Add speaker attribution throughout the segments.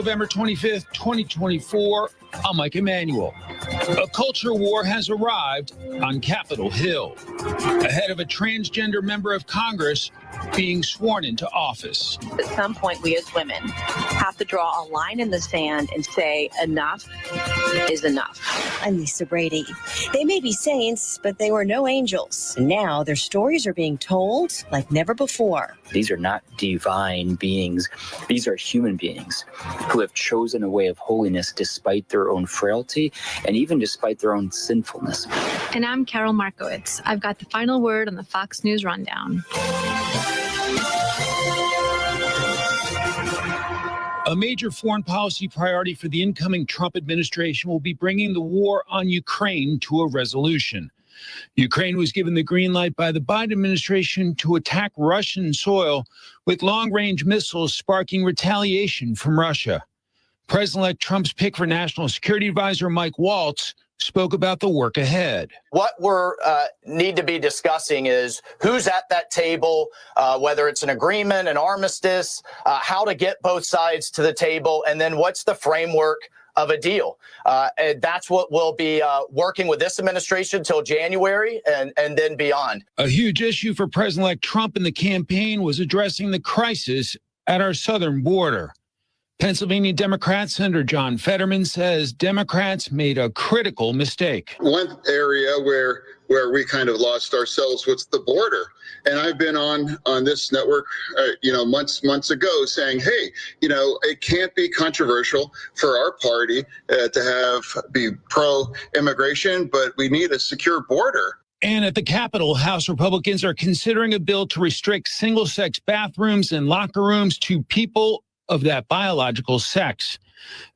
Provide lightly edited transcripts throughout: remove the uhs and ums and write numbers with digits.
Speaker 1: November 25th, 2024. I'm Mike Emanuel. A culture war has arrived on Capitol Hill ahead of a transgender member of Congress being sworn into office.
Speaker 2: At some point, we as women have to draw a line in the sand and say enough is enough.
Speaker 3: I'm Lisa Brady. They may be saints, but they were no angels. Now their stories are being told like never before.
Speaker 4: These are not divine beings. These are human beings who have chosen a way of holiness despite their own frailty and even despite their own sinfulness.
Speaker 5: And I'm Carol Markowitz. I've got the final word on the Fox News Rundown.
Speaker 1: A major foreign policy priority for the incoming Trump administration will be bringing the war on Ukraine to a resolution. Ukraine was given the green light by the Biden administration to attack Russian soil with long-range missiles, sparking retaliation from Russia. President-elect Trump's pick for National Security Advisor Mike Waltz spoke about the work ahead.
Speaker 6: What we're need to be discussing is who's at that table, whether it's an agreement, an armistice, how to get both sides to the table, and then what's the framework of a deal. And that's what we'll be working with this administration till January and then beyond.
Speaker 1: A huge issue for President-elect Trump in the campaign was addressing the crisis at our southern border. Pennsylvania Democrat Senator John Fetterman says Democrats made a critical mistake.
Speaker 7: One area where we kind of lost ourselves was the border. And I've been on this network, months ago saying, hey, it can't be controversial for our party to be pro-immigration, but we need a secure border.
Speaker 1: And at the Capitol, House Republicans are considering a bill to restrict single-sex bathrooms and locker rooms to people of that biological sex.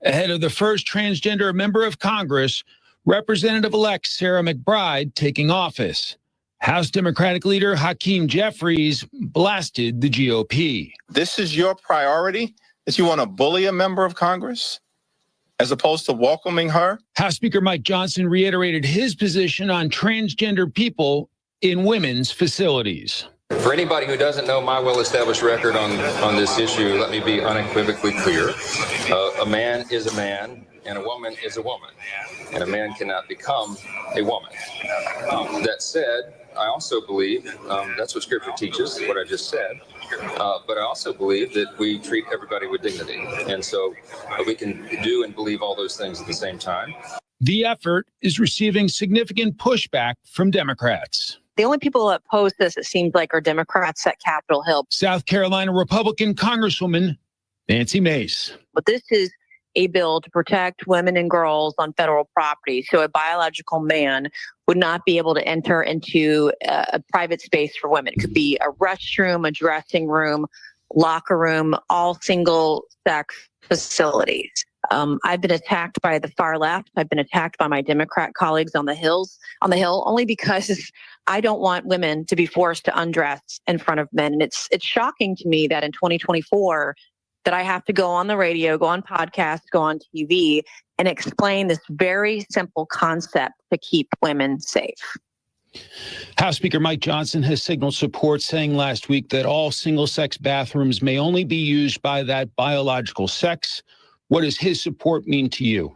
Speaker 1: Ahead of the first transgender member of Congress, Representative-elect Sarah McBride taking office. House Democratic leader Hakeem Jeffries blasted the GOP.
Speaker 8: This is your priority? That you want to bully a member of Congress as opposed to welcoming her?
Speaker 1: House Speaker Mike Johnson reiterated his position on transgender people in women's facilities.
Speaker 9: For anybody who doesn't know my well-established record on this issue, let me be unequivocally clear. A man is a man, and a woman is a woman, and a man cannot become a woman. That said, I also believe, that's what Scripture teaches, what I just said, but I also believe that we treat everybody with dignity, and so we can do and believe all those things at the same time.
Speaker 1: The effort is receiving significant pushback from Democrats.
Speaker 2: The only people that oppose this, it seems like, are Democrats at Capitol Hill.
Speaker 1: South Carolina Republican Congresswoman Nancy Mace.
Speaker 2: But this is a bill to protect women and girls on federal property. So a biological man would not be able to enter into a private space for women. It could be a restroom, a dressing room, locker room, all single-sex facilities. I've been attacked by the far left. I've been attacked by my Democrat colleagues on the Hill, only because I don't want women to be forced to undress in front of men. And it's shocking to me that in 2024 that I have to go on the radio, go on podcasts, go on TV, and explain this very simple concept to keep women safe.
Speaker 1: House Speaker Mike Johnson has signaled support, saying last week that all single-sex bathrooms may only be used by that biological sex. What does his support mean to you?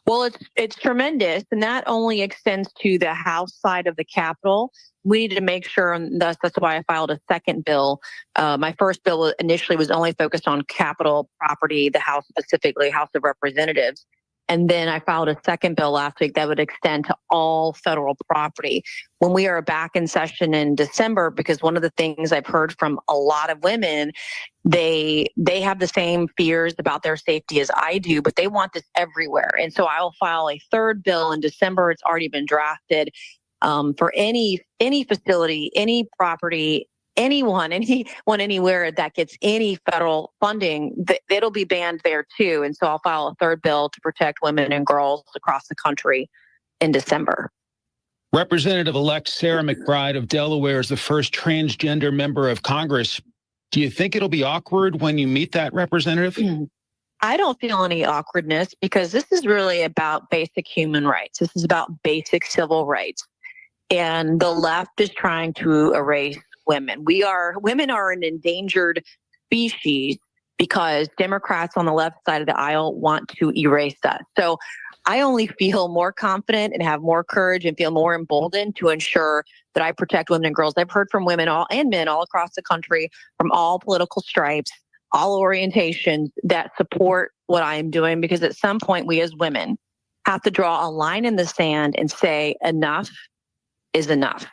Speaker 2: Well, it's tremendous, and that only extends to the House side of the Capitol. We needed to make sure, and that's why I filed a second bill. My first bill initially was only focused on Capitol property, the House specifically, House of Representatives. And then I filed a second bill last week that would extend to all federal property. When we are back in session in December, because one of the things I've heard from a lot of women, they have the same fears about their safety as I do, but they want this everywhere. And so I'll file a third bill in December. It's already been drafted for any facility, any property, anyone anywhere that gets any federal funding, it'll be banned there too. And so I'll file a third bill to protect women and girls across the country in December.
Speaker 1: Representative-elect Sarah McBride of Delaware is the first transgender member of Congress. Do you think it'll be awkward when you meet that representative?
Speaker 2: I don't feel any awkwardness because this is really about basic human rights. This is about basic civil rights. And the left is trying to erase women. Women are an endangered species, because Democrats on the left side of the aisle want to erase us. So I only feel more confident and have more courage and feel more emboldened to ensure that I protect women and girls. I've heard from women and men all across the country from all political stripes, all orientations that support what I am doing, because at some point we as women have to draw a line in the sand and say enough is enough.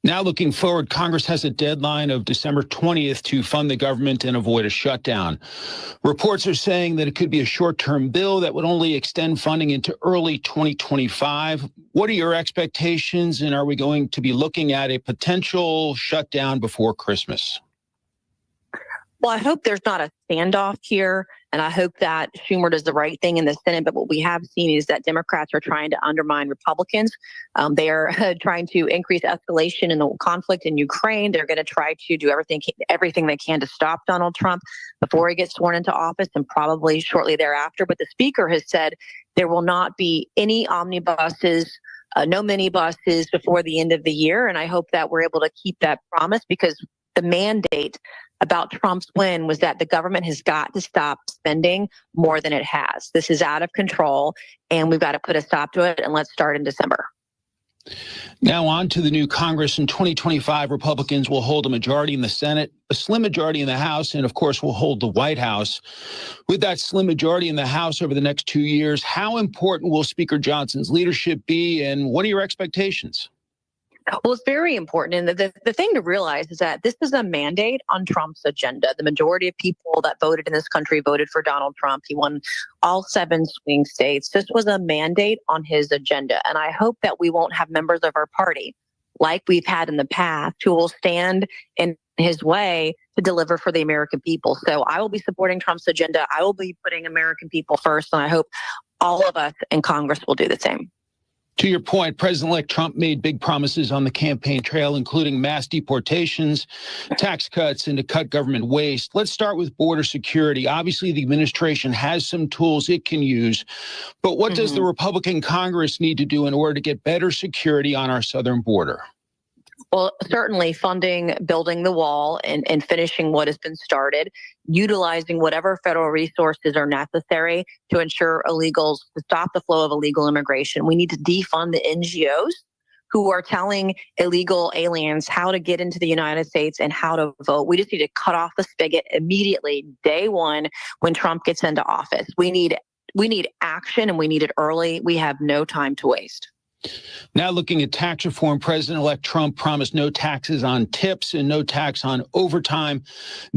Speaker 1: Now looking forward, Congress has a deadline of December 20th to fund the government and avoid a shutdown. Reports are saying that it could be a short-term bill that would only extend funding into early 2025. What are your expectations, and are we going to be looking at a potential shutdown before Christmas?
Speaker 2: Well, I hope there's not a standoff here, and I hope that Schumer does the right thing in the Senate. But what we have seen is that Democrats are trying to undermine Republicans. They are trying to increase escalation in the conflict in Ukraine. They're going to try to do everything they can to stop Donald Trump before he gets sworn into office and probably shortly thereafter. But the Speaker has said there will not be any omnibuses, no minibuses before the end of the year. And I hope that we're able to keep that promise, because the mandate about Trump's win was that the government has got to stop spending more than it has. This is out of control, and we've got to put a stop to it, and let's start in December.
Speaker 1: Now on to the new Congress. In 2025, Republicans will hold a majority in the Senate, a slim majority in the House, and of course will hold the White House. With that slim majority in the House over the next 2 years, how important will Speaker Johnson's leadership be, and what are your expectations?
Speaker 2: Well, it's very important. And the thing to realize is that this is a mandate on Trump's agenda. The majority of people that voted in this country voted for Donald Trump. He won all 7 swing states. This was a mandate on his agenda. And I hope that we won't have members of our party, like we've had in the past, who will stand in his way to deliver for the American people. So I will be supporting Trump's agenda. I will be putting American people first. And I hope all of us in Congress will do the same.
Speaker 1: To your point, President-elect Trump made big promises on the campaign trail, including mass deportations, tax cuts, and to cut government waste. Let's start with border security. Obviously, the administration has some tools it can use, but what does the Republican Congress need to do in order to get better security on our southern border?
Speaker 2: Well, certainly funding, building the wall, and finishing what has been started, utilizing whatever federal resources are necessary to ensure to stop the flow of illegal immigration. We need to defund the NGOs who are telling illegal aliens how to get into the United States and how to vote. We just need to cut off the spigot immediately, day one, when Trump gets into office. We need action, and we need it early. We have no time to waste.
Speaker 1: Now looking at tax reform, President-elect Trump promised no taxes on tips and no tax on overtime.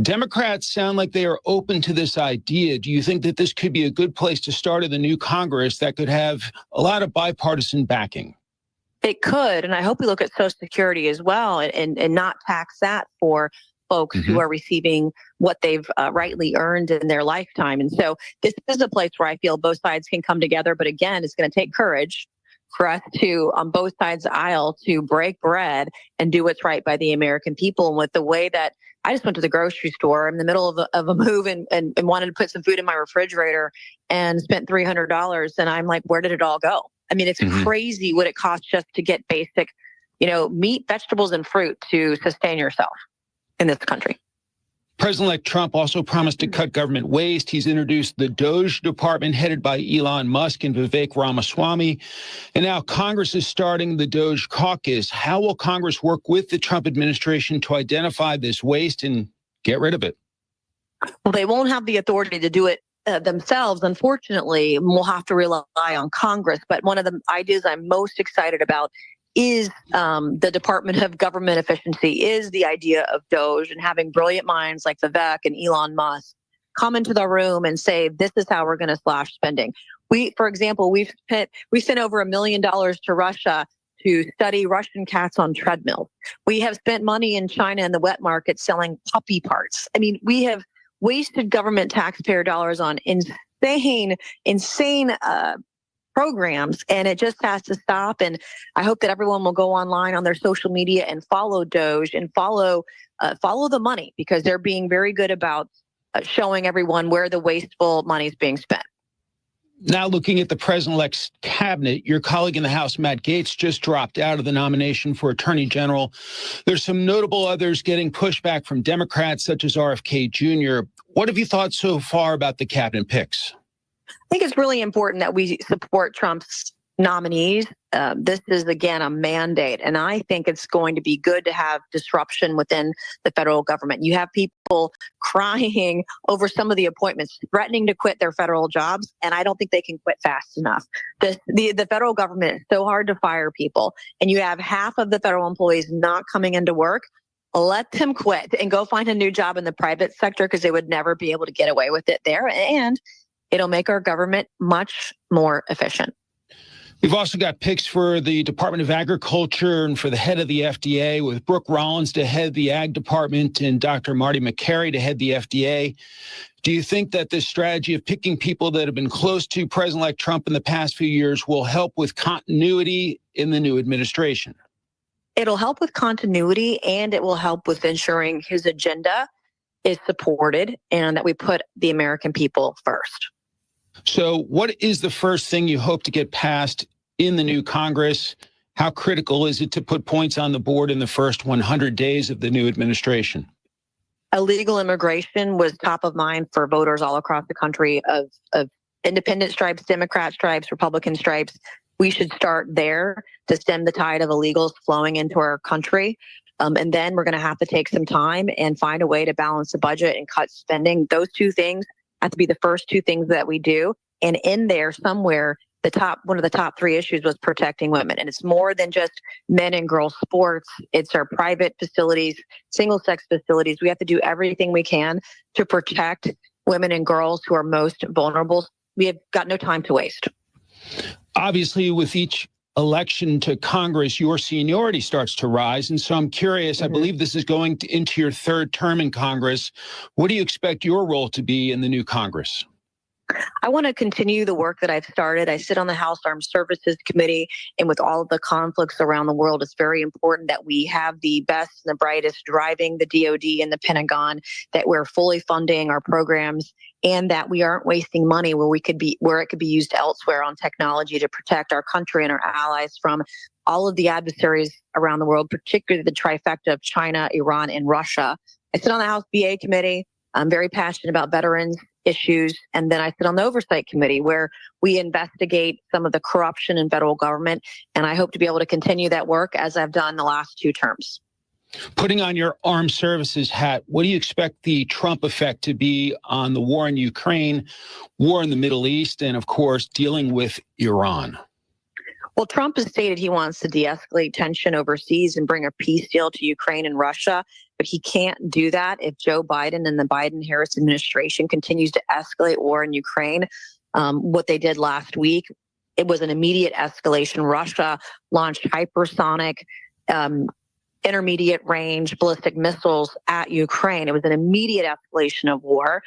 Speaker 1: Democrats sound like they are open to this idea. Do you think that this could be a good place to start in the new Congress that could have a lot of bipartisan backing?
Speaker 2: It could, and I hope we look at Social Security as well and not tax that for folks who are receiving what they've rightly earned in their lifetime. And so this is a place where I feel both sides can come together. But again, it's going to take courage for us to, on both sides of the aisle, to break bread and do what's right by the American people. And with the way that I just went to the grocery store in the middle of a move and wanted to put some food in my refrigerator and spent $300. And I'm like, where did it all go? I mean, it's crazy what it costs just to get basic, meat, vegetables, and fruit to sustain yourself in this country.
Speaker 1: President-elect Trump also promised to cut government waste. He's introduced the DOGE department headed by Elon Musk and Vivek Ramaswamy. And now Congress is starting the DOGE caucus. How will Congress work with the Trump administration to identify this waste and get rid of it?
Speaker 2: Well, they won't have the authority to do it themselves, unfortunately. We'll have to rely on Congress. But one of the ideas I'm most excited about is the Department of Government Efficiency, is the idea of DOGE, and having brilliant minds like Vivek and Elon Musk come into the room and say, this is how we're going to slash spending. For example, we've sent over $1 million to Russia to study Russian cats on treadmills. We have spent money in China in the wet market selling puppy parts. I mean, we have wasted government taxpayer dollars on insane programs, and it just has to stop. And I hope that everyone will go online on their social media and follow DOGE and follow the money, because they're being very good about showing everyone where the wasteful money is being spent.
Speaker 1: Now looking at the president-elect's cabinet, your colleague in the House, Matt Gaetz, just dropped out of the nomination for Attorney General. There's some notable others getting pushback from Democrats, such as RFK Jr. What have you thought so far about the cabinet picks?
Speaker 2: I think it's really important that we support Trump's nominees. This is, again, a mandate, and I think it's going to be good to have disruption within the federal government. You have people crying over some of the appointments, threatening to quit their federal jobs, and I don't think they can quit fast enough. The federal government is so hard to fire people, and you have half of the federal employees not coming into work. Let them quit and go find a new job in the private sector, because they would never be able to get away with it there, and it'll make our government much more efficient.
Speaker 1: We've also got picks for the Department of Agriculture and for the head of the FDA, with Brooke Rollins to head the Ag Department and Dr. Marty McCary to head the FDA. Do you think that this strategy of picking people that have been close to President-elect Trump in the past few years will help with continuity in the new administration?
Speaker 2: It'll help with continuity, and it will help with ensuring his agenda is supported and that we put the American people first.
Speaker 1: So what is the first thing you hope to get passed in the new Congress? How critical is it to put points on the board in the first 100 days of the new administration?
Speaker 2: Illegal immigration was top of mind for voters all across the country, of independent stripes, Democrat stripes, Republican stripes. We should start there to stem the tide of illegals flowing into our country. And then we're going to have to take some time and find a way to balance the budget and cut spending. Those two things have to be the first two things that we do. And in there somewhere, one of the top three issues was protecting women. And it's more than just men and girls sports. It's our private facilities, single sex facilities. We have to do everything we can to protect women and girls who are most vulnerable. We have got no time to waste.
Speaker 1: Obviously, with each election to Congress, your seniority starts to rise. And so I'm curious, I believe this is going into your third term in Congress. What do you expect your role to be in the new Congress?
Speaker 2: I want to continue the work that I've started. I sit on the House Armed Services Committee, and with all of the conflicts around the world, it's very important that we have the best and the brightest driving the DOD and the Pentagon, that we're fully funding our programs, and that we aren't wasting money where it could be used elsewhere on technology to protect our country and our allies from all of the adversaries around the world, particularly the trifecta of China, Iran, and Russia. I sit on the House BA Committee. I'm very passionate about veterans issues. And then I sit on the Oversight Committee, where we investigate some of the corruption in federal government. And I hope to be able to continue that work as I've done the last two terms.
Speaker 1: Putting on your armed services hat, what do you expect the Trump effect to be on the war in Ukraine, war in the Middle East, and, of course, dealing with Iran?
Speaker 2: Well, Trump has stated he wants to de-escalate tension overseas and bring a peace deal to Ukraine and Russia, but he can't do that if Joe Biden and the Biden-Harris administration continues to escalate war in Ukraine. What they did last week, it was an immediate escalation. Russia launched hypersonic intermediate range ballistic missiles at Ukraine. It was an immediate escalation of war.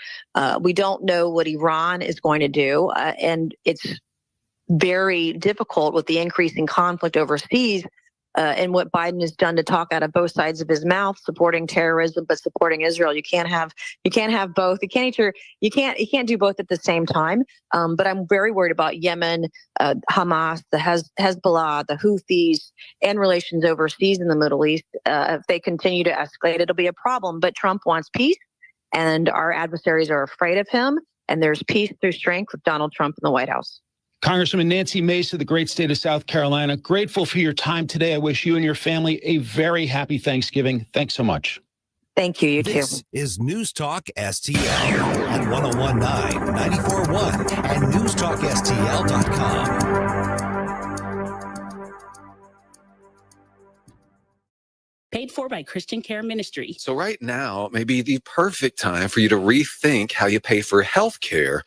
Speaker 2: We don't know what Iran is going to do, and it's very difficult with the increasing conflict overseas and what Biden has done to talk out of both sides of his mouth, supporting terrorism but supporting Israel. You can't have both. You can't do both at the same time. But I'm very worried about Yemen, Hamas, the Hezbollah, the Houthis, and relations overseas in the Middle East. If they continue to escalate, it'll be a problem. But Trump wants peace, and our adversaries are afraid of him. And there's peace through strength with Donald Trump in the White House.
Speaker 1: Congresswoman Nancy Mace of the great state of South Carolina, grateful for your time today. I wish you and your family a very happy Thanksgiving. Thanks so much.
Speaker 2: Thank you. You too.
Speaker 10: This is News Talk STL on 1019, 94.1 and newstalkstl.com.
Speaker 11: Paid for by Christian Care Ministry.
Speaker 12: So right now may be the perfect time for you to rethink how you pay for health care.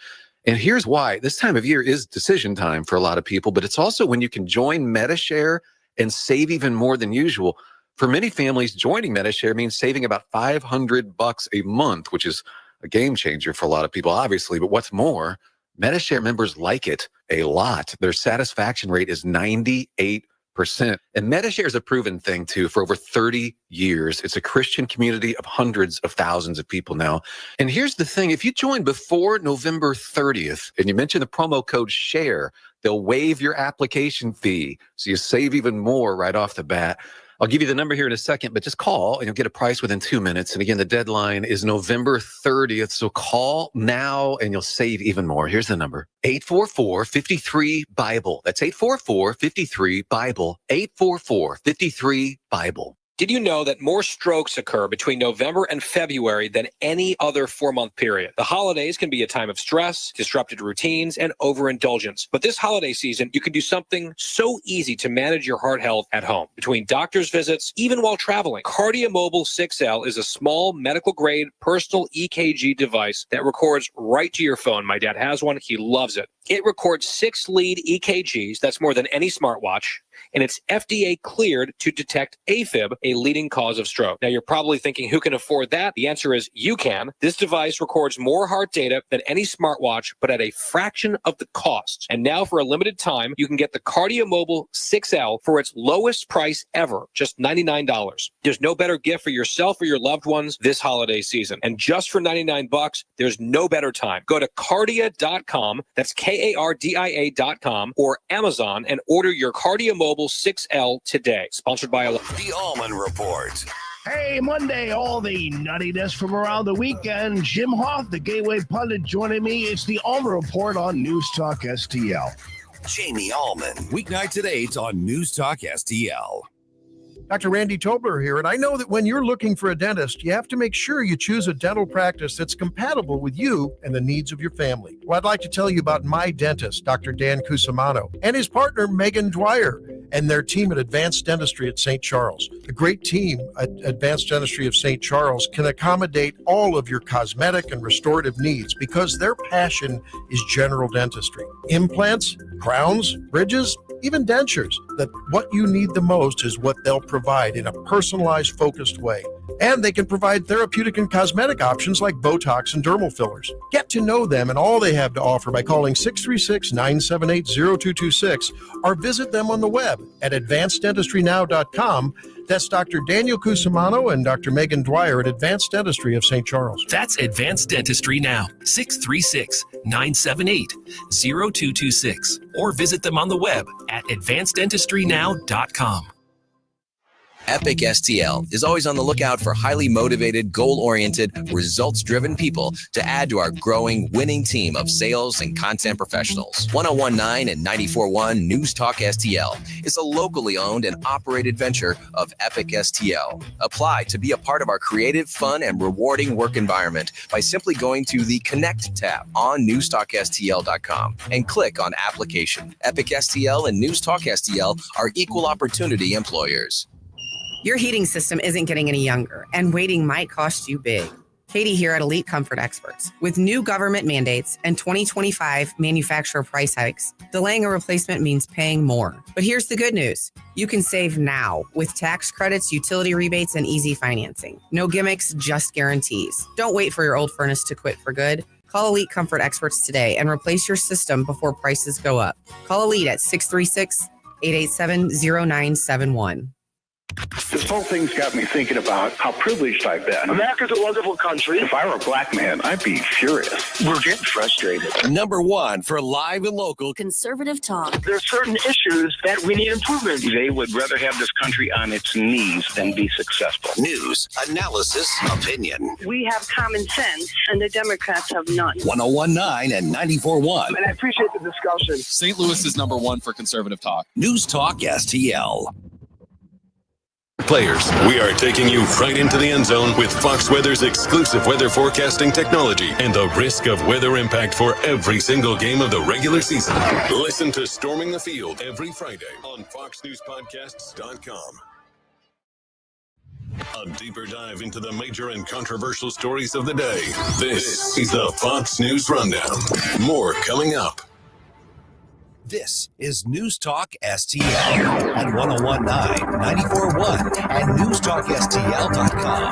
Speaker 12: And here's why. This time of year is decision time for a lot of people, but it's also when you can join MediShare and save even more than usual. For many families, joining MediShare means saving about $500 a month, which is a game changer for a lot of people, obviously. But what's more, MediShare members like it a lot. Their satisfaction rate is 98%. And MediShare is a proven thing, too, for over 30 years. It's a Christian community of hundreds of thousands of people now. And here's the thing. If you join before November 30th and you mention the promo code SHARE, they'll waive your application fee. So you save even more right off the bat. I'll give you the number here in a second, but just call and you'll get a price within 2 minutes. And again, the deadline is November 30th. So call now and you'll save even more. Here's the number: 844-53-BIBLE. That's 844-53-BIBLE. 844-53-BIBLE.
Speaker 13: Did you know that more strokes occur between November and February than any other 4-month period? The holidays can be a time of stress, disrupted routines, and overindulgence. But this holiday season, you can do something so easy to manage your heart health at home. Between doctor's visits, even while traveling, KardioMobile 6L is a small medical-grade personal EKG device that records right to your phone. My dad has one. He loves it. It records 6 lead EKGs. That's more than any smartwatch. And it's FDA cleared to detect AFib, a leading cause of stroke. Now, you're probably thinking, who can afford that? The answer is you can. This device records more heart data than any smartwatch, but at a fraction of the cost. And now, for a limited time, you can get the KardioMobile 6L for its lowest price ever, just $99. There's no better gift for yourself or your loved ones this holiday season. And just for $99, there's no better time. Go to Kardia.com, that's KARDIA.com, or Amazon, and order your KardioMobile 6L today. Sponsored by
Speaker 10: The Allman Report.
Speaker 14: Hey, Monday, all the nuttiness from around the weekend. Jim Hoff, the Gateway Pundit, joining me. It's the Allman Report on News Talk STL.
Speaker 10: Jamie Allman, weeknights at 8 on News Talk STL.
Speaker 15: Dr. Randy Tobler here, and I know that when you're looking for a dentist, you have to make sure you choose a dental practice that's compatible with you and the needs of your family. Well, I'd like to tell you about my dentist, Dr. Dan Cusimano, and his partner, Megan Dwyer, and their team at Advanced Dentistry at St. Charles. The great team at Advanced Dentistry of St. Charles can accommodate all of your cosmetic and restorative needs because their passion is general dentistry. Implants, crowns, bridges, even dentures. That what you need the most is what they'll provide in a personalized, focused way. And they can provide therapeutic and cosmetic options like Botox and dermal fillers. Get to know them and all they have to offer by calling 636-978-0226 or visit them on the web at advanceddentistrynow.com. That's Dr. Daniel Cusimano and Dr. Megan Dwyer at Advanced Dentistry of St. Charles.
Speaker 16: That's Advanced Dentistry Now, 636-978-0226. Or visit them on the web at advanceddentistrynow.com.
Speaker 17: Epic STL is always on the lookout for highly motivated, goal-oriented, results-driven people to add to our growing, winning team of sales and content professionals. 1019 and 94.1 News Talk STL is a locally owned and operated venture of Epic STL. Apply to be a part of our creative, fun, and rewarding work environment by simply going to the Connect tab on newstalkstl.com and click on Application. Epic STL and News Talk STL are equal opportunity employers.
Speaker 18: Your heating system isn't getting any younger, and waiting might cost you big. Katie here at Elite Comfort Experts. With new government mandates and 2025 manufacturer price hikes, delaying a replacement means paying more. But here's the good news. You can save now with tax credits, utility rebates, and easy financing. No gimmicks, just guarantees. Don't wait for your old furnace to quit for good. Call Elite Comfort Experts today and replace your system before prices go up. Call Elite at 636-887-0971.
Speaker 19: This whole thing's got me thinking about how privileged I've been. America's a wonderful country. If I were a black man, I'd be furious. We're getting frustrated.
Speaker 10: Number one for live and local
Speaker 20: conservative talk.
Speaker 19: There are certain issues that we need improvement. They would rather have this country on its knees than be successful.
Speaker 10: News, analysis, opinion.
Speaker 21: We have common sense, and the Democrats have none.
Speaker 10: 1019 and 94.1.
Speaker 19: And I appreciate the discussion.
Speaker 22: St. Louis is number one for conservative talk.
Speaker 10: News Talk STL.
Speaker 23: Players, we are taking you right into the end zone with Fox Weather's exclusive weather forecasting technology and the risk of weather impact for every single game of the regular season. Listen to Storming the Field every Friday on FoxNewsPodcasts.com. A deeper dive into the major and controversial stories of the day. This is the Fox News Rundown. More coming up.
Speaker 10: This is News Talk STL at 1019, 94.1 and newstalkstl.com.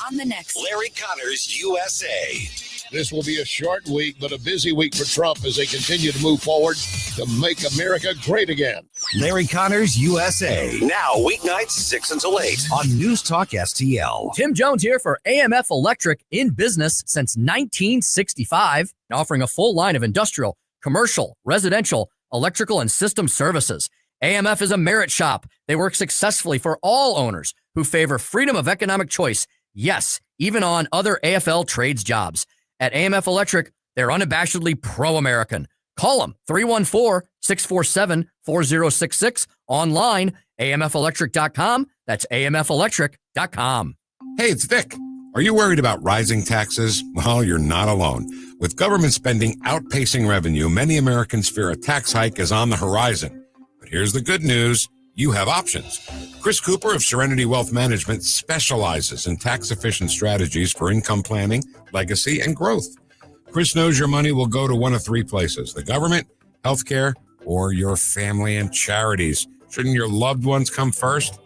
Speaker 20: On the next,
Speaker 10: Larry Connors, USA.
Speaker 24: This will be a short week, but a busy week for Trump as they continue to move forward to make America great again.
Speaker 10: Larry Connors, USA. Now, weeknights 6 until 8 on News Talk STL.
Speaker 25: Tim Jones here for AMF Electric, in business since 1965, offering a full line of industrial, commercial, residential, Electrical and System Services. AMF is a merit shop. They work successfully for all owners who favor freedom of economic choice. Yes, even on other AFL trades jobs. At AMF Electric, they're unabashedly pro-American. Call them 314-647-4066. Online, amfelectric.com. That's amfelectric.com.
Speaker 3: Hey, it's Vic. Are you worried about rising taxes? Well, you're not alone. With government spending outpacing revenue, many Americans fear a tax hike is on the horizon. But here's the good news. You have options. Chris Cooper of Serenity Wealth Management specializes in tax-efficient strategies for income planning, legacy, and growth. Chris knows your money will go to one of three places: the government, healthcare, or your family and charities. Shouldn't your loved ones come first?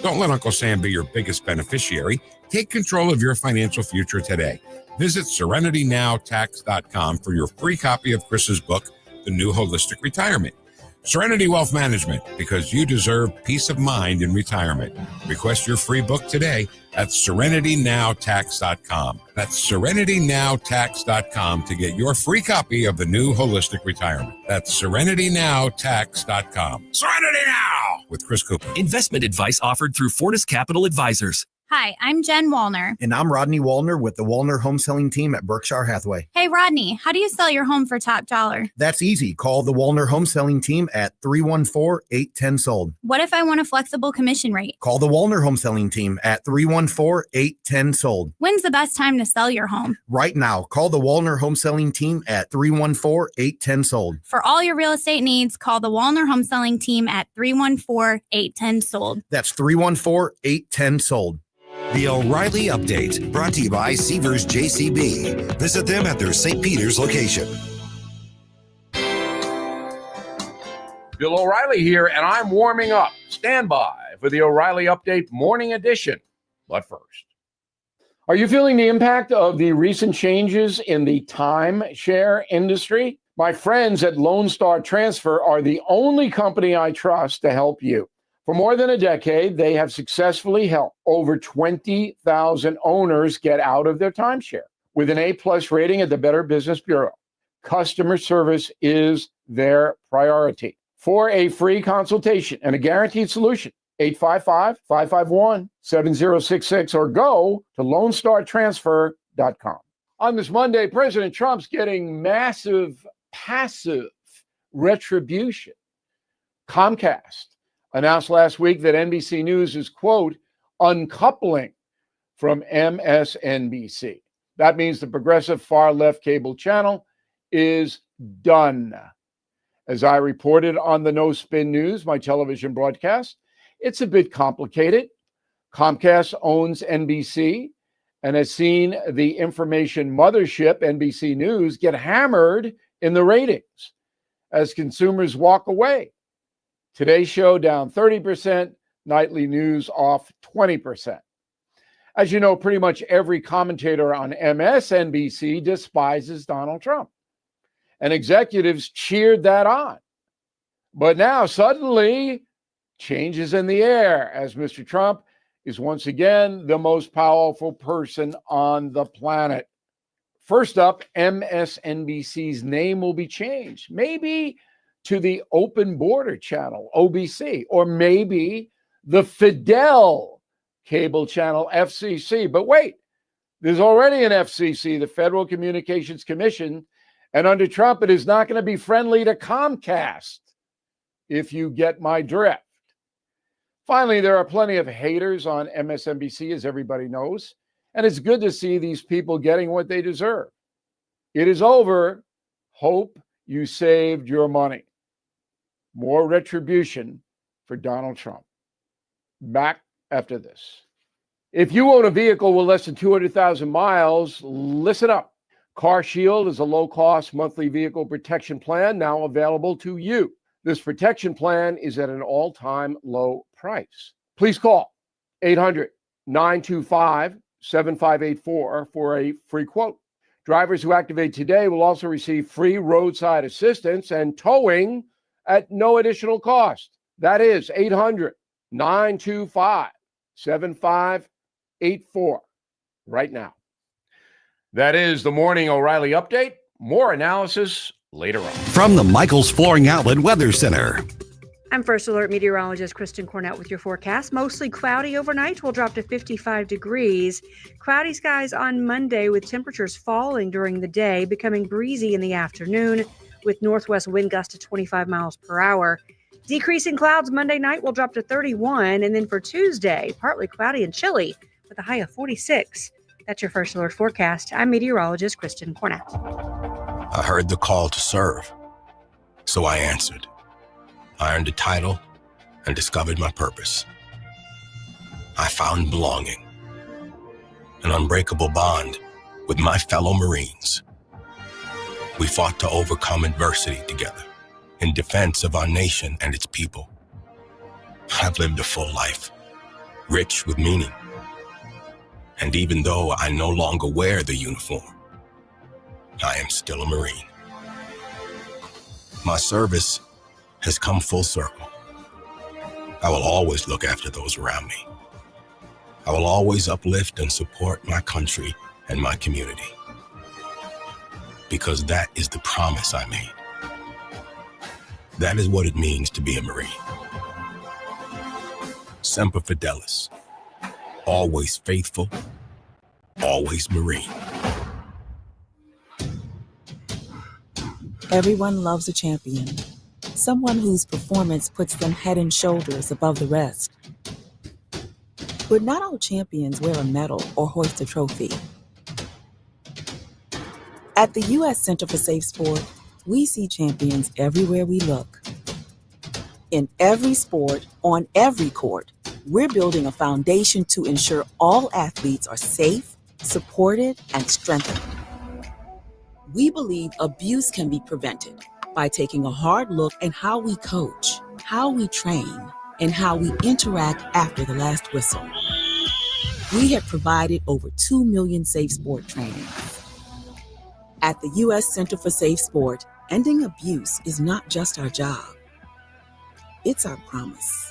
Speaker 3: Don't let Uncle Sam be your biggest beneficiary. Take control of your financial future today. Visit serenitynowtax.com for your free copy of Chris's book, The New Holistic Retirement. Serenity Wealth Management, because you deserve peace of mind in retirement. Request your free book today at serenitynowtax.com. That's serenitynowtax.com to get your free copy of The New Holistic Retirement. That's serenitynowtax.com. Serenity Now with Chris Cooper.
Speaker 16: Investment advice offered through Fortis Capital Advisors.
Speaker 4: Hi, I'm Jen Wallner.
Speaker 5: And I'm Rodney Wallner with the Wallner Home Selling Team at Berkshire Hathaway.
Speaker 4: Hey, Rodney, how do you sell your home for top dollar?
Speaker 5: That's easy. Call the Wallner Home Selling Team at 314-810-SOLD.
Speaker 4: What if I want a flexible commission rate?
Speaker 5: Call the Wallner Home Selling Team at 314-810-SOLD.
Speaker 4: When's the best time to sell your home?
Speaker 5: Right now. Call the Wallner Home Selling Team at 314-810-SOLD.
Speaker 4: For all your real estate needs, call the Wallner Home Selling Team at 314-810-SOLD.
Speaker 5: That's 314-810-SOLD.
Speaker 10: The O'Reilly Update, brought to you by Seavers JCB. Visit them at their St. Peter's location.
Speaker 6: Bill O'Reilly here, and I'm warming up. Stand by for the O'Reilly Update Morning Edition. But first, are you feeling the impact of the recent changes in the timeshare industry? My friends at Lone Star Transfer are the only company I trust to help you. For more than a decade, they have successfully helped over 20,000 owners get out of their timeshare with an A+ rating at the Better Business Bureau. Customer service is their priority. For a free consultation and a guaranteed solution, 855-551-7066 or go to LoneStarTransfer.com. On this Monday, President Trump's getting massive passive retribution. Comcast announced last week that NBC News is, quote, uncoupling from MSNBC. That means the progressive far-left cable channel is done. As I reported on the No Spin News, my television broadcast, it's a bit complicated. Comcast owns NBC and has seen the information mothership, NBC News, get hammered in the ratings as consumers walk away. Today's Show down 30%, nightly news off 20%. As you know, pretty much every commentator on MSNBC despises Donald Trump, and executives cheered that on. But now suddenly, change is in the air as Mr. Trump is once again the most powerful person on the planet. First up, MSNBC's name will be changed. Maybe to the Open Border Channel, OBC, or maybe the Fidel cable channel, FCC. But wait, there's already an FCC, the Federal Communications Commission, and under Trump, it is not going to be friendly to Comcast, if you get my drift. Finally, there are plenty of haters on MSNBC, as everybody knows, and it's good to see these people getting what they deserve. It is over. Hope you saved your money. More retribution for Donald Trump. Back after this. If you own a vehicle with less than 200,000 miles, listen up. Car Shield is a low-cost monthly vehicle protection plan now available to you. This protection plan is at an all-time low price. Please call 800-925-7584 for a free quote. Drivers who activate today will also receive free roadside assistance and towing at no additional cost. That is 800-925-7584 right now. That is the Morning O'Reilly Update. More analysis later on.
Speaker 10: From the Michaels Flooring Outlet Weather Center.
Speaker 1: I'm First Alert meteorologist Kristen Cornett with your forecast. Mostly cloudy overnight. Will drop to 55 degrees. Cloudy skies on Monday with temperatures falling during the day, becoming breezy in the afternoon with northwest wind gusts to 25 miles per hour. Decreasing clouds Monday night will drop to 31. And then for Tuesday, partly cloudy and chilly with a high of 46. That's your First Alert forecast. I'm meteorologist Kristen Cornett.
Speaker 7: I heard the call to serve, so I answered. I earned a title and discovered my purpose. I found belonging, an unbreakable bond with my fellow Marines. We fought to overcome adversity together in defense of our nation and its people. I've lived a full life, rich with meaning. And even though I no longer wear the uniform, I am still a Marine. My service has come full circle. I will always look after those around me. I will always uplift and support my country and my community. Because that is the promise I made. That is what it means to be a Marine. Semper Fidelis. Always faithful, always Marine.
Speaker 8: Everyone loves a champion. Someone whose performance puts them head and shoulders above the rest. But not all champions wear a medal or hoist a trophy. At the U.S. Center for Safe Sport, we see champions everywhere we look. In every sport, on every court, we're building a foundation to ensure all athletes are safe, supported, and strengthened. We believe abuse can be prevented by taking a hard look at how we coach, how we train, and how we interact after the last whistle. We have provided over 2 million safe sport trainings. At the U.S. Center for Safe Sport, ending abuse is not just our job. It's our promise.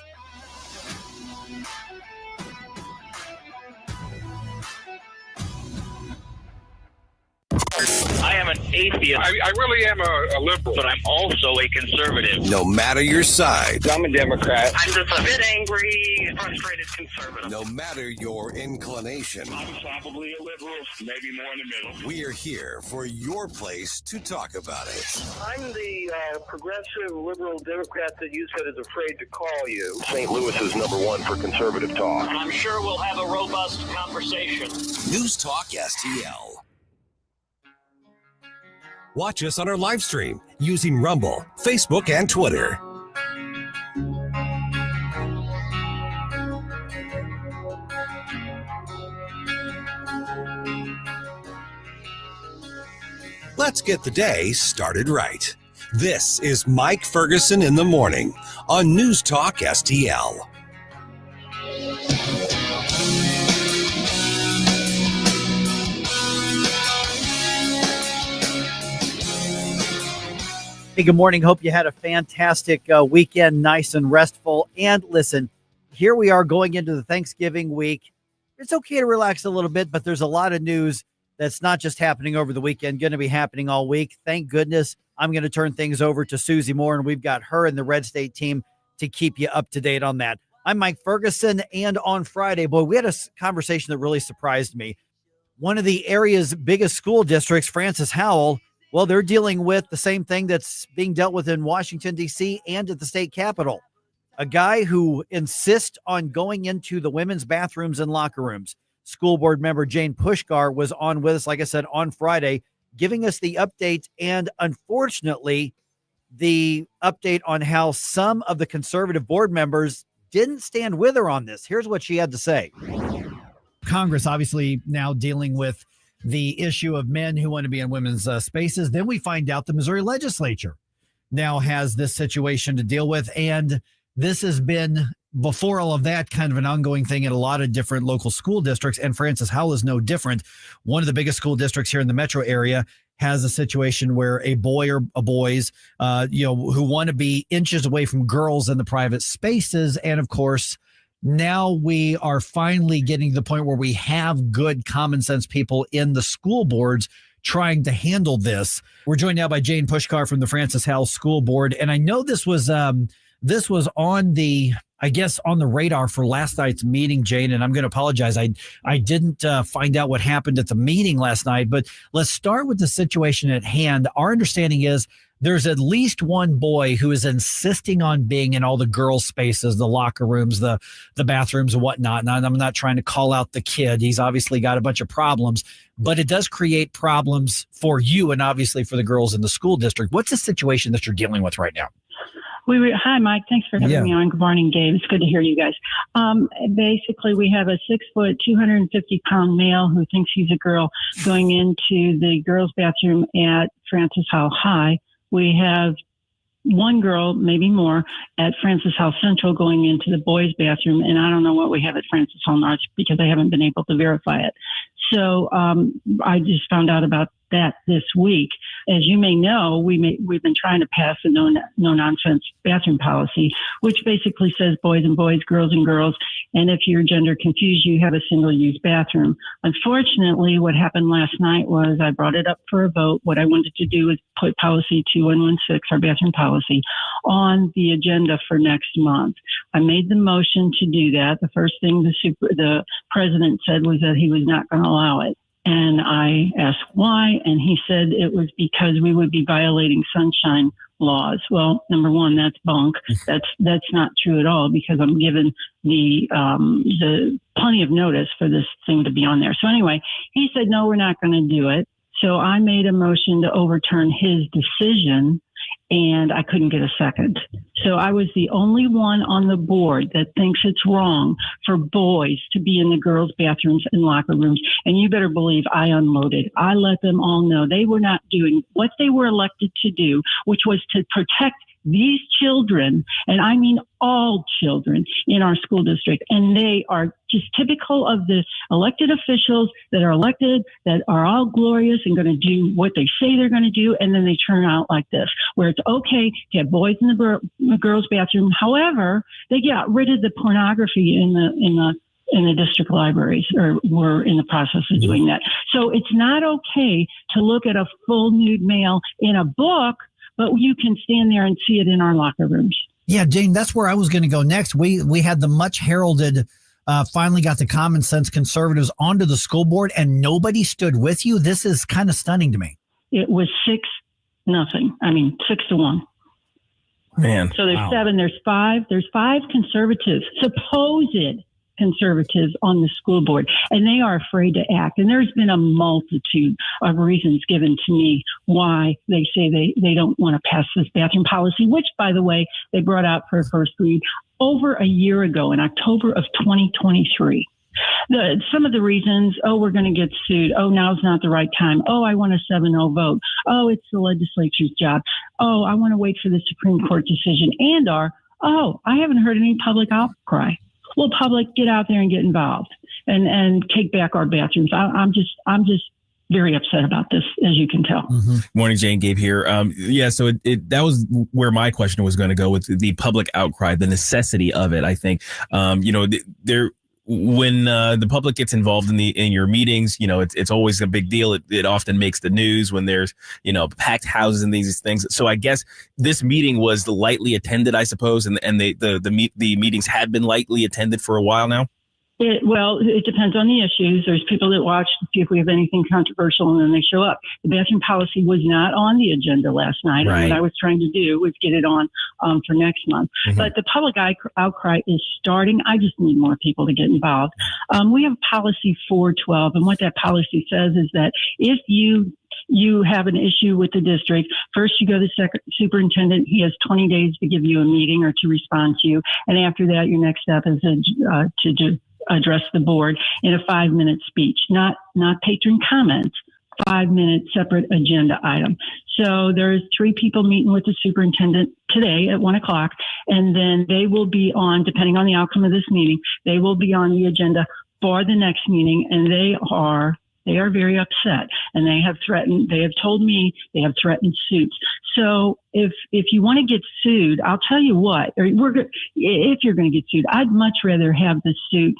Speaker 9: I am an atheist. I really am a liberal, but I'm also a conservative.
Speaker 10: No matter your side.
Speaker 9: I'm a Democrat. I'm just a bit angry, frustrated conservative.
Speaker 10: No matter your inclination.
Speaker 9: I'm probably a liberal, maybe more in the middle.
Speaker 10: We're here for your place to talk about it.
Speaker 9: I'm the progressive liberal Democrat that you said is afraid to call you.
Speaker 19: St. Louis is #1 for conservative talk.
Speaker 9: And I'm sure we'll have a robust conversation.
Speaker 10: News Talk STL. Watch us on our live stream using Rumble, Facebook, and Twitter. Let's get the day started right. This is Mike Ferguson in the morning on News Talk STL.
Speaker 20: Hey, good morning. Hope you had a fantastic weekend, nice and restful. And listen, here we are going into the Thanksgiving week. It's okay to relax a little bit, but there's a lot of news that's not just happening over the weekend, going to be happening all week. Thank goodness. I'm going to turn things over to Susie Moore, and we've got her and the Red State team to keep you up to date on that. I'm Mike Ferguson, and on Friday, boy, we had a conversation that really surprised me. One of the area's biggest school districts, Francis Howell, well, they're dealing with the same thing that's being dealt with in Washington, D.C. and at the state capitol. A guy who insists on going into the women's bathrooms and locker rooms. School board member Jane Puszkar was on with us, like I said, on Friday, giving us the update and, unfortunately, the update on how some of the conservative board members didn't stand with her on this. Here's what she had to say. Congress obviously now dealing with the issue of men who want to be in women's spaces. Then we find out the Missouri legislature now has this situation to deal with. And this has been, before all of that, kind of an ongoing thing in a lot of different local school districts. And Francis Howell is no different. One of the biggest school districts here in the metro area has a situation where a boy or boys, who want to be inches away from girls in the private spaces. And of course, now we are finally getting to the point where we have good common sense people in the school boards trying to handle this. We're joined now by Jane Puszkar from the Francis Howell School Board. And I know this was on the radar for last night's meeting, Jane, and I'm going to apologize. I didn't find out what happened at the meeting last night, but let's start with the situation at hand. Our understanding is there's at least one boy who is insisting on being in all the girls' spaces, the locker rooms, the bathrooms and whatnot. And I'm not trying to call out the kid. He's obviously got a bunch of problems, but it does create problems for you and obviously for the girls in the school district. What's the situation that you're dealing with right now?
Speaker 2: Hi, Mike. Thanks for having me on. Good morning, Gabe. It's good to hear you guys. Basically, we have a 6 foot, 250 pound male who thinks he's a girl going into the girls' bathroom at Francis Howell High. We have one girl, maybe more, at Francis Howell Central going into the boys' bathroom, and I don't know what we have at Francis Howell North because I haven't been able to verify it. So I just found out about that this week. As you may know, we've been trying to pass a no nonsense bathroom policy, which basically says boys and boys, girls and girls, and if you're gender confused, you have a single use bathroom. Unfortunately, what happened last night was I brought it up for a vote. What I wanted to do was put policy 2116, our bathroom policy, on the agenda for next month. I made the motion to do that. The first thing the president said was that he was not going to allow it. And I asked why, and he said it was because we would be violating sunshine laws. Well, number one, that's bunk. That's not true at all because I'm given the plenty of notice for this thing to be on there. So anyway, he said, no, we're not going to do it. So I made a motion to overturn his decision, and I couldn't get a second. So I was the only one on the board that thinks it's wrong for boys to be in the girls' bathrooms and locker rooms. And you better believe I unloaded. I let them all know they were not doing what they were elected to do, which was to protect these children, and I mean all children in our school district. And they are just typical of the elected officials that are elected, that are all glorious and going to do what they say they're going to do. And then they turn out like this, where it's okay to have boys in the girls' bathroom. However, they got rid of the pornography in the district libraries, or were in the process of doing that. So it's not okay to look at a full nude male in a book, but you can stand there and see it in our locker rooms.
Speaker 20: Yeah, Jane, that's where I was going to go next. We had the much heralded, finally got the common sense conservatives onto the school board, and nobody stood with you. This is kind of stunning to me.
Speaker 2: It was 6-0. I mean, 6-1.
Speaker 11: Man.
Speaker 2: So there's 7, there's 5. There's 5 conservatives, supposed conservatives on the school board, and they are afraid to act. And there's been a multitude of reasons given to me why they say they don't want to pass this bathroom policy, which, by the way, they brought out for a first read over a year ago in October of 2023. Some of the reasons, we're going to get sued. Now's not the right time. I want a 7-0 vote. It's the legislature's job. I want to wait for the Supreme Court decision. And I haven't heard any public outcry. Well, public, get out there and get involved and take back our bathrooms. I'm just very upset about this, as you can tell.
Speaker 11: Mm-hmm. Morning, Jane. Gabe here. So that was where my question was going to go, with the public outcry, the necessity of it. I think, when the public gets involved in your meetings, it's always a big deal. It often makes the news when there's, packed houses and these things. So I guess this meeting was lightly attended, I suppose, and the meetings had been lightly attended for a while now.
Speaker 2: It depends on the issues. There's people that watch to see if we have anything controversial, and then they show up. The bathroom policy was not on the agenda last night. Right. And what I was trying to do was get it on for next month. Mm-hmm. But the public outcry is starting. I just need more people to get involved. We have policy 412, and what that policy says is that if you have an issue with the district, first you go to the superintendent. He has 20 days to give you a meeting or to respond to you. And after that, your next step is to address the board in a 5-minute speech, not patron comments, 5-minute separate agenda item. So there's 3 people meeting with the superintendent today at 1:00, and then they will be on, depending on the outcome of this meeting, they will be on the agenda for the next meeting, and they They are very upset, and they have told me they have threatened suits. So if you want to get sued, I'll tell you what, if you're going to get sued, I'd much rather have the suit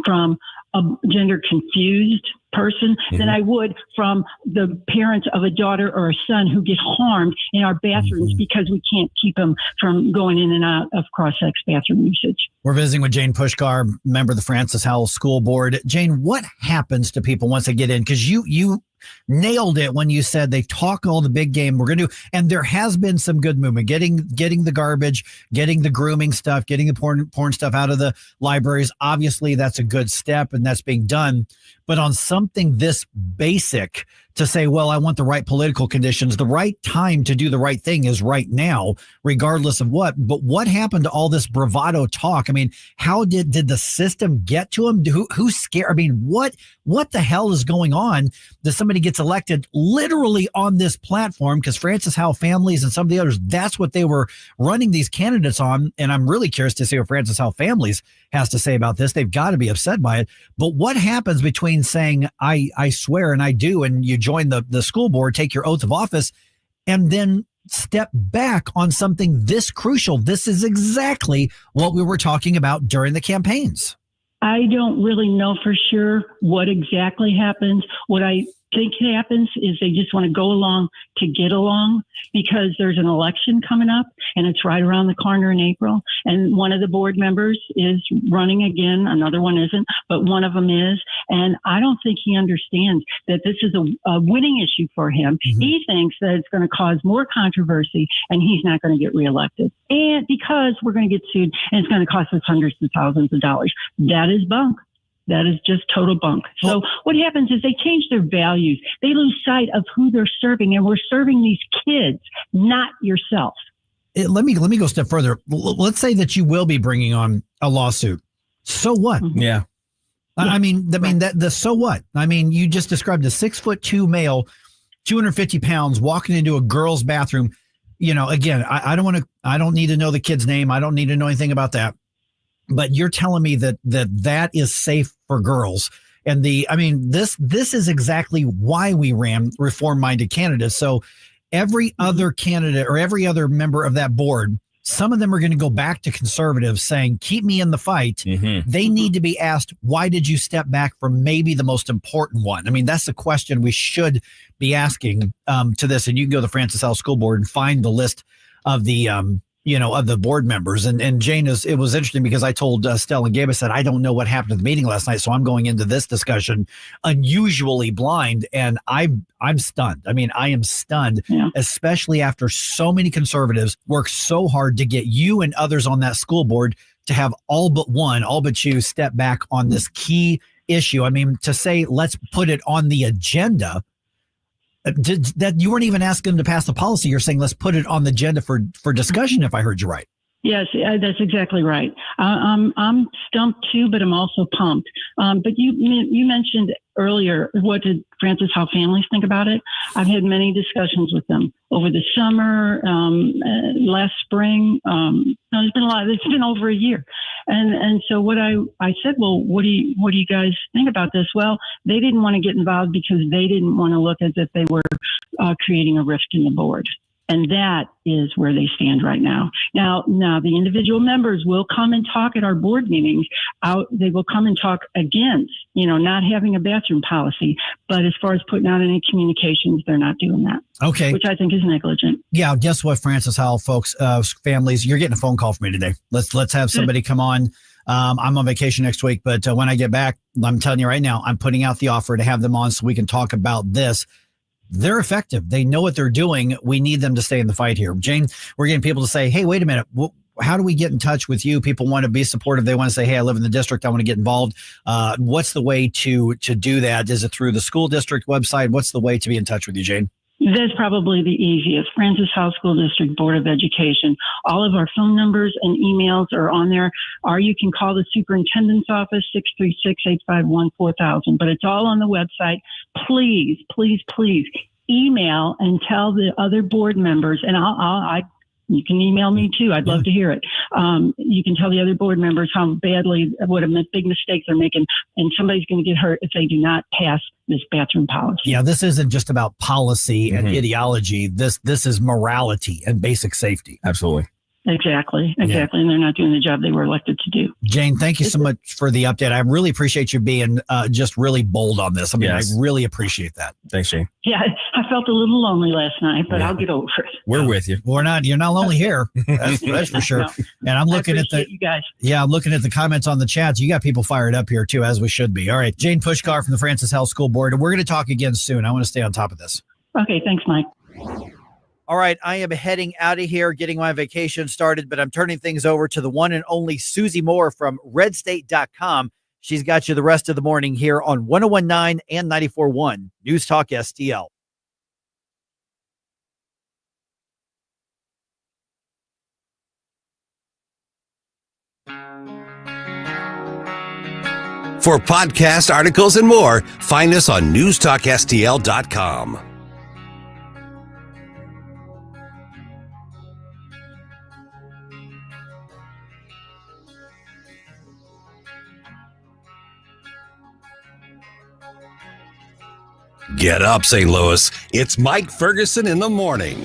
Speaker 2: from a gender confused person than I would from the parents of a daughter or a son who get harmed in our bathrooms because we can't keep them from going in and out of cross-sex bathroom usage.
Speaker 20: We're visiting with Jane Puszkar, member of the Francis Howell School Board. Jane, what happens to people once they get in? Because you nailed it when you said they talk all the big game we're going to do, and there has been some good movement, getting the garbage, getting the grooming stuff, getting the porn stuff out of the libraries. Obviously, that's a good step, and that's being done. But on something this basic, to say, well, I want the right political conditions, the right time to do the right thing is right now, regardless of what. But what happened to all this bravado talk? I mean, how did the system get to him? Who's scared? I mean, what the hell is going on that somebody gets elected literally on this platform? Because Francis Howell Families and some of the others, that's what they were running these candidates on. And I'm really curious to see what Francis Howell Families has to say about this. They've got to be upset by it. But what happens between saying, I swear and I do, and you join the school board, take your oath of office, and then step back on something this crucial? This is exactly what we were talking about during the campaigns.
Speaker 2: I don't really know for sure what exactly happens. What I think happens is they just want to go along to get along because there's an election coming up and it's right around the corner in April. And one of the board members is running again. Another one isn't, but one of them is. And I don't think he understands that this is a winning issue for him. Mm-hmm. He thinks that it's going to cause more controversy and he's not going to get reelected. And because we're going to get sued and it's going to cost us hundreds of thousands of dollars. That is bunk. That is just total bunk. So what happens is they change their values. They lose sight of who they're serving, and we're serving these kids, not yourself.
Speaker 20: Let me go a step further. Let's say that you will be bringing on a lawsuit. So what?
Speaker 2: Mm-hmm.
Speaker 11: Yeah.
Speaker 20: I mean, the so what? I mean, you just described a 6'2" male, 250 pounds, walking into a girl's bathroom. You know, again, I don't need to know the kid's name. I don't need to know anything about that. But you're telling me that is safe for girls. And this is exactly why we ran reform-minded candidates. So every other candidate or every other member of that board, some of them are going to go back to conservatives saying, keep me in the fight. Mm-hmm. They need to be asked, why did you step back from maybe the most important one? I mean, that's the question we should be asking to this. And you can go to the Francis Howell School Board and find the list of the of the board members. And Jane, it was interesting because I told Stella and Gabe, I said, I don't know what happened at the meeting last night. So I'm going into this discussion unusually blind. And I'm stunned. I mean, I am stunned, especially after so many conservatives work so hard to get you and others on that school board to have all but you step back on this key issue. I mean, to say, let's put it on the agenda, that you weren't even asking them to pass the policy. You're saying, let's put it on the agenda for discussion, if I heard you right.
Speaker 2: Yes, that's exactly right. I'm stumped too, but I'm also pumped. But you mentioned earlier, what did Francis Howell Families think about it? I've had many discussions with them over the summer, last spring. There's been a lot. It's been over a year, and so what I said, well, what do you guys think about this? Well, they didn't want to get involved because they didn't want to look as if they were creating a rift in the board. And that is where they stand right now. Now the individual members will come and talk at our board meetings. They will come and talk against, not having a bathroom policy. But as far as putting out any communications, they're not doing that.
Speaker 20: Okay.
Speaker 2: Which I think is negligent.
Speaker 20: Yeah. Guess what, Francis Howell folks, families, you're getting a phone call from me today. Let's have somebody come on. I'm on vacation next week, but when I get back, I'm telling you right now, I'm putting out the offer to have them on so we can talk about this. They're effective. They know what they're doing. We need them to stay in the fight here. Jane, we're getting people to say, hey, wait a minute. How do we get in touch with you? People want to be supportive. They want to say, hey, I live in the district. I want to get involved. What's the way to do that? Is it through the school district website? What's the way to be in touch with you, Jane?
Speaker 2: That's probably the easiest. Francis Howell School District Board of Education. All of our phone numbers and emails are on there, or you can call the superintendent's office, 636-851-4000. But it's all on the website. Please, please, please email and tell the other board members, and You can email me too. I'd love to hear it. You can tell the other board members how badly, what a big mistake they're making, and somebody's going to get hurt if they do not pass this bathroom policy.
Speaker 20: Yeah, this isn't just about policy and ideology. This is morality and basic safety.
Speaker 11: Absolutely.
Speaker 2: Exactly. And they're not doing the job they were elected to do.
Speaker 20: Jane, thank you so much for the update. I really appreciate you being just really bold on this. I mean, I really appreciate that.
Speaker 11: Thanks, Jane.
Speaker 2: Yeah, I felt a little lonely last night, but I'll get over it.
Speaker 11: We're with you.
Speaker 20: You're not lonely here. That's for sure.
Speaker 2: No.
Speaker 20: And I'm looking at
Speaker 2: you guys.
Speaker 20: Yeah, I'm looking at the comments on the chats. You got people fired up here too, as we should be. All right, Jane Puszkar from the Francis Howell School Board, and we're going to talk again soon. I want to stay on top of this.
Speaker 2: Okay, thanks, Mike.
Speaker 20: All right, I am heading out of here, getting my vacation started, but I'm turning things over to the one and only Susie Moore from redstate.com. She's got you the rest of the morning here on 101.9 and 94.1 News Talk STL.
Speaker 10: For podcast articles and more, find us on newstalkstl.com. Get up, St. Louis. It's Mike Ferguson in the morning.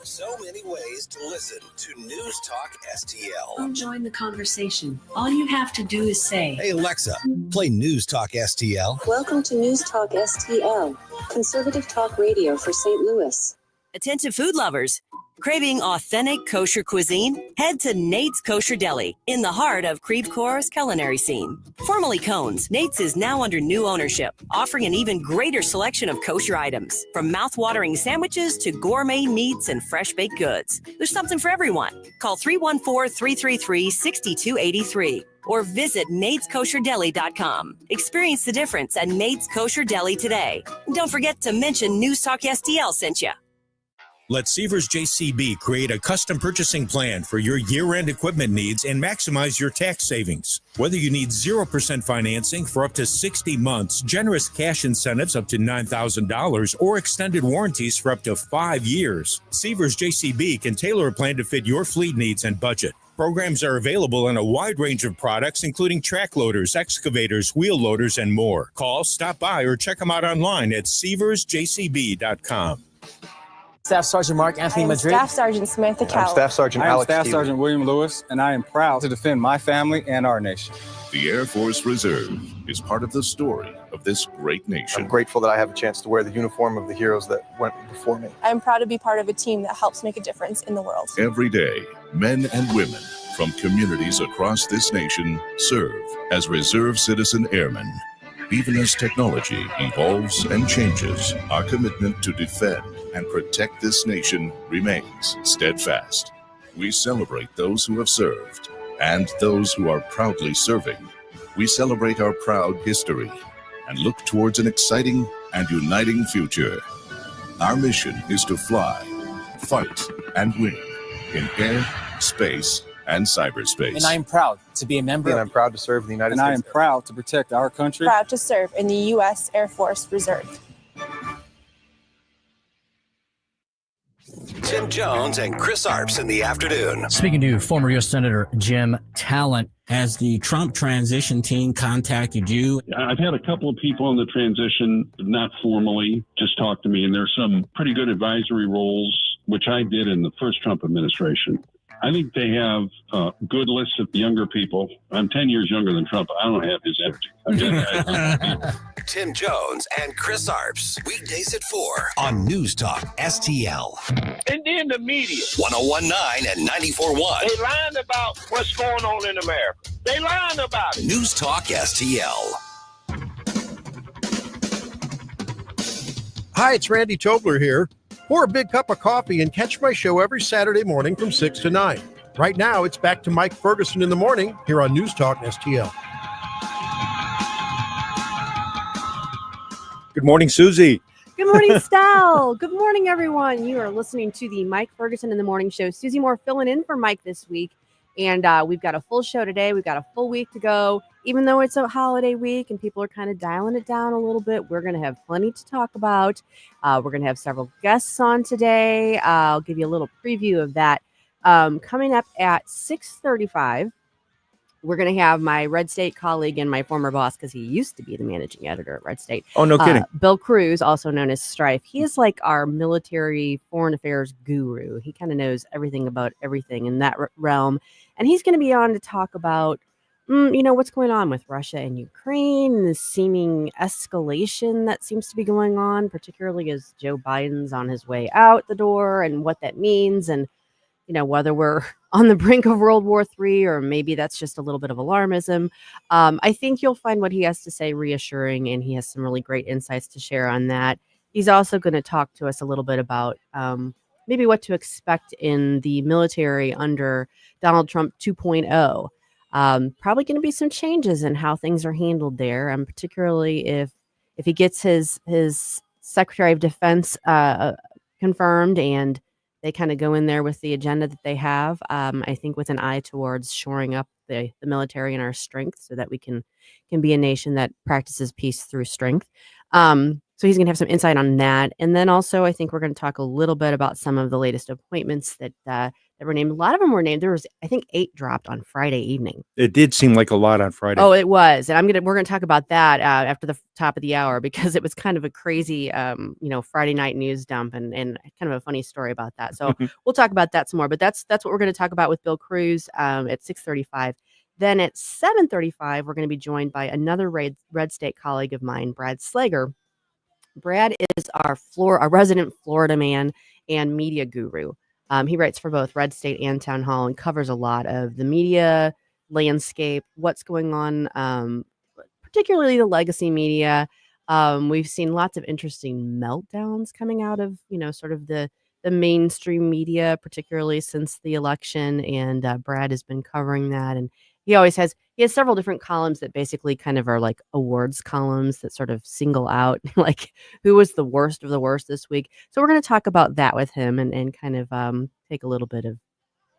Speaker 10: So many ways to listen to News Talk STL.
Speaker 12: Come join the conversation. All you have to do is say,
Speaker 10: Hey, Alexa, play News Talk STL.
Speaker 13: Welcome to News Talk STL, conservative talk radio for St. Louis.
Speaker 14: Attentive food lovers. Craving authentic kosher cuisine? Head to Nate's Kosher Deli in the heart of Creve Coeur's culinary scene. Formerly Cones, Nate's is now under new ownership, offering an even greater selection of kosher items, from mouth-watering sandwiches to gourmet meats and fresh baked goods. There's something for everyone. Call 314-333-6283 or visit nateskosherdeli.com. Experience the difference at Nate's Kosher Deli today. And don't forget to mention News Talk STL sent you.
Speaker 15: Let Sievers JCB create a custom purchasing plan for your year-end equipment needs and maximize your tax savings. Whether you need 0% financing for up to 60 months, generous cash incentives up to $9,000, or extended warranties for up to 5 years, Sievers JCB can tailor a plan to fit your fleet needs and budget. Programs are available in a wide range of products, including track loaders, excavators, wheel loaders, and more. Call, stop by, or check them out online at sieversjcb.com.
Speaker 17: Staff Sergeant Mark Anthony Madrid.
Speaker 26: Staff Sergeant Samantha Cowell.
Speaker 17: I'm Staff Sergeant
Speaker 26: Alex
Speaker 17: Staff
Speaker 26: Steele.
Speaker 17: Sergeant William Lewis, and I am proud to defend my family and our nation.
Speaker 23: The Air Force Reserve is part of the story of this great nation.
Speaker 27: I'm grateful that I have a chance to wear the uniform of the heroes that went before me.
Speaker 26: I'm proud to be part of a team that helps make a difference in the world.
Speaker 23: Every day, men and women from communities across this nation serve as reserve citizen airmen. Even as technology evolves and changes, our commitment to defend and protect this nation remains steadfast. We celebrate those who have served and those who are proudly serving. We celebrate our proud history and look towards an exciting and uniting future. Our mission is to fly, fight, and win in air, space, and cyberspace.
Speaker 17: And I am proud to be a member.
Speaker 27: And I'm proud to serve in the United States.
Speaker 17: And I am proud to protect our country.
Speaker 26: Proud to serve in the U.S. Air Force Reserve.
Speaker 10: Tim Jones and Chris Arps in the afternoon.
Speaker 25: Speaking to former U.S. Senator Jim Talent.
Speaker 28: Has the Trump transition team contacted you?
Speaker 29: I've had a couple of people in the transition, not formally, just talk to me, and there's some pretty good advisory roles, which I did in the first Trump administration. I think they have a good list of younger people. I'm 10 years younger than Trump. I don't have his energy.
Speaker 10: Tim Jones and Chris Arps, weekdays at 4 on News Talk STL.
Speaker 9: And then the media.
Speaker 10: 101.9 and 94.1.
Speaker 9: They lying about what's going on in America. They lying about it.
Speaker 10: News Talk STL.
Speaker 30: Hi, it's Randy Tobler here. Pour a big cup of coffee and catch my show every Saturday morning from 6 to 9. Right now, it's back to Mike Ferguson in the morning here on News Talk STL.
Speaker 31: Good morning, Susie.
Speaker 1: Good morning, Stell. Good morning, everyone. You are listening to the Mike Ferguson in the Morning Show. Susie Moore filling in for Mike this week. And we've got a full show today. We've got a full week to go. Even though it's a holiday week and people are kind of dialing it down a little bit, we're going to have plenty to talk about. We're going to have several guests on today. I'll give you a little preview of that. Coming up at 6:35. We're going to have my Red State colleague and my former boss, because he used to be the managing editor at Red State.
Speaker 15: Oh, no kidding.
Speaker 1: Bill Cruz, also known as Strife. He is like our military foreign affairs guru. He kind of knows everything about everything in that realm. And he's going to be on to talk about, what's going on with Russia and Ukraine, and the seeming escalation that seems to be going on, particularly as Joe Biden's on his way out the door, and what that means, and whether we're on the brink of World War III or maybe that's just a little bit of alarmism. I think you'll find what he has to say reassuring, and he has some really great insights to share on that. He's also going to talk to us a little bit about maybe what to expect in the military under Donald Trump 2.0. Probably going to be some changes in how things are handled there, particularly if he gets his Secretary of Defense confirmed and they kind of go in there with the agenda that they have, I think with an eye towards shoring up the military and our strength so that we can be a nation that practices peace through strength. So he's going to have some insight on that. And then also, I think we're going to talk a little bit about some of the latest appointments that were named. A lot of them were named. There was, I think, 8 dropped on Friday evening.
Speaker 15: It did seem like a lot on Friday.
Speaker 1: Oh, it was. And we're going to talk about that after the top of the hour, because it was kind of a crazy, Friday night news dump and kind of a funny story about that. So we'll talk about that some more. But that's what we're going to talk about with Bill Cruz at 6:35. Then at 7:35, we're going to be joined by another Red State colleague of mine, Brad Slager. Brad is our resident Florida man and media guru. He writes for both Red State and Town Hall and covers a lot of the media landscape, what's going on, particularly the legacy media. We've seen lots of interesting meltdowns coming out of, sort of the mainstream media, particularly since the election. And Brad has been covering that. And he has several different columns that basically kind of are like awards columns that sort of single out like who was the worst of the worst this week. So we're going to talk about that with him and kind of take a little bit of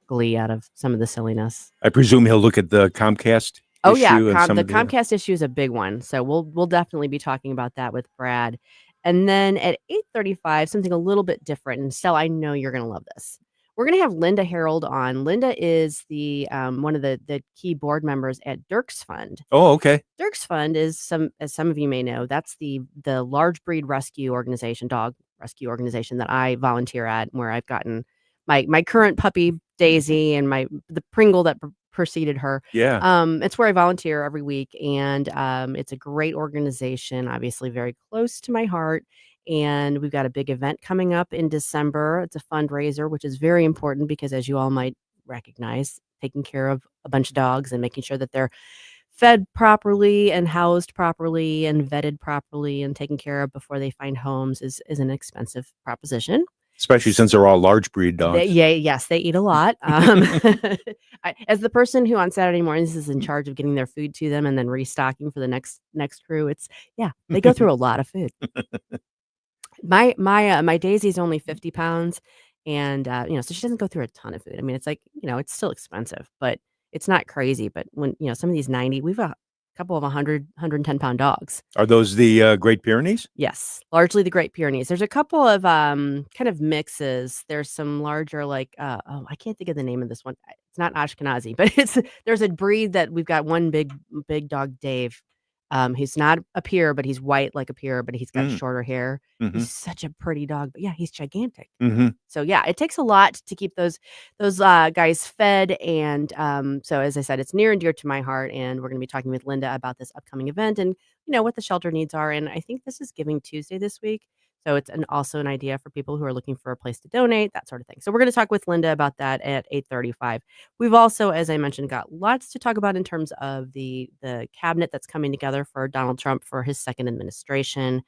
Speaker 1: glee out of some of the silliness.
Speaker 15: I presume he'll look at the Comcast
Speaker 1: Oh
Speaker 15: issue.
Speaker 1: yeah, the Comcast issue is a big one. So we'll definitely be talking about that with Brad. And then at 8:35, something a little bit different. And Stella, I know you're going to love this. We're going to have Linda Herrold on. Linda is the one of the key board members at Dirk's Fund.
Speaker 15: Oh, okay.
Speaker 1: Dirk's Fund is as some of you may know, that's the large breed rescue organization, dog rescue organization that I volunteer at, where I've gotten my current puppy Daisy and the Pringle that preceded her.
Speaker 15: Yeah.
Speaker 1: It's where I volunteer every week, and it's a great organization, obviously very close to my heart. And we've got a big event coming up in December. It's a fundraiser, which is very important because, as you all might recognize, taking care of a bunch of dogs and making sure that they're fed properly and housed properly and vetted properly and taken care of before they find homes is an expensive proposition.
Speaker 15: Especially since they're all large breed dogs.
Speaker 1: Yes, they eat a lot. As the person who on Saturday mornings is in charge of getting their food to them and then restocking for the next crew, they go through a lot of food. My Daisy's only 50 pounds, and so she doesn't go through a ton of food. I mean, it's like, it's still expensive, but it's not crazy. But when some of these 90, we've got a couple of 110 pound dogs.
Speaker 15: Are those the Great Pyrenees?
Speaker 1: Yes, largely the Great Pyrenees. There's a couple of kind of mixes. There's some larger, like I can't think of the name of this one. It's not Ashkenazi, but there's a breed that we've got one big dog, Dave. He's not a Pyr, but he's white like a Pyr, but he's got shorter hair.
Speaker 15: Mm-hmm.
Speaker 1: He's such a pretty dog, but yeah, he's gigantic.
Speaker 15: Mm-hmm.
Speaker 1: So yeah, it takes a lot to keep those guys fed. And so as I said, it's near and dear to my heart. And we're going to be talking with Linda about this upcoming event and what the shelter needs are. And I think this is Giving Tuesday this week. So it's also an idea for people who are looking for a place to donate, that sort of thing. So we're going to talk with Linda about that at 8:35. We've also, as I mentioned, got lots to talk about in terms of the cabinet that's coming together for Donald Trump for his second administration.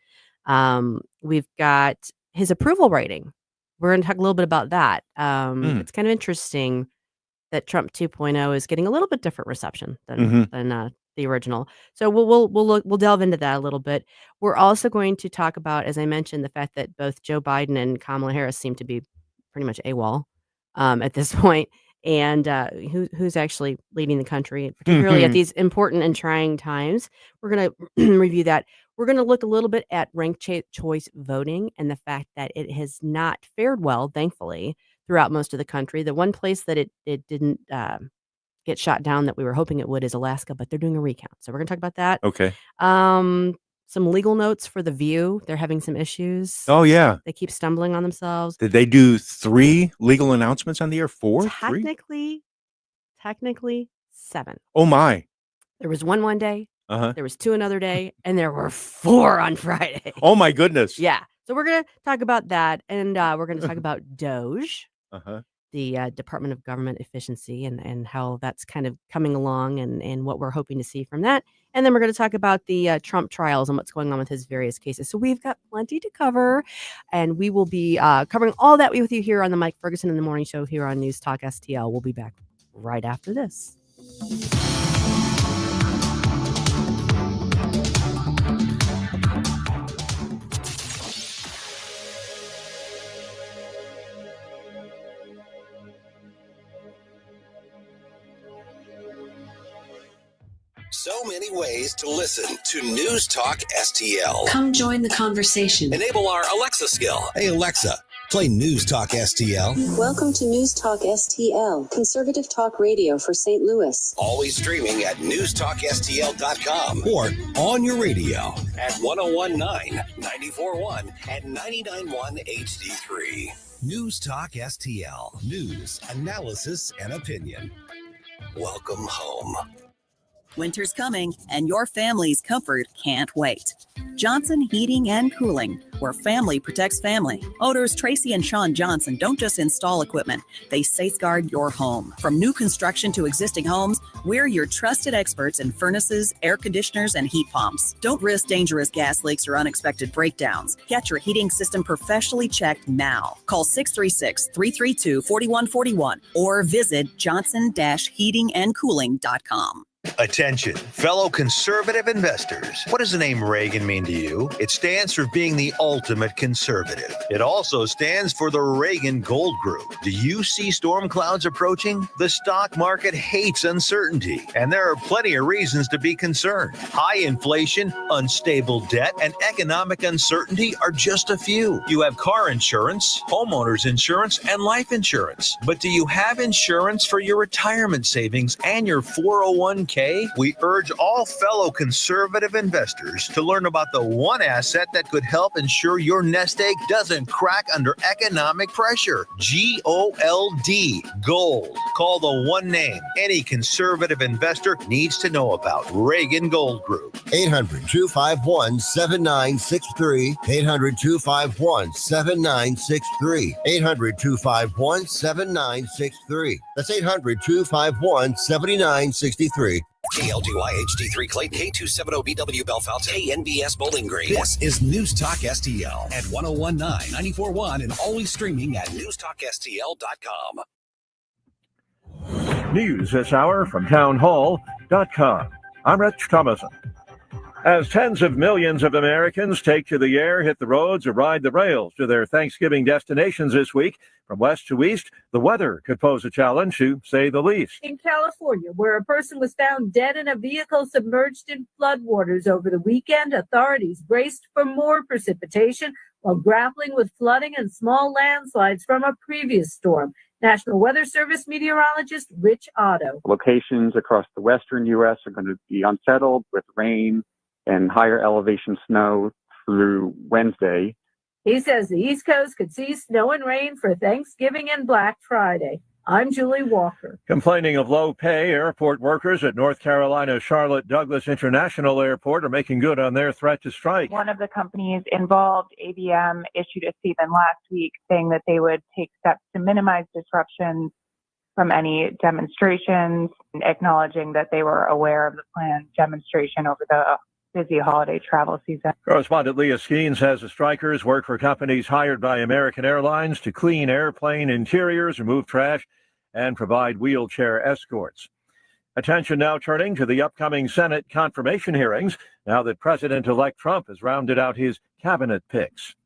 Speaker 1: We've got his approval rating. We're going to talk a little bit about that. It's kind of interesting that Trump 2.0 is getting a little bit different reception than the original. So we'll delve into that a little bit. We're also going to talk about, as I mentioned, the fact that both Joe Biden and Kamala Harris seem to be pretty much AWOL at this point, and who's actually leading the country, particularly at these important and trying times. We're going to review that. We're going to look a little bit at ranked choice voting and the fact that it has not fared well, thankfully, throughout most of the country. The one place that it didn't get shot down that we were hoping it would is Alaska, but they're doing a recount. So we're going to talk about that.
Speaker 3: Okay.
Speaker 1: Some legal notes for The View. They're having some issues.
Speaker 3: Oh, yeah.
Speaker 1: They keep stumbling on themselves.
Speaker 3: Did they do 3 legal announcements on the air? 4?
Speaker 1: Technically 7.
Speaker 3: Oh, my.
Speaker 1: There was one day.
Speaker 3: Uh-huh.
Speaker 1: There was 2 another day, and there were 4 on Friday.
Speaker 3: Oh, my goodness.
Speaker 1: Yeah. So we're going to talk about that, and we're going to talk about Doge.
Speaker 3: Uh-huh.
Speaker 1: The Department of Government Efficiency and how that's kind of coming along and what we're hoping to see from that. And then we're going to talk about the Trump trials and what's going on with his various cases. So we've got plenty to cover, and we will be covering all that with you here on the Mike Ferguson in the Morning Show here on News Talk STL. We'll be back right after this.
Speaker 10: So many ways to listen to News Talk STL.
Speaker 12: Come join the conversation.
Speaker 10: Enable our Alexa skill. Hey, Alexa, play News Talk STL.
Speaker 13: Welcome to News Talk STL, conservative talk radio for St. Louis.
Speaker 10: Always streaming at newstalkstl.com or on your radio at 1019, 94.1, and 99.1 HD3. News Talk STL. News, analysis, and opinion. Welcome home.
Speaker 4: Winter's coming, and your family's comfort can't wait. Johnson Heating and Cooling, where family protects family. Owners Tracy and Sean Johnson don't just install equipment, they safeguard your home. From new construction to existing homes, we're your trusted experts in furnaces, air conditioners, and heat pumps. Don't risk dangerous gas leaks or unexpected breakdowns. Get your heating system professionally checked now. Call 636-332-4141 or visit johnson-heatingandcooling.com.
Speaker 5: Attention, fellow conservative investors. What does the name Reagan mean to you? It stands for being the ultimate conservative. It also stands for the Reagan Gold Group. Do you see storm clouds approaching? The stock market hates uncertainty, and there are plenty of reasons to be concerned. High inflation, unstable debt, and economic uncertainty are just a few. You have car insurance, homeowners insurance, and life insurance. But do you have insurance for your retirement savings and your 401k? We urge all fellow conservative investors to learn about the one asset that could help ensure your nest egg doesn't crack under economic pressure. GOLD, gold. Call the one name any conservative investor needs to know about. Reagan Gold Group.
Speaker 6: 800-251-7963. 800-251-7963. 800-251-7963. That's 800-251-7963.
Speaker 10: KLDY HD3 Clayton, K270BW Bellefonte, KNBS Bowling Green. This is News Talk STL at 1019, 94.1, and always streaming at newstalkstl.com.
Speaker 7: News this hour from townhall.com. I'm Rich Thomason. As tens of millions of Americans take to the air, hit the roads, or ride the rails to their Thanksgiving destinations this week, from west to east, the weather could pose a challenge, to say the least.
Speaker 16: In California, where a person was found dead in a vehicle submerged in floodwaters over the weekend, authorities braced for more precipitation while grappling with flooding and small landslides from a previous storm. National Weather Service meteorologist Rich Otto.
Speaker 18: Locations across the western U.S. are going to be unsettled with rain and higher elevation snow through Wednesday.
Speaker 16: He says the East Coast could see snow and rain for Thanksgiving and Black Friday. I'm Julie Walker.
Speaker 7: Complaining of low pay, airport workers at North Carolina's Charlotte Douglas International Airport are making good on their threat to strike.
Speaker 21: One of the companies involved, ABM, issued a statement last week saying that they would take steps to minimize disruptions from any demonstrations, acknowledging that they were aware of the planned demonstration over the busy holiday travel season.
Speaker 7: Correspondent Leah Skeen says the strikers work for companies hired by American Airlines to clean airplane interiors, remove trash, and provide wheelchair escorts. Attention now turning to the upcoming Senate confirmation hearings now that President-elect Trump has rounded out his cabinet picks.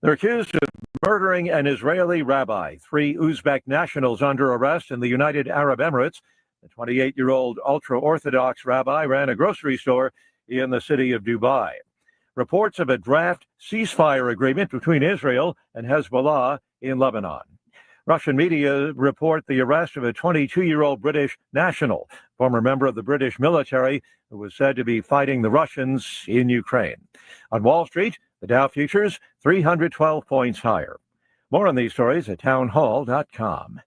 Speaker 7: They're accused of murdering an Israeli rabbi. 3 Uzbek nationals under arrest in the United Arab Emirates. The 28-year-old ultra-Orthodox rabbi ran a grocery store in the city of Dubai. Reports of a draft ceasefire agreement between Israel and Hezbollah in Lebanon. Russian media report the arrest of a 22-year-old British national, former member of the British military, who was said to be fighting the Russians in Ukraine. On Wall Street, the Dow futures 312 points higher. More on these stories at townhall.com.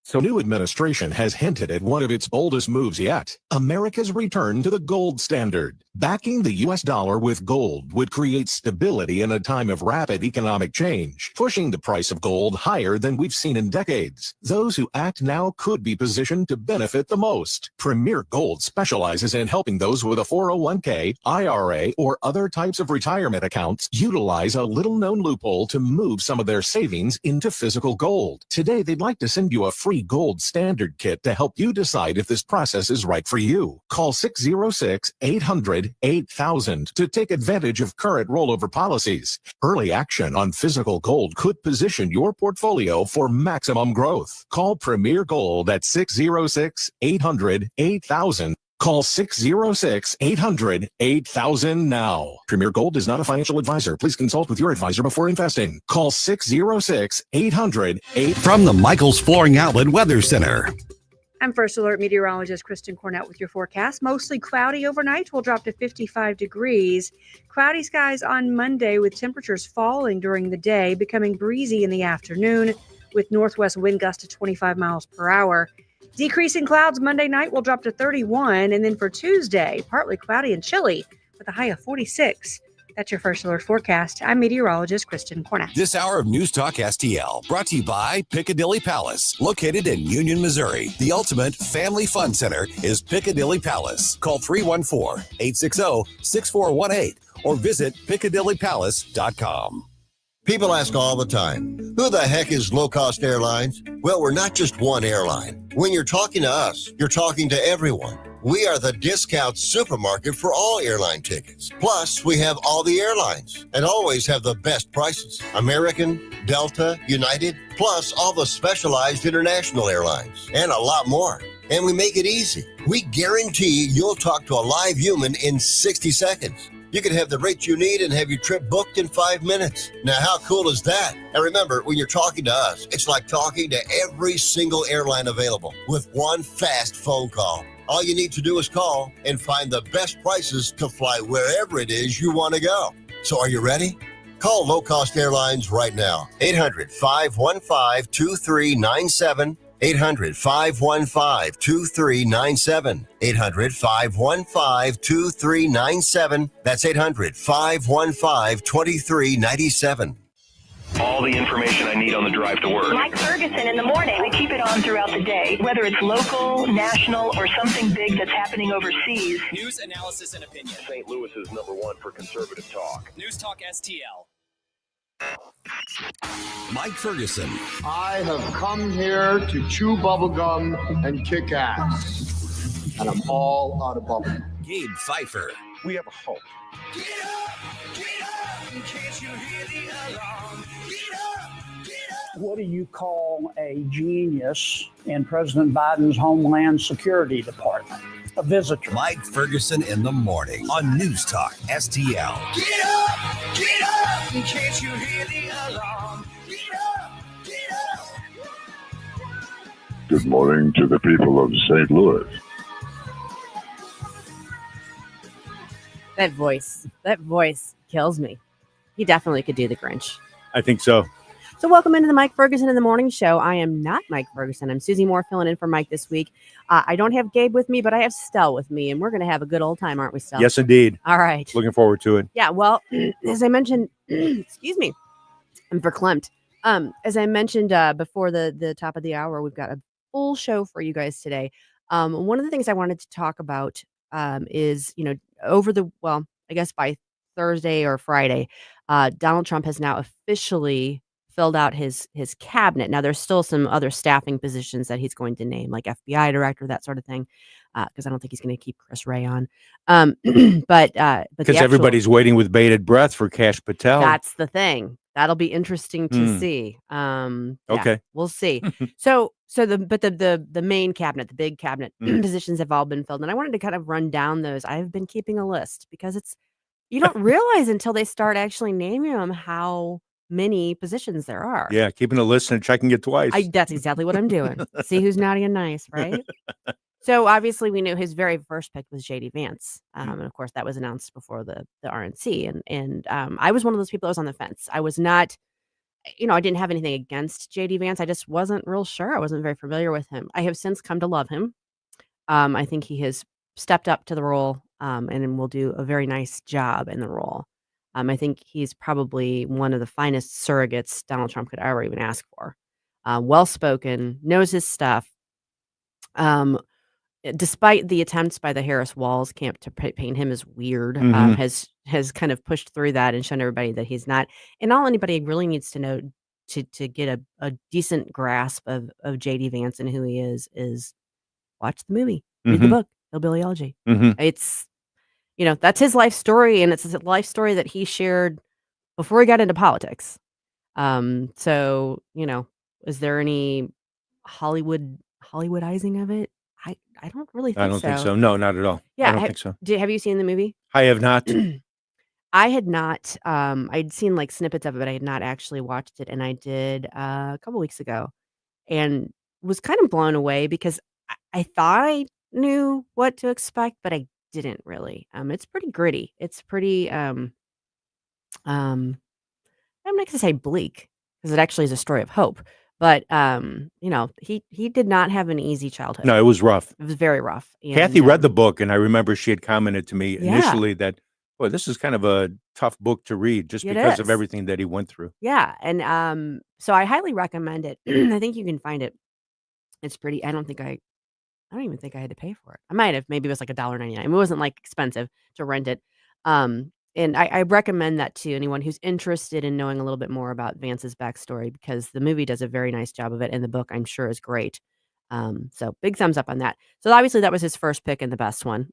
Speaker 2: So new administration has hinted at one of its boldest moves yet, America's return to the gold standard. Backing the U.S. dollar with gold would create stability in a time of rapid economic change, pushing the price of gold higher than we've seen in decades. Those who act now could be positioned to benefit the most. Premier Gold specializes in helping those with a 401k, IRA, or other types of retirement accounts utilize a little-known loophole to move some of their savings into physical gold. Today, they'd like to send you a free gold standard kit to help you decide if this process is right for you. Call 606-800-8000 to take advantage of current rollover policies. Early action on physical gold could position your portfolio for maximum growth. Call Premier Gold at 606-800-8000. Call 606-800-8000 now. Premier Gold is not a financial advisor. Please consult with your advisor before investing. Call 606-800-8000.
Speaker 10: From the Michaels Flooring Outlet Weather Center.
Speaker 8: I'm First Alert meteorologist Kristen Cornett with your forecast. Mostly cloudy overnight. Will drop to 55 degrees. Cloudy skies on Monday with temperatures falling during the day, becoming breezy in the afternoon with northwest wind gusts to 25 miles per hour. Decreasing clouds Monday night will drop to 31. And then for Tuesday, partly cloudy and chilly with a high of 46. That's your First Alert forecast. I'm meteorologist Kristen Cornett.
Speaker 10: This hour of News Talk STL brought to you by Piccadilly Palace, located in Union, Missouri. The ultimate family fun center is Piccadilly Palace. Call 314-860-6418 or visit piccadillypalace.com.
Speaker 6: People ask all the time, who the heck is Low Cost Airlines? Well, we're not just one airline. When you're talking to us, you're talking to everyone. We are the discount supermarket for all airline tickets. Plus, we have all the airlines and always have the best prices. American, Delta, United, plus all the specialized international airlines and a lot more. And we make it easy. We guarantee you'll talk to a live human in 60 seconds. You can have the rate you need and have your trip booked in 5 minutes. Now, how cool is that? And remember, when you're talking to us, it's like talking to every single airline available with one fast phone call. All you need to do is call and find the best prices to fly wherever it is you want to go. So are you ready? Call Low Cost Airlines right now. 800-515-2397. 800-515-2397. 800-515-2397. That's 800-515-2397.
Speaker 11: All the information I need on the drive to work.
Speaker 14: Mike Ferguson in the morning. We keep it on throughout the day, whether it's local, national, or something big that's happening overseas.
Speaker 19: News, analysis, and opinion.
Speaker 9: St. Louis is #1 for conservative talk.
Speaker 19: News Talk STL.
Speaker 10: Mike Ferguson.
Speaker 20: I have come here to chew bubblegum and kick ass. And I'm all out of bubblegum.
Speaker 10: Gabe Pfeiffer.
Speaker 20: We have a hope.
Speaker 19: Get up, in case you hear the alarm. Get up.
Speaker 22: What do you call a genius in President Biden's Homeland Security Department? A visitor.
Speaker 10: Mike Ferguson in the morning on News Talk STL.
Speaker 19: Get up, in case you hear the alarm. Get up.
Speaker 23: Good morning to the people of St. Louis.
Speaker 1: That voice kills me. He definitely could do the Grinch.
Speaker 3: I think so.
Speaker 1: So welcome into the Mike Ferguson in the Morning Show. I am not Mike Ferguson. I'm Susie Moore filling in for Mike this week. I don't have Gabe with me, but I have Stell with me, and we're going to have a good old time, aren't we, Stell?
Speaker 3: Yes, indeed.
Speaker 1: All right.
Speaker 3: Looking forward to it.
Speaker 1: Yeah, well, as I mentioned, excuse me, I'm verklempt. As I mentioned before the top of the hour, we've got a full show for you guys today. One of the things I wanted to talk about is, I guess by Thursday or Friday, Donald Trump has now officially filled out his cabinet. Now there's still some other staffing positions that he's going to name, like FBI director, that sort of thing, because I don't think he's going to keep Chris Wray on. But
Speaker 3: Because everybody's waiting with bated breath for Kash Patel.
Speaker 1: that's the thing. That'll be interesting to see.
Speaker 3: Okay.
Speaker 1: We'll see. So the main cabinet, the big cabinet positions have all been filled, and I wanted to kind of run down those. I've been keeping a list because you don't realize until they start actually naming them how many positions there are.
Speaker 3: Yeah, keeping a list and checking it twice.
Speaker 1: That's exactly what I'm doing. See who's naughty and nice, right? So obviously we knew his very first pick was JD Vance. And of course that was announced before the RNC. And I was one of those people that was on the fence. I was not, I didn't have anything against JD Vance. I just wasn't real sure. I wasn't very familiar with him. I have since come to love him. I think he has stepped up to the role and will do a very nice job in the role. I think he's probably one of the finest surrogates Donald Trump could ever even ask for. Well-spoken, knows his stuff. Despite the attempts by the Harris Walls camp to paint him as weird, has kind of pushed through that and shown everybody that he's not. And all anybody really needs to know to get a decent grasp of JD Vance and who he is watch the movie, read the book, Hillbilly Elegy. It's, that's his life story, and it's a life story that he shared before he got into politics. So, is there any Hollywoodizing of it? I don't really think so.
Speaker 3: I don't think so. No, not at all.
Speaker 1: Yeah,
Speaker 3: I don't think so.
Speaker 1: Have you seen the movie?
Speaker 3: I have not.
Speaker 1: I had not. I'd seen like snippets of it, but I had not actually watched it, and I did a couple weeks ago, and was kind of blown away because I thought I knew what to expect, but I didn't really. It's pretty gritty. It's pretty. I'm not going to say bleak because it actually is a story of hope. But he did not have an easy childhood.
Speaker 3: No, it was rough.
Speaker 1: It was very rough. And,
Speaker 3: Kathy read the book, and I remember she had commented to me initially that, boy, this is kind of a tough book to read just because of everything that he went through.
Speaker 1: Yeah, and so I highly recommend it. I think you can find it. It's pretty. I don't even think I had to pay for it. I might have. Maybe it was like $1.99. It wasn't like expensive to rent it. And I recommend that to anyone who's interested in knowing a little bit more about Vance's backstory, because the movie does a very nice job of it, and the book, I'm sure, is great. So big thumbs up on that. So obviously that was his first pick and the best one,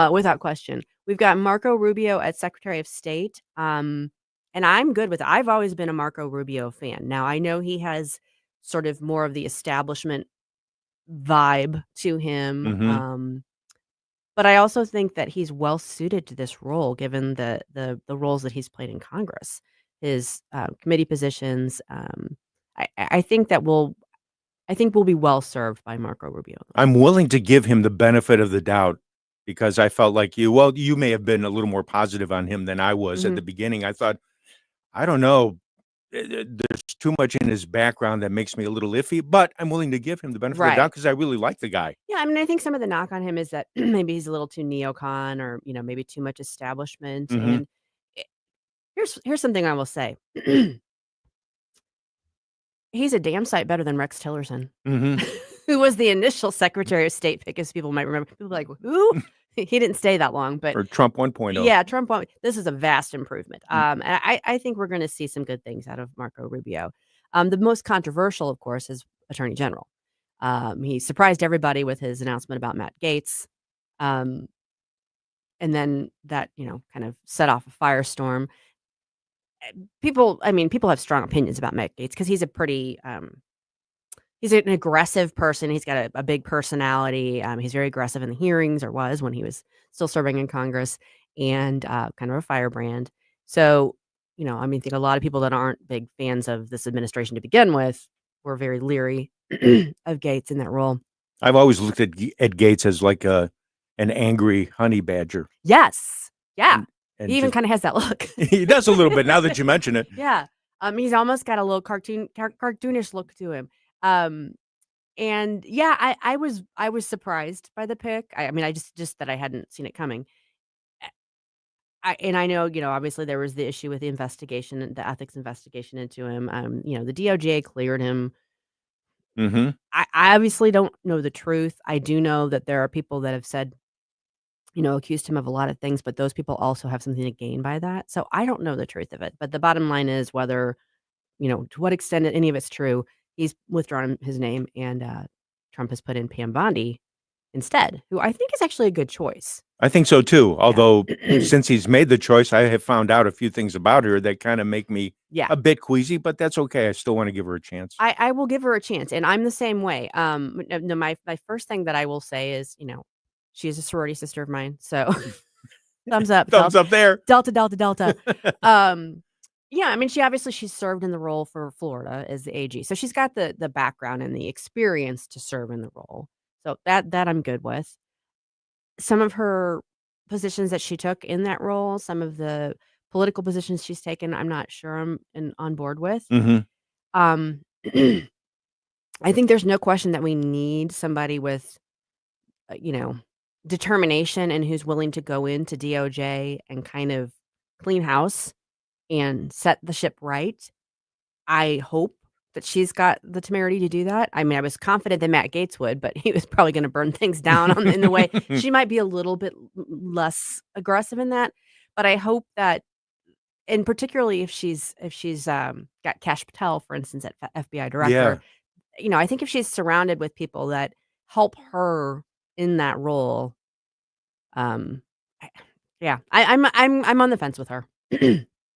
Speaker 1: without question. We've got Marco Rubio as Secretary of State. And I'm good with it. I've always been a Marco Rubio fan. Now, I know he has sort of more of the establishment vibe to him. But I also think that he's well suited to this role, given the roles that he's played in Congress, his committee positions. I think we'll be well served by Marco Rubio.
Speaker 3: I'm willing to give him the benefit of the doubt because I felt like you may have been a little more positive on him than I was at the beginning. I thought, I don't know, there's too much in his background that makes me a little iffy, but I'm willing to give him the benefit of the doubt because I really like the guy.
Speaker 1: Yeah, I mean, I think some of the knock on him is that maybe he's a little too neocon, or maybe too much establishment. And here's something I will say: he's a damn sight better than Rex Tillerson, who was the initial Secretary of State pick, as people might remember. People are like, who? He didn't stay that long, but
Speaker 3: or Trump 1.0.
Speaker 1: Yeah, Trump. This is a vast improvement. And I think we're going to see some good things out of Marco Rubio. The most controversial, of course, is Attorney General. He surprised everybody with his announcement about Matt Gaetz, and then that kind of set off a firestorm. People have strong opinions about Matt Gaetz because he's a pretty he's an aggressive person. He's got a big personality. He's very aggressive in the hearings, or was when he was still serving in Congress, and kind of a firebrand. So, I think a lot of people that aren't big fans of this administration to begin with were very leery of Gaetz in that role.
Speaker 3: I've always looked at Gaetz as like an angry honey badger.
Speaker 1: Yes. Yeah.
Speaker 3: And
Speaker 1: he even kind of has that look.
Speaker 3: He does a little bit now that you mention it.
Speaker 1: Yeah. He's almost got a little cartoonish look to him. And yeah, I was surprised by the pick. I just that I hadn't seen it coming. I know, obviously there was the issue with the investigation, the ethics investigation into him. The DOJ cleared him. I obviously don't know the truth. I do know that there are people that have said, accused him of a lot of things, but those people also have something to gain by that. So I don't know the truth of it. But the bottom line is whether to what extent any of it's true. He's withdrawn his name, and Trump has put in Pam Bondi instead, who I think is actually a good choice.
Speaker 3: I think so too. Although since he's made the choice, I have found out a few things about her that kind of make me
Speaker 1: Yeah.
Speaker 3: a bit queasy, but that's okay. I still want to give her a chance.
Speaker 1: I will give her a chance, and I'm the same way. No, my first thing that I will say is, she's a sorority sister of mine, so thumbs up,
Speaker 3: Thumbs up there.
Speaker 1: Delta, Delta, Delta. Yeah, I mean, she's served in the role for Florida as the AG, so she's got the background and the experience to serve in the role. So that I'm good with. Some of her positions that she took in that role, some of the political positions she's taken, I'm not sure I'm on board with.
Speaker 3: Mhm.
Speaker 1: I think there's no question that we need somebody with, determination and who's willing to go into DOJ and kind of clean house and set the ship right. I hope that she's got the temerity to do that. I mean, I was confident that Matt Gaetz would, but he was probably going to burn things down in the way. She might be a little bit less aggressive in that, but I hope that, and particularly if she's got Kash Patel, for instance, at FBI director, I think if she's surrounded with people that help her in that role, I'm on the fence with her.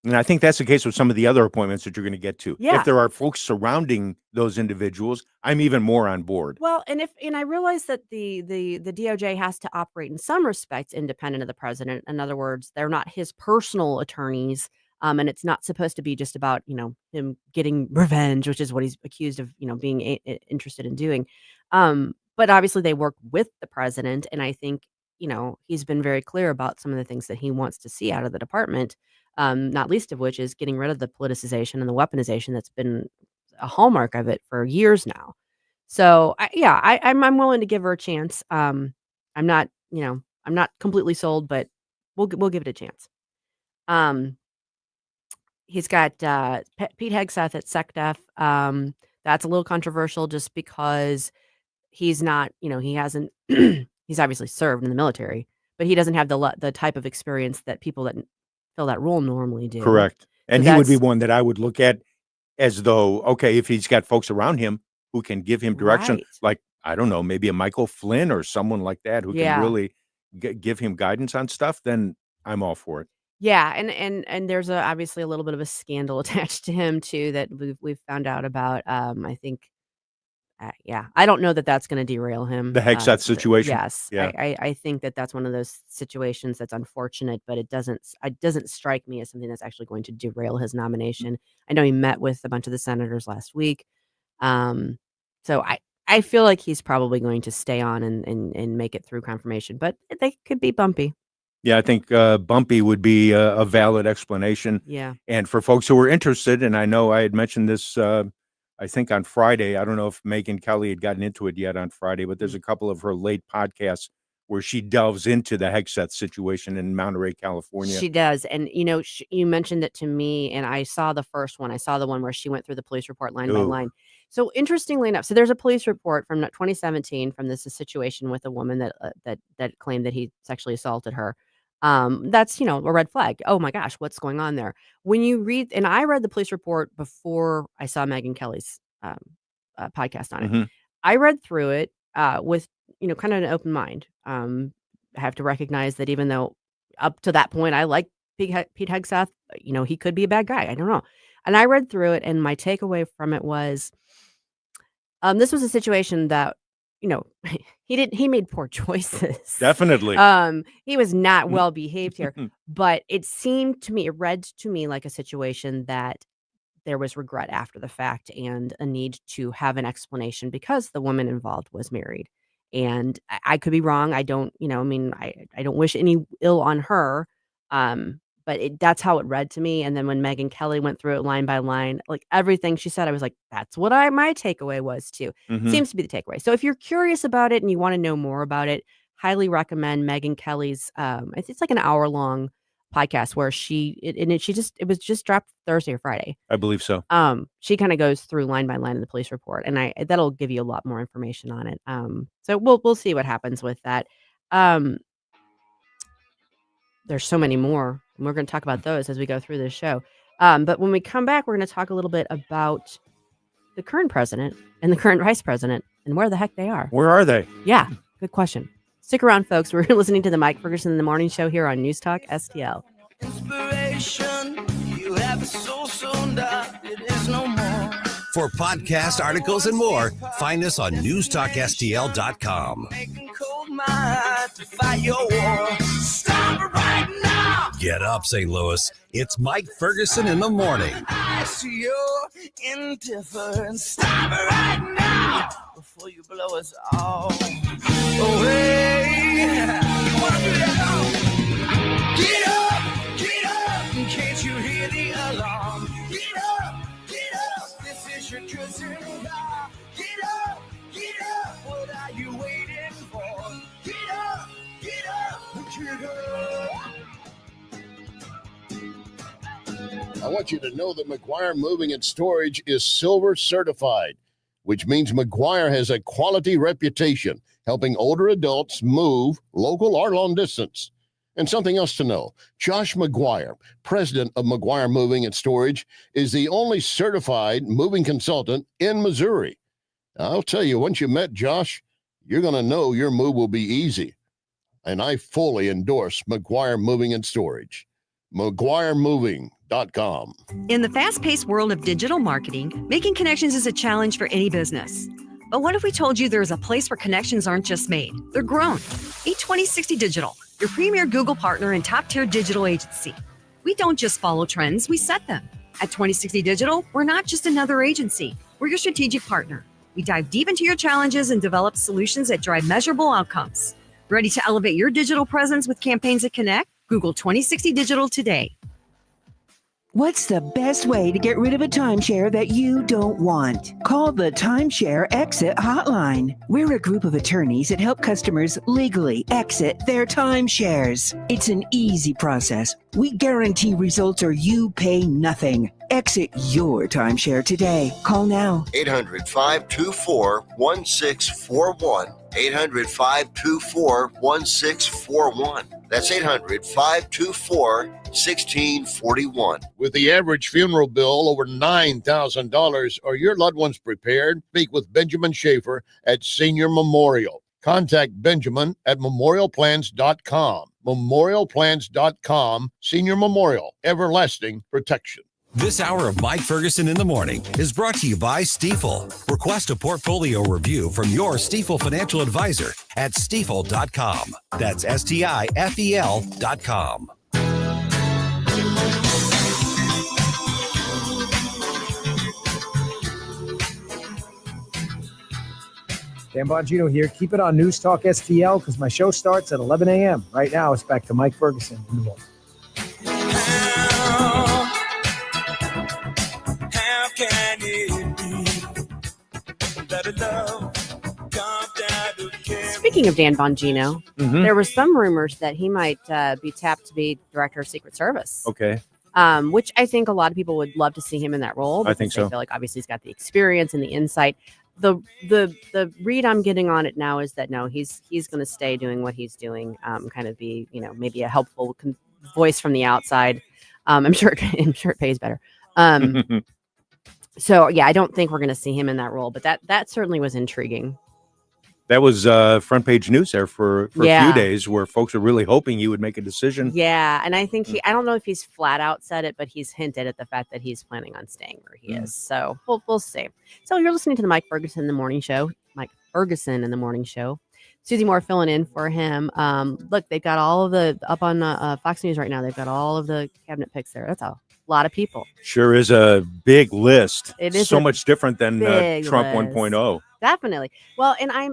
Speaker 3: And I think that's the case with some of the other appointments that you're going to get to.
Speaker 1: Yeah.
Speaker 3: If there are folks surrounding those individuals, I'm even more on board.
Speaker 1: Well, and I realize that the DOJ has to operate in some respects independent of the president. In other words, they're not his personal attorneys, and it's not supposed to be just about him getting revenge, which is what he's accused of being interested in doing. But obviously they work with the president, and I think he's been very clear about some of the things that he wants to see out of the department. Not least of which is getting rid of the politicization and the weaponization that's been a hallmark of it for years now. So I'm willing to give her a chance. I'm not completely sold, but we'll give it a chance. He's got Pete Hegseth at SecDef. That's a little controversial just because he's not, he hasn't. He's obviously served in the military, but he doesn't have the type of experience that people that fill that role normally do.
Speaker 3: Correct. And
Speaker 1: So
Speaker 3: he would be
Speaker 1: that's-
Speaker 3: one that I would look at as though, okay, if he's got folks around him who can give him direction,
Speaker 1: Right.
Speaker 3: like, I don't know, maybe a Michael Flynn or someone like that who
Speaker 1: Yeah.
Speaker 3: can really give him guidance on stuff, then I'm all for it.
Speaker 1: Yeah, and there's obviously a little bit of a scandal attached to him too that we've found out about. I think, I don't know that that's going to derail him.
Speaker 3: The Hegseth situation?
Speaker 1: Yes,
Speaker 3: Yeah.
Speaker 1: I think that that's one of those situations that's unfortunate, but it doesn't strike me as something that's actually going to derail his nomination. I know he met with a bunch of the senators last week, so I feel like he's probably going to stay on and make it through confirmation, but they could be bumpy.
Speaker 3: Yeah, I think bumpy would be a valid explanation.
Speaker 1: Yeah.
Speaker 3: And for folks who are interested, and I know I had mentioned this, I think on Friday, I don't know if Megyn Kelly had gotten into it yet on Friday, but there's a couple of her late podcasts where she delves into the Hegseth situation in Monterey, California.
Speaker 1: She does. And, you mentioned it to me, and I saw the first one. I saw the one where she went through the police report line by
Speaker 3: Ooh.
Speaker 1: line. So interestingly enough, there's a police report from 2017 from this situation with a woman that claimed that he sexually assaulted her. That's, a red flag. Oh my gosh, what's going on there? When you read, and I read the police report before I saw Megyn Kelly's podcast on it.
Speaker 3: Mhm.
Speaker 1: I read through it with, kind of an open mind. I have to recognize that even though up to that point I like Pete Hegseth, he could be a bad guy. I don't know. And I read through it, and my takeaway from it was, this was a situation that, he made poor choices.
Speaker 3: Definitely.
Speaker 1: He was not well behaved here, but it read to me like a situation that there was regret after the fact and a need to have an explanation because the woman involved was married. And I could be wrong. I don't, I don't wish any ill on her. But that's how it read to me. And then when Megyn Kelly went through it line by line, like everything she said, I was like, that's what my takeaway was too.
Speaker 3: Mhm.
Speaker 1: Seems to be the takeaway. So if you're curious about it and you want to know more about it, highly recommend Megyn Kelly's. It's like an hour-long podcast where it was just dropped Thursday or Friday.
Speaker 3: I believe so.
Speaker 1: She kind of goes through line by line in the police report, and that'll give you a lot more information on it. So we'll see what happens with that. There's so many more, and we're going to talk about those as we go through this show. But when we come back, we're going to talk a little bit about the current president and the current vice president and where the heck they are.
Speaker 3: Where are they?
Speaker 1: Yeah, good question. Stick around, folks. We're listening to the Mike Ferguson in the Morning Show here on News Talk STL.
Speaker 19: Inspiration, you have a soul so dark, it is no more.
Speaker 10: For podcast articles and more, find us on newstalkstl.com.
Speaker 19: Making cold my heart to fight your war. Stop it right now!
Speaker 10: Get up, St. Louis. It's Mike Ferguson in the morning.
Speaker 19: I see your indifference. Stop it right now before you blow us all away. You wanna do that now? Get up, can't you hear the alarm? Get up, this is your cousin. Get up, what are you waiting for? Get up, get up.
Speaker 20: I want you to know that McGuire Moving and Storage is silver certified, which means McGuire has a quality reputation helping older adults move local or long distance. And something else to know, Josh McGuire, president of McGuire Moving and Storage, is the only certified moving consultant in Missouri. I'll tell you, once you met Josh, you're going to know your move will be easy. And I fully endorse McGuire Moving and Storage. McGuireMoving.com.
Speaker 12: In the fast-paced world of digital marketing, making connections is a challenge for any business. But what if we told you there's a place where connections aren't just made, they're grown? Meet 2060 Digital, your premier Google partner and top-tier digital agency. We don't just follow trends, we set them. At 2060 Digital, we're not just another agency, we're your strategic partner. We dive deep into your challenges and develop solutions that drive measurable outcomes. Ready to elevate your digital presence with campaigns that connect? Google 2060 Digital today.
Speaker 15: What's the best way to get rid of a timeshare that you don't want? Call the Timeshare Exit Hotline. We're a group of attorneys that help customers legally exit their timeshares. It's an easy process. We guarantee results or you pay nothing. Exit your timeshare today. Call now.
Speaker 6: 800-524-1641. 800-524-1641. That's 800-524-1641.
Speaker 20: With the average funeral bill over $9,000, are your loved ones prepared? Speak with Benjamin Schaefer at Senior Memorial. Contact Benjamin at memorialplans.com. Memorialplans.com. Senior Memorial. Everlasting protection.
Speaker 10: This hour of Mike Ferguson in the Morning is brought to you by Stifel. Request a portfolio review from your Stifel financial advisor at stifel.com. That's STIFEL.com.
Speaker 17: Dan Bongino here. Keep it on News Talk STL because my show starts at 11 a.m. Right now, it's back to Mike Ferguson in the morning.
Speaker 1: Speaking of Dan Bongino, there were some rumors that he might be tapped to be director of Secret Service.
Speaker 3: Okay.
Speaker 1: Which I think a lot of people would love to see him in that role.
Speaker 3: I think so.
Speaker 1: I feel like obviously he's got the experience and the insight. The read I'm getting on it now is that no, he's going to stay doing what he's doing. Kind of be maybe a helpful voice from the outside. I'm sure it pays better. So yeah, I don't think we're going to see him in that role, but that certainly was intriguing.
Speaker 3: That was front page news there for a few days where folks are really hoping he would make a decision.
Speaker 1: Yeah, and I think I don't know if he's flat out said it, but he's hinted at the fact that he's planning on staying where he is. So we'll see. So you're listening to the Mike Ferguson in the Morning Show. Mike Ferguson in the Morning Show. Susie Moore filling in for him. Look, they've got all of the up on Fox News right now. They've got all of the cabinet picks there. That's a lot of people.
Speaker 3: Sure is a big list.
Speaker 1: It is
Speaker 3: so much different than Trump
Speaker 1: list.
Speaker 3: 1.0.
Speaker 1: Definitely. Well, and I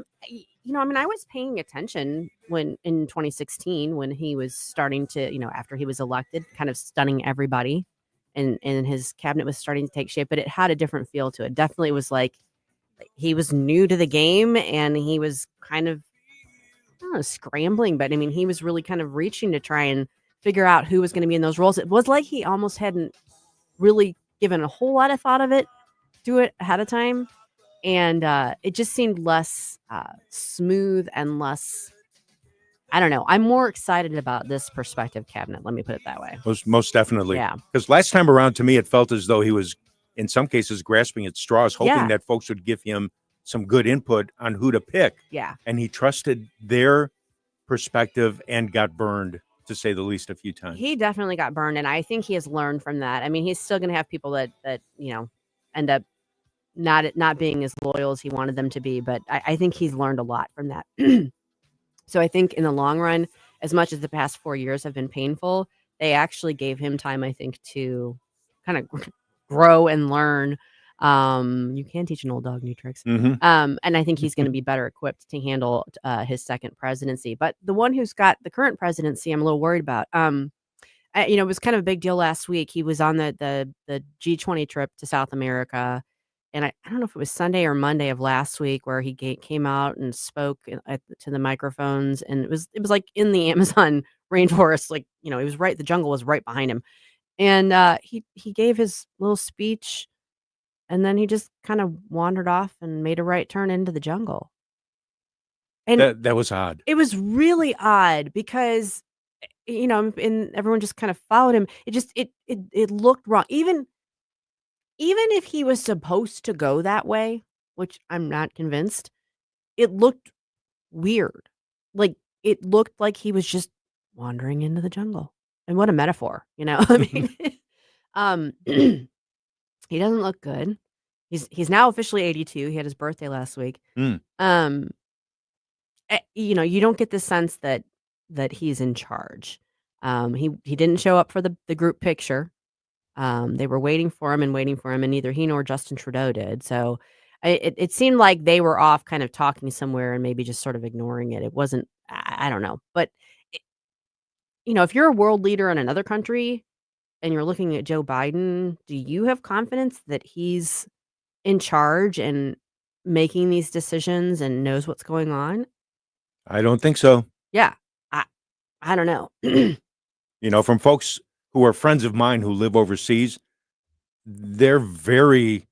Speaker 1: was paying attention when in 2016 when he was starting to, after he was elected, kind of stunning everybody, and his cabinet was starting to take shape, but it had a different feel to it. Definitely was like he was new to the game and he was kind of, I don't know, scrambling, but I mean, he was really kind of reaching to try and figure out who was going to be in those roles. It was like he almost hadn't really given a whole lot of thought of it, do it ahead of time. And it just seemed less smooth and less, I don't know. I'm more excited about this prospective cabinet. Let me put it that way.
Speaker 3: Most definitely.
Speaker 1: Yeah.
Speaker 3: Because last time around, to me, it felt as though he was, in some cases, grasping at straws, hoping
Speaker 1: Yeah.
Speaker 3: that folks would give him some good input on who to pick.
Speaker 1: Yeah.
Speaker 3: And he trusted their perspective and got burned, to say the least, a few times.
Speaker 1: He definitely got burned, and I think he has learned from that. I mean, he's still going to have people that end up not being as loyal as he wanted them to be, but I think he's learned a lot from that. So I think in the long run, as much as the past 4 years have been painful, they actually gave him time, I think, to kind of grow and learn. You can teach an old dog new tricks.
Speaker 3: Mhm.
Speaker 1: And I think he's going to be better equipped to handle his second presidency. But the one who's got the current presidency, I'm a little worried about. It was kind of a big deal last week. He was on the G20 trip to South America. And I don't know if it was Sunday or Monday of last week where he came out and spoke to the microphones, and it was like in the Amazon rainforest, like he was right. The jungle was right behind him, and he gave his little speech, and then he just kind of wandered off and made a right turn into the jungle. And
Speaker 3: That was odd.
Speaker 1: it was really odd because and everyone just kind of followed him. It just it looked wrong, even if he was supposed to go that way, which I'm not convinced, it looked weird. Like, it looked like he was just wandering into the jungle. And what a metaphor, I mean, he doesn't look good. He's now officially 82. He had his birthday last week.
Speaker 3: Mm.
Speaker 1: You don't get the sense that he's in charge. He didn't show up for the group picture. They were waiting for him, and neither he nor Justin Trudeau did. So it seemed like they were off kind of talking somewhere and maybe just sort of ignoring it. It wasn't, I don't know. But, if you're a world leader in another country and you're looking at Joe Biden, do you have confidence that he's in charge and making these decisions and knows what's going on?
Speaker 3: I don't think so.
Speaker 1: Yeah. I don't know.
Speaker 3: From folks who are friends of mine who live overseas, they're very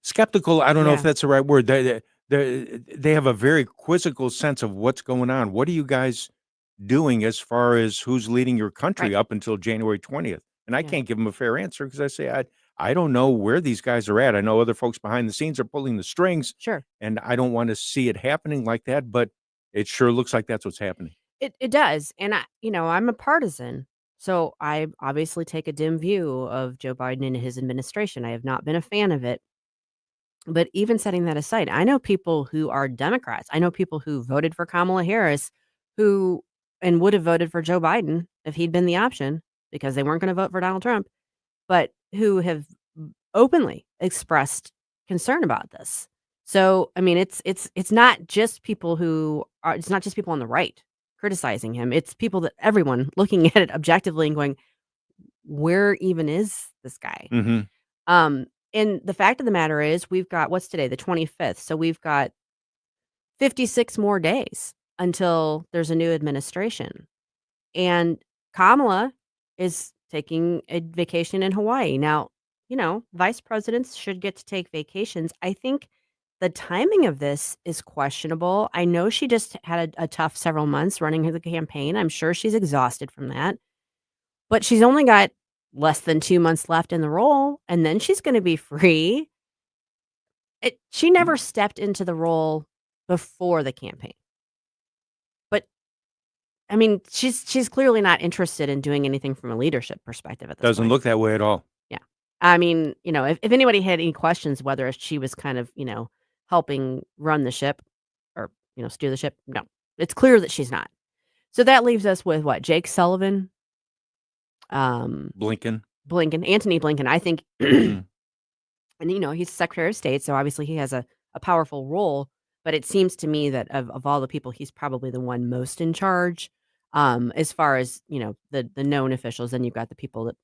Speaker 3: skeptical. I don't know if
Speaker 1: Yeah.
Speaker 3: that's the right word. They have a very quizzical sense of what's going on. What are you guys doing as far as who's leading your country
Speaker 1: Right.
Speaker 3: up until January 20th? And I
Speaker 1: Yeah.
Speaker 3: can't give them a fair answer because I say I don't know where these guys are at. I know other folks behind the scenes are pulling the strings.
Speaker 1: Sure.
Speaker 3: And I don't want to see it happening like that, but it sure looks like that's what's happening.
Speaker 1: It does. And I'm a partisan. So I obviously take a dim view of Joe Biden and his administration. I have not been a fan of it. But even setting that aside, I know people who are Democrats. I know people who voted for Kamala Harris and would have voted for Joe Biden if he'd been the option because they weren't going to vote for Donald Trump, but who have openly expressed concern about this. So, I mean, it's not just people it's not just people on the right criticizing him. It's everyone looking at it objectively and going, where even is this guy?
Speaker 3: Mm-hmm.
Speaker 1: And the fact of the matter is, we've got, what's today, the 25th. So we've got 56 more days until there's a new administration. And Kamala is taking a vacation in Hawaii. Now, vice presidents should get to take vacations. I think the timing of this is questionable. I know she just had a tough several months running the campaign. I'm sure she's exhausted from that. But she's only got less than 2 months left in the role, and then she's going to be free. She never stepped into the role before the campaign. But, I mean, she's clearly not interested in doing anything from a leadership perspective at this
Speaker 3: Doesn't
Speaker 1: point.
Speaker 3: look that way at all.
Speaker 1: Yeah. I mean, if anybody had any questions whether she was kind of, helping run the ship or, steer the ship, no. It's clear that she's not. So that leaves us with what? Jake Sullivan?
Speaker 3: Blinken.
Speaker 1: Antony Blinken, I think. And, he's Secretary of State, so obviously he has a powerful role. But it seems to me that of all the people, he's probably the one most in charge. As far as, the known officials, then you've got the people that,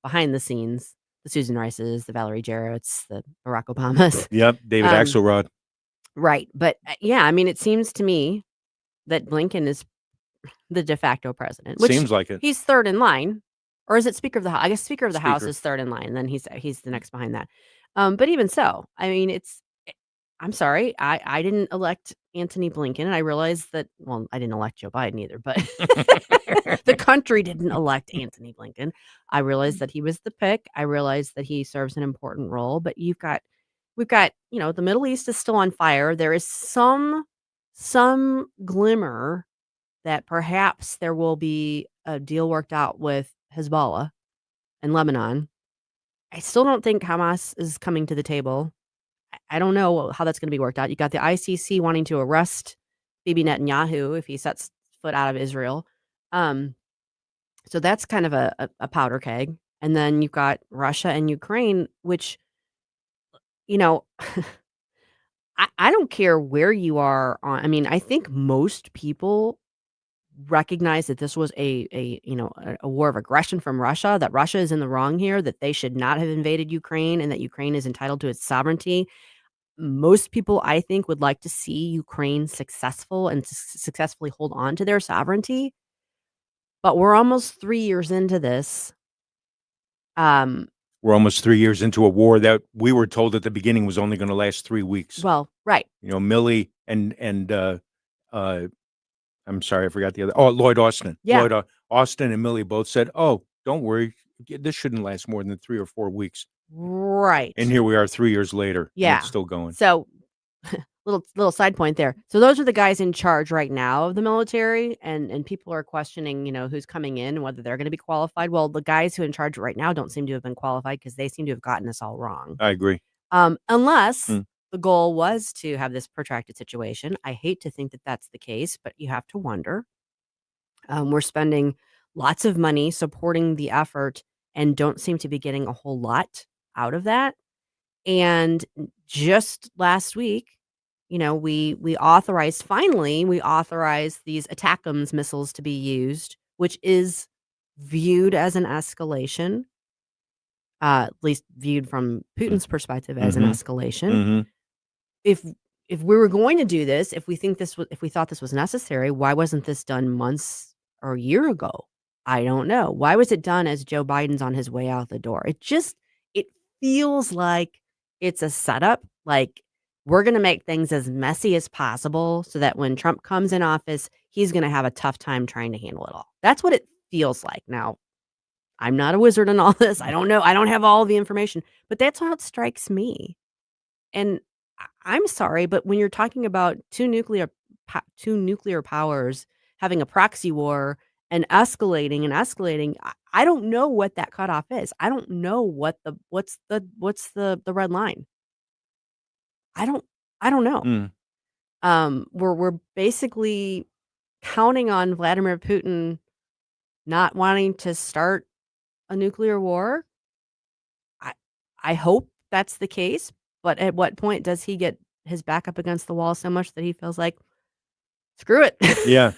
Speaker 1: behind the scenes, the Susan Rices, the Valerie Jarretts, the Barack Obamas.
Speaker 3: Yep, David Axelrod.
Speaker 1: Right. But, yeah, I mean, it seems to me that Blinken is the de facto president. Which
Speaker 3: Seems like it.
Speaker 1: He's third in line. Or is it Speaker of the House? I guess Speaker of the House is third in line, and then he's the next behind that. But even so, I mean, I'm sorry, I didn't elect Anthony Blinken, and I realized that, well, I didn't elect Joe Biden either, but the country didn't elect Anthony Blinken. I realized that he was the pick. I realized that he serves an important role, but we've got, the Middle East is still on fire. There is some glimmer that perhaps there will be a deal worked out with Hezbollah and Lebanon. I still don't think Hamas is coming to the table. I don't know how that's going to be worked out. You got the ICC wanting to arrest Bibi Netanyahu if he sets foot out of Israel. So that's kind of a powder keg. And then you've got Russia and Ukraine, which, I don't care where you are on. I mean, I think most people recognize that this was a war of aggression from Russia, that Russia is in the wrong here, that they should not have invaded Ukraine, and that Ukraine is entitled to its sovereignty. Most people, I think, would like to see Ukraine successful and successfully hold on to their sovereignty. But we're almost 3 years into this.
Speaker 3: We're almost 3 years into a war that we were told at the beginning was only going to last 3 weeks.
Speaker 1: Well, right.
Speaker 3: Milley and I'm sorry, I forgot the other. Oh, Lloyd Austin.
Speaker 1: Yeah.
Speaker 3: Lloyd Austin and Milley both said, "Oh, don't worry, this shouldn't last more than 3 or 4 weeks."
Speaker 1: Right.
Speaker 3: And here we are 3 years later. And
Speaker 1: Yeah.
Speaker 3: it's still going.
Speaker 1: So, little side point there. So those are the guys in charge right now of the military, and people are questioning, who's coming in and whether they're going to be qualified. Well, the guys who are in charge right now don't seem to have been qualified because they seem to have gotten this all wrong.
Speaker 3: I agree.
Speaker 1: Unless the goal was to have this protracted situation. I hate to think that that's the case, but you have to wonder. We're spending lots of money supporting the effort and don't seem to be getting a whole lot out of that. And just last week, we authorized these ATACMS missiles to be used, which is viewed as an escalation, at least viewed from Putin's perspective as an escalation. If we were going to do this, if we thought this was necessary, why wasn't this done months or a year ago? I don't know. Why was it done as Joe Biden's on his way out the door? It feels like it's a setup. Like, we're going to make things as messy as possible so that when Trump comes in office, he's going to have a tough time trying to handle it all. That's what it feels like. Now, I'm not a wizard in all this. I don't know. I don't have all the information, but that's how it strikes me. And I'm sorry, but when you're talking about two nuclear powers having a proxy war and escalating, I don't know what that cutoff is. I don't know what's the red line. I don't know. We're basically counting on Vladimir Putin not wanting to start a nuclear war. I hope that's the case, but at what point does he get his back up against the wall so much that he feels like, screw it?
Speaker 3: Yeah.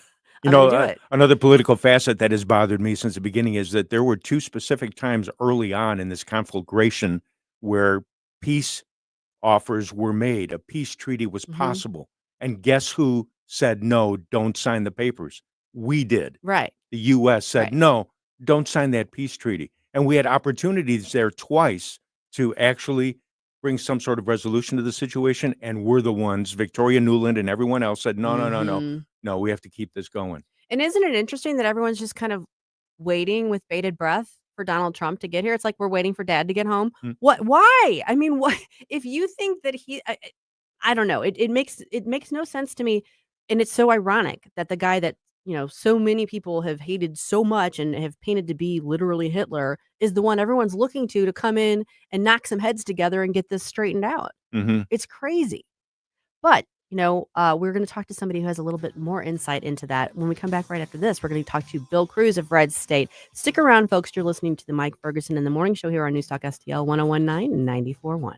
Speaker 1: Do
Speaker 3: Another political facet that has bothered me since the beginning is that there were two specific times early on in this conflagration where peace offers were made. A peace treaty was possible. And guess who said, no, don't sign the papers? We did.
Speaker 1: Right.
Speaker 3: The U.S. said, no, don't sign that peace treaty. And we had opportunities there twice to actually bring some sort of resolution to the situation. And we're the ones, Victoria Nuland and everyone else said, no, we have to keep this going.
Speaker 1: And isn't it interesting that everyone's just kind of waiting with bated breath for Donald Trump to get here? It's like we're waiting for dad to get home. What? Why? I mean, what if you think that I don't know. It makes no sense to me. And it's so ironic that the guy that, so many people have hated so much and have painted to be literally Hitler is the one everyone's looking to come in and knock some heads together and get this straightened out. It's crazy. But, we're going to talk to somebody who has a little bit more insight into that. When we come back right after this, we're going to talk to Bill Cruz of Red State. Stick around, folks. You're listening to the Mike Ferguson in the Morning Show here on News Talk STL 1019 and 94.1.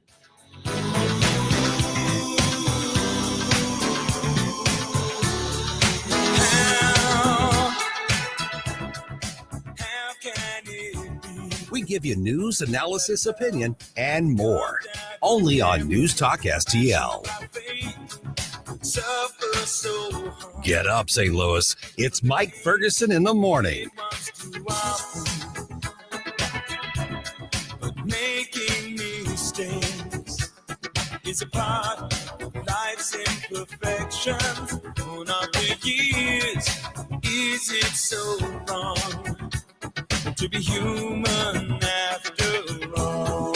Speaker 10: We give you news, analysis, opinion, and more. Only on News Talk STL. Get up, St. Louis. It's Mike Ferguson in the morning.
Speaker 19: But making mistakes is a part of Life's imperfections, grown up the years. Is it so wrong to be human after all?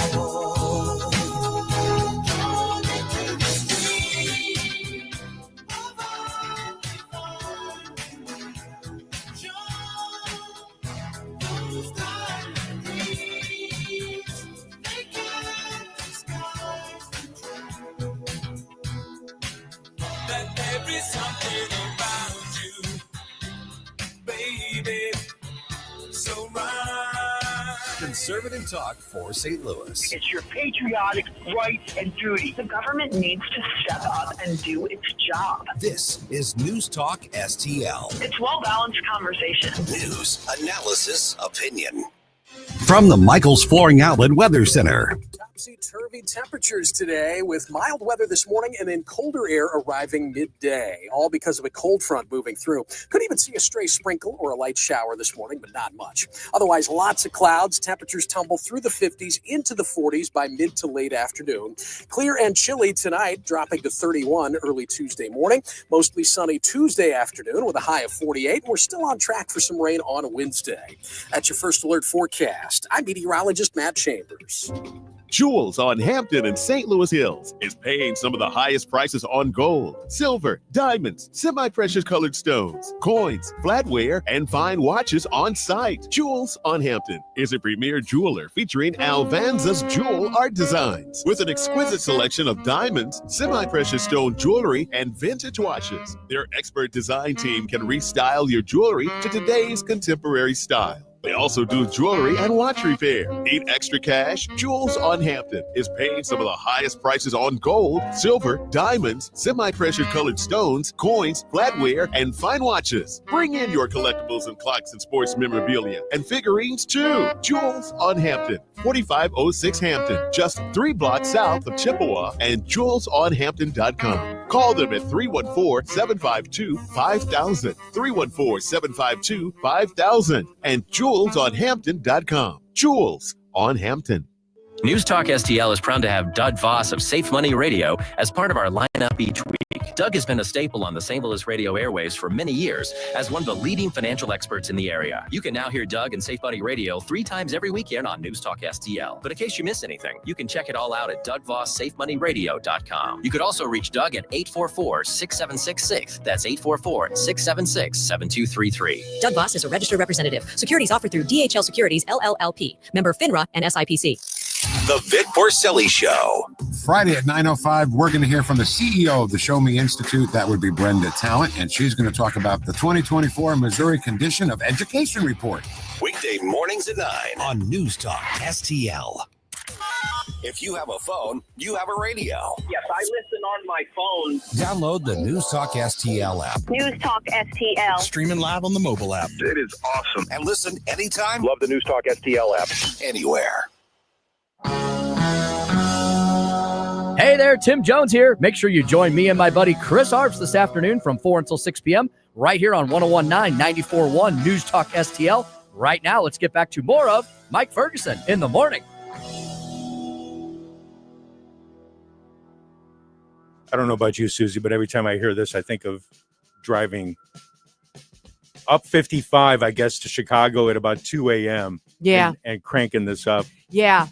Speaker 19: That there is something about you, baby, so right.
Speaker 10: Conservative talk for St. Louis.
Speaker 14: It's your patriotic rights and duty. The government needs to step up and do its job.
Speaker 10: This is News Talk STL.
Speaker 14: It's well-balanced conversation.
Speaker 10: News, analysis, opinion. From the Michaels Flooring Outlet Weather Center.
Speaker 4: Topsy-turvy temperatures today with mild weather this morning and then colder air arriving midday, all because of a cold front moving through. Could even see a stray sprinkle or a light shower this morning, but not much. Otherwise, lots of clouds. Temperatures tumble through the 50s into the 40s by mid to late afternoon. Clear and chilly tonight, dropping to 31 early Tuesday morning. Mostly sunny Tuesday afternoon with a high of 48. We're still on track for some rain on Wednesday. That's your first alert forecast. I'm meteorologist Matt Chambers.
Speaker 5: Jewels on Hampton and St. Louis Hills is paying some of the highest prices on gold, silver, diamonds, semi-precious colored stones, coins, flatware, and fine watches on site. Jewels on Hampton is a premier jeweler featuring Alvanza's jewel art designs with an exquisite selection of diamonds, semi-precious stone jewelry, and vintage watches. Their expert design team can restyle your jewelry to today's contemporary style. They also do jewelry and watch repair. Need extra cash? Jewels on Hampton is paying some of the highest prices on gold, silver, diamonds, semi-pressure colored stones, coins, flatware, and fine watches. Bring in your collectibles and clocks and sports memorabilia and figurines too. Jewels on Hampton, 4506 Hampton, just 3 blocks south of Chippewa, and jewelsonhampton.com. Call them at 314-752-5000, 314-752-5000, and jewelsonhampton.com. Jewels on Hampton.
Speaker 13: News Talk STL is proud to have Doug Voss of Safe Money Radio as part of our lineup each week. Doug has been a staple on the St. Louis radio airwaves for many years as one of the leading financial experts in the area. You can now hear Doug and Safe Money Radio 3 times every weekend on News Talk STL. But in case you miss anything, you can check it all out at DougVossSafeMoneyRadio.com. You could also reach Doug at 844-6766. That's 844-676-7233.
Speaker 24: Doug Voss is a registered representative. Securities offered through DHL Securities, LLLP. Member FINRA and SIPC.
Speaker 10: The Vic Porcelli Show.
Speaker 25: Friday at 9:05, we're going to hear from the CEO of the Show Me Institute. That would be Brenda Talent, and she's going to talk about the 2024 Missouri Condition of Education Report.
Speaker 10: Weekday mornings at 9 on News Talk STL. If you have a phone, you have a radio.
Speaker 9: Yes, I listen on my phone.
Speaker 10: Download the News Talk STL app.
Speaker 14: News Talk STL.
Speaker 10: Streaming live on the mobile app.
Speaker 9: It is awesome.
Speaker 10: And listen anytime.
Speaker 9: Love the News Talk STL app.
Speaker 10: Anywhere.
Speaker 26: Hey there, Tim Jones here. Make sure you join me and my buddy Chris Arps this afternoon from 4 until 6 p.m. right here on 101.9, 94.1 News Talk STL. Right now, let's get back to more of Mike Ferguson in the morning.
Speaker 3: I don't know about you, Susie, but every time I hear this, I think of driving up 55, I guess, to Chicago at about 2 a.m.
Speaker 1: Yeah.
Speaker 3: And cranking this up.
Speaker 1: Yeah.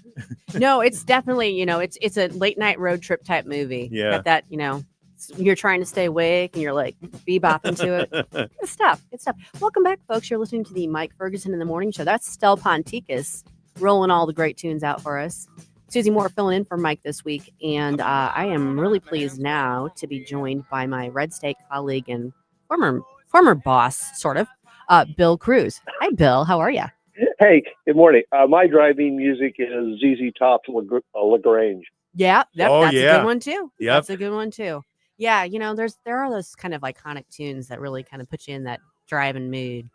Speaker 1: No, it's definitely, it's a late night road trip type movie.
Speaker 3: Yeah.
Speaker 1: Got that, you're trying to stay awake and you're like bebopping to it. Good stuff. Good stuff. Welcome back, folks. You're listening to the Mike Ferguson in the Morning Show. That's Stel Ponticus rolling all the great tunes out for us. Susie Moore filling in for Mike this week. And I am really pleased now to be joined by my Red State colleague and former boss, sort of, Bill Cruz. Hi, Bill. How are you?
Speaker 9: Hey, good morning. My driving music is ZZ Top's LaGrange.
Speaker 1: Yeah, that's a good one too.
Speaker 3: Yep.
Speaker 1: That's a good one too. Yeah, there are those kind of iconic tunes that really kind of put you in that driving mood.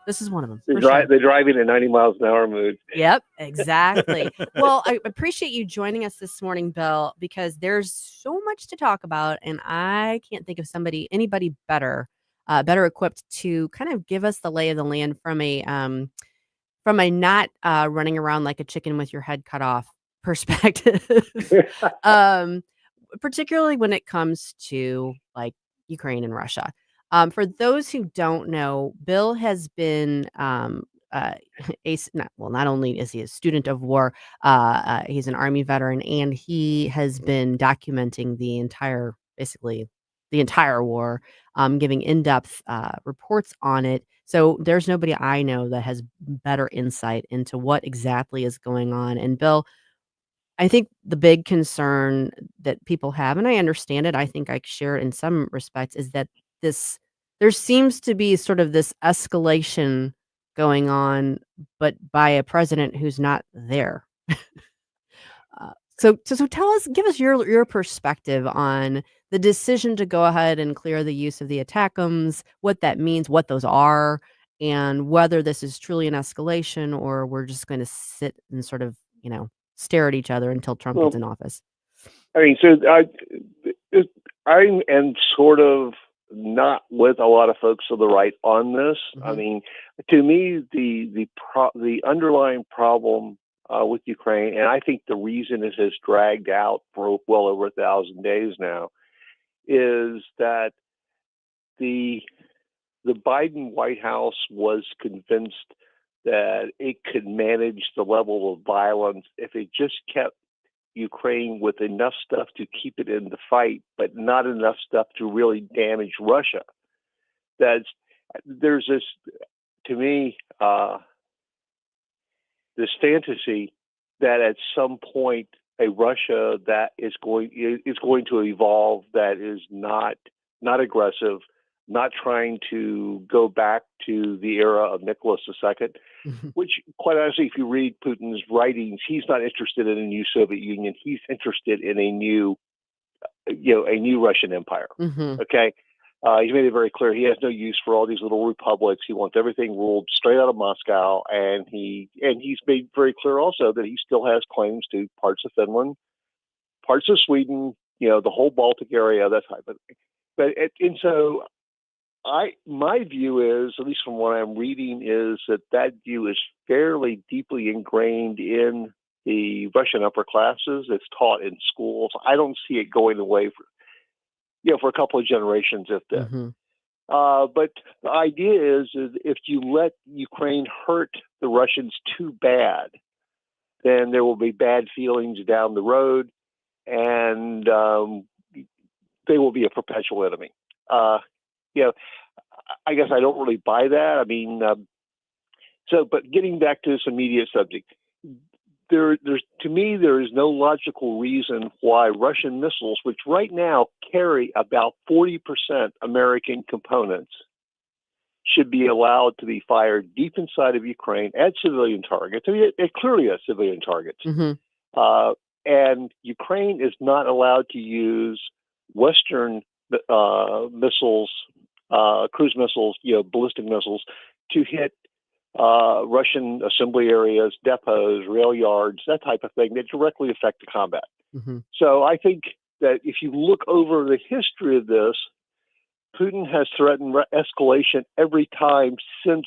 Speaker 1: This is one of them.
Speaker 9: They're driving at 90 miles an hour mood.
Speaker 1: Yep, exactly. Well, I appreciate you joining us this morning, Bill, because there's so much to talk about, and I can't think of anybody better equipped to kind of give us the lay of the land from a not running around like a chicken with your head cut off perspective. particularly when it comes to like Ukraine and Russia. For those who don't know, Bill has been not only is he a student of war, he's an Army veteran, and he has been documenting basically the entire war, giving in-depth reports on it. So there's nobody I know that has better insight into what exactly is going on. And Bill, I think the big concern that people have, and I understand it, I think I share it in some respects, is that there seems to be sort of this escalation going on, but by a president who's not there. So tell us, give us your perspective on the decision to go ahead and clear the use of the ATACMS, what that means, what those are, and whether this is truly an escalation or we're just going to sit and sort of, stare at each other until Trump gets in office.
Speaker 9: I mean, so I am sort of not with a lot of folks to the right on this.
Speaker 1: Mm-hmm.
Speaker 9: I mean, to me, the underlying problem with Ukraine, and I think the reason it has dragged out for well over 1,000 days now, is that the Biden White House was convinced that it could manage the level of violence if it just kept Ukraine with enough stuff to keep it in the fight, but not enough stuff to really damage Russia. There's this, to me, this fantasy that at some point a Russia that is going to evolve, that is not aggressive, not trying to go back to the era of Nicholas II, which, quite honestly, if you read Putin's writings, he's not interested in a new Soviet Union. He's interested in a new Russian empire.
Speaker 1: Mm-hmm.
Speaker 9: Okay, he's made it very clear he has no use for all these little republics. He wants everything ruled straight out of Moscow, and he's made very clear also that he still has claims to parts of Finland, parts of Sweden, the whole Baltic area, that type of thing. And so my view is, at least from what I'm reading, is that view is fairly deeply ingrained in the Russian upper classes. It's taught in schools. I don't see it going away for a couple of generations, if that.
Speaker 1: Mm-hmm.
Speaker 9: But the idea is if you let Ukraine hurt the Russians too bad, then there will be bad feelings down the road, and they will be a perpetual enemy. I guess I don't really buy that. I mean, but getting back to this immediate subject, there is no logical reason why Russian missiles, which right now carry about 40% American components, should be allowed to be fired deep inside of Ukraine at civilian targets. I mean, it clearly has civilian targets.
Speaker 1: Mm-hmm.
Speaker 9: And Ukraine is not allowed to use Western missiles, cruise missiles, ballistic missiles, to hit Russian assembly areas, depots, rail yards, that type of thing that directly affect the combat.
Speaker 1: Mm-hmm.
Speaker 9: So I think that if you look over the history of this, Putin has threatened escalation every time since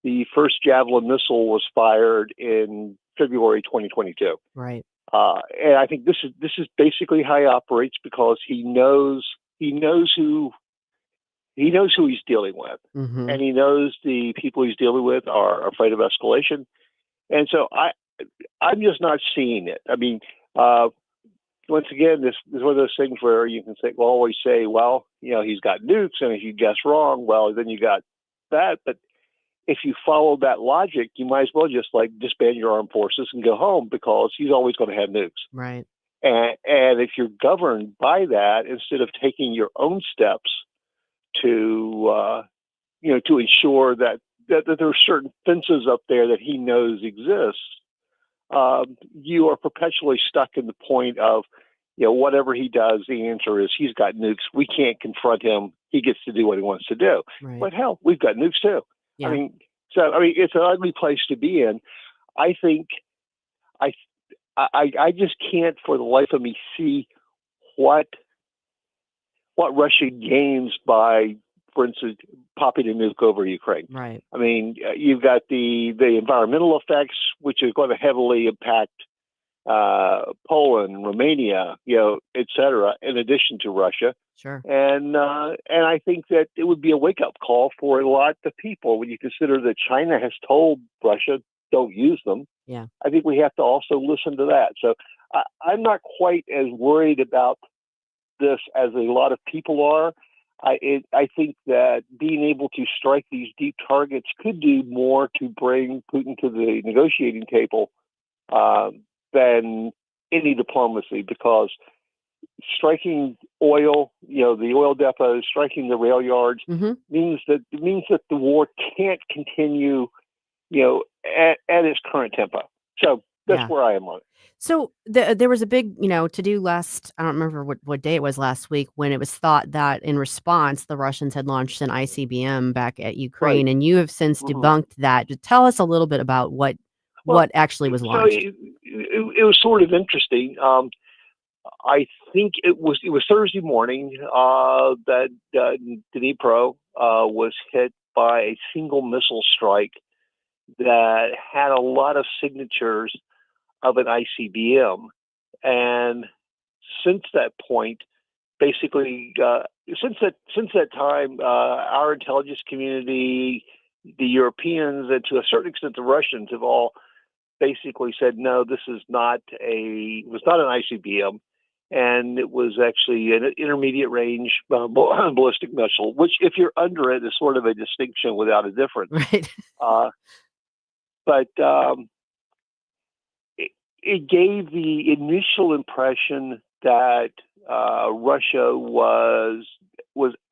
Speaker 9: the first Javelin missile was fired in February 2022.
Speaker 1: Right.
Speaker 9: And I think this is basically how he operates, because he knows who he's dealing with,
Speaker 1: mm-hmm.
Speaker 9: and he knows the people he's dealing with are afraid of escalation. And so I'm just not seeing it. I mean, once again, this is one of those things where you can always say, well, he's got nukes, and if you guess wrong, well, then you got that. But if you follow that logic, you might as well just disband your armed forces and go home, because he's always going to have nukes.
Speaker 1: Right.
Speaker 9: And if you're governed by that, instead of taking your own steps to ensure that there are certain fences up there that he knows exists, you are perpetually stuck in the point of, whatever he does, the answer is he's got nukes. We can't confront him. He gets to do what he wants to do.
Speaker 1: Right.
Speaker 9: But hell, we've got nukes too.
Speaker 1: Yeah.
Speaker 9: I mean, it's an ugly place to be in. I think I just can't for the life of me see what Russia gains by, for instance, popping a nuke over Ukraine.
Speaker 1: Right.
Speaker 9: I mean, you've got the environmental effects, which are going to heavily impact Poland, Romania, et cetera, in addition to Russia.
Speaker 1: Sure.
Speaker 9: And I think that it would be a wake-up call for a lot of people when you consider that China has told Russia, don't use them.
Speaker 1: Yeah.
Speaker 9: I think we have to also listen to that. So I'm not quite as worried about this as a lot of people are. I think that being able to strike these deep targets could do more to bring Putin to the negotiating table than any diplomacy, because striking oil, the oil depots, striking the rail yards means that the war can't continue, at its current tempo. So that's where I am on it.
Speaker 1: So there was a big, to-do last, I don't remember what day it was last week, when it was thought that in response, the Russians had launched an ICBM back at Ukraine, and you have since debunked that. Just tell us a little bit about what actually was launched.
Speaker 9: So it was sort of interesting. I think it was Thursday morning that Dnipro was hit by a single missile strike that had a lot of signatures of an ICBM. And since that point, basically, since that time, our intelligence community, the Europeans, and to a certain extent the Russians, have all basically said, no, this is not an ICBM, and it was actually an intermediate range ballistic missile, which, if you're under it, is sort of a distinction without a difference.
Speaker 1: Right.
Speaker 9: But it gave the initial impression that Russia was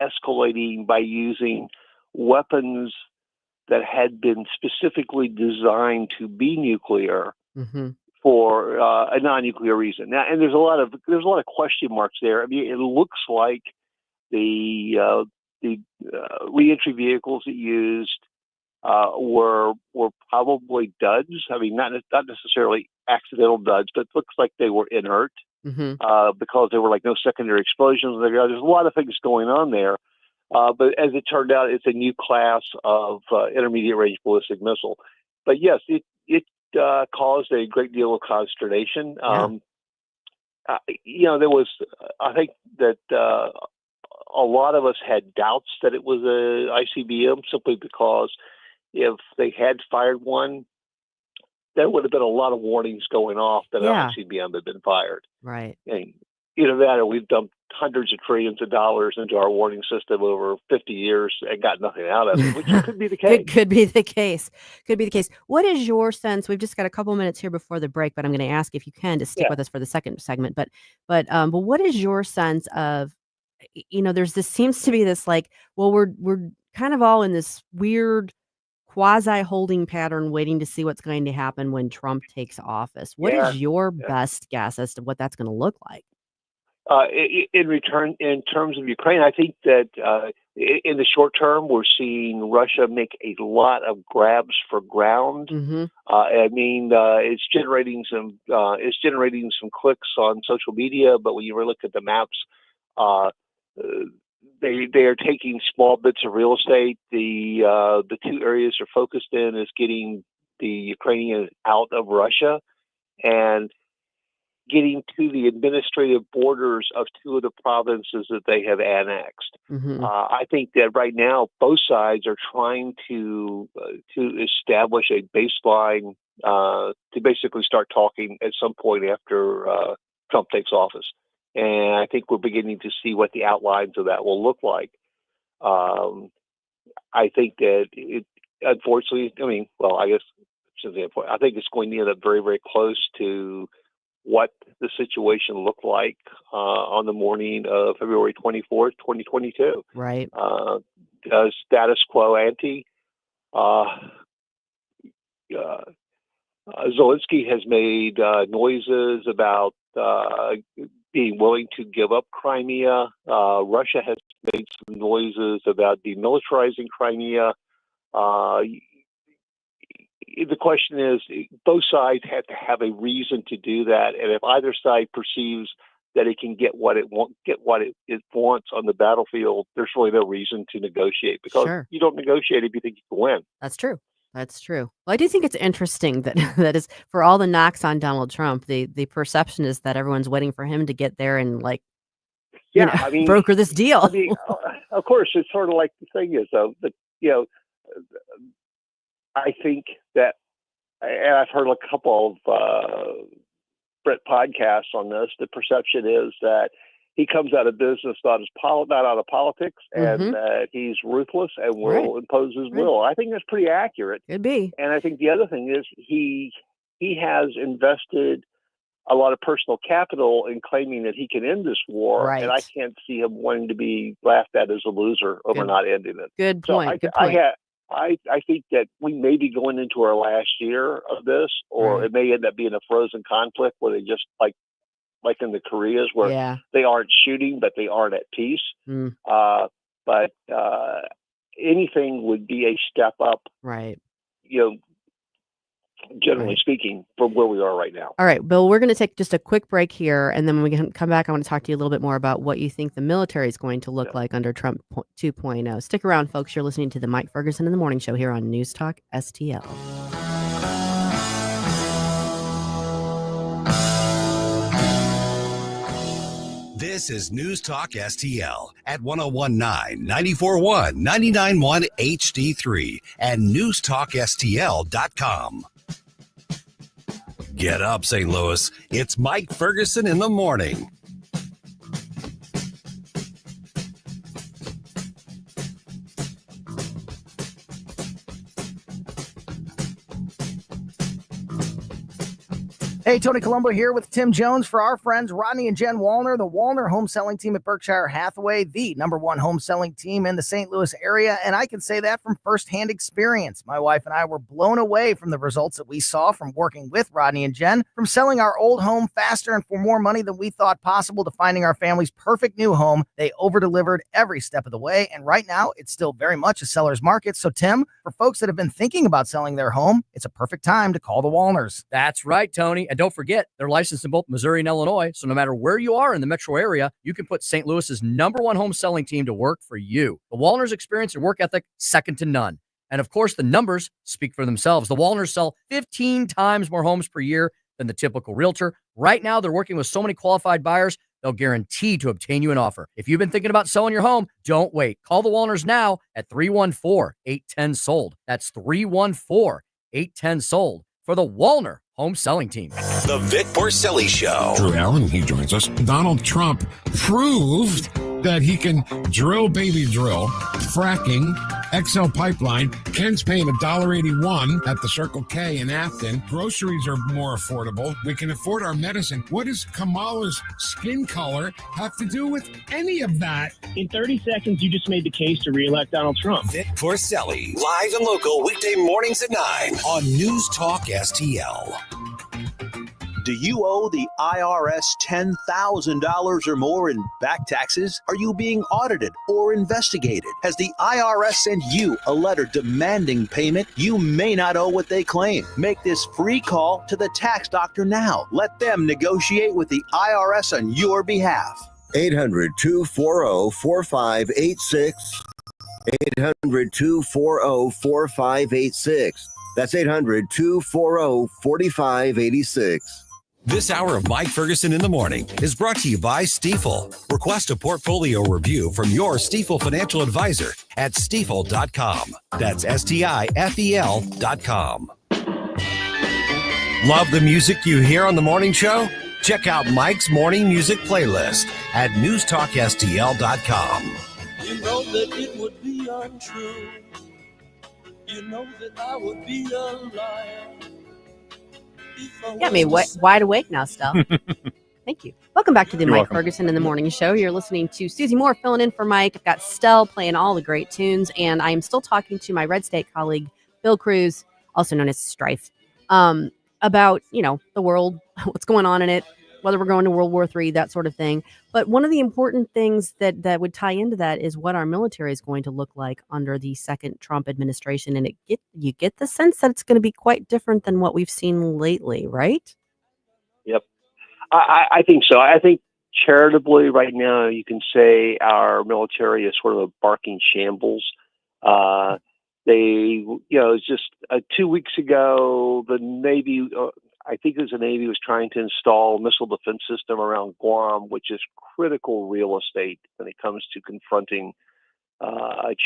Speaker 9: escalating by using weapons that had been specifically designed to be nuclear for a non-nuclear reason. Now, and there's a lot of question marks there. I mean, it looks like the reentry vehicles it used were probably duds. I mean, not necessarily accidental duds, but it looks like they were inert because there were no secondary explosions. There's a lot of things going on there. But as it turned out, it's a new class of intermediate range ballistic missile. But yes, it caused a great deal of consternation. There was, I think that a lot of us had doubts that it was a ICBM, simply because if they had fired one, there would have been a lot of warnings going off that an ICBM had been fired.
Speaker 1: Right.
Speaker 9: And either that, or we've dumped hundreds of trillions of dollars into our warning system over 50 years and got nothing out of it, which could be the case.
Speaker 1: Could be the case. Could be the case. What is your sense? We've just got a couple minutes here before the break, but I'm going to ask if you can to stick with us for the second segment. But what is your sense of, seems to be this we're kind of all in this weird quasi holding pattern, waiting to see what's going to happen when Trump takes office. What is your best guess as to what that's going to look like?
Speaker 9: In terms of Ukraine, I think that in the short term, we're seeing Russia make a lot of grabs for ground. I mean, it's generating some clicks on social media, but when you really look at the maps, they are taking small bits of real estate. The two areas they're focused in is getting the Ukrainians out of Russia and getting to the administrative borders of two of the provinces that they have annexed. I think that right now both sides are trying to establish a baseline to basically start talking at some point after Trump takes office. And I think we're beginning to see what the outlines of that will look like. I think that unfortunately, I think it's going to end up very, very close to what the situation looked like on the morning of February 24th, 2022.
Speaker 1: Right.
Speaker 9: Status quo ante. Zelensky has made noises about being willing to give up Crimea. Russia has made some noises about demilitarizing Crimea. The question is, both sides have to have a reason to do that, and if either side perceives that it can get what it wants on the battlefield, there's really no reason to negotiate, because you don't negotiate if you think you can win.
Speaker 1: That's true. That's true. Well, I do think it's interesting that that is for all the knocks on Donald Trump, the perception is that everyone's waiting for him to get there and
Speaker 9: Yeah, I mean,
Speaker 1: broker this deal.
Speaker 9: of course, it's sort of like the thing is though that I think that, and I've heard a couple of Brett podcasts on this. The perception is that he comes out of business not out of politics, and that he's ruthless and will impose his will. I think that's pretty accurate.
Speaker 1: Could be.
Speaker 9: And I think the other thing is he has invested a lot of personal capital in claiming that he can end this war, and I can't see him wanting to be laughed at as a loser over not ending it.
Speaker 1: Good point.
Speaker 9: I think that we may be going into our last year of this, or it may end up being a frozen conflict where they just like in the Koreas where they aren't shooting, but they aren't at peace. But anything would be a step up, generally speaking, from where we are right now.
Speaker 1: All right, Bill, we're going to take just a quick break here, and then when we can come back, I want to talk to you a little bit more about what you think the military is going to look like under Trump 2.0. Stick around, folks. You're listening to the Mike Ferguson in the Morning Show here on News Talk STL.
Speaker 10: This is News Talk STL at 1019, 94.1, 99.1 HD3 and newstalkstl.com. Get up, St. Louis. It's Mike Ferguson in the morning.
Speaker 2: Hey, Tony Colombo here with Tim Jones for our friends Rodney and Jen Wallner, the Wallner home selling team at Berkshire Hathaway, the #1 home selling team in the St. Louis area. And I can say that from firsthand experience. My wife and I were blown away from the results that we saw from working with Rodney and Jen, from selling our old home faster and for more money than we thought possible to finding our family's perfect new home. They over-delivered every step of the way. And right now, it's still very much a seller's market. So, Tim, for folks that have been thinking about selling their home, it's a perfect time to call the Wallners.
Speaker 26: That's right, Tony. And don't forget, they're licensed in both Missouri and Illinois. So no matter where you are in the metro area, you can put St. Louis's #1 home selling team to work for you. The Wallners' experience and work ethic, second to none. And of course, the numbers speak for themselves. The Wallners sell 15 times more homes per year than the typical realtor. Right now, they're working with so many qualified buyers, they'll guarantee to obtain you an offer. If you've been thinking about selling your home, don't wait. Call the Wallners now at 314-810-SOLD. That's 314-810-SOLD for the Wallner home selling team.
Speaker 10: The Vic Porcelli Show.
Speaker 25: Drew Allen, he joins us. Donald Trump proved that he can drill, baby drill, fracking, XL pipeline. Ken's paying $1.81 at the Circle K in Afton. Groceries are more affordable. We can afford our medicine. What does Kamala's skin color have to do with any of that?
Speaker 7: In 30 seconds, you just made the case to reelect Donald Trump.
Speaker 10: Vic Porcelli, live and local, weekday mornings at 9 on News Talk STL.
Speaker 8: Do you owe the IRS $10,000 or more in back taxes? Are you being audited or investigated? Has the IRS sent you a letter demanding payment? You may not owe what they claim. Make this free call to the tax doctor now. Let them negotiate with the IRS on your behalf.
Speaker 6: 800-240-4586. 800-240-4586. That's 800-240-4586.
Speaker 10: This hour of Mike Ferguson in the Morning is brought to you by Stifel. Request a portfolio review from your Stifel financial advisor at stifel.com. That's STIFEL.com. Love the music you hear on the morning show? Check out Mike's morning music playlist at newstalkstl.com.
Speaker 19: You know that it would be untrue. You know that I would be a liar.
Speaker 1: Got me wide awake now, Stell. Thank you. Welcome back to the Mike Ferguson in the Morning Show. You're listening to Susie Moore filling in for Mike. I've got Stell playing all the great tunes, and I'm still talking to my Red State colleague, Bill Cruz, also known as Strife, about, the world, what's going on in it, whether we're going to World War III, that sort of thing. But one of the important things that would tie into that is what our military is going to look like under the second Trump administration. And you get the sense that it's going to be quite different than what we've seen lately, right?
Speaker 9: Yep. I think so. I think charitably right now you can say our military is sort of a barking shambles. It's just 2 weeks ago, the Navy, I think it was the Navy, was trying to install a missile defense system around Guam, which is critical real estate when it comes to confronting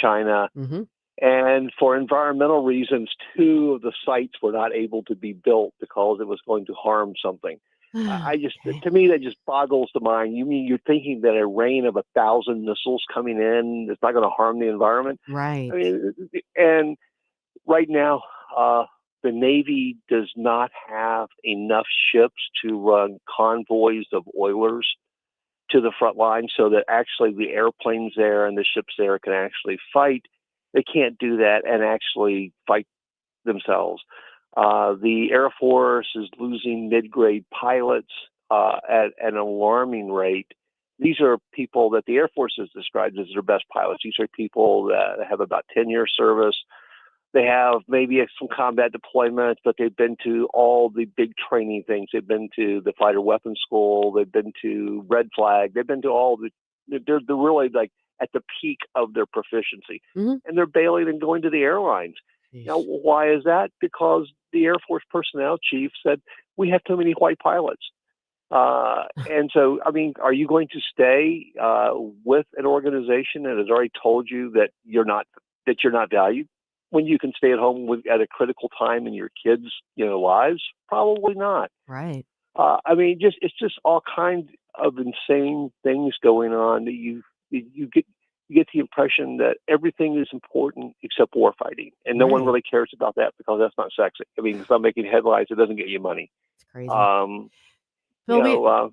Speaker 9: China.
Speaker 1: Mm-hmm.
Speaker 9: And for environmental reasons, 2 of the sites were not able to be built because it was going to harm something. To me, that just boggles the mind. You mean you're thinking that a rain of 1,000 missiles coming in is not going to harm the environment?
Speaker 1: Right.
Speaker 9: I mean, and right now, the Navy does not have enough ships to run convoys of oilers to the front line so that actually the airplanes there and the ships there can actually fight. They can't do that and actually fight themselves. The Air Force is losing mid-grade pilots at an alarming rate. These are people that the Air Force has described as their best pilots. These are people that have about 10 years service. They have maybe some combat deployments, but they've been to all the big training things. They've been to the fighter weapons school. They've been to Red Flag. They've been to all they're really like at the peak of their proficiency.
Speaker 1: Mm-hmm.
Speaker 9: And they're bailing and going to the airlines. Now, why is that? Because the Air Force personnel chief said, we have too many white pilots. And so, I mean, are you going to stay with an organization that has already told you that you're not valued when you can stay at home at a critical time in your kids' lives? Probably not.
Speaker 1: Right.
Speaker 9: I mean, it's just all kinds of insane things going on that you get the impression that everything is important except war fighting, and no one really cares about that because that's not sexy. I mean, it's not making headlines. It doesn't get you money.
Speaker 1: It's crazy. Phil,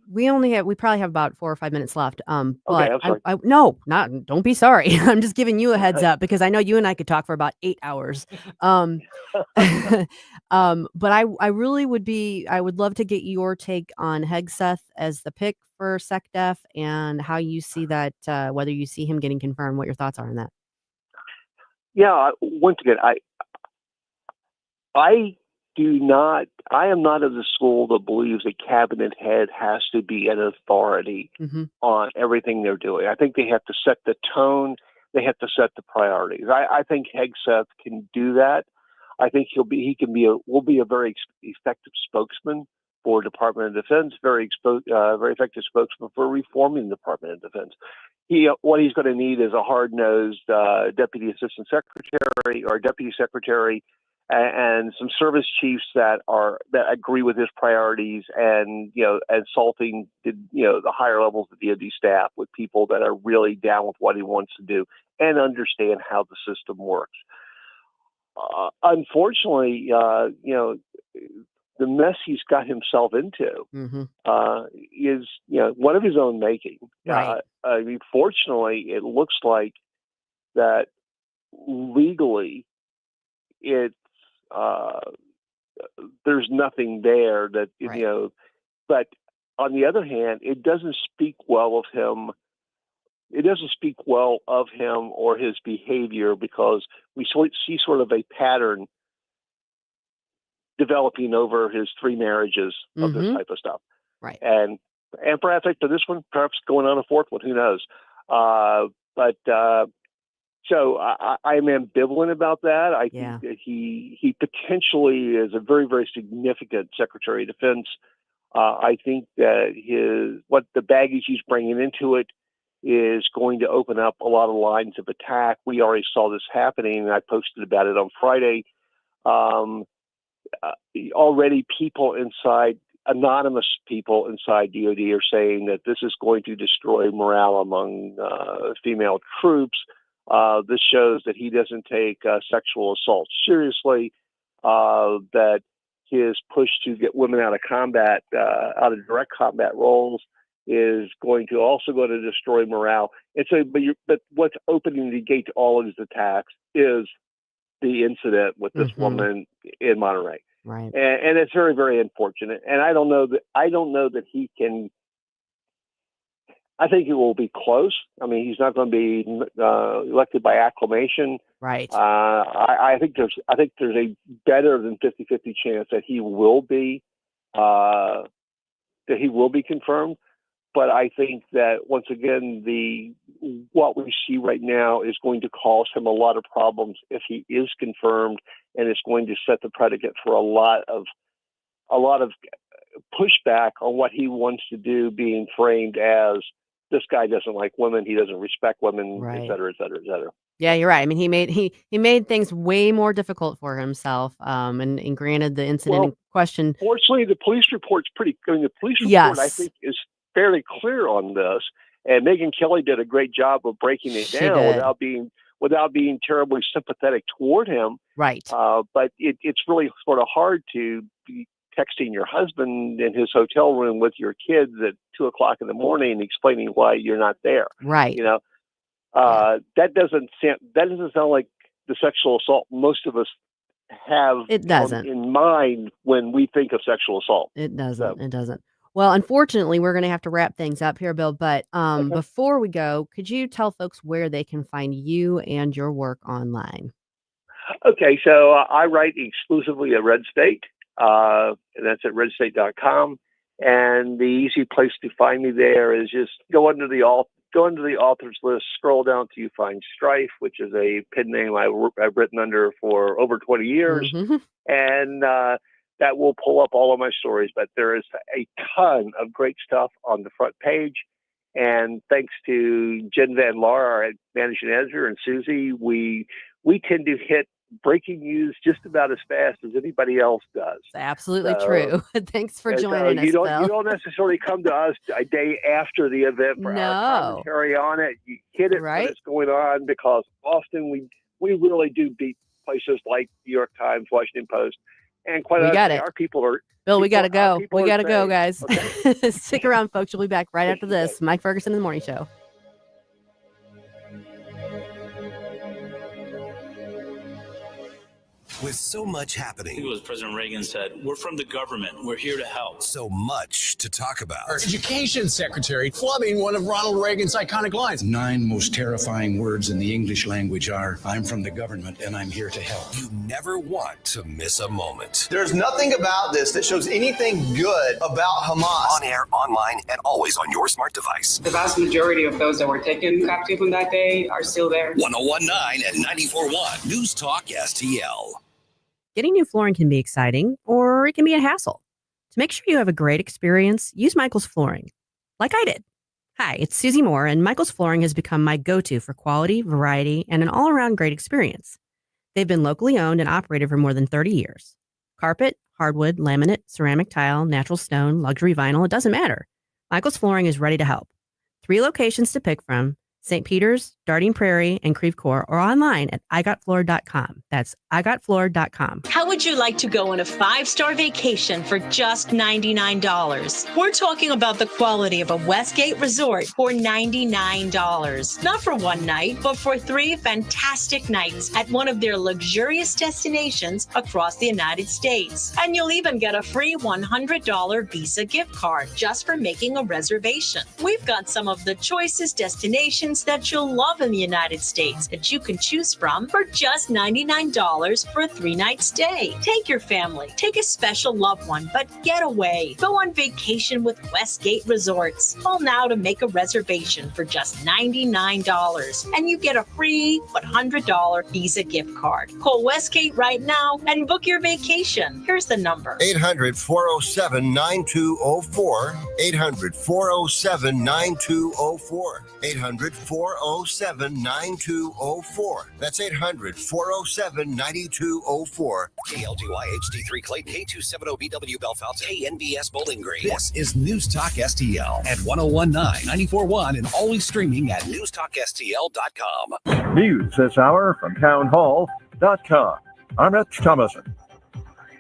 Speaker 1: we probably have about 4 or 5 minutes left.
Speaker 9: Okay,
Speaker 1: But
Speaker 9: I'm sorry.
Speaker 1: don't be sorry. I'm just giving you a heads up because I know you and I could talk for about 8 hours. But I really would love to get your take on Hegseth as the pick for SecDef and how you see that, whether you see him getting confirmed, what your thoughts are on that.
Speaker 9: Yeah, once again, I am not of the school that believes a cabinet head has to be an authority on everything they're doing. I think they have to set the tone. They have to set the priorities. I think Hegseth can do that. I think will be a very effective spokesman for Department of Defense, very effective spokesman for reforming the Department of Defense. What he's going to need is a hard-nosed deputy assistant secretary or deputy secretary and some service chiefs that agree with his priorities, and insulting the higher levels of DoD staff with people that are really down with what he wants to do and understand how the system works. Unfortunately, the mess he's got himself into is one of his own making.
Speaker 1: Right.
Speaker 9: I mean, fortunately, it looks like that legally it's there's nothing there that but on the other hand, it doesn't speak well of him. It doesn't speak well of him or his behavior, because we see sort of a pattern developing over his 3 marriages of this type of stuff.
Speaker 1: Right.
Speaker 9: And perhaps after this one, perhaps going on a 4th one, who knows? So I'm ambivalent about that. I think that he potentially is a very, very significant Secretary of Defense. I think that the baggage he's bringing into it is going to open up a lot of lines of attack. We already saw this happening, and I posted about it on Friday. Already anonymous people inside DoD are saying that this is going to destroy morale among female troops. This shows that he doesn't take sexual assault seriously, that his push to get women out of combat, out of direct combat roles, is going to destroy morale. And so, but what's opening the gate to all of his attacks is the incident with this woman in Monterey.
Speaker 1: Right.
Speaker 9: And it's very, very unfortunate. And I don't know that he can. I think it will be close. I mean, he's not going to be elected by acclamation.
Speaker 1: Right.
Speaker 9: I think there's a better than 50-50 chance that he will be confirmed. But I think that once again, what we see right now is going to cause him a lot of problems if he is confirmed, and it's going to set the predicate for a lot of pushback on what he wants to do, being framed as this guy doesn't like women, he doesn't respect women,
Speaker 1: Right.
Speaker 9: et cetera, et cetera, et cetera.
Speaker 1: Yeah, you're right. I mean, he made things way more difficult for himself. And granted, the incident in question.
Speaker 9: Fortunately, the police report's the police report,
Speaker 1: Yes.
Speaker 9: I think, is fairly clear on this. And Megyn Kelly did a great job of breaking it
Speaker 1: She
Speaker 9: down
Speaker 1: did.
Speaker 9: without being terribly sympathetic toward him.
Speaker 1: Right.
Speaker 9: But it's really sort of hard to be texting your husband in his hotel room with your kids at 2:00 in the morning, explaining why you're not there.
Speaker 1: Right.
Speaker 9: You know, that doesn't sound like the sexual assault most of us have
Speaker 1: It doesn't.
Speaker 9: in mind when we think of sexual assault.
Speaker 1: It doesn't. It doesn't. Well, unfortunately, we're going to have to wrap things up here, Bill. But before we go, could you tell folks where they can find you and your work online?
Speaker 9: Okay, so I write exclusively at Red State, and that's at redstate.com. And the easy place to find me there is just go into the authors list, scroll down till you find Strife, which is a pen name I've written under for over 20 years.
Speaker 1: Mm-hmm.
Speaker 9: And that will pull up all of my stories. But there is a ton of great stuff on the front page. And thanks to Jen Van Laar, our managing editor, and Susie, we tend to hit breaking news just about as fast as anybody else does.
Speaker 1: Absolutely true. Thanks for joining us,
Speaker 9: You
Speaker 1: Bill.
Speaker 9: don't necessarily come to us a day after the event for our commentary on it. You hit it when it's going on, because often we really do beat places like New York Times, Washington Post, and quite honestly, our people are.
Speaker 1: Bill, we got to go. We got to go,
Speaker 9: trained.
Speaker 1: guys.
Speaker 9: Okay.
Speaker 1: Stick around, folks. We'll be back right after this. Mike Ferguson in the Morning Show.
Speaker 10: With so much happening.
Speaker 11: I think it was President Reagan said, we're from the government. We're here to help.
Speaker 10: So much to talk about.
Speaker 16: Our education secretary flubbing one of Ronald Reagan's iconic lines.
Speaker 18: 9 most terrifying words in the English language are, I'm from the government and I'm here to help.
Speaker 10: You never want to miss a moment.
Speaker 16: There's nothing about this that shows anything good about Hamas.
Speaker 10: On air, online, and always on your smart device.
Speaker 21: The vast majority of those that were taken captive on that day are still there.
Speaker 10: 1019 and 94.1 News Talk STL.
Speaker 12: Getting new flooring can be exciting, or it can be a hassle. To make sure you have a great experience, use Michael's Flooring, like I did. Hi, it's Susie Moore, and Michael's Flooring has become my go-to for quality, variety, and an all-around great experience. They've been locally owned and operated for more than 30 years. Carpet, hardwood, laminate, ceramic tile, natural stone, luxury vinyl, it doesn't matter. Michael's Flooring is ready to help. 3 locations to pick from: St. Peter's, Darting Prairie, and Creve Coeur, or online at igotfloor.com. That's igotfloor.com.
Speaker 22: How would you like to go on a 5-star vacation for just $99? We're talking about the quality of a Westgate resort for $99. Not for one night, but for 3 fantastic nights at one of their luxurious destinations across the United States. And you'll even get a free $100 Visa gift card just for making a reservation. We've got some of the choicest destinations that you'll love in the United States that you can choose from for just $99 for a 3-night stay. Take your family, take a special loved one, but get away. Go on vacation with Westgate Resorts. Call now to make a reservation for just $99, and you get a free $100 Visa gift card. Call Westgate right now and book your vacation. Here's the number:
Speaker 6: 800-407-9204. 800-407-9204. 800-407-9204. That's 800-407-9204.
Speaker 10: KLGY HD3 Clayton, K270BW Bellefonte, KNBS Bowling Green. This is News Talk STL at 1019, 94.1, and always streaming at newstalkstl.com.
Speaker 23: News this hour from townhall.com. I'm Rich Thomason.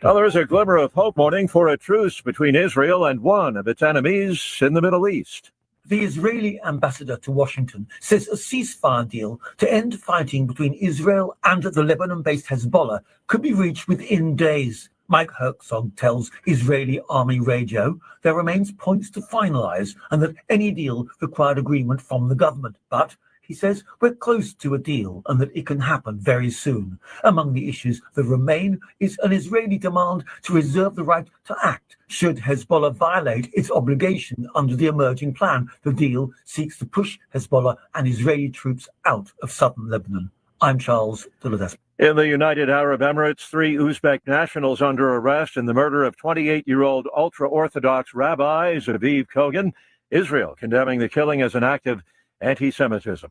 Speaker 23: Now, there is a glimmer of hope morning for a truce between Israel and one of its enemies in the Middle East.
Speaker 27: The Israeli ambassador to Washington says a ceasefire deal to end fighting between Israel and the Lebanon-based Hezbollah could be reached within days. Mike Herzog tells Israeli Army Radio there remains points to finalize and that any deal required agreement from the government. But he says we're close to a deal and that it can happen very soon. Among the issues that remain is an Israeli demand to reserve the right to act should Hezbollah violate its obligation under the emerging plan. The deal seeks to push Hezbollah and Israeli troops out of southern Lebanon. I'm Charles Deladesk.
Speaker 23: In the United Arab Emirates, 3 Uzbek nationals under arrest in the murder of 28-year-old ultra-Orthodox Rabbi Zaviv Kogan. Israel condemning the killing as an act of anti-Semitism.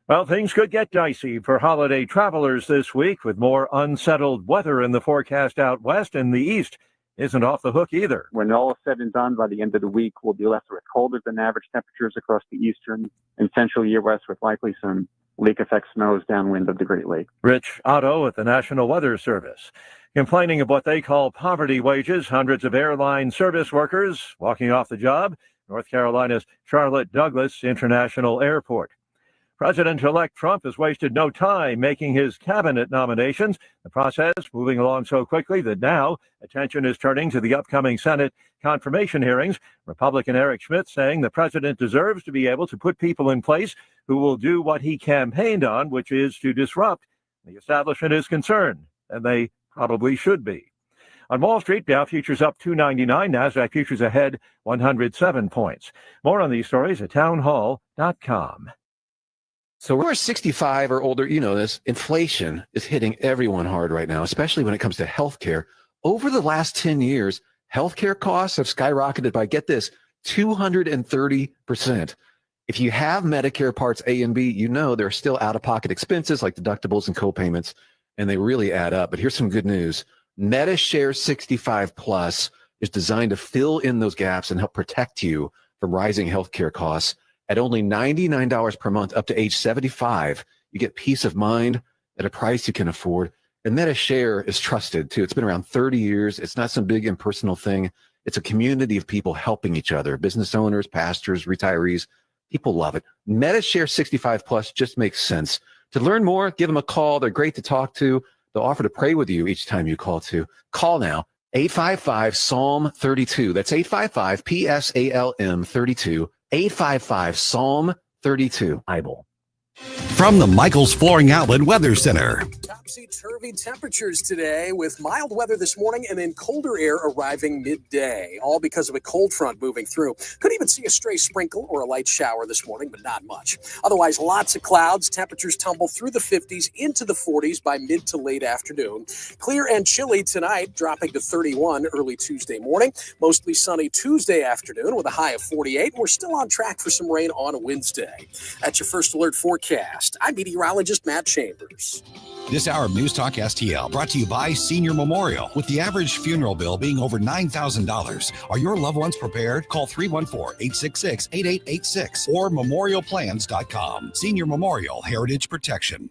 Speaker 23: Well, things could get dicey for holiday travelers this week with more unsettled weather in the forecast out west, and the east isn't off the hook either.
Speaker 4: When all is said and done, by the end of the week, we'll be left with colder than average temperatures across the eastern and central U.S. with likely some lake effect snows downwind of the Great Lakes.
Speaker 23: Rich Otto at the National Weather Service. Complaining of what they call poverty wages, hundreds of airline service workers walking off the job. North Carolina's Charlotte Douglas International Airport. President-elect Trump has wasted no time making his cabinet nominations, the process moving along so quickly that now attention is turning to the upcoming Senate confirmation hearings. Republican Eric Schmidt saying the president deserves to be able to put people in place who will do what he campaigned on, which is to disrupt. The establishment is concerned, and they probably should be. On Wall Street, Dow futures up 299, NASDAQ futures ahead 107 points. More on these stories at townhall.com.
Speaker 5: So we're 65 or older, you know this, inflation is hitting everyone hard right now, especially when it comes to healthcare. Over the last 10 years, healthcare costs have skyrocketed by, get this, 230%. If you have Medicare Parts A and B, you know there are still out-of-pocket expenses like deductibles and co-payments, and they really add up. But here's some good news. MediShare 65 Plus is designed to fill in those gaps and help protect you from rising healthcare costs. At only $99 per month up to age 75, you get peace of mind at a price you can afford. And MediShare is trusted, too. It's been around 30 years. It's not some big impersonal thing. It's a community of people helping each other, business owners, pastors, retirees. People love it. MediShare 65 Plus just makes sense. To learn more, give them a call. They're great to talk to. They'll offer to pray with you each time you call, too. Call now, 855-PSALM-32. That's 855-PSALM-32. 855-PSALM-32. Bible.
Speaker 10: From the Michaels Flooring Outlet Weather Center.
Speaker 13: Topsy-turvy temperatures today with mild weather this morning and then colder air arriving midday, all because of a cold front moving through. Could even see a stray sprinkle or a light shower this morning, but not much. Otherwise, lots of clouds. Temperatures tumble through the 50s into the 40s by mid to late afternoon. Clear and chilly tonight, dropping to 31 early Tuesday morning. Mostly sunny Tuesday afternoon with a high of 48. We're still on track for some rain on Wednesday. That's your first alert forecast. I'm meteorologist Matt Chambers.
Speaker 10: This hour of News Talk STL brought to you by Senior Memorial. With the average funeral bill being over $9,000, are your loved ones prepared? Call 314-866-8886 or memorialplans.com. Senior Memorial Heritage Protection.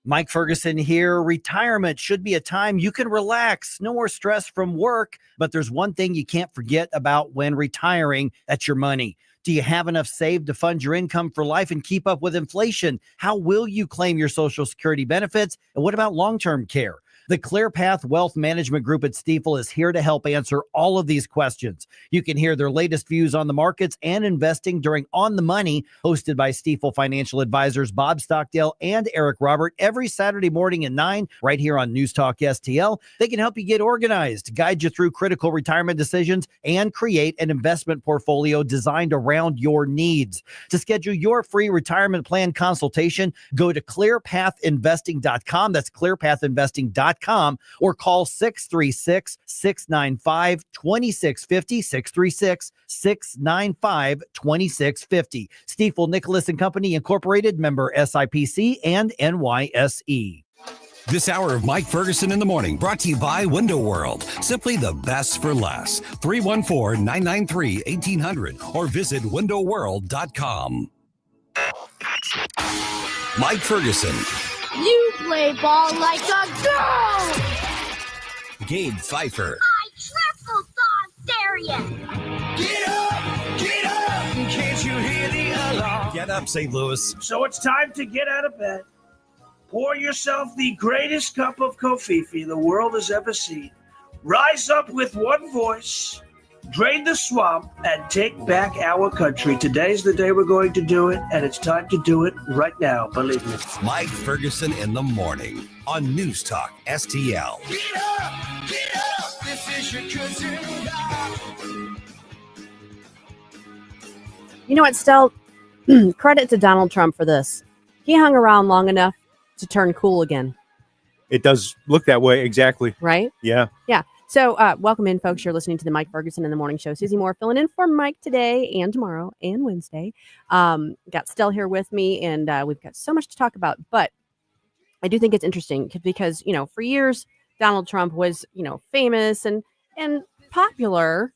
Speaker 2: Mike Ferguson here. Retirement should be a time you can relax. No more stress from work. But there's one thing you can't forget about when retiring. That's your money. Do you have enough saved to fund your income for life and keep up with inflation? How will you claim your Social Security benefits? And what about long-term care? The ClearPath Wealth Management Group at Stifel is here to help answer all of these questions. You can hear their latest views on the markets and investing during On the Money, hosted by Stifel financial advisors Bob Stockdale and Eric Robert, every Saturday morning at 9, right here on News Talk STL. They can help you get organized, guide you through critical retirement decisions, and create an investment portfolio designed around your needs. To schedule your free retirement plan consultation, go to clearpathinvesting.com. That's clearpathinvesting.com. Or call 636-695-2650, 636-695-2650. Stifel Nicholas and Company Incorporated, member SIPC and NYSE.
Speaker 10: This hour of Mike Ferguson in the Morning brought to you by Window World. Simply the best for less. 314-993-1800 or visit windowworld.com. Mike Ferguson.
Speaker 19: You play ball like a girl!
Speaker 10: Gabe Pfeiffer.
Speaker 19: I triple dog dare you! Get up! Get up! Can't you hear the alarm?
Speaker 10: Get up, St. Louis.
Speaker 15: So it's time to get out of bed. Pour yourself the greatest cup of Kofifi the world has ever seen. Rise up with one voice. drain the swamp, and take back our country. Today's the day we're going to do it, and it's time to do it right now, believe me.
Speaker 10: Mike Ferguson in the morning on News Talk STL.
Speaker 19: Get up, this is your cousin.
Speaker 1: You know what, Stel? Credit to Donald Trump for this. He hung around long enough to turn cool again.
Speaker 3: It does look that way, exactly.
Speaker 1: Right?
Speaker 3: Yeah.
Speaker 1: Yeah. So welcome in, folks. You're listening to the Mike Ferguson in the Morning Show. Susie Moore filling in for Mike today and tomorrow and Wednesday. Got Stel here with me, and we've got so much to talk about. But I do think it's interesting because, for years, Donald Trump was, famous and popular.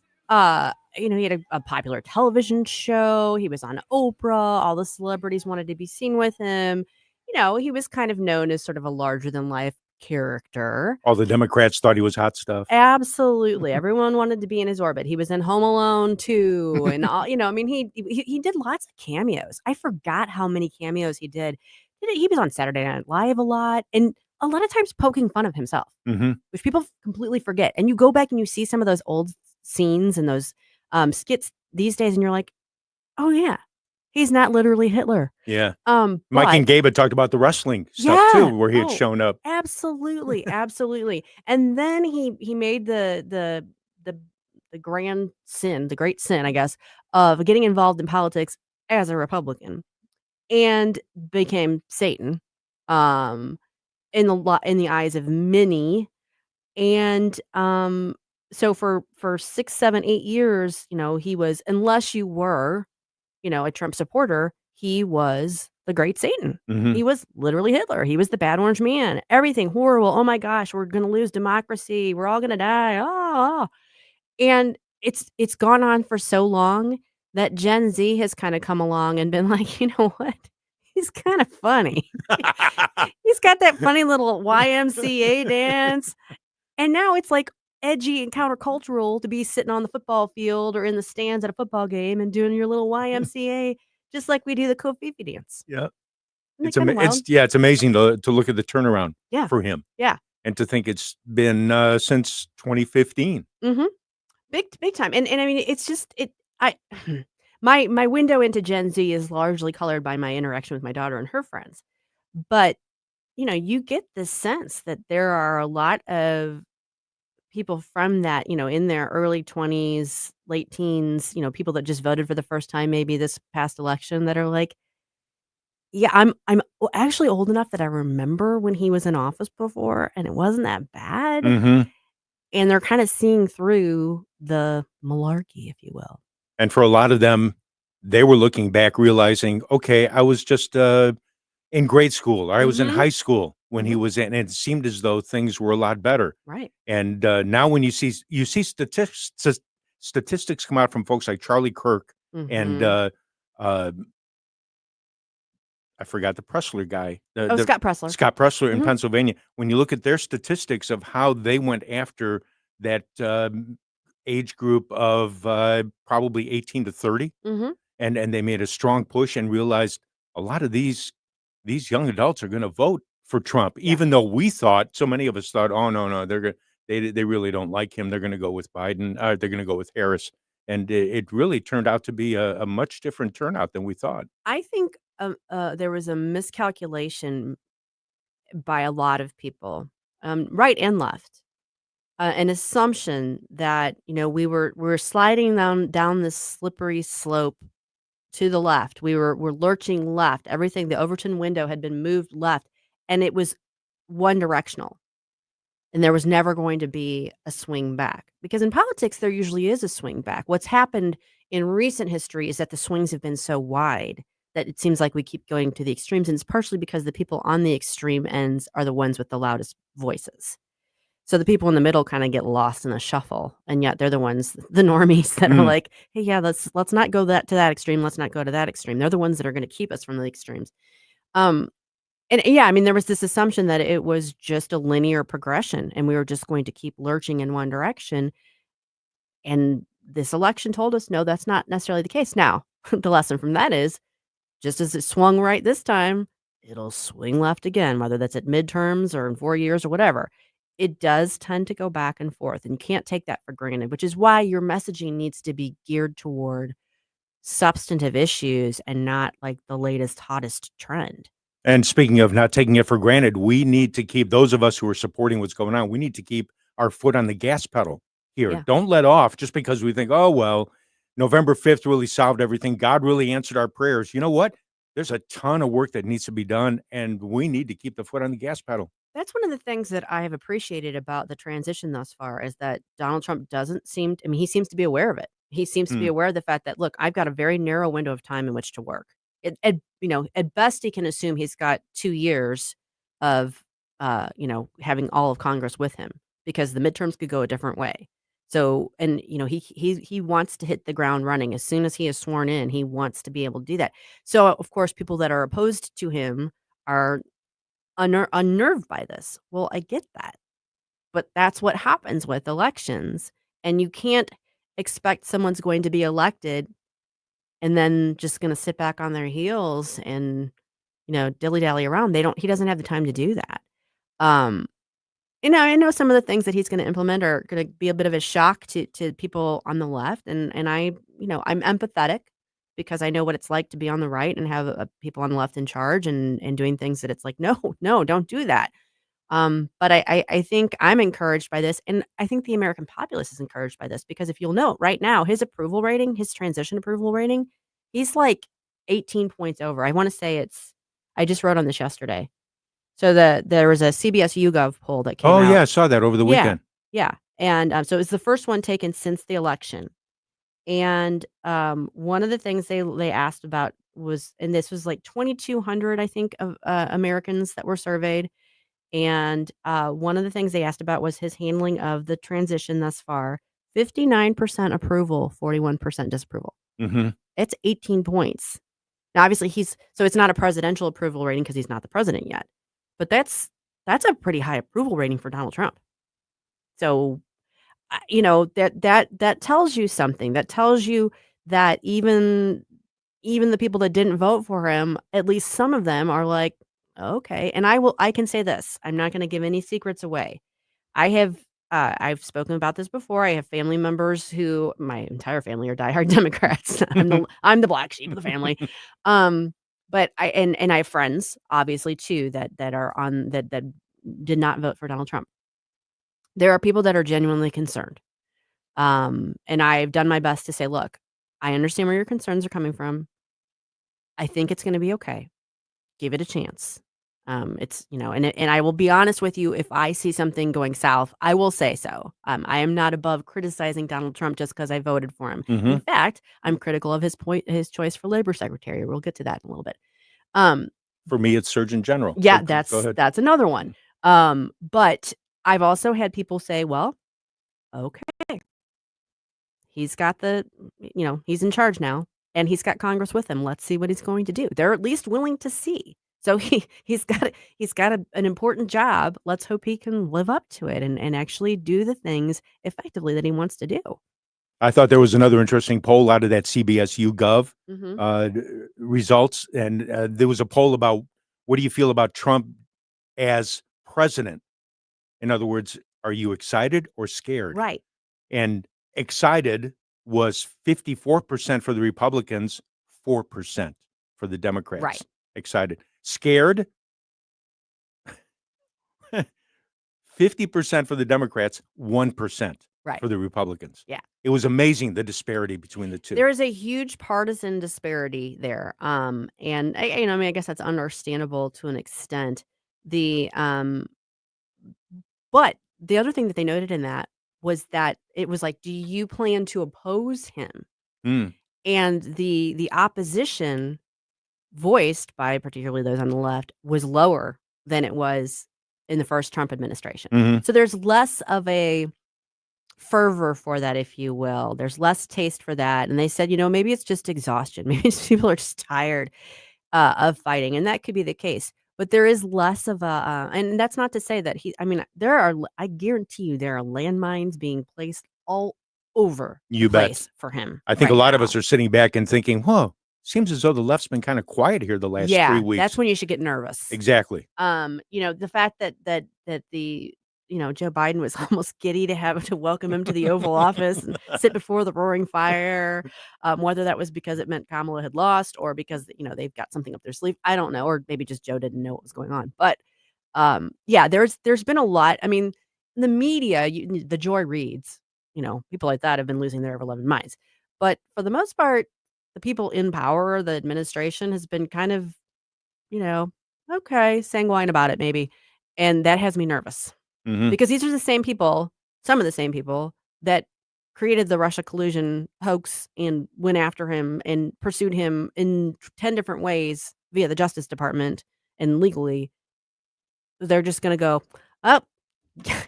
Speaker 1: He had a popular television show. He was on Oprah. All the celebrities wanted to be seen with him. He was kind of known as sort of a larger than life character.
Speaker 3: All the Democrats thought he was hot stuff.
Speaker 1: Absolutely. Everyone wanted to be in his orbit. He was in Home Alone 2 and all, he did lots of cameos. I forgot how many cameos he did. He was on Saturday Night Live a lot, and a lot of times poking fun of himself, which people completely forget. And you go back and you see some of those old scenes and those skits these days, and you're like, oh yeah, he's not literally Hitler.
Speaker 3: Yeah. Mike and Gabe had talked about the wrestling stuff too, where he had shown up.
Speaker 1: Absolutely, absolutely. And then he made the grand sin, the great sin, I guess, of getting involved in politics as a Republican, and became Satan, in the eyes of many, and so for 6, 7, 8 years, he was, unless you were, a Trump supporter, he was the great Satan. He was literally Hitler. He was the bad orange man. Everything horrible. Oh my gosh, we're going to lose democracy. We're all going to die. Oh. And it's gone on for so long that Gen Z has kind of come along and been like, you know what? He's kind of funny. He's got that funny little YMCA dance. And now it's like edgy and countercultural to be sitting on the football field or in the stands at a football game and doing your little YMCA, just like we do the Kofifi dance.
Speaker 3: Yeah.
Speaker 1: It's wild?
Speaker 3: It's amazing to look at the turnaround for him.
Speaker 1: Yeah.
Speaker 3: And to think it's been since 2015.
Speaker 1: Big time. And I mean, it's just my window into Gen Z is largely colored by my interaction with my daughter and her friends. But, you get the sense that there are a lot of people from that, in their early 20s, late teens, people that just voted for the first time, maybe this past election, that are like, yeah, I'm actually old enough that I remember when he was in office before, and it wasn't that bad. And they're kind of seeing through the malarkey, if you will.
Speaker 3: And for a lot of them, they were looking back, realizing, okay, I was just in grade school, or I was in high school when he was in, and it seemed as though things were a lot better.
Speaker 1: Right.
Speaker 3: And now when you see statistics come out from folks like Charlie Kirk and I forgot the Pressler guy.
Speaker 1: Scott Pressler.
Speaker 3: Scott Pressler in Pennsylvania. When you look at their statistics of how they went after that age group of probably 18 to 30, and they made a strong push and realized a lot of these young adults are going to vote for Trump, even though we thought, so many of us thought, oh no, they really don't like him. They're going to go with Biden. They're going to go with Harris. And it really turned out to be a much different turnout than we thought.
Speaker 1: I think there was a miscalculation by a lot of people, right and left, an assumption that we're sliding down this slippery slope to the left. We're lurching left. Everything, the Overton window had been moved left, and it was one directional. And there was never going to be a swing back, because in politics, there usually is a swing back. What's happened in recent history is that the swings have been so wide that it seems like we keep going to the extremes. And it's partially because the people on the extreme ends are the ones with the loudest voices. So the people in the middle kind of get lost in a shuffle. And yet they're the ones, the normies, that are like, hey, yeah, let's not go to that extreme. Let's not go to that extreme. They're the ones that are going to keep us from the extremes. And yeah, I mean, there was this assumption that it was just a linear progression and we were just going to keep lurching in one direction. And this election told us, no, that's not necessarily the case. Now, the lesson from that is, just as it swung right this time, it'll swing left again, whether that's at midterms or in 4 years or whatever. it does tend to go back and forth, and you can't take that for granted, which is why your messaging needs to be geared toward substantive issues and not like the latest, hottest trend.
Speaker 3: And speaking of not taking it for granted, we need to keep, those of us who are supporting what's going on, we need to keep our foot on the gas pedal here.
Speaker 1: Yeah.
Speaker 3: Don't let off just because we think, oh, well, November 5th really solved everything. God really answered our prayers. You know what? There's a ton of work that needs to be done, and we need to keep the foot on the gas pedal.
Speaker 1: That's one of the things that I have appreciated about the transition thus far is that Donald Trump doesn't seem I mean, he seems to be aware of it. He seems to be aware of the fact that, look, I've got a very narrow window of time in which to work. At best, he can assume he's got 2 years of, having all of Congress with him because the midterms could go a different way. So, and he wants to hit the ground running as soon as he is sworn in. He wants to be able to do that. So, of course, people that are opposed to him are unnerved by this. Well, I get that, but that's what happens with elections, and you can't expect someone's going to be elected and then just going to sit back on their heels and dilly-dally around. He doesn't have the time to do that. I know some of the things that he's going to implement are going to be a bit of a shock to people on the left, and I'm empathetic because I know what it's like to be on the right and have people on the left in charge and doing things that it's like, no, don't do that. But I think I'm encouraged by this, and I think the American populace is encouraged by this because if you'll note right now, his transition approval rating, he's like 18 points over. I want to say I just wrote on this yesterday. So there was a CBS YouGov poll that came out.
Speaker 3: Oh, yeah, I saw that over the weekend.
Speaker 1: Yeah. And so it's the first one taken since the election. And one of the things they asked about was, and this was like 2,200, I think, of Americans that were surveyed. And one of the things they asked about was his handling of the transition thus far. 59% approval, 41% disapproval.
Speaker 3: Mm-hmm.
Speaker 1: It's 18 points. Now, obviously, so it's not a presidential approval rating because he's not the president yet. But that's a pretty high approval rating for Donald Trump. So, that tells you something. That tells you that even the people that didn't vote for him, at least some of them are like, okay. And I can say this. I'm not going to give any secrets away. I've spoken about this before. I have family members who my entire family are diehard Democrats. I'm the black sheep of the family. But I have friends, obviously, too, that are on that did not vote for Donald Trump. There are people that are genuinely concerned. And I've done my best to say, look, I understand where your concerns are coming from. I think it's going to be okay. Give it a chance. It's, and I will be honest with you, if I see something going south, I will say so. I am not above criticizing Donald Trump just because I voted for him.
Speaker 3: Mm-hmm.
Speaker 1: In fact, I'm critical of his choice for labor secretary. We'll get to that in a little bit.
Speaker 3: For me, it's Surgeon General.
Speaker 1: Yeah,
Speaker 3: So
Speaker 1: that's another one. But I've also had people say, well, okay, he's got he's in charge now and he's got Congress with him. Let's see what he's going to do. They're at least willing to see. So he's got an important job. Let's hope he can live up to it and actually do the things effectively that he wants to do.
Speaker 3: I thought there was another interesting poll out of that CBS YouGov results. And there was a poll about what do you feel about Trump as president? In other words, are you excited or scared?
Speaker 1: Right.
Speaker 3: And excited was 54% for the Republicans, 4% for the Democrats.
Speaker 1: Right.
Speaker 3: Excited. Scared, 50% for the Democrats, 1% for the Republicans.
Speaker 1: Yeah.
Speaker 3: It was amazing, the disparity between the two.
Speaker 1: There is a huge partisan disparity there. And I guess that's understandable to an extent. But the other thing that they noted in that was that it was like, do you plan to oppose him? And the opposition voiced by particularly those on the left was lower than it was in the first Trump administration. So there's less of a fervor for that, if you will. There's less taste for that. And they said, maybe it's just exhaustion. Maybe people are just tired of fighting. And that could be the case. But there is less of and that's not to say that I guarantee you there are landmines being placed all over the place for him.
Speaker 3: I think a lot of us are sitting back and thinking, whoa, seems as though the left's been kind of quiet here the last 3 weeks.
Speaker 1: That's when you should get nervous.
Speaker 3: Exactly.
Speaker 1: The fact that the Joe Biden was almost giddy to welcome him to the Oval Office and sit before the roaring fire. Whether that was because it meant Kamala had lost or because, they've got something up their sleeve, I don't know. Or maybe just Joe didn't know what was going on. But there's been a lot. I mean, the media, the Joy Reids, people like that have been losing their ever-loving minds. But for the most part, the people in power, the administration has been kind of, okay, sanguine about it maybe. And that has me nervous. Because these are the same people, some of the same people that created the Russia collusion hoax and went after him and pursued him in 10 different ways via the Justice Department and legally. They're just going to go, oh,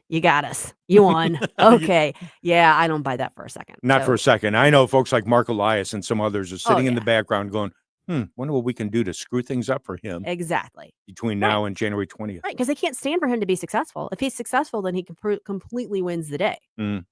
Speaker 1: you got us. You won. Okay. Yeah, I don't buy that for a second.
Speaker 3: Not for a second. I know folks like Mark Elias and some others are sitting in the background going, wonder what we can do to screw things up for him.
Speaker 1: Exactly.
Speaker 3: Between now and January 20th.
Speaker 1: Right, because they can't stand for him to be successful. If he's successful, then he completely wins the day,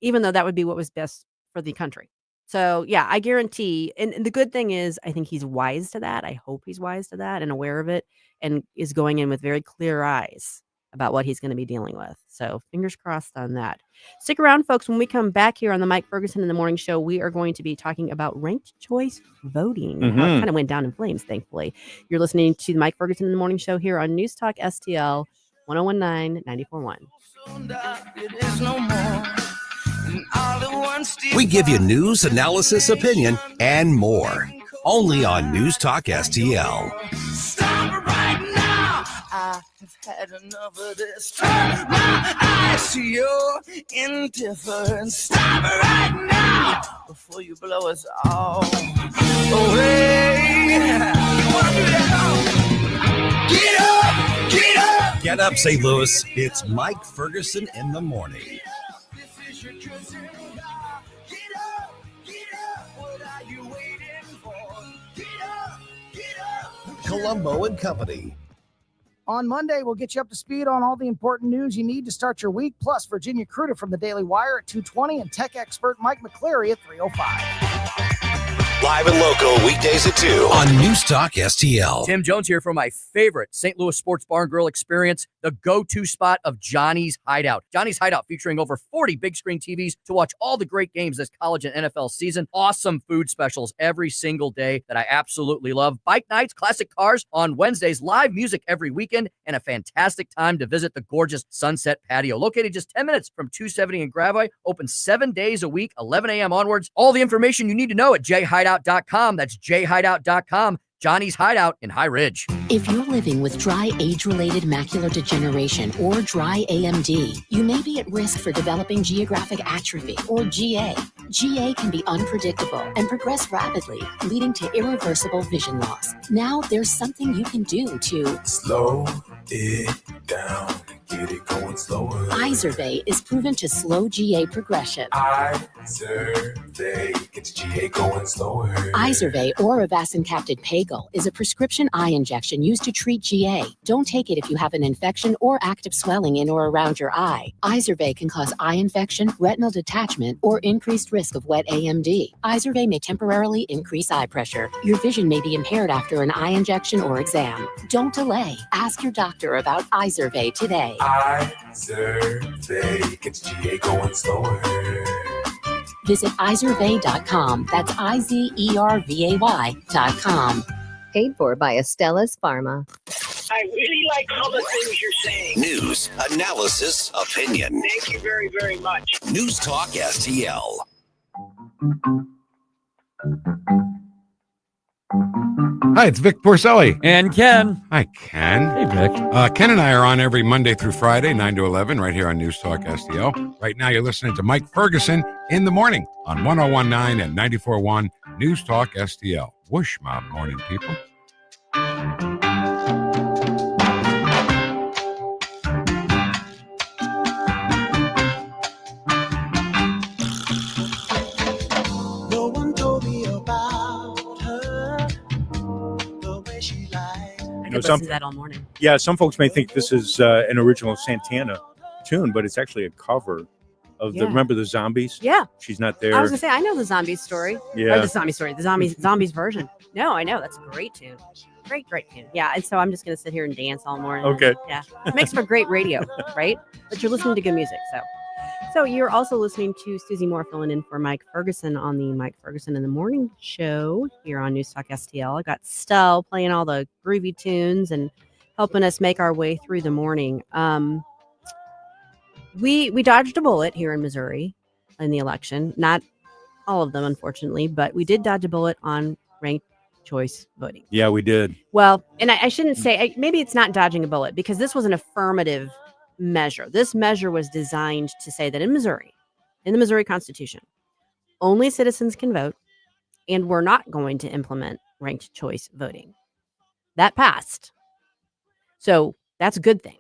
Speaker 1: even though that would be what was best for the country. So, yeah, I guarantee. And the good thing is, I think he's wise to that. I hope he's wise to that and aware of it and is going in with very clear eyes about what he's going to be dealing with. So fingers crossed on that. Stick around, folks. When we come back here on the Mike Ferguson in the Morning Show, we are going to be talking about ranked choice voting. How it kind of went down in flames, thankfully. You're listening to the Mike Ferguson in the Morning Show here on News Talk STL 1019 94.1.
Speaker 10: We give you news, analysis, opinion, and more. Only on News Talk STL.
Speaker 19: Stop right now. I have had enough of this. Turn my eyes to your indifference. Stop right now before you blow us all away. You want to do that? Get up, get up.
Speaker 10: Get up, St. Louis. It's Mike Ferguson in the morning.
Speaker 19: This is your chosen God. Get up, what are you waiting for? Get up,
Speaker 10: Colombo and Company.
Speaker 2: On Monday, we'll get you up to speed on all the important news you need to start your week, plus Virginia Cruda from the Daily Wire at 2:20 and tech expert Mike McCleary at 3:05.
Speaker 10: Live and local weekdays at 2 on News Talk STL.
Speaker 7: Tim Jones here for my favorite St. Louis Sports Bar and Grill experience, the go-to spot of Johnny's Hideout. Johnny's Hideout featuring over 40 big screen TVs to watch all the great games this college and NFL season. Awesome food specials every single day that I absolutely love. Bike nights, classic cars on Wednesdays, live music every weekend, and a fantastic time to visit the gorgeous Sunset Patio. Located just 10 minutes from 270 in Gravois, open 7 days a week, 11 a.m. onwards. All the information you need to know at jhideout.com. That's jhideout.com. Johnny's Hideout in High Ridge.
Speaker 14: If you're living with dry age-related macular degeneration or dry AMD, you may be at risk for developing geographic atrophy or GA. GA can be unpredictable and progress rapidly, leading to irreversible vision loss. Now there's something you can do to
Speaker 19: slow it down, get it going slower.
Speaker 14: Izervay is proven to slow GA progression.
Speaker 19: Izervay gets GA going slower.
Speaker 14: Izervay or avacincaptad pagel is a prescription eye injection used to treat GA. Don't take it if you have an infection or active swelling in or around your eye. Izervay can cause eye infection, retinal detachment, or increased risk of wet AMD. Izervay may temporarily increase eye pressure. Your vision may be impaired after an eye injection or exam. Don't delay. Ask your doctor about Izervay today.
Speaker 19: Izervay gets GA going slower.
Speaker 14: Visit Izervay.com. That's IZERVAY.com.
Speaker 17: Paid for by Estella's Pharma.
Speaker 15: I really like all the things you're saying.
Speaker 10: News, analysis, opinion.
Speaker 15: Thank you very, very much.
Speaker 10: News Talk STL.
Speaker 20: Hi, it's Vic Porcelli.
Speaker 24: And Ken.
Speaker 20: Hi, Ken.
Speaker 24: Hey, Vic.
Speaker 20: Ken and I are on every Monday through Friday, 9 to 11, right here on News Talk STL. Right now, you're listening to Mike Ferguson in the morning on 1019 and 94.1 News Talk STL. Whoosh, my morning people.
Speaker 19: No one told me about her, the way she lied.
Speaker 1: Listen to that all morning.
Speaker 3: Yeah, some folks may think this is an original Santana tune, but it's actually a cover of the. Remember the Zombies?
Speaker 1: Yeah,
Speaker 3: she's not there.
Speaker 1: I was gonna say I know the Zombies story.
Speaker 3: Yeah,
Speaker 1: or the Zombie story, the Zombies version. No, I know that's a great tune. Great tune. Yeah, and so I'm just going to sit here and dance all morning.
Speaker 3: Okay.
Speaker 1: Yeah. It makes for great radio, right? But you're listening to good music, So you're also listening to Susie Moore filling in for Mike Ferguson on the Mike Ferguson in the Morning show here on News Talk STL. I got Stell playing all the groovy tunes and helping us make our way through the morning. We dodged a bullet here in Missouri in the election. Not all of them, unfortunately, but we did dodge a bullet on ranked choice voting.
Speaker 3: Yeah, we did.
Speaker 1: Well, and I shouldn't say, maybe it's not dodging a bullet because this was an affirmative measure. This measure was designed to say that in Missouri, in the Missouri Constitution, only citizens can vote, and we're not going to implement ranked choice voting. That passed. So that's a good thing.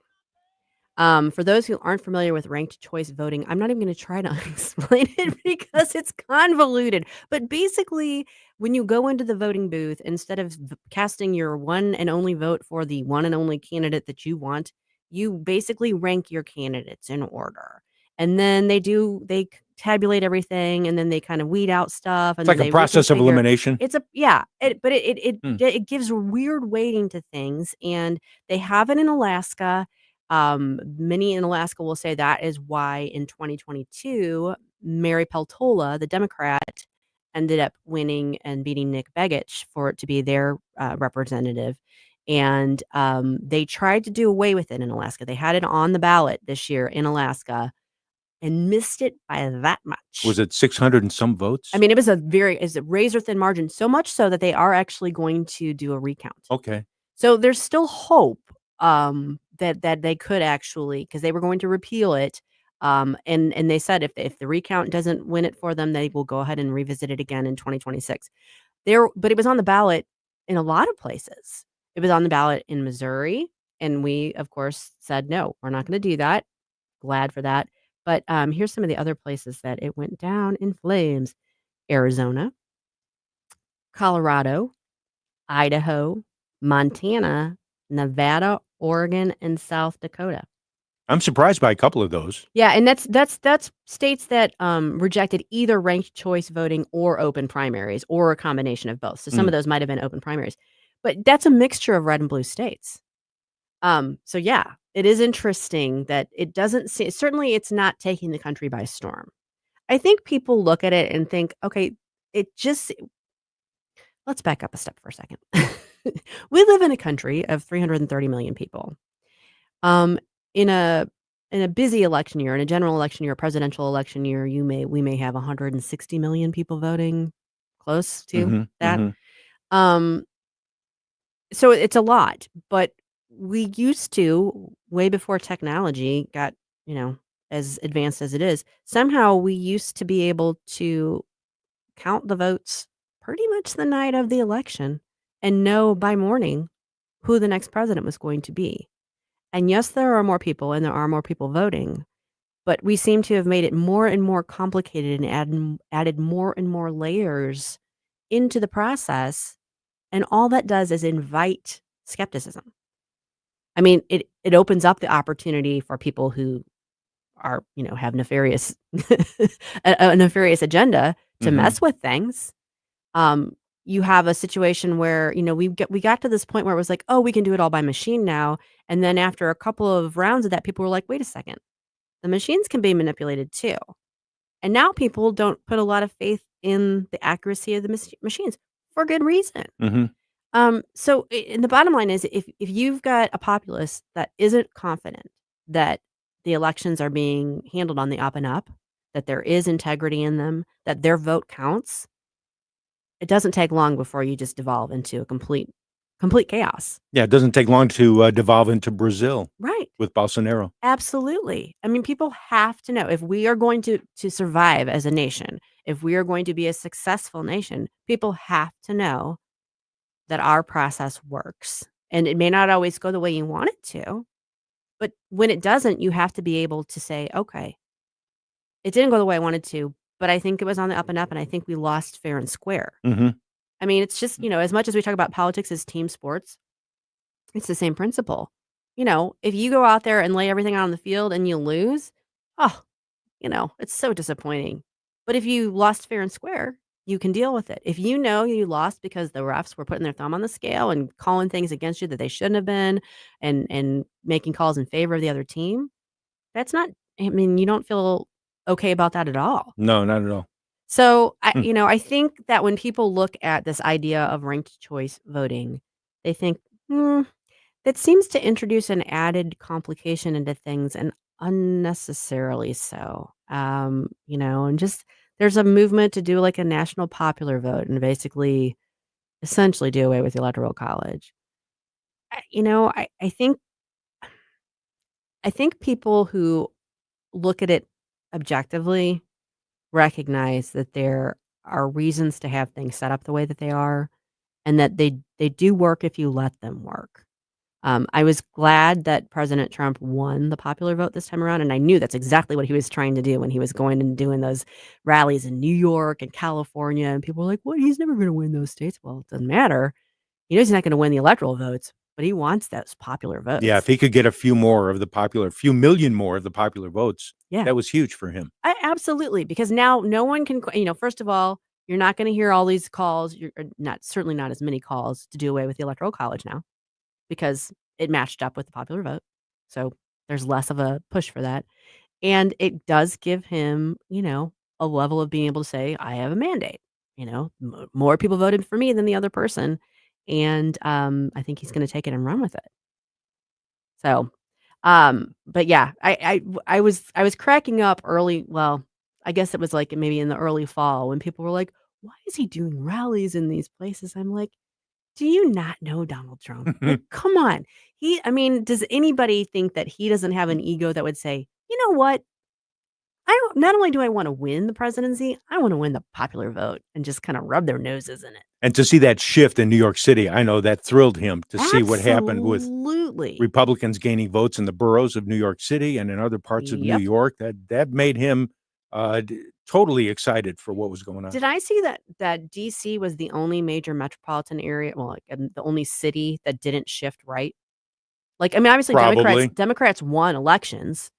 Speaker 1: For those who aren't familiar with ranked choice voting, I'm not even going to try to explain it because it's convoluted. But basically, when you go into the voting booth, instead of casting your one and only vote for the one and only candidate that you want, you basically rank your candidates in order. And then they tabulate everything, and then they kind of weed out stuff. And
Speaker 3: It's like a process of elimination.
Speaker 1: It gives weird weighting to things, and they have it in Alaska. Many in Alaska will say that is why in 2022, Mary Peltola, the Democrat, ended up winning and beating Nick Begich for it to be their representative. And they tried to do away with it in Alaska. They had it on the ballot this year in Alaska and missed it by that much.
Speaker 3: Was it 600 and some votes?
Speaker 1: I mean, it was a razor thin margin, so much so that they are actually going to do a recount.
Speaker 3: Okay.
Speaker 1: So there's still hope that they could actually, because they were going to repeal it. And they said if the recount doesn't win it for them, they will go ahead and revisit it again in 2026. But it was on the ballot in a lot of places. It was on the ballot in Missouri, and we, of course, said no, we're not going to do that. Glad for that. But here's some of the other places that it went down in flames: Arizona, Colorado, Idaho, Montana, Nevada, Oregon, and South Dakota.
Speaker 3: I'm surprised by a couple of those.
Speaker 1: Yeah, and that's states that rejected either ranked choice voting or open primaries or a combination of both. So some of those might have been open primaries. But that's a mixture of red and blue states. So yeah, it is interesting that it doesn't seem, certainly it's not taking the country by storm. I think people look at it and think, okay, let's back up a step for a second. We live in a country of 330 million people. In a busy election year, in a general election year, a presidential election year, we may have 160 million people voting, close to that. So it's a lot, but we used to, way before technology got, as advanced as it is, somehow we used to be able to count the votes pretty much the night of the election and know by morning who the next president was going to be. And yes, there are more people and there are more people voting, but we seem to have made it more and more complicated and added more and more layers into the process. And all that does is invite skepticism. I mean, it opens up the opportunity for people who are, have nefarious a nefarious agenda to mess with things. You have a situation where, we got to this point where it was like, oh, we can do it all by machine now. And then after a couple of rounds of that, people were like, wait a second, the machines can be manipulated too. And now people don't put a lot of faith in the accuracy of the machines for good reason. So the bottom line is, if you've got a populace that isn't confident that the elections are being handled on the up and up, that there is integrity in them, that their vote counts, it doesn't take long before you just devolve into a complete chaos.
Speaker 3: Yeah, it doesn't take long to devolve into Brazil.
Speaker 1: Right.
Speaker 3: With Bolsonaro.
Speaker 1: Absolutely. I mean, people have to know, if we are going to survive as a nation, if we are going to be a successful nation, people have to know that our process works. And it may not always go the way you want it to, but when it doesn't, you have to be able to say, okay, it didn't go the way I wanted to, but I think it was on the up and up, and I think we lost fair and square. I mean, it's just, as much as we talk about politics as team sports, it's the same principle. If you go out there and lay everything out on the field and you lose, it's so disappointing. But if you lost fair and square, you can deal with it. If you know you lost because the refs were putting their thumb on the scale and calling things against you that they shouldn't have been, and making calls in favor of the other team, that's not. I mean, you don't feel okay about that at all.
Speaker 3: No, not at all.
Speaker 1: So,
Speaker 3: Hmm.
Speaker 1: I think that when people look at this idea of ranked choice voting, they think, that seems to introduce an added complication into things, and unnecessarily so. And just there's a movement to do like a national popular vote and basically essentially do away with the electoral college. I think people who look at it objectively recognize that there are reasons to have things set up the way that they are, and that they do work if you let them work. I was glad that President Trump won the popular vote this time around, and I knew that's exactly what he was trying to do when he was going and doing those rallies in New York and California, and people were like, "What? He's never gonna win those states." Well, it doesn't matter. He knows he's not gonna win the electoral votes, but he wants those popular
Speaker 3: Yeah, if
Speaker 1: votes.
Speaker 3: he could get a few few million more of the popular votes,
Speaker 1: Yeah.
Speaker 3: that was huge for him.
Speaker 1: Absolutely, because now no one can first of all, you're not gonna hear all these calls, you're certainly not as many calls to do away with the electoral college now, because it matched up with the popular vote. So, there's less of a push for that, and it does give him, a level of being able to say, "I have a mandate," more people voted for me than the other person, and, I think he's gonna take it and run with it. So, but yeah, I was cracking up early. Well, I guess it was like maybe in the early fall when people were like, "Why is he doing rallies in these places?" I'm like, "Do you not know Donald Trump? Like, come on." I mean, does anybody think that he doesn't have an ego that would say, "You know what? I don't. Not only do I want to win the presidency, I want to win the popular vote," and just kind of rub their noses in it.
Speaker 3: And to see that shift in New York City, I know that thrilled him to see what happened with
Speaker 1: Absolutely.
Speaker 3: Republicans gaining votes in the boroughs of New York City and in other parts of New
Speaker 1: Yep.
Speaker 3: York. That made him totally excited for what was going on.
Speaker 1: Did I see that DC was the only major metropolitan area, well, like, the only city that didn't shift right? Like, I mean, obviously Democrats
Speaker 3: Probably.
Speaker 1: Democrats won elections,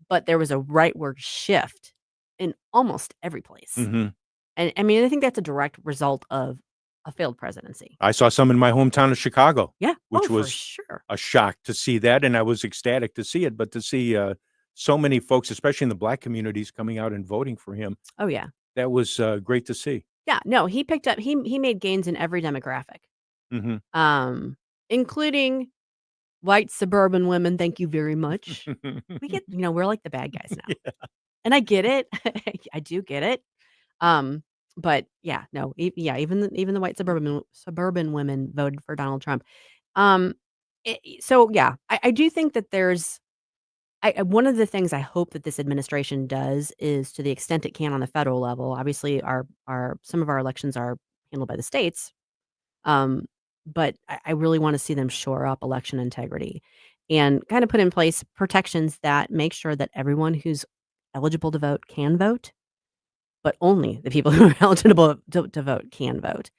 Speaker 1: but there was a rightward shift in almost every place.
Speaker 3: Mhm.
Speaker 1: And I mean, I think that's a direct result of a failed presidency.
Speaker 3: I saw some in my hometown of Chicago.
Speaker 1: Yeah.
Speaker 3: Which
Speaker 1: For
Speaker 3: was
Speaker 1: sure.
Speaker 3: a shock to see that, and I was ecstatic to see it, but to see, so many folks, especially in the Black communities, coming out and voting for him,
Speaker 1: Oh, yeah.
Speaker 3: that was, great to see.
Speaker 1: Yeah, no, he picked up he made gains in every demographic,
Speaker 3: Mhm.
Speaker 1: including white suburban women, thank you very much. We're like the bad guys now.
Speaker 3: Yeah.
Speaker 1: And I get it. I do get it. But yeah, no, even the white suburban women voted for Donald Trump. Um, so yeah, I do think that there's one of the things I hope that this administration does is, to the extent it can on the federal level. Obviously, our some of our elections are handled by the states, but I really want to see them shore up election integrity and kind of put in place protections that make sure that everyone who's eligible to vote can vote, but only the people who are eligible to vote can vote.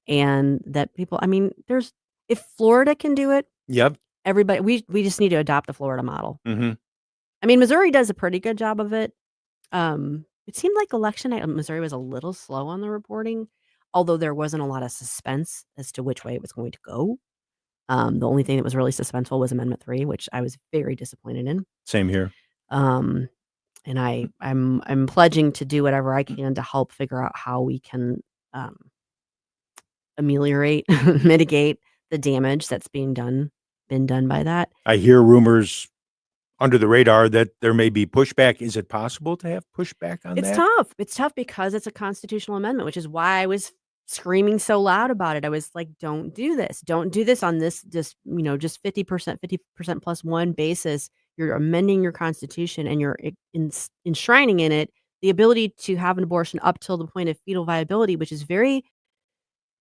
Speaker 1: And that people, I mean, if Florida can do it,
Speaker 3: Yep.
Speaker 1: everybody, we just need to adopt the Florida model.
Speaker 3: Mhm.
Speaker 1: I mean, Missouri does a pretty good job of it. It seemed like election night, Missouri was a little slow on the reporting, although there wasn't a lot of suspense as to which way it was going to go. The only thing that was really suspenseful was Amendment 3, which I was very disappointed in.
Speaker 3: Same here.
Speaker 1: Um, and I'm pledging to do whatever I can to help figure out how we can ameliorate, mitigate the damage that's been done by that.
Speaker 3: I hear rumors under the radar that there may be pushback. Is it possible to have pushback on
Speaker 1: It's
Speaker 3: that?
Speaker 1: tough. It's tough because it's a constitutional amendment, which is why I was screaming so loud about it. I was like, "Don't do this. Don't do this on this just 50% plus one basis. You're amending your constitution and you're enshrining in it the ability to have an abortion up till the point of fetal viability, which is very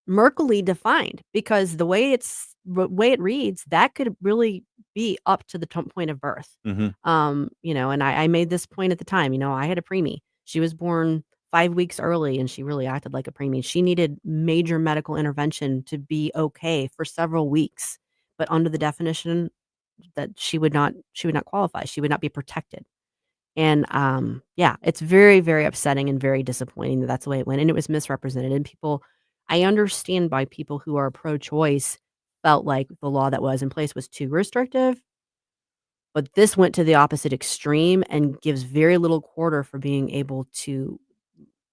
Speaker 1: murkily defined, because the way it reads, that could really be up to the point of birth."
Speaker 3: Mhm.
Speaker 1: And I made this point at the time. I had a preemie. She was born 5 weeks early, and she really acted like a preemie. She needed major medical intervention to be okay for several weeks, but under the definition that she would not qualify. She would not be protected. And yeah, it's very, very upsetting and very disappointing that that's the way it went. And it was misrepresented. And I understand why people who are pro-choice felt like the law that was in place was too restrictive. But this went to the opposite extreme and gives very little quarter for being able to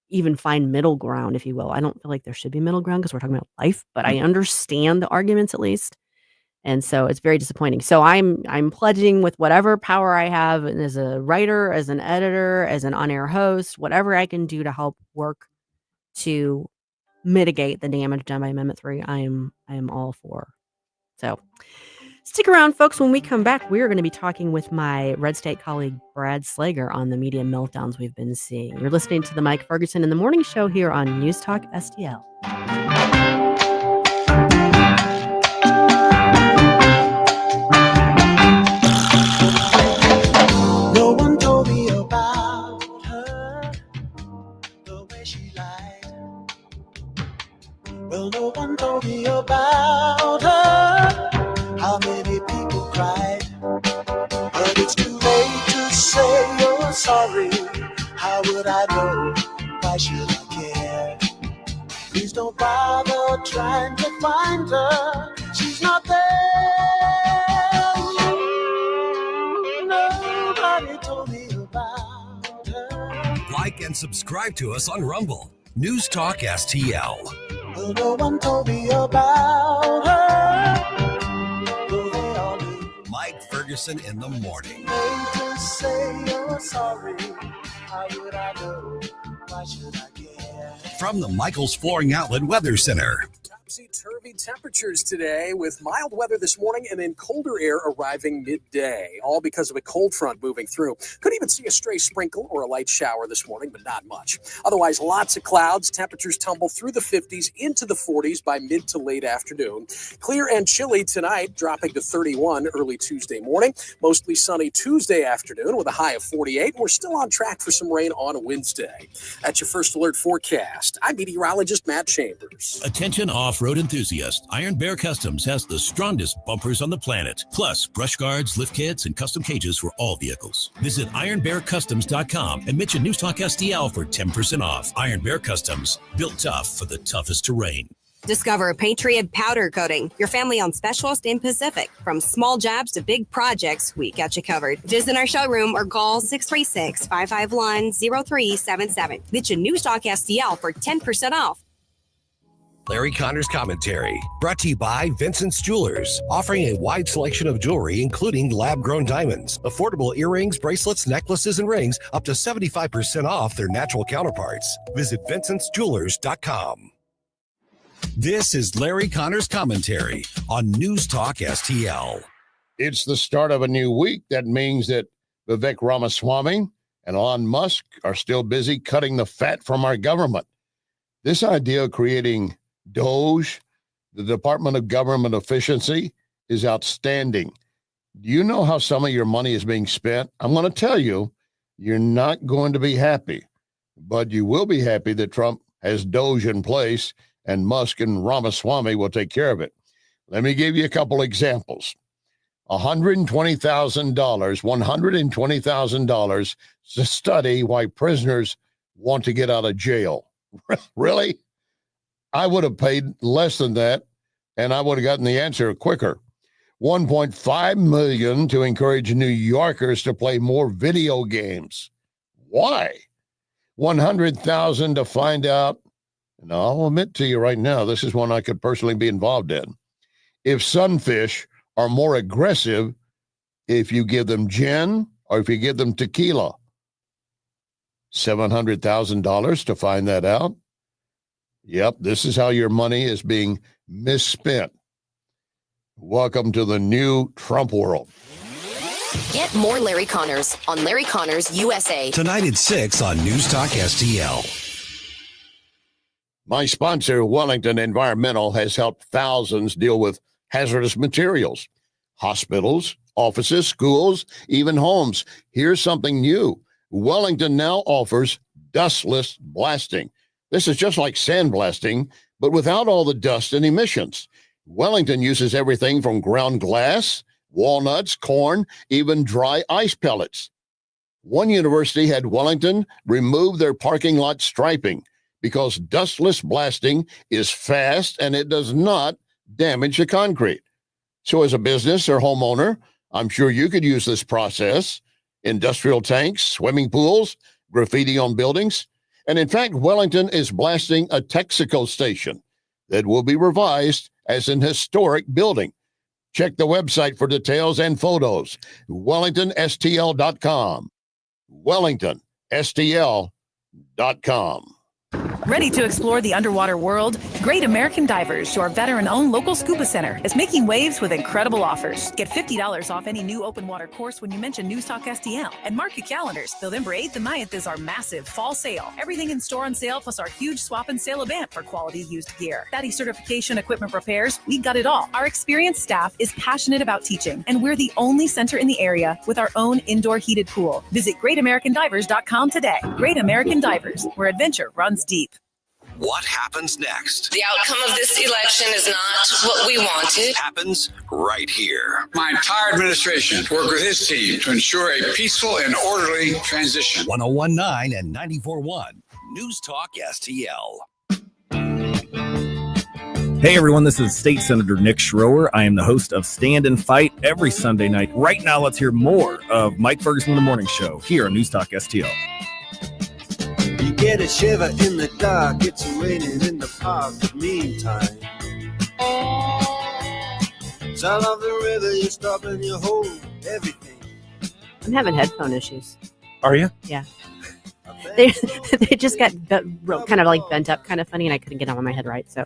Speaker 1: even find middle ground, if you will. I don't feel like there should be middle ground because we're talking about life, but I understand the arguments at least. And so it's very disappointing. So I'm pledging with whatever power I have as a writer, as an editor, as an on-air host, whatever I can do to help work to mitigate the damage done by Amendment 3. I am all for. So stick around, folks. When we come back, we are going to be talking with my Red State colleague, Brad Slager, on the media meltdowns we've been seeing. You're listening to the Mike Ferguson in the Morning Show here on News Talk STL.
Speaker 19: No one told me about her, the way she lied. Well, no one told me about her, how many people cried. But it's too late to say you're sorry. How would I know? Why should I care? Please don't bother trying to find her. She's not there. Nobody told me about her.
Speaker 10: Like and subscribe to us on Rumble. News Talk STL.
Speaker 19: Well, no one told me about her. Though they all knew.
Speaker 10: Mike Ferguson in the morning.
Speaker 19: Made to say you're sorry. How would I know? Why should I care?
Speaker 10: From the Michaels Flooring Outlet Weather Center.
Speaker 13: Topsy-turvy temperatures today with mild weather this morning and then colder air arriving midday, all because of a cold front moving through. Could even see a stray sprinkle or a light shower this morning, but not much. Otherwise, lots of clouds. Temperatures tumble through the 50s into the 40s by mid to late afternoon. Clear and chilly tonight, dropping to 31 early Tuesday morning. Mostly sunny Tuesday afternoon with a high of 48. We're still on track for some rain on Wednesday. That's your first alert forecast. I'm meteorologist Matt Chambers.
Speaker 10: Attention off-road enthusiasts. Iron Bear Customs has the strongest bumpers on the planet. Plus, brush guards, lift kits, and custom cages for all vehicles. Visit ironbearcustoms.com and mention News Talk STL for 10% off. Iron Bear Customs, built tough for the toughest terrain.
Speaker 8: Discover Patriot Powder Coating, your family-owned specialist in Pacific. From small jobs to big projects, we got you covered. Visit our showroom or call 636-551-0377. Mention News Talk STL for 10% off.
Speaker 10: Larry Connor's Commentary, brought to you by Vincent's Jewelers, offering a wide selection of jewelry, including lab-grown diamonds, affordable earrings, bracelets, necklaces, and rings, up to 75% off their natural counterparts. Visit vincentsjewelers.com. This is Larry Connor's Commentary on News Talk STL.
Speaker 9: It's the start of a new week. That means that Vivek Ramaswamy and Elon Musk are still busy cutting the fat from our government. This idea of creating DOGE, the Department of Government Efficiency, is outstanding. Do you know how some of your money is being spent? I'm going to tell you, you're not going to be happy, but you will be happy that Trump has DOGE in place and Musk and Ramaswamy will take care of it. Let me give you a couple examples. $120,000 to study why prisoners want to get out of jail. Really? I would have paid less than that, and I would have gotten the answer quicker. $1.5 million to encourage New Yorkers to play more video games. Why? $100,000 to find out, and I'll admit to you right now, this is one I could personally be involved in. If sunfish are more aggressive if you give them gin or if you give them tequila. $700,000 to find that out. Yep, this is how your money is being misspent. Welcome to the new Trump world.
Speaker 11: Get more Larry Connors on Larry Connors USA.
Speaker 10: Tonight at 6 on News Talk STL.
Speaker 9: My sponsor, Wellington Environmental, has helped thousands deal with hazardous materials. Hospitals, offices, schools, even homes. Here's something new. Wellington now offers dustless blasting. This is just like sandblasting, but without all the dust and emissions. Wellington uses everything from ground glass, walnuts, corn, even dry ice pellets. One university had Wellington remove their parking lot striping because dustless blasting is fast and it does not damage the concrete. So as a business or homeowner, I'm sure you could use this process. Industrial tanks, swimming pools, graffiti on buildings. And in fact, Wellington is blasting a Texaco station that will be revised as an historic building. Check the website for details and photos. WellingtonSTL.com. WellingtonSTL.com.
Speaker 12: Ready to explore the underwater world? Great American Divers, your veteran-owned local scuba center, is making waves with incredible offers. Get $50 off any new open water course when you mention News Talk STL. And mark your calendars. November 8th and 9th is our massive fall sale. Everything in store on sale, plus our huge swap and sale event for quality used gear. Daddy certification, equipment repairs, we got it all. Our experienced staff is passionate about teaching, and we're the only center in the area with our own indoor heated pool. Visit GreatAmericanDivers.com today. Great American Divers, where adventure runs deep.
Speaker 10: What happens next?
Speaker 11: The outcome of this election is not what we wanted.
Speaker 10: Happens right here.
Speaker 16: My entire administration worked with his team to ensure a peaceful and orderly transition.
Speaker 10: 1019 and 94.1 News Talk STL.
Speaker 18: Hey everyone, this is State Senator Nick Schroer. I am the host of Stand and Fight every Sunday night. Right now, let's hear more of Mike Ferguson in the Morning Show here on News Talk STL.
Speaker 21: You get a shiver in the dark, it's raining in the park, but meantime. Sound of the river, you stop and you hold everything.
Speaker 1: I'm having headphone issues.
Speaker 3: Are you?
Speaker 1: Yeah. They just got kind of like bent up, kind of funny, and I couldn't get them on my head right. So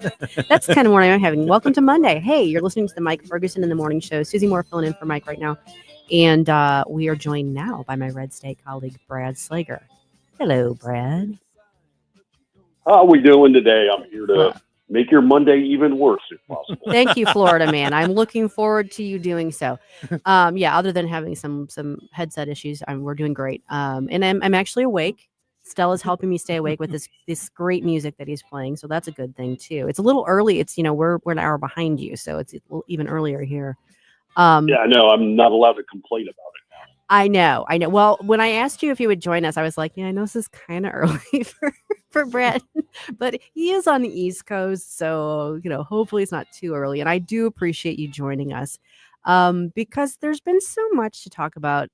Speaker 1: that's kind of what I'm having. Welcome to Monday. Hey, you're listening to the Mike Ferguson in the Morning Show. Susie Moore filling in for Mike right now. And we are joined now by my Red State colleague, Brad Slager. Hello, Brad.
Speaker 24: How are we doing today? I'm here to make your Monday even worse if possible.
Speaker 1: Thank you, Florida man. I'm looking forward to you doing so. Yeah, other than having some headset issues, we're doing great. And I'm actually awake. Stella's helping me stay awake with this great music that he's playing, so that's a good thing too. It's a little early. It's we're an hour behind you, so it's even earlier here.
Speaker 24: Yeah, I know. I'm not allowed to complain about it.
Speaker 1: I know. Well, when I asked you if you would join us, I was like, yeah, I know this is kind of early for Brett, but he is on the East Coast, so hopefully it's not too early. And I do appreciate you joining us because there's been so much to talk about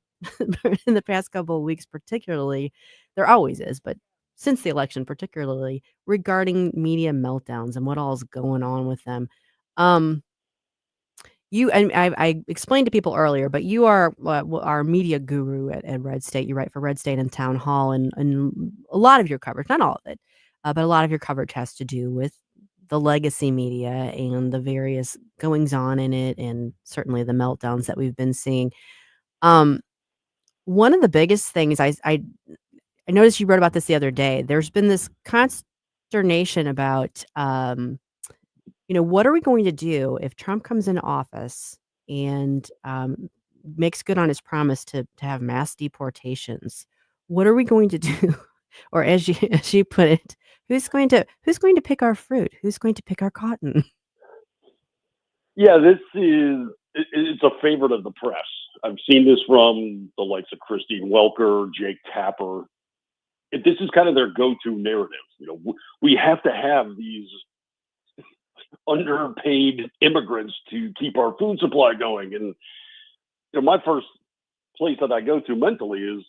Speaker 1: in the past couple of weeks, particularly. There always is, but since the election, particularly regarding media meltdowns and what all is going on with them. I explained to people earlier, but you are our media guru at Red State. You write for Red State and Town Hall, and a lot of your coverage, not all of it, but a lot of your coverage has to do with the legacy media and the various goings on in it, and certainly the meltdowns that we've been seeing. One of the biggest things I noticed you wrote about this the other day. There's been this consternation about what are we going to do if Trump comes into office and makes good on his promise to have mass deportations? What are we going to do? Or as you put it, who's going to pick our fruit? Who's going to pick our cotton?
Speaker 24: Yeah, it's a favorite of the press. I've seen this from the likes of Christine Welker, Jake Tapper. This is kind of their go-to narrative. We have to have these underpaid immigrants to keep our food supply going. And my first place that I go to mentally is,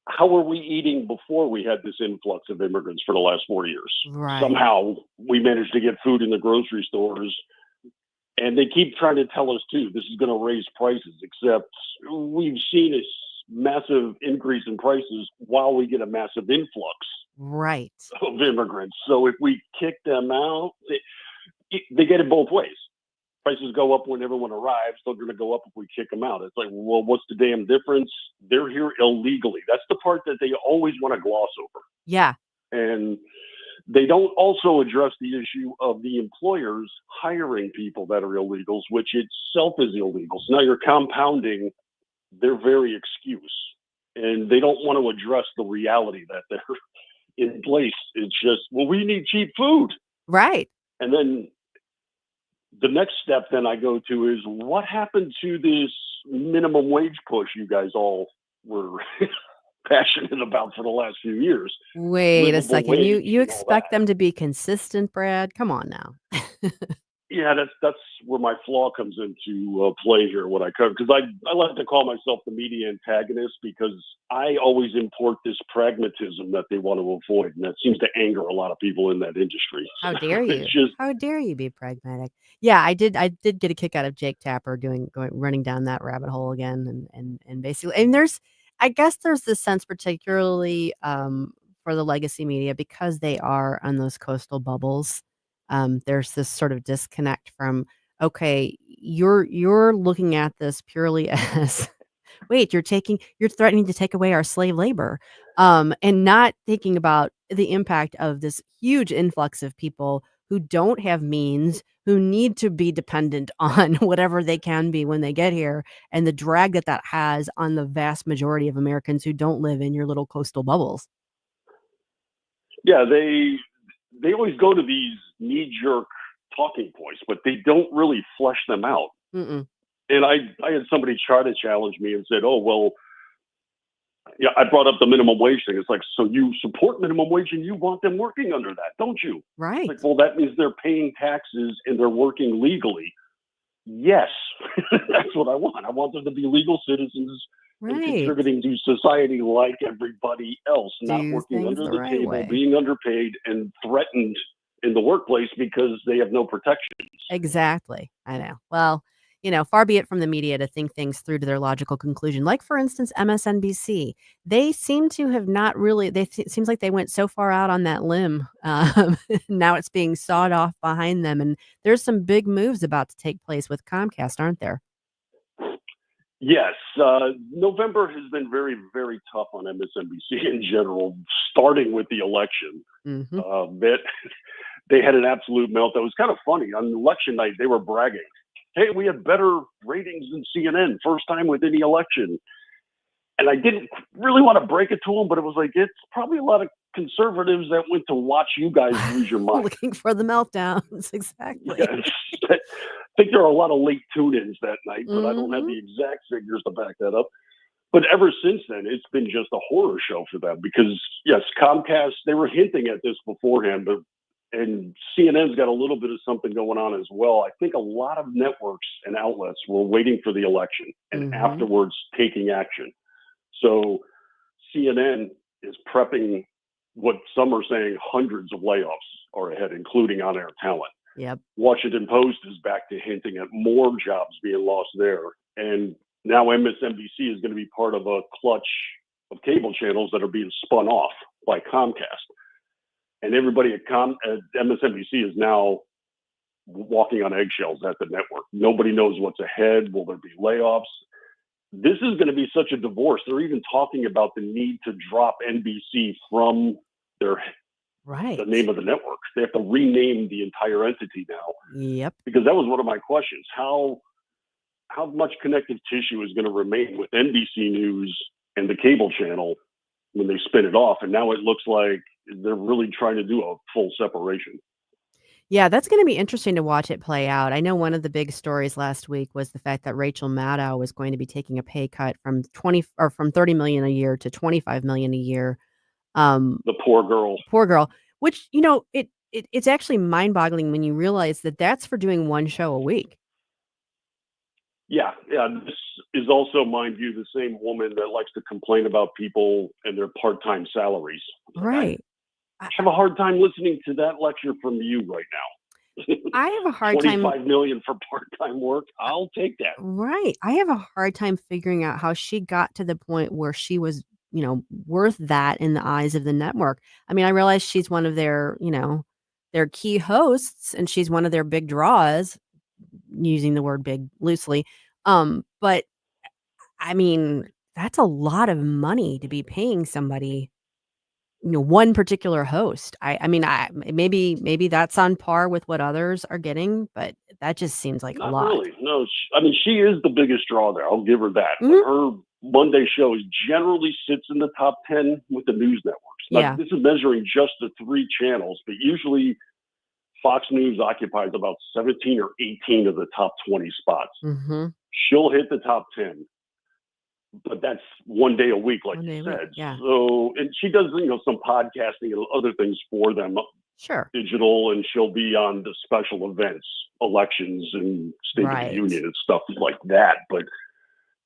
Speaker 24: how were we eating before we had this influx of immigrants for the last 4 years?
Speaker 1: Right.
Speaker 24: Somehow we managed to get food in the grocery stores, and they keep trying to tell us too, this is going to raise prices, except we've seen a massive increase in prices while we get a massive influx
Speaker 1: right
Speaker 24: of immigrants. So if we kick them out, they get it both ways. Prices go up when everyone arrives. They're going to go up if we kick them out. It's like, well, what's the damn difference? They're here illegally. That's the part that they always want to gloss over.
Speaker 1: Yeah.
Speaker 24: And they don't also address the issue of the employers hiring people that are illegals, which itself is illegal. So now you're compounding their very excuse. And they don't want to address the reality that they're in place. It's just, well, we need cheap food.
Speaker 1: Right.
Speaker 24: And then the next step then I go to is, what happened to this minimum wage push you guys all were passionate about for the last few years.
Speaker 1: Wait a
Speaker 24: Livable
Speaker 1: second. You
Speaker 24: wage
Speaker 1: you
Speaker 24: and all
Speaker 1: expect
Speaker 24: that.
Speaker 1: them to be consistent, Brad? Come on now.
Speaker 24: Yeah, that's where my flaw comes into play here. What I cover, because I like to call myself the media antagonist, because I always import this pragmatism that they want to avoid, and that seems to anger a lot of people in that industry.
Speaker 1: How dare you?
Speaker 24: It's just
Speaker 1: How dare you be pragmatic? Yeah, I did get a kick out of Jake Tapper running down that rabbit hole again, and basically, and I guess there's this sense, particularly for the legacy media, because they are on those coastal bubbles. There's this sort of disconnect from, okay, you're looking at this purely as, wait, you're threatening to take away our slave labor, and not thinking about the impact of this huge influx of people who don't have means, who need to be dependent on whatever they can be when they get here, and the drag that has on the vast majority of Americans who don't live in your little coastal bubbles.
Speaker 24: yeah, they always go to these knee-jerk talking points, but they don't really flesh them out.
Speaker 1: Mm-mm.
Speaker 24: And I had somebody try to challenge me and said, "Oh, well, yeah." I brought up the minimum wage thing. It's like, so you support minimum wage and you want them working under that, don't you?
Speaker 1: Right.
Speaker 24: It's like, well, that means they're paying taxes and they're working legally. Yes, that's what I want. I want them to be legal citizens and
Speaker 1: Right.
Speaker 24: contributing to society like everybody else, not
Speaker 1: Do
Speaker 24: working
Speaker 1: things
Speaker 24: under
Speaker 1: the
Speaker 24: the
Speaker 1: right
Speaker 24: table,
Speaker 1: way.
Speaker 24: being underpaid and threatened in the workplace because they have no protections.
Speaker 1: Exactly. I know. Well, far be it from the media to think things through to their logical conclusion. Like, for instance, MSNBC. They seem to have not really, seems like they went so far out on that limb. Now it's being sawed off behind them. And there's some big moves about to take place with Comcast, aren't there?
Speaker 24: Yes, November has been very, very tough on MSNBC in general, starting with the election.
Speaker 1: Mm-hmm.
Speaker 24: They had an absolute meltdown. It was kind of funny. On election night, they were bragging, "Hey, we had better ratings than CNN, first time with any election." And I didn't really want to break it to them, but it was like, it's probably a lot of conservatives that went to watch you guys lose your mind.
Speaker 1: Looking for the meltdowns. Exactly.
Speaker 24: Yes. I think there are a lot of late tune-ins that night, but I don't have the exact figures to back that up. But ever since then, it's been just a horror show for them because, yes, Comcast, they were hinting at this beforehand, and CNN's got a little bit of something going on as well. I think a lot of networks and outlets were waiting for the election and afterwards taking action. So CNN is prepping what some are saying hundreds of layoffs are ahead, including on-air talent.
Speaker 1: Yep.
Speaker 24: Washington Post is back to hinting at more jobs being lost there. And now MSNBC is going to be part of a clutch of cable channels that are being spun off by Comcast. And everybody at MSNBC is now walking on eggshells at the network. Nobody knows what's ahead. Will there be layoffs? This is going to be such a divorce. They're even talking about the need to drop NBC from the name of the network. They have to rename the entire entity now.
Speaker 1: Yep.
Speaker 24: Because that was one of my questions. How much connective tissue is going to remain with NBC News and the cable channel when they spin it off? And now it looks like they're really trying to do a full separation.
Speaker 1: Yeah, that's going to be interesting to watch it play out. I know one of the big stories last week was the fact that Rachel Maddow was going to be taking a pay cut from from $30 million a year to $25 million a year.
Speaker 24: The poor girl.
Speaker 1: Which it's actually mind-boggling when you realize that that's for doing one show a week.
Speaker 24: Yeah. This is also, mind you, the same woman that likes to complain about people and their part-time salaries.
Speaker 1: Right.
Speaker 24: I have a hard time listening to that lecture from you right now.
Speaker 1: I have a hard time.
Speaker 24: $25 million for part-time work. I'll take that.
Speaker 1: Right. I have a hard time figuring out how she got to the point where she was, worth that in the eyes of the network. I mean, I realize she's one of their, their key hosts, and she's one of their big draws, using the word big loosely. But I mean, that's a lot of money to be paying somebody, one particular host. I mean, maybe that's on par with what others are getting, but that just seems like
Speaker 24: Not
Speaker 1: a lot.
Speaker 24: really. No, she is the biggest draw there. I'll give her that.
Speaker 1: Mm-hmm.
Speaker 24: But her Monday show generally sits in the top 10 with the news networks. Now, this is measuring just the 3 channels, but usually Fox News occupies about 17 or 18 of the top 20 spots.
Speaker 1: Mm-hmm.
Speaker 24: She'll hit the top 10. but that's one day a week, like
Speaker 1: One day
Speaker 24: you
Speaker 1: a week,
Speaker 24: said.
Speaker 1: yeah.
Speaker 24: So, and she does, some podcasting and other things for them.
Speaker 1: Sure.
Speaker 24: Digital, and she'll be on the special events, elections and State of
Speaker 1: Right.
Speaker 24: the Union and stuff like that. But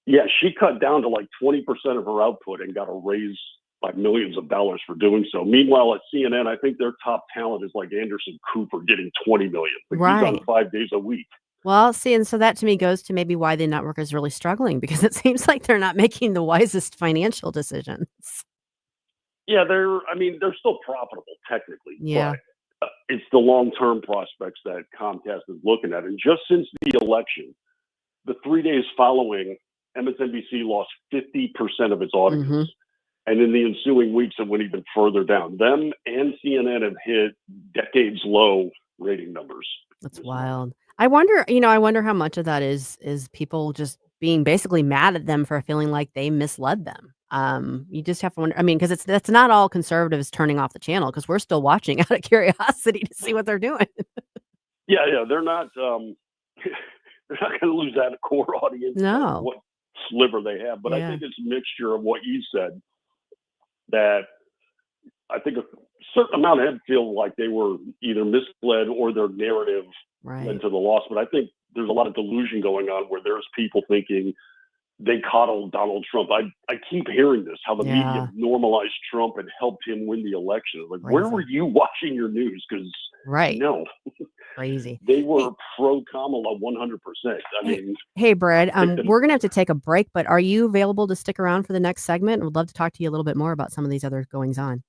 Speaker 24: yeah, she cut down to like 20% of her output and got a raise by millions of dollars for doing so. Meanwhile, at CNN, I think their top talent is like Anderson Cooper getting $20 million. But he's on
Speaker 1: Right.
Speaker 24: 5 days a week.
Speaker 1: Well, see, and so that to me goes to maybe why the network is really struggling, because it seems like they're not making the wisest financial decisions.
Speaker 24: Yeah, they're still profitable technically.
Speaker 1: Yeah.
Speaker 24: But it's the long-term prospects that Comcast is looking at. And just since the election, the 3 days following, MSNBC lost 50% of its audience.
Speaker 1: Mhm.
Speaker 24: And in the ensuing weeks, it went even further down. Them and CNN have hit decades low rating numbers.
Speaker 1: That's wild. I wonder how much of that is people just being basically mad at them for feeling like they misled them. You just have to wonder. I mean, because that's not all conservatives turning off the channel, because we're still watching out of curiosity to see what they're doing.
Speaker 24: Yeah, they're not they're not going to lose that core audience.
Speaker 1: No.
Speaker 24: What sliver they have, but I
Speaker 1: Yeah.
Speaker 24: think it's a mixture of what you said. That I think a certain amount of them feel like they were either misled or their narrative led to the loss. But I think there's a lot of delusion going on where there's people thinking they coddled Donald Trump. I keep hearing this, how the media normalized Trump and helped him win the election. Like, where were you watching your news? Because no,
Speaker 1: Crazy.
Speaker 24: they were pro Kamala 100%. I mean,
Speaker 1: Hey, Brad,
Speaker 24: Take the-
Speaker 1: we're going to have to take a break, but are you available to stick around for the next segment? We'd love to talk to you a little bit more about some of these other goings on.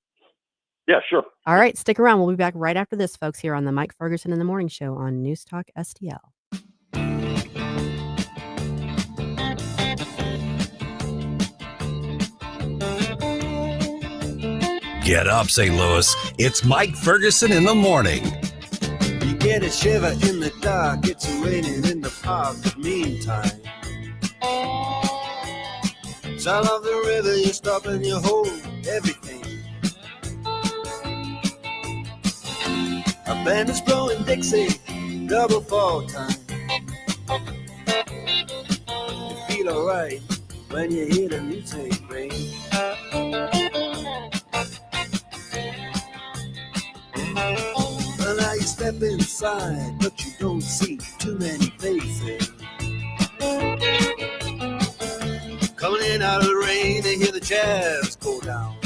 Speaker 24: yeah, sure.
Speaker 1: All right, stick around. We'll be back right after this, folks, here on the Mike Ferguson in the Morning Show on News Talk STL.
Speaker 10: Get up, St. Louis. It's Mike Ferguson in the morning.
Speaker 21: You get a shiver in the dark, it's raining in the park. Meantime, sound of the river, you stop and you hold everything. A band is blowing Dixie, double fall time. You feel alright when you hear the music ring. Well, now you step inside, but you don't see too many faces. Coming in out of the rain, they hear the jazz go down.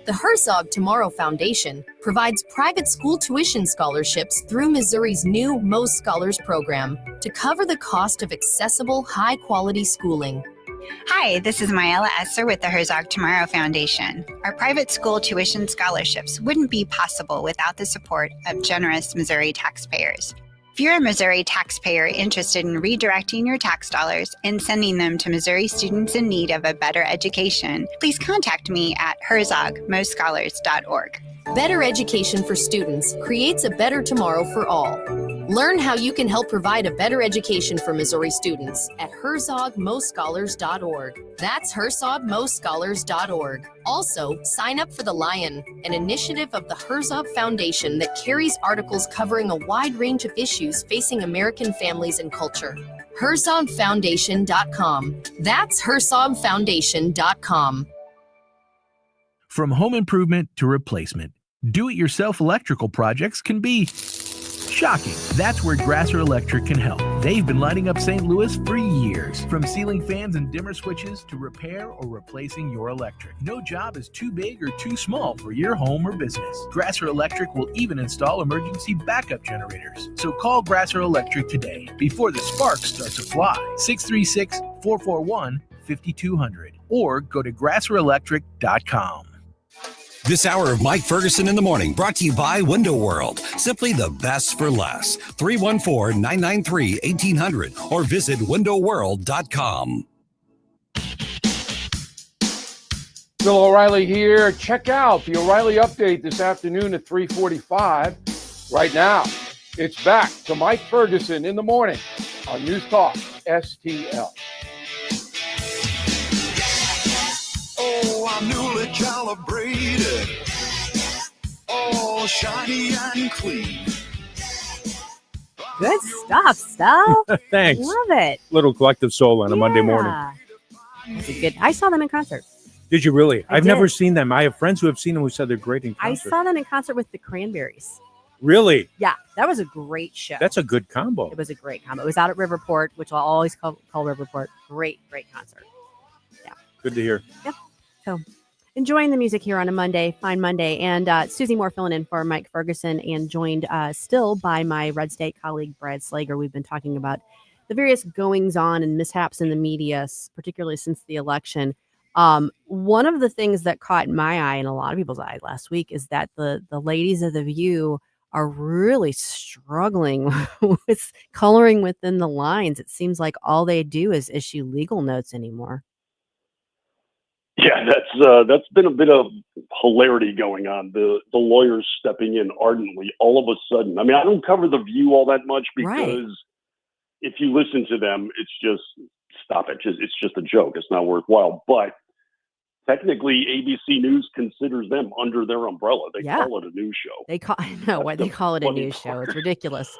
Speaker 11: The Herzog Tomorrow Foundation provides private school tuition scholarships through Missouri's new Most Scholars program to cover the cost of accessible, high-quality schooling.
Speaker 4: Hi, this is Myella Esser with the Herzog Tomorrow Foundation. Our private school tuition scholarships wouldn't be possible without the support of generous Missouri taxpayers. If you're a Missouri taxpayer interested in redirecting your tax dollars and sending them to Missouri students in need of a better education, please contact me at herzogmostscholars.org.
Speaker 11: Better education for students creates a better tomorrow for all. Learn how you can help provide a better education for Missouri students at herzogmostscholars.org. That's herzogmostscholars.org. Also, sign up for The Lion, an initiative of the Herzog Foundation that carries articles covering a wide range of issues facing American families and culture. herzogfoundation.com. That's herzogfoundation.com.
Speaker 6: From home improvement to replacement, do-it-yourself electrical projects can be shocking. That's where Grasser Electric can help. They've been lighting up St. Louis for years. From ceiling fans and dimmer switches to repair or replacing your electric. No job is too big or too small for your home or business. Grasser Electric will even install emergency backup generators. So call Grasser Electric today before the sparks start to fly. 636-441-5200 or go to grasserelectric.com.
Speaker 10: This hour of Mike Ferguson in the morning brought to you by Window World. Simply the best for less. 314-993-1800 or visit windowworld.com.
Speaker 22: Bill O'Reilly here. Check out the O'Reilly Update this afternoon at 3:45. Right now, it's back to Mike Ferguson in the morning on News Talk STL.
Speaker 19: Oh, I'm newly calibrated. Oh, shiny and clean.
Speaker 1: Good stuff, Stel.
Speaker 3: Thanks.
Speaker 1: Love it.
Speaker 3: Little collective soul on a Monday morning.
Speaker 1: Yeah. I saw them in concert.
Speaker 3: Did you really?
Speaker 1: I
Speaker 3: I've never
Speaker 1: did.
Speaker 3: seen them. I have friends who have seen them who said they're great in
Speaker 1: I
Speaker 3: concert.
Speaker 1: saw them in concert with the Cranberries.
Speaker 3: Really?
Speaker 1: Yeah, that was a great show.
Speaker 3: That's a good combo.
Speaker 1: It was a great combo. It was out at Riverport, which I'll always call Riverport. Great concert. Yeah.
Speaker 3: Good to hear.
Speaker 1: Yep. So enjoying the music here on a Monday, fine Monday. And Susie Moore filling in for Mike Ferguson and joined still by my Red State colleague, Brad Slager. We've been talking about the various goings on and mishaps in the media, particularly since the election. One of the things that caught my eye and a lot of people's eye last week is that the ladies of The View are really struggling with coloring within the lines. It seems like all they do is issue legal notes anymore.
Speaker 24: Yeah, that's been a bit of hilarity going on. The lawyers stepping in ardently all of a sudden. I mean, I don't cover The View all that much because if you listen to them, it's just stop it. It's just a joke. It's not worthwhile. But technically, ABC News considers them under their umbrella. They call it a news show.
Speaker 1: They call it a news show. It's ridiculous.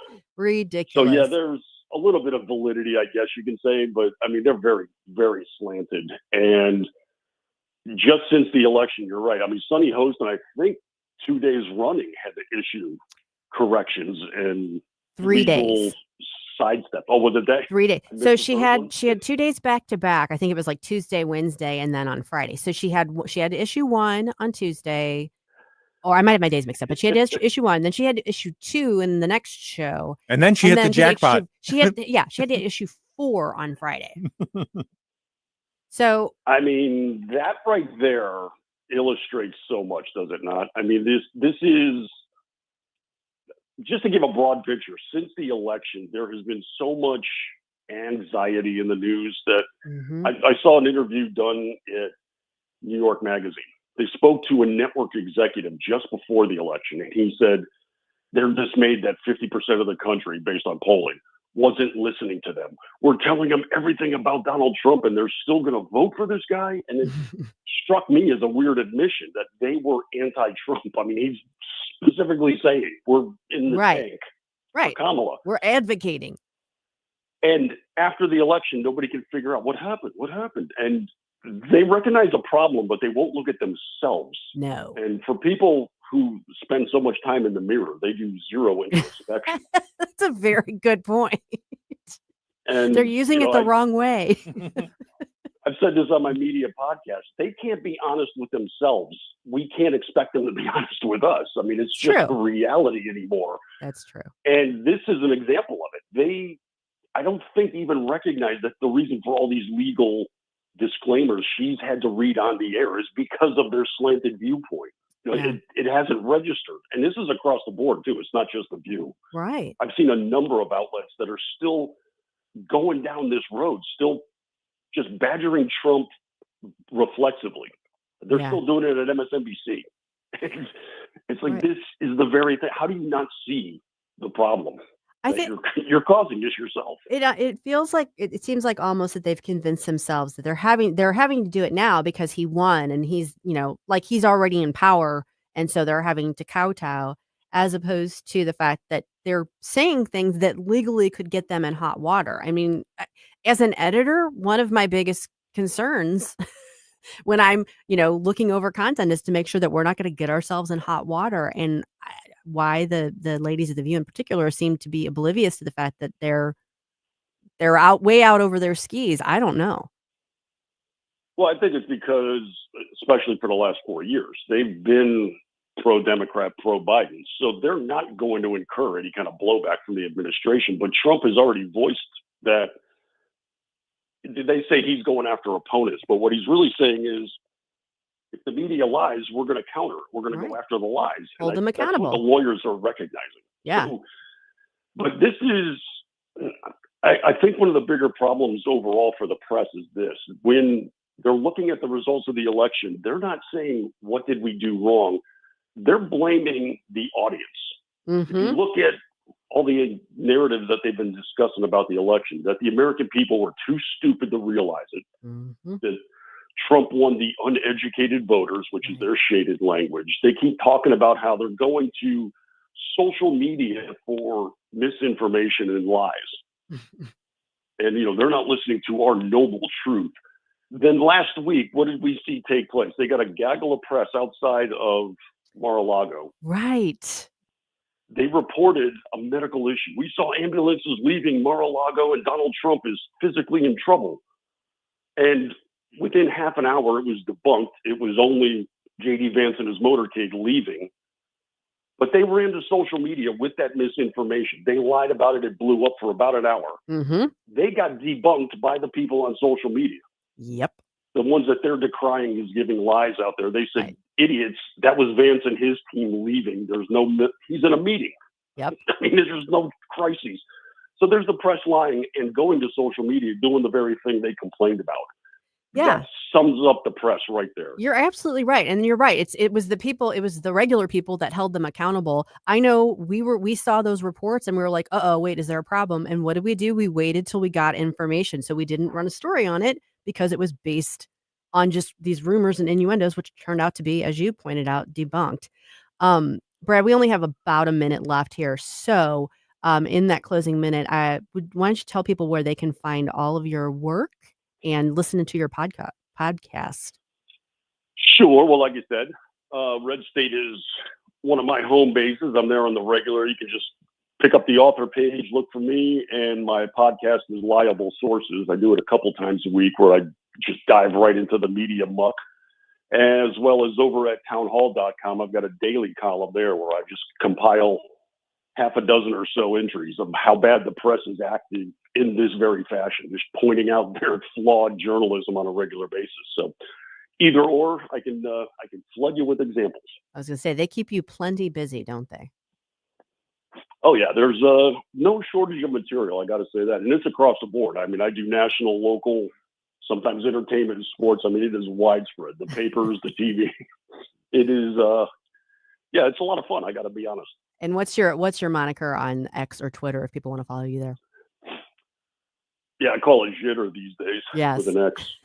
Speaker 24: So yeah, there's a little bit of validity, I guess you can say, but I mean, they're very, very slanted. And just since the election, you're right. I mean, Sunny Host, and I think 2 days running, had to issue corrections and
Speaker 1: 3 days.
Speaker 24: Sidestep. Oh, was it that?
Speaker 1: 3 days. So she had 2 days back to back. I think it was like Tuesday, Wednesday, and then on Friday. So she had to issue one on Tuesday, or I might have my days mixed up. But she had to issue one, then she had to issue two in the next show,
Speaker 3: and then she hit the jackpot.
Speaker 1: She had to issue 4 on Friday. So
Speaker 24: I mean, that right there illustrates so much, does it not? I mean, this is. Just to give a broad picture, since the election, there has been so much anxiety in the news that I saw an interview done at New York Magazine. They spoke to a network executive just before the election, and he said they're dismayed that 50% of the country, based on polling, wasn't listening to them. We're telling them everything about Donald Trump, and they're still going to vote for this guy. And it struck me as a weird admission that they were anti-Trump. I mean, he's specifically saying we're in the tank for Kamala.
Speaker 1: We're advocating.
Speaker 24: And after the election, nobody can figure out what happened. What happened? And they recognize a problem, but they won't look at themselves.
Speaker 1: No.
Speaker 24: And for people who spend so much time in the mirror, they do zero introspection.
Speaker 1: That's a very good point.
Speaker 24: And
Speaker 1: they're using it the wrong way.
Speaker 24: I've said this on my media podcast. They can't be honest with themselves. We can't expect them to be honest with us. I mean, it's just the reality anymore.
Speaker 1: That's true.
Speaker 24: And this is an example of it. I don't think even recognize that the reason for all these legal disclaimers she's had to read on the air is because of their slanted viewpoint. You know, it hasn't registered. And this is across the board, too. It's not just The View.
Speaker 1: Right.
Speaker 24: I've seen a number of outlets that are still going down this road, still just badgering Trump reflexively. They're still doing it at MSNBC. It's like, this is the very thing. How do you not see the problem?
Speaker 1: I think
Speaker 24: you're causing this yourself.
Speaker 1: It feels like it seems like almost that they've convinced themselves that they're having to do it now because he won and he's, like he's already in power. And so they're having to kowtow, as opposed to the fact that they're saying things that legally could get them in hot water. I mean, as an editor, one of my biggest concerns when I'm, looking over content is to make sure that we're not going to get ourselves in hot water. And why the ladies of The View in particular seem to be oblivious to the fact that they're way out over their skis. I don't know.
Speaker 24: Well, I think it's because, especially for the last 4 years, they've been pro-Democrat, pro-Biden. So they're not going to incur any kind of blowback from the administration. But Trump has already voiced that. They say he's going after opponents, but what he's really saying is, if the media lies, we're going to counter. We're going to go after the lies.
Speaker 1: Hold them accountable.
Speaker 24: That's what the lawyers are recognizing.
Speaker 1: Yeah.
Speaker 24: So, but this is, I think one of the bigger problems overall for the press is this. When they're looking at the results of the election, they're not saying, what did we do wrong? They're blaming the audience. If you look at all the narratives that they've been discussing about the election, that the American people were too stupid to realize it, that Trump won the uneducated voters, which is their shaded language. They keep talking about how they're going to social media for misinformation and lies. And, they're not listening to our noble truth. Then last week, what did we see take place? They got a gaggle of press outside of Mar-a-Lago.
Speaker 1: Right.
Speaker 24: They reported a medical issue. We saw ambulances leaving Mar-a-Lago, and Donald Trump is physically in trouble. And within half an hour, it was debunked. It was only J.D. Vance and his motorcade leaving. But they ran to social media with that misinformation. They lied about it. It blew up for about an hour.
Speaker 1: Mm-hmm.
Speaker 24: They got debunked by the people on social media.
Speaker 1: Yep.
Speaker 24: The ones that they're decrying is giving lies out there. They said, idiots, that was Vance and his team leaving. He's in a meeting.
Speaker 1: Yep.
Speaker 24: I mean, there's no crises. So there's the press lying and going to social media, doing the very thing they complained about.
Speaker 1: Yeah.
Speaker 24: That sums up the press right there.
Speaker 1: You're absolutely right. And you're right. It was the regular people that held them accountable. I know we saw those reports and we were like, wait, is there a problem? And what did we do? We waited till we got information. So we didn't run a story on it because it was based on just these rumors and innuendos, which turned out to be, as you pointed out, debunked. Brad, we only have about a minute left here. So in that closing minute, why don't you tell people where they can find all of your work and listen to your podcast?
Speaker 24: Sure. Well, like you said, Red State is one of my home bases. I'm there on the regular. You can just pick up the author page, look for me, and my podcast is Liable Sources. I do it a couple times a week where I just dive right into the media muck, as well as over at townhall.com. I've got a daily column there where I just compile half a dozen or so entries of how bad the press is acting in this very fashion, just pointing out their flawed journalism on a regular basis. So either or, I can flood you with examples.
Speaker 1: I was going to say, they keep you plenty busy, don't they?
Speaker 24: Oh, yeah. There's no shortage of material. I got to say that. And it's across the board. I mean, I do national, local, sometimes entertainment and sports. I mean, it is widespread. The papers, the TV. It is, it's a lot of fun. I got to be honest.
Speaker 1: And what's your moniker on X or Twitter if people want to follow you there?
Speaker 24: Yeah, I call it jitter these days.
Speaker 1: Yes.
Speaker 24: With an X.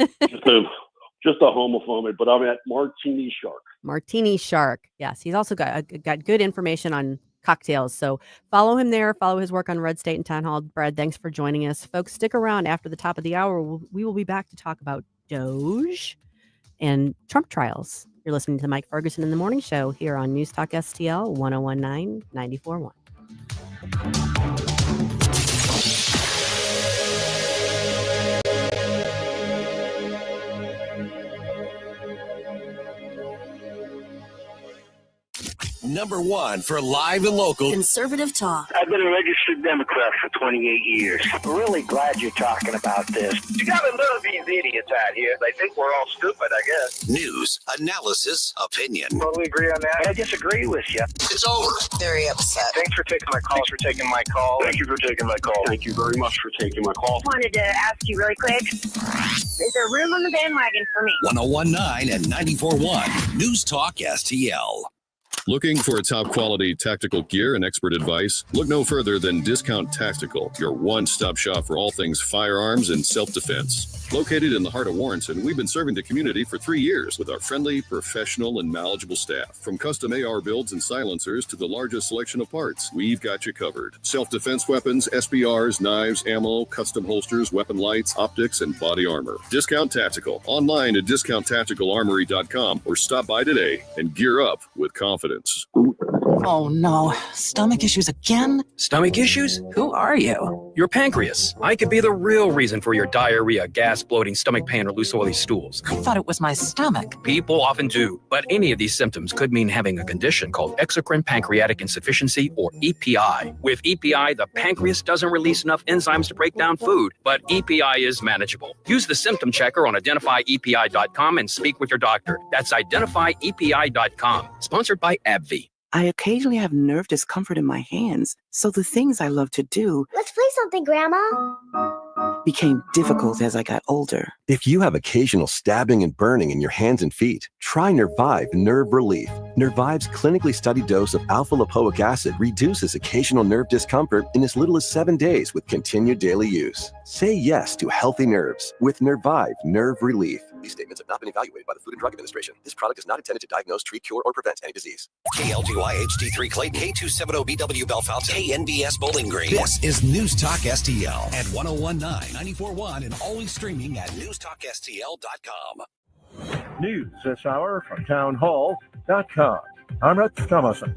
Speaker 24: just a homophobe, but I'm at Martini Shark.
Speaker 1: Martini Shark. Yes, he's also got good information on cocktails. So follow him there. Follow his work on Red State and Town Hall. Brad, thanks for joining us. Folks, stick around after the top of the hour. We will be back to talk about Doge and Trump trials. You're listening to Mike Ferguson in the Morning Show here on News Talk STL 1019 94.1.
Speaker 10: Number one for live and local
Speaker 11: conservative talk.
Speaker 15: I've been a registered Democrat for 28 years. I'm really glad you're talking about this.
Speaker 2: You gotta love these idiots out here. They think we're all stupid, I guess.
Speaker 10: News, analysis, opinion.
Speaker 2: Totally agree on that.
Speaker 15: I disagree with you.
Speaker 10: It's over.
Speaker 11: Very upset.
Speaker 2: Thanks for taking my call. Thanks for taking my call.
Speaker 24: Thank you for taking my call. Thank you very much for taking my call.
Speaker 5: Wanted to ask you really quick. Is there room on the bandwagon for me?
Speaker 10: 1019 and 94.1 News Talk STL.
Speaker 7: Looking for top quality tactical gear and expert advice? Look no further than Discount Tactical, your one-stop shop for all things firearms and self-defense. Located in the heart of Warrenton, we've been serving the community for 3 years with our friendly, professional, and knowledgeable staff. From custom AR builds and silencers to the largest selection of parts, we've got you covered. Self-defense weapons, SBRs, knives, ammo, custom holsters, weapon lights, optics, and body armor. Discount Tactical. Online at discounttacticalarmory.com or stop by today and gear up with confidence.
Speaker 23: Oh no, stomach issues again?
Speaker 25: Stomach issues? Who are you? Your pancreas. I could be the real reason for your diarrhea, gas, bloating, stomach pain, or loose oily stools.
Speaker 23: I thought it was my stomach.
Speaker 25: People often do, but any of these symptoms could mean having a condition called exocrine pancreatic insufficiency, or EPI. With EPI, the pancreas doesn't release enough enzymes to break down food, but EPI is manageable. Use the symptom checker on identifyepi.com and speak with your doctor. That's identifyepi.com. Sponsored by AbbVie.
Speaker 23: I occasionally have nerve discomfort in my hands, so the things I love to do
Speaker 5: Let's play something, Grandma.
Speaker 23: became difficult as I got older.
Speaker 26: If you have occasional stabbing and burning in your hands and feet, try Nervive Nerve Relief.
Speaker 8: Nervive's clinically studied dose of alpha-lipoic acid reduces occasional nerve discomfort in as little as 7 days with continued daily use. Say yes to healthy nerves with Nervive Nerve Relief. These statements have not been evaluated by the Food and Drug Administration. This product is not intended to diagnose, treat, cure, or prevent any disease.
Speaker 10: KLGY HD3 Clayton, K270BW Bellefonte, KNBS Bowling Green. This is News Talk STL at 1019, 94.1, and always streaming at newstalkstl.com.
Speaker 13: News this hour from townhall.com. I'm Rich Thomason.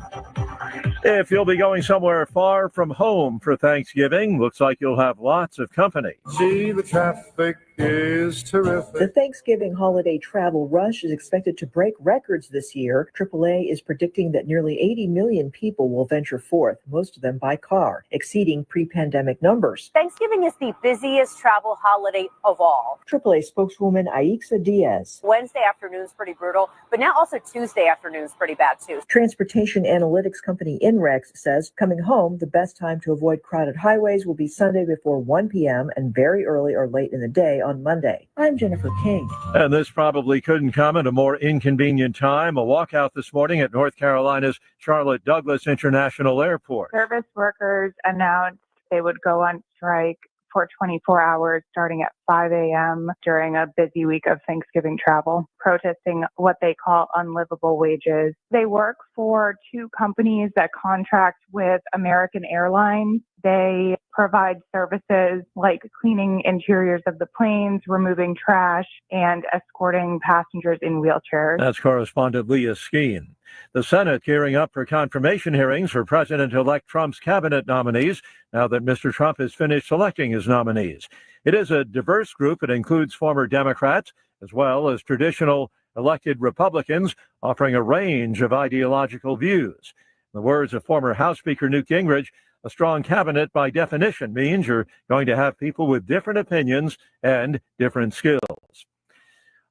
Speaker 13: If you'll be going somewhere far from home for Thanksgiving, looks like you'll have lots of company.
Speaker 14: See, the traffic is terrific.
Speaker 17: The Thanksgiving holiday travel rush is expected to break records this year. AAA is predicting that nearly 80 million people will venture forth, most of them by car, exceeding pre-pandemic numbers.
Speaker 20: Thanksgiving is the busiest travel holiday of all.
Speaker 17: AAA spokeswoman Aixa Diaz.
Speaker 20: Wednesday afternoon's pretty brutal, but now also Tuesday afternoon's pretty bad too.
Speaker 17: Transportation analytics company INREX says coming home, the best time to avoid crowded highways will be Sunday before 1 p.m. and very early or late in the day on Monday. I'm Jennifer King.
Speaker 13: And this probably couldn't come at a more inconvenient time. A walkout this morning at North Carolina's Charlotte Douglas International Airport.
Speaker 26: Service workers announced they would go on strike for 24 hours starting at 5 a.m. during a busy week of Thanksgiving travel, protesting what they call unlivable wages. They work for two companies that contract with American Airlines. They provide services like cleaning interiors of the planes, removing trash, and escorting passengers in wheelchairs.
Speaker 13: That's correspondent Leah Skeen. The Senate gearing up for confirmation hearings for President-elect Trump's cabinet nominees now that Mr. Trump has finished selecting his nominees. It is a diverse group. It includes former Democrats as well as traditional elected Republicans offering a range of ideological views. In the words of former House Speaker Newt Gingrich, a strong cabinet by definition means you're going to have people with different opinions and different skills.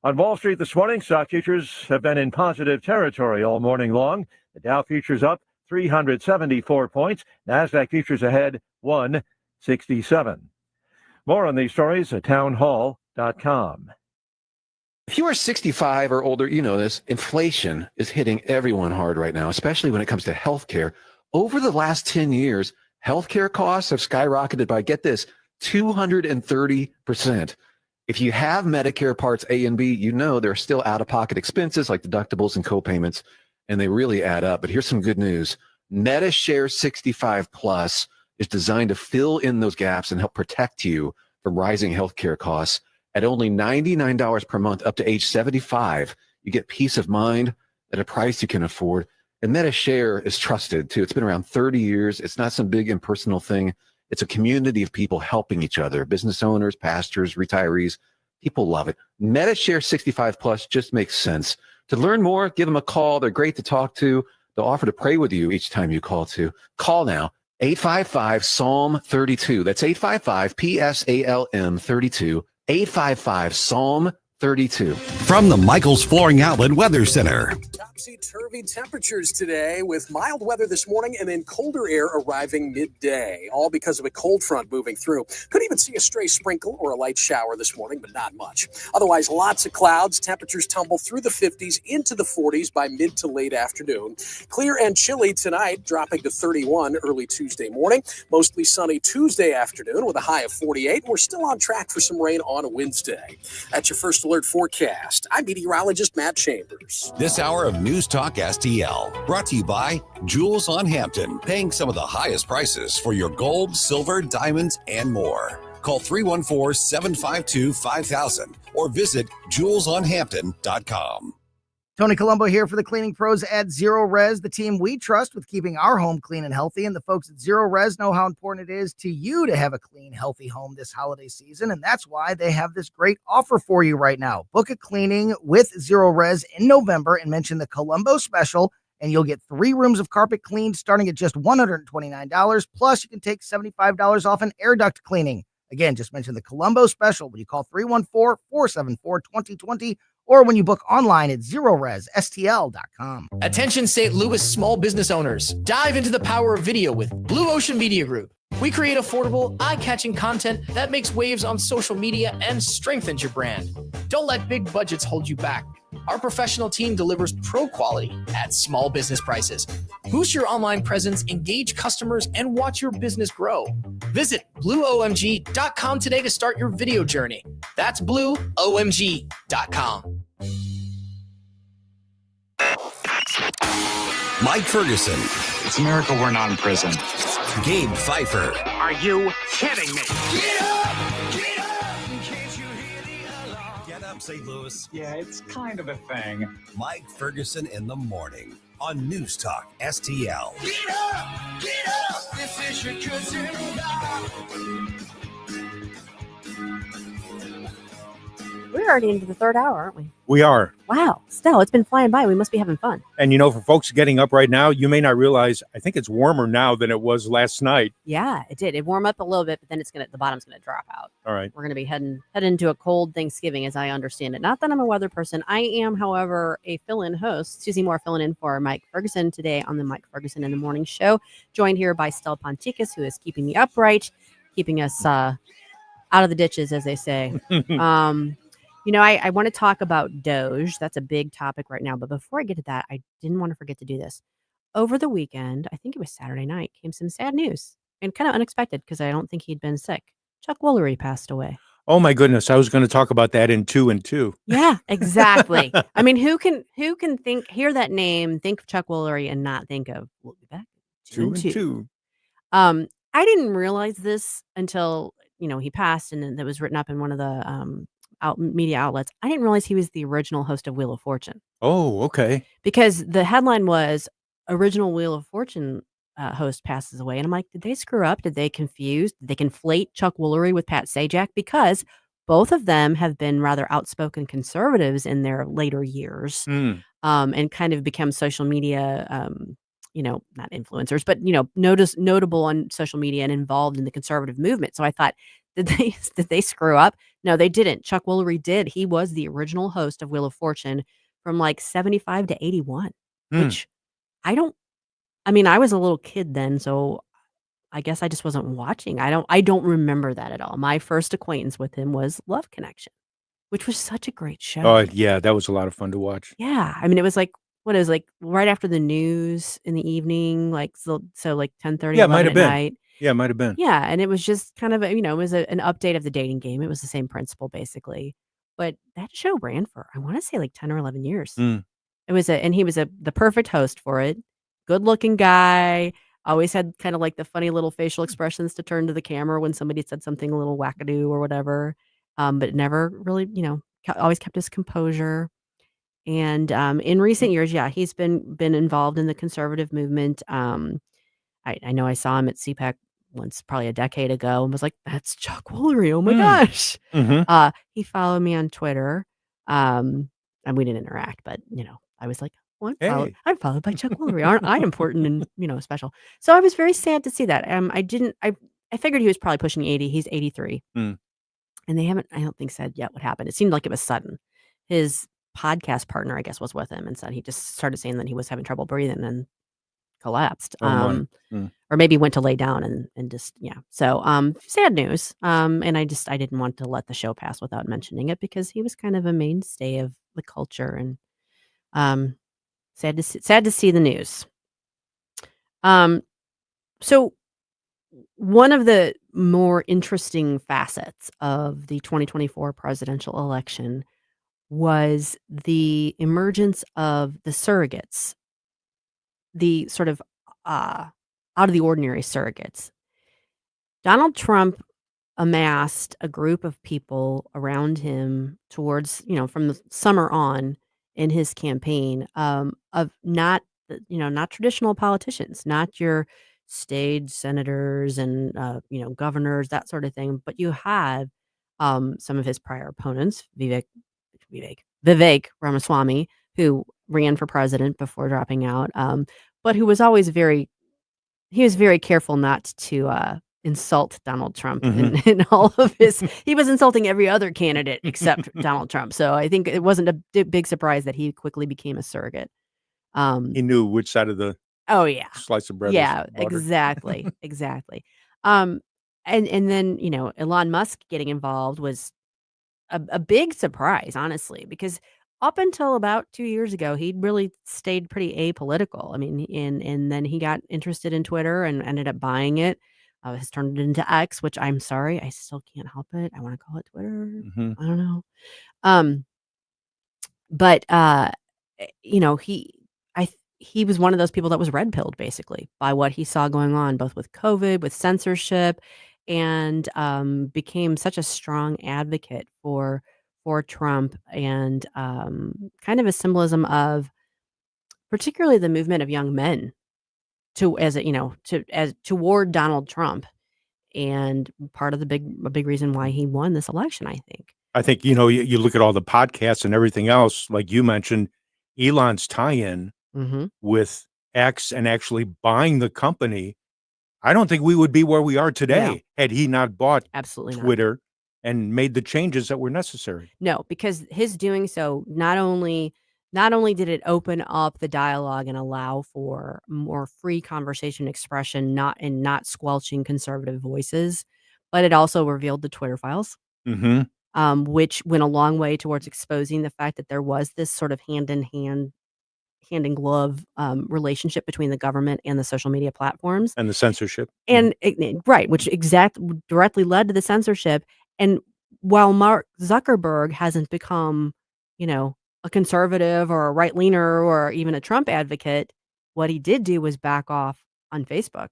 Speaker 13: On Wall Street this morning, stock futures have been in positive territory all morning long. The Dow futures up 374 points. NASDAQ futures ahead 167. More on these stories at townhall.com.
Speaker 27: If you are 65 or older, you know this. Inflation is hitting everyone hard right now, especially when it comes to healthcare. Over the last 10 years, healthcare costs have skyrocketed by, get this, 230%. If you have Medicare Parts A and B, you know there are still out-of-pocket expenses like deductibles and co-payments, and they really add up. But here's some good news. MediShare 65 Plus is designed to fill in those gaps and help protect you from rising healthcare costs. At only $99 per month up to age 75, you get peace of mind at a price you can afford. And MediShare is trusted, too. It's been around 30 years. It's not some big impersonal thing. It's a community of people helping each other, business owners, pastors, retirees. People love it. MediShare 65 Plus just makes sense. To learn more, give them a call. They're great to talk to. They'll offer to pray with you each time you call to. Call now, 855-PSALM-32. That's 855-PSALM-32. 855-PSALM-32.
Speaker 10: From the Michaels Flooring Outlet Weather Center.
Speaker 28: Topsy-turvy temperatures today with mild weather this morning and then colder air arriving midday, all because of a cold front moving through. Could even see a stray sprinkle or a light shower this morning, but not much. Otherwise, lots of clouds. Temperatures tumble through the 50s into the 40s by mid to late afternoon. Clear and chilly tonight, dropping to 31 early Tuesday morning. Mostly sunny Tuesday afternoon with a high of 48. We're still on track for some rain on Wednesday. That's your first alert forecast. I'm meteorologist Matt Chambers.
Speaker 10: This hour of News Talk STL, brought to you by Jewels on Hampton, paying some of the highest prices for your gold, silver, diamonds, and more. Call 314-752-5000 or visit jewelsonhampton.com.
Speaker 29: Tony Colombo here for the cleaning pros at Zero Res, the team we trust with keeping our home clean and healthy. And the folks at Zero Res know how important it is to you to have a clean, healthy home this holiday season. And that's why they have this great offer for you right now. Book a cleaning with Zero Res in November and mention the Colombo special, and you'll get 3 rooms of carpet cleaned starting at just $129. Plus, you can take $75 off an air duct cleaning. Again, just mention the Colombo special when you call 314-474-2020 or when you book online at ZeroResSTL.com.
Speaker 30: Attention St. Louis small business owners. Dive into the power of video with Blue Ocean Media Group. We create affordable, eye-catching content that makes waves on social media and strengthens your brand. Don't let big budgets hold you back. Our professional team delivers pro quality at small business prices. Boost your online presence, engage customers, and watch your business grow. Visit blueomg.com today to start your video journey. That's blueomg.com.
Speaker 10: Mike Ferguson.
Speaker 3: It's a miracle we're not in prison.
Speaker 10: Gabe Pfeiffer.
Speaker 3: Are you kidding me?
Speaker 10: Get up! Get up! In case you hear the alarm. Get up, St. Louis.
Speaker 3: Yeah, it's kind of a thing.
Speaker 10: Mike Ferguson in the morning on News Talk STL. Get up! Get up! This is your cousin Bob.
Speaker 1: We're already into the third hour, aren't we?
Speaker 4: We are.
Speaker 1: Wow. Still, it's been flying by. We must be having fun.
Speaker 4: And, for folks getting up right now, you may not realize, I think it's warmer now than it was last night.
Speaker 1: Yeah, it did. It warmed up a little bit, but then the bottom's going to drop out.
Speaker 4: All right.
Speaker 1: We're going to be heading into a cold Thanksgiving, as I understand it. Not that I'm a weather person. I am, however, a fill-in host. Susie Moore filling in for Mike Ferguson today on the Mike Ferguson in the Morning Show. Joined here by Stel Ponticus, who is keeping me upright, keeping us out of the ditches, as they say. I want to talk about Doge. That's a big topic right now. But before I get to that, I didn't want to forget to do this. Over the weekend, I think it was Saturday night, came some sad news and kind of unexpected because I don't think he'd been sick. Chuck Woolery passed away.
Speaker 4: Oh, my goodness. I was going to talk about that in 2 and 2.
Speaker 1: Yeah, exactly. I mean, who can hear that name, think of Chuck Woolery and not think of we'll be back
Speaker 4: 2 and 2.
Speaker 1: I didn't realize this until, he passed and it was written up in one of the media outlets. I didn't realize he was the original host of Wheel of Fortune.
Speaker 4: Oh, okay.
Speaker 1: Because the headline was original Wheel of Fortune host passes away. And I'm like, did they screw up? Did they confuse? Did they conflate Chuck Woolery with Pat Sajak? Because both of them have been rather outspoken conservatives in their later years and kind of become social media, not influencers, but, notable on social media and involved in the conservative movement. So I thought, did they screw up? No, they didn't. Chuck Woolery did. He was the original host of Wheel of Fortune from like 75 to 81, which I was a little kid then, so I guess I just wasn't watching. I don't remember that at all. My first acquaintance with him was Love Connection, which was such a great show.
Speaker 4: Oh, yeah, that was a lot of fun to watch.
Speaker 1: Yeah. I mean, it was like right after the news in the evening, so like 10:30,
Speaker 4: Yeah, it might have been.
Speaker 1: night.
Speaker 4: Yeah, it might have been.
Speaker 1: Yeah, and it was just kind of it was an update of the dating game. It was the same principle basically, but that show ran for I want to say like 10 or 11 years. It was and he was the perfect host for it. Good looking guy. Always had kind of like the funny little facial expressions to turn to the camera when somebody said something a little wackadoo or whatever. But never really always kept his composure. And in recent years, yeah, he's been involved in the conservative movement. I know I saw him at CPAC once, probably a decade ago, and was like, "That's Chuck Woolery! Oh my gosh!" He followed me on Twitter, and we didn't interact, but I was like, "Well, I'm followed by Chuck Woolery. Aren't I important and special?" So I was very sad to see that. I figured he was probably pushing 80. He's 83, and they haven't, I don't think, said yet what happened. It seemed like it was sudden. His podcast partner, I guess, was with him and said he just started saying that he was having trouble breathing and collapsed. Or maybe went to lay down and just, So sad news. And I didn't want to let the show pass without mentioning it because he was kind of a mainstay of the culture and sad to see the news. So one of the more interesting facets of the 2024 presidential election was the emergence of the surrogates, the sort of out of the ordinary surrogates. Donald Trump amassed a group of people around him towards, from the summer on in his campaign, of not traditional politicians, not your state senators and, governors, that sort of thing. But you had some of his prior opponents, Vivek Ramaswamy, who ran for president before dropping out, but who was always very careful not to insult Donald Trump in all of his. He was insulting every other candidate except Donald Trump. So I think it wasn't a big surprise that he quickly became a surrogate.
Speaker 4: He knew which side of the slice of bread.
Speaker 1: Yeah,
Speaker 4: was buttered.
Speaker 1: exactly. And then Elon Musk getting involved was a big surprise, honestly, because up until about 2 years ago, he'd really stayed pretty apolitical. I mean, and then he got interested in Twitter and ended up buying it. Has turned it into X, which I'm sorry, I still can't help it. I want to call it Twitter. I don't know. Um, but he was one of those people that was red pilled basically by what he saw going on, both with COVID, with censorship, and became such a strong advocate for Trump and kind of a symbolism of particularly the movement of young men toward Donald Trump, and part of a big reason why he won this election, I think.
Speaker 4: I think, you look at all the podcasts and everything else, like you mentioned, Elon's tie-in with X and actually buying the company. I don't think we would be where we are today had he not bought
Speaker 1: Absolutely not.
Speaker 4: Twitter and made the changes that were necessary.
Speaker 1: No, because his doing so not only did it open up the dialogue and allow for more free conversation expression, not squelching conservative voices, but it also revealed the Twitter files. Which went a long way towards exposing the fact that there was this sort of hand in glove relationship between the government and the social media platforms
Speaker 4: And the censorship.
Speaker 1: and right, which directly led to the censorship. And while Mark Zuckerberg hasn't become, a conservative or a right leaner or even a Trump advocate, what he did do was back off on Facebook.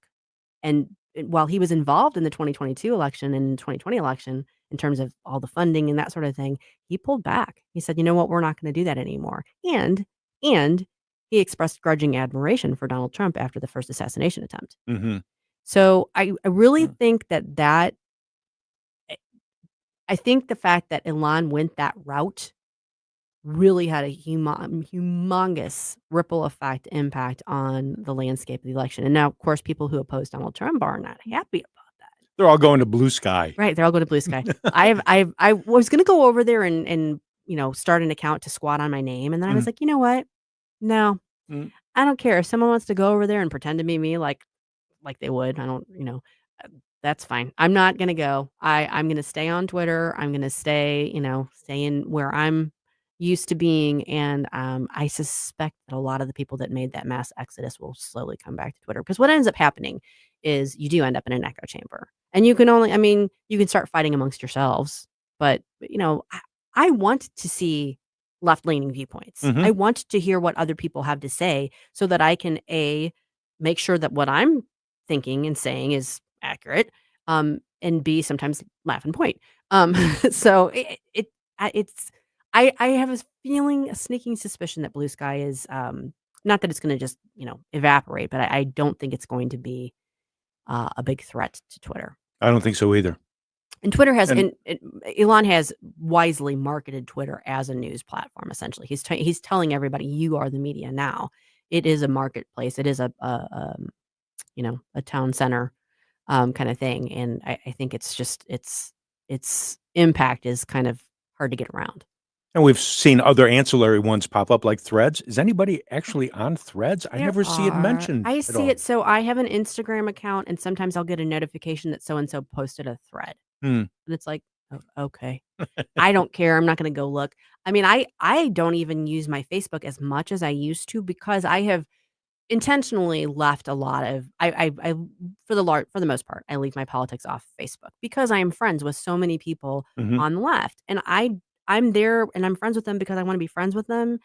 Speaker 1: And while he was involved in the 2022 election and 2020 election in terms of all the funding and that sort of thing, he pulled back. He said, "You know what? We're not going to do that anymore." And he expressed grudging admiration for Donald Trump after the first assassination attempt. So I really think that I think the fact that Elon went that route really had a humongous ripple effect impact on the landscape of the election. And now, of course, people who oppose Donald Trump are not happy about
Speaker 4: They're all going to Blue Sky.
Speaker 1: Right, they're all going to Blue Sky. I was going to go over there and start an account to squat on my name, and then I was like, you know what? No, I don't care if someone wants to go over there and pretend to be me, like they would. I don't, that's fine. I'm not going to go. I'm going to stay on Twitter. I'm going to stay in where I'm used to being, and I suspect that a lot of the people that made that mass exodus will slowly come back to Twitter, because what ends up happening is you do end up in an echo chamber, and you can start fighting amongst yourselves, but I want to see left-leaning viewpoints. I want to hear what other people have to say so that I can make sure that what I'm thinking and saying is accurate, and B, sometimes laugh and point. So I have a sneaking suspicion that Blue Sky is not that it's going to just evaporate, but I don't think it's going to be a big threat to Twitter.
Speaker 4: I don't think so either.
Speaker 1: And Twitter has, Elon has wisely marketed Twitter as a news platform. Essentially, he's telling everybody, you are the media now. It is a marketplace. It is a town center kind of thing. And I think it's just its impact is kind of hard to get around.
Speaker 4: And we've seen other ancillary ones pop up, like Threads. Is anybody actually on Threads? I never see it mentioned.
Speaker 1: I see it. So I have an Instagram account, and sometimes I'll get a notification that so and so posted a thread, and it's like, oh, okay, I don't care. I'm not going to go look. I mean, I don't even use my Facebook as much as I used to, because I have intentionally left a lot of I for the most part, I leave my politics off Facebook because I am friends with so many people on the left, and I'm there and I'm friends with them because I want to be friends with them.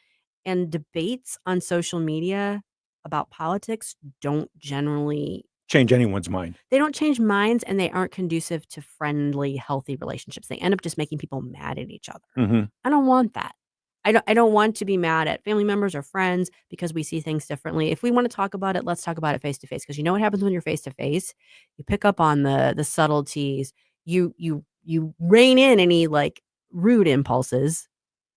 Speaker 1: And debates on social media about politics don't generally
Speaker 4: change anyone's mind.
Speaker 1: They don't change minds, and they aren't conducive to friendly, healthy relationships. They end up just making people mad at each other. I don't want that. I don't want to be mad at family members or friends because we see things differently. If we want to talk about it, let's talk about it face to face, because you know what happens when you're face to face? You pick up on the subtleties. You rein in any rude impulses,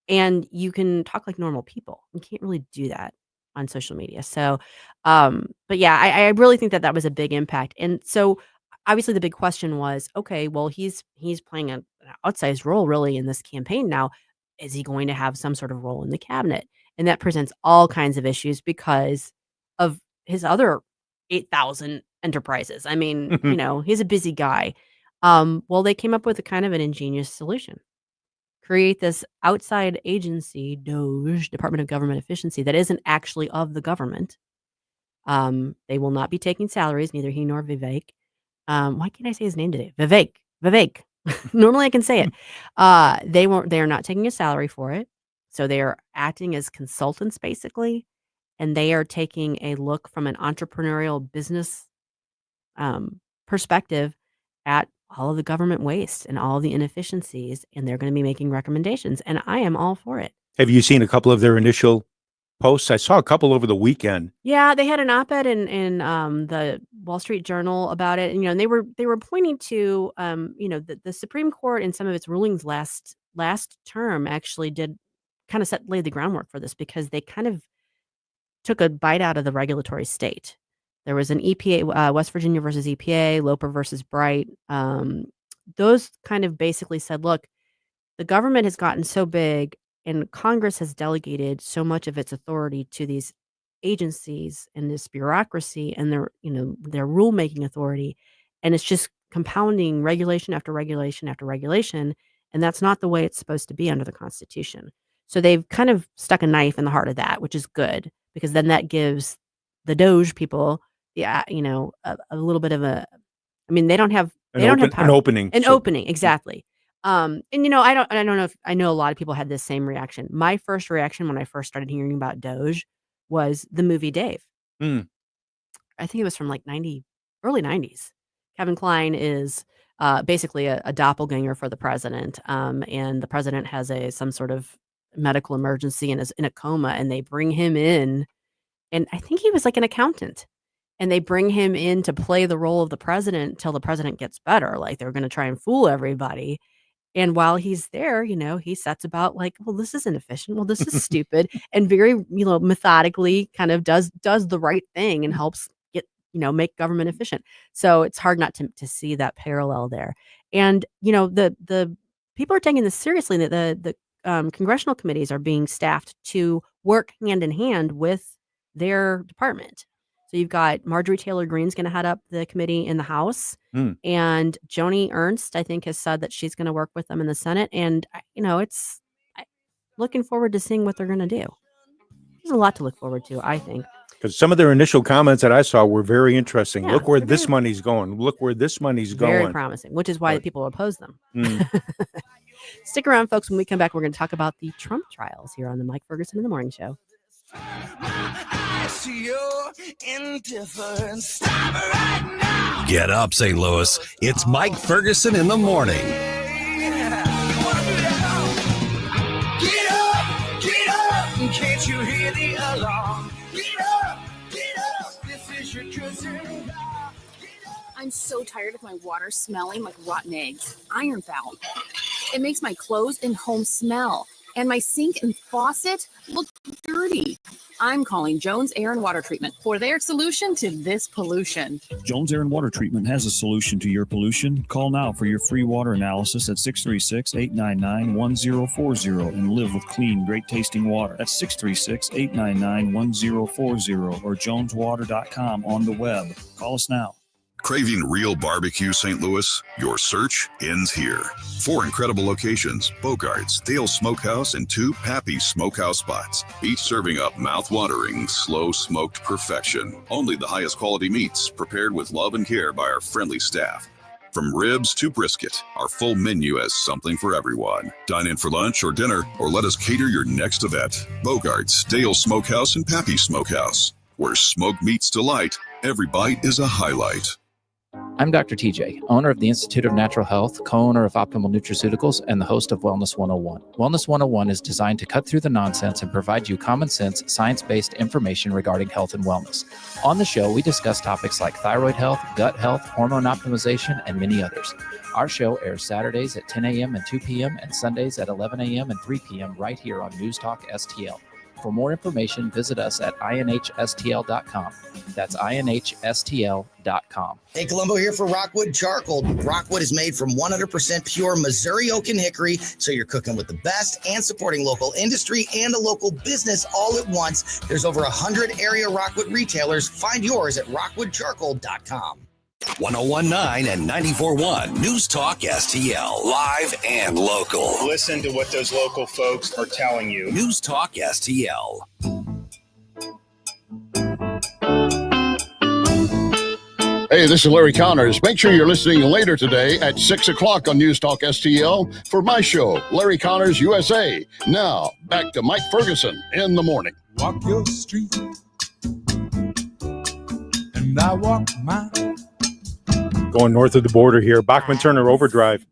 Speaker 1: and you can talk like normal people. You can't really do that on social media. So, but yeah, I really think that was a big impact. And so obviously the big question was, okay, well, he's playing an outsized role really in this campaign now. Is he going to have some sort of role in the cabinet? And that presents all kinds of issues because of his other 8,000 enterprises. I mean, he's a busy guy. Well, they came up with a kind of an ingenious solution. create this outside agency, DOGE, Department of Government Efficiency, that isn't actually of the government. They will not be taking salaries, neither he nor Vivek. Why can't I say his name today? Vivek. Normally I can say it. They are not taking a salary for it. So they are acting as consultants basically, and they are taking a look from an entrepreneurial business perspective at all of the government waste and all of the inefficiencies, and they're going to be making recommendations, and I am all for it.
Speaker 4: Have you seen a couple of their initial posts? I saw a couple over the weekend.
Speaker 1: Yeah, they had an op-ed in the Wall Street Journal about it, and and they were pointing to the Supreme Court in some of its rulings last term actually did kind of laid the groundwork for this, because they kind of took a bite out of the regulatory state. There was an EPA, West Virginia versus EPA, Loper versus Bright. Those kind of basically said, look, the government has gotten so big and Congress has delegated so much of its authority to these agencies and this bureaucracy and their rulemaking authority. And it's just compounding regulation after regulation after regulation. And that's not the way it's supposed to be under the Constitution. So they've kind of stuck a knife in the heart of that, which is good, because then that gives the DOGE people, a little bit of a, they don't have power.
Speaker 4: An opening.
Speaker 1: Opening, exactly. I don't know if I know a lot of people had this same reaction. My first reaction when I first started hearing about DOGE was the movie Dave. I think it was from like early 90s. Kevin Kline is basically a doppelganger for the president. And the president has some sort of medical emergency and is in a coma, and they bring him in, and I think he was like an accountant, and they bring him in to play the role of the president till the president gets better. Like they're going to try and fool everybody. And while he's there, he sets about like, well, this isn't efficient. Well, this is stupid, and very, methodically kind of does the right thing and helps get, make government efficient. So it's hard not to see that parallel there. And, the people are taking this seriously, that the congressional committees are being staffed to work hand in hand with their department. So you've got Marjorie Taylor Greene's going to head up the committee in the House, and Joni Ernst, I think, has said that she's going to work with them in the Senate. And it's looking forward to seeing what they're going to do. There's a lot to look forward to, I think.
Speaker 4: Because some of their initial comments that I saw were very interesting. Look where this money's going. Look where this money's going.
Speaker 1: Very promising, which is why people oppose them. Stick around, folks. When we come back, we're going to talk about the Trump trials here on the Mike Ferguson in the Morning Show.
Speaker 10: Get up, St. Louis. It's Mike Ferguson in the morning.
Speaker 6: Get up, can't you hear the alarm? Get up, this is your cousin.
Speaker 9: I'm so tired of my water smelling like rotten eggs. Iron foul. It makes my clothes and home smell. And my sink and faucet look dirty. I'm calling Jones Air and Water Treatment for their solution to this pollution.
Speaker 11: Jones Air and Water Treatment has a solution to your pollution. Call now for your free water analysis at 636-899-1040 and live with clean, great-tasting water. That's 636-899-1040 or joneswater.com on the web. Call us now.
Speaker 12: Craving real barbecue, St. Louis? Your search ends here. 4 incredible locations, Bogart's, Dale Smokehouse, and 2 Pappy Smokehouse spots, each serving up mouth-watering, slow-smoked perfection. Only the highest quality meats, prepared with love and care by our friendly staff. From ribs to brisket, our full menu has something for everyone. Dine in for lunch or dinner, or let us cater your next event. Bogart's, Dale Smokehouse, and Pappy Smokehouse. Where smoke meets delight, every bite is a highlight.
Speaker 15: I'm Dr. TJ, owner of the Institute of Natural Health, co-owner of Optimal Nutraceuticals, and the host of Wellness 101. Wellness 101 is designed to cut through the nonsense and provide you common sense, science-based information regarding health and wellness. On the show, we discuss topics like thyroid health, gut health, hormone optimization, and many others. Our show airs Saturdays at 10 a.m. and 2 p.m. and Sundays at 11 a.m. and 3 p.m. right here on News Talk STL. For more information, visit us at inhstl.com. That's inhstl.com.
Speaker 16: Hey, Columbo here for Rockwood Charcoal. Rockwood is made from 100% pure Missouri oak and hickory, so you're cooking with the best and supporting local industry and a local business all at once. There's over 100 area Rockwood retailers. Find yours at rockwoodcharcoal.com.
Speaker 10: 1019 and 94.1 News Talk STL. Live and local.
Speaker 2: Listen to what those local folks are telling you.
Speaker 10: News Talk STL.
Speaker 5: Hey, this is Larry Connors. Make sure you're listening later today at 6 o'clock on News Talk STL for my show, Larry Connors USA. Now, back to Mike Ferguson in the morning.
Speaker 6: Walk your street, and I walk mine.
Speaker 4: Going north of the border here, Bachman Turner Overdrive.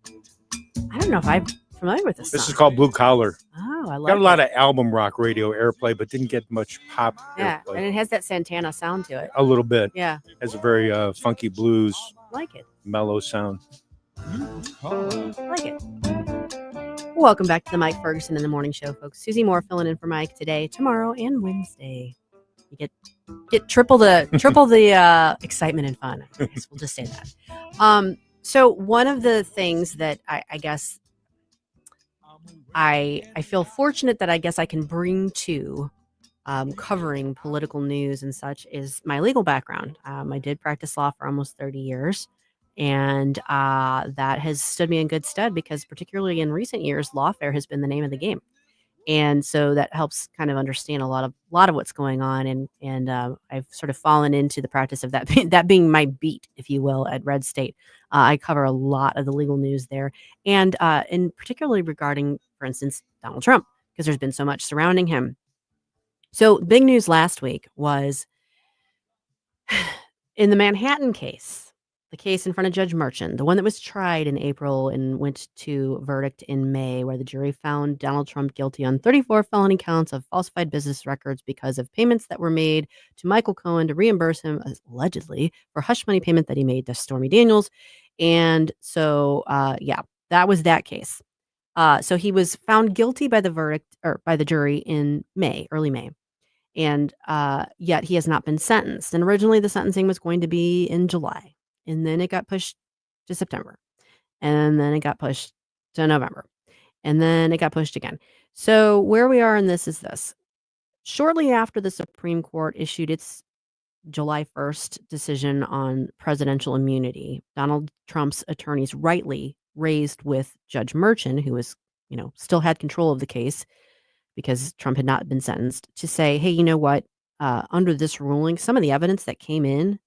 Speaker 1: I don't know if I'm familiar with this song.
Speaker 4: This is called Blue Collar.
Speaker 1: Oh, I love
Speaker 4: Got a lot of album rock radio airplay, but didn't get much pop
Speaker 1: Yeah,
Speaker 4: airplay.
Speaker 1: and it has that Santana sound to it.
Speaker 4: A little bit.
Speaker 1: Yeah.
Speaker 4: Has a very funky blues,
Speaker 1: Like it.
Speaker 4: mellow sound.
Speaker 1: Like it. Welcome back to the Mike Ferguson in the Morning Show, folks. Susie Moore filling in for Mike today, tomorrow, and Wednesday. You get triple the excitement and fun. I guess we'll just say that. So one of the things that I guess I feel fortunate that I guess I can bring to covering political news and such is my legal background. I did practice law for almost 30 years. And that has stood me in good stead because particularly in recent years, lawfare has been the name of the game. And so that helps kind of understand a lot of what's going on. And I've sort of fallen into the practice of that being my beat, if you will, at Red State. I cover a lot of the legal news there. And particularly regarding, for instance, Donald Trump, because there's been so much surrounding him. So big news last week was in the Manhattan case, the case in front of Judge Merchant, the one that was tried in April and went to verdict in May, where the jury found Donald Trump guilty on 34 felony counts of falsified business records because of payments that were made to Michael Cohen to reimburse him, allegedly, for hush money payment that he made to Stormy Daniels. And so, that was that case. So he was found guilty by the verdict or by the jury in May, early May. And yet he has not been sentenced. And originally the sentencing was going to be in July. And then it got pushed to September. And then it got pushed to November. And then it got pushed again. So where we are in this is this. Shortly after the Supreme Court issued its July 1st decision on presidential immunity, Donald Trump's attorneys rightly raised with Judge Merchant, who was, still had control of the case because Trump had not been sentenced, to say, hey, you know what? Under this ruling, some of the evidence that came in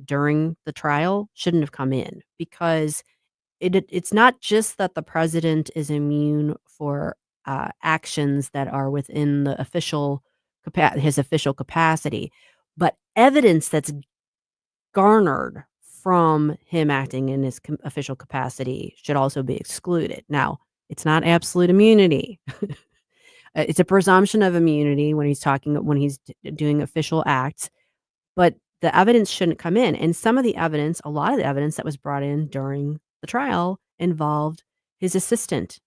Speaker 1: during the trial shouldn't have come in because it's not just that the president is immune for actions that are within the his official capacity, but evidence that's garnered from him acting in his official capacity should also be excluded. Now, it's not absolute immunity. It's a presumption of immunity when he's doing official acts, but the evidence shouldn't come in. And a lot of the evidence that was brought in during the trial involved his assistant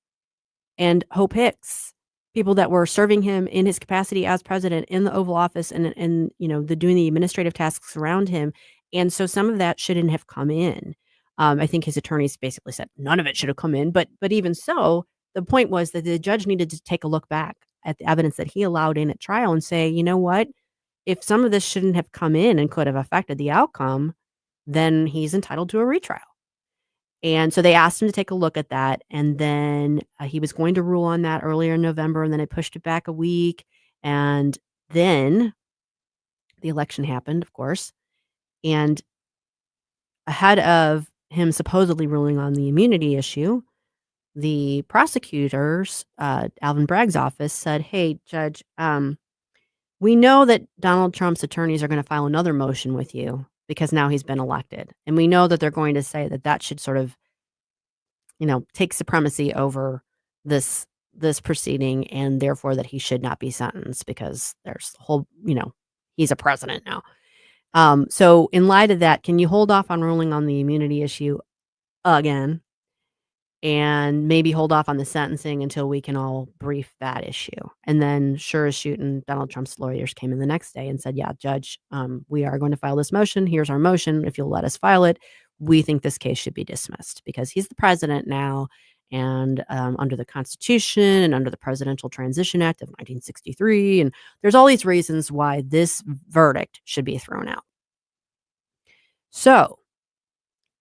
Speaker 1: and Hope Hicks, people that were serving him in his capacity as president in the Oval Office and doing the administrative tasks around him. And so some of that shouldn't have come in. I think his attorneys basically said none of it should have come in. But even so, the point was that the judge needed to take a look back at the evidence that he allowed in at trial and say, you know what? If some of this shouldn't have come in and could have affected the outcome, then he's entitled to a retrial. And so they asked him to take a look at that. And then he was going to rule on that earlier in November. And then it pushed it back a week. And then the election happened, of course. And ahead of him supposedly ruling on the immunity issue, the prosecutors, Alvin Bragg's office, said, hey, Judge, we know that Donald Trump's attorneys are going to file another motion with you because now he's been elected. And we know that they're going to say that should sort of, take supremacy over this proceeding and therefore that he should not be sentenced because there's the whole, he's a president now. So in light of that, can you hold off on ruling on the immunity issue again? And maybe hold off on the sentencing until we can all brief that issue. And then sure as shooting, Donald Trump's lawyers came in the next day and said, yeah, Judge, we are going to file this motion. Here's our motion. If you'll let us file it, we think this case should be dismissed because he's the president now. And under the Constitution and under the Presidential Transition Act of 1963. And there's all these reasons why this verdict should be thrown out. So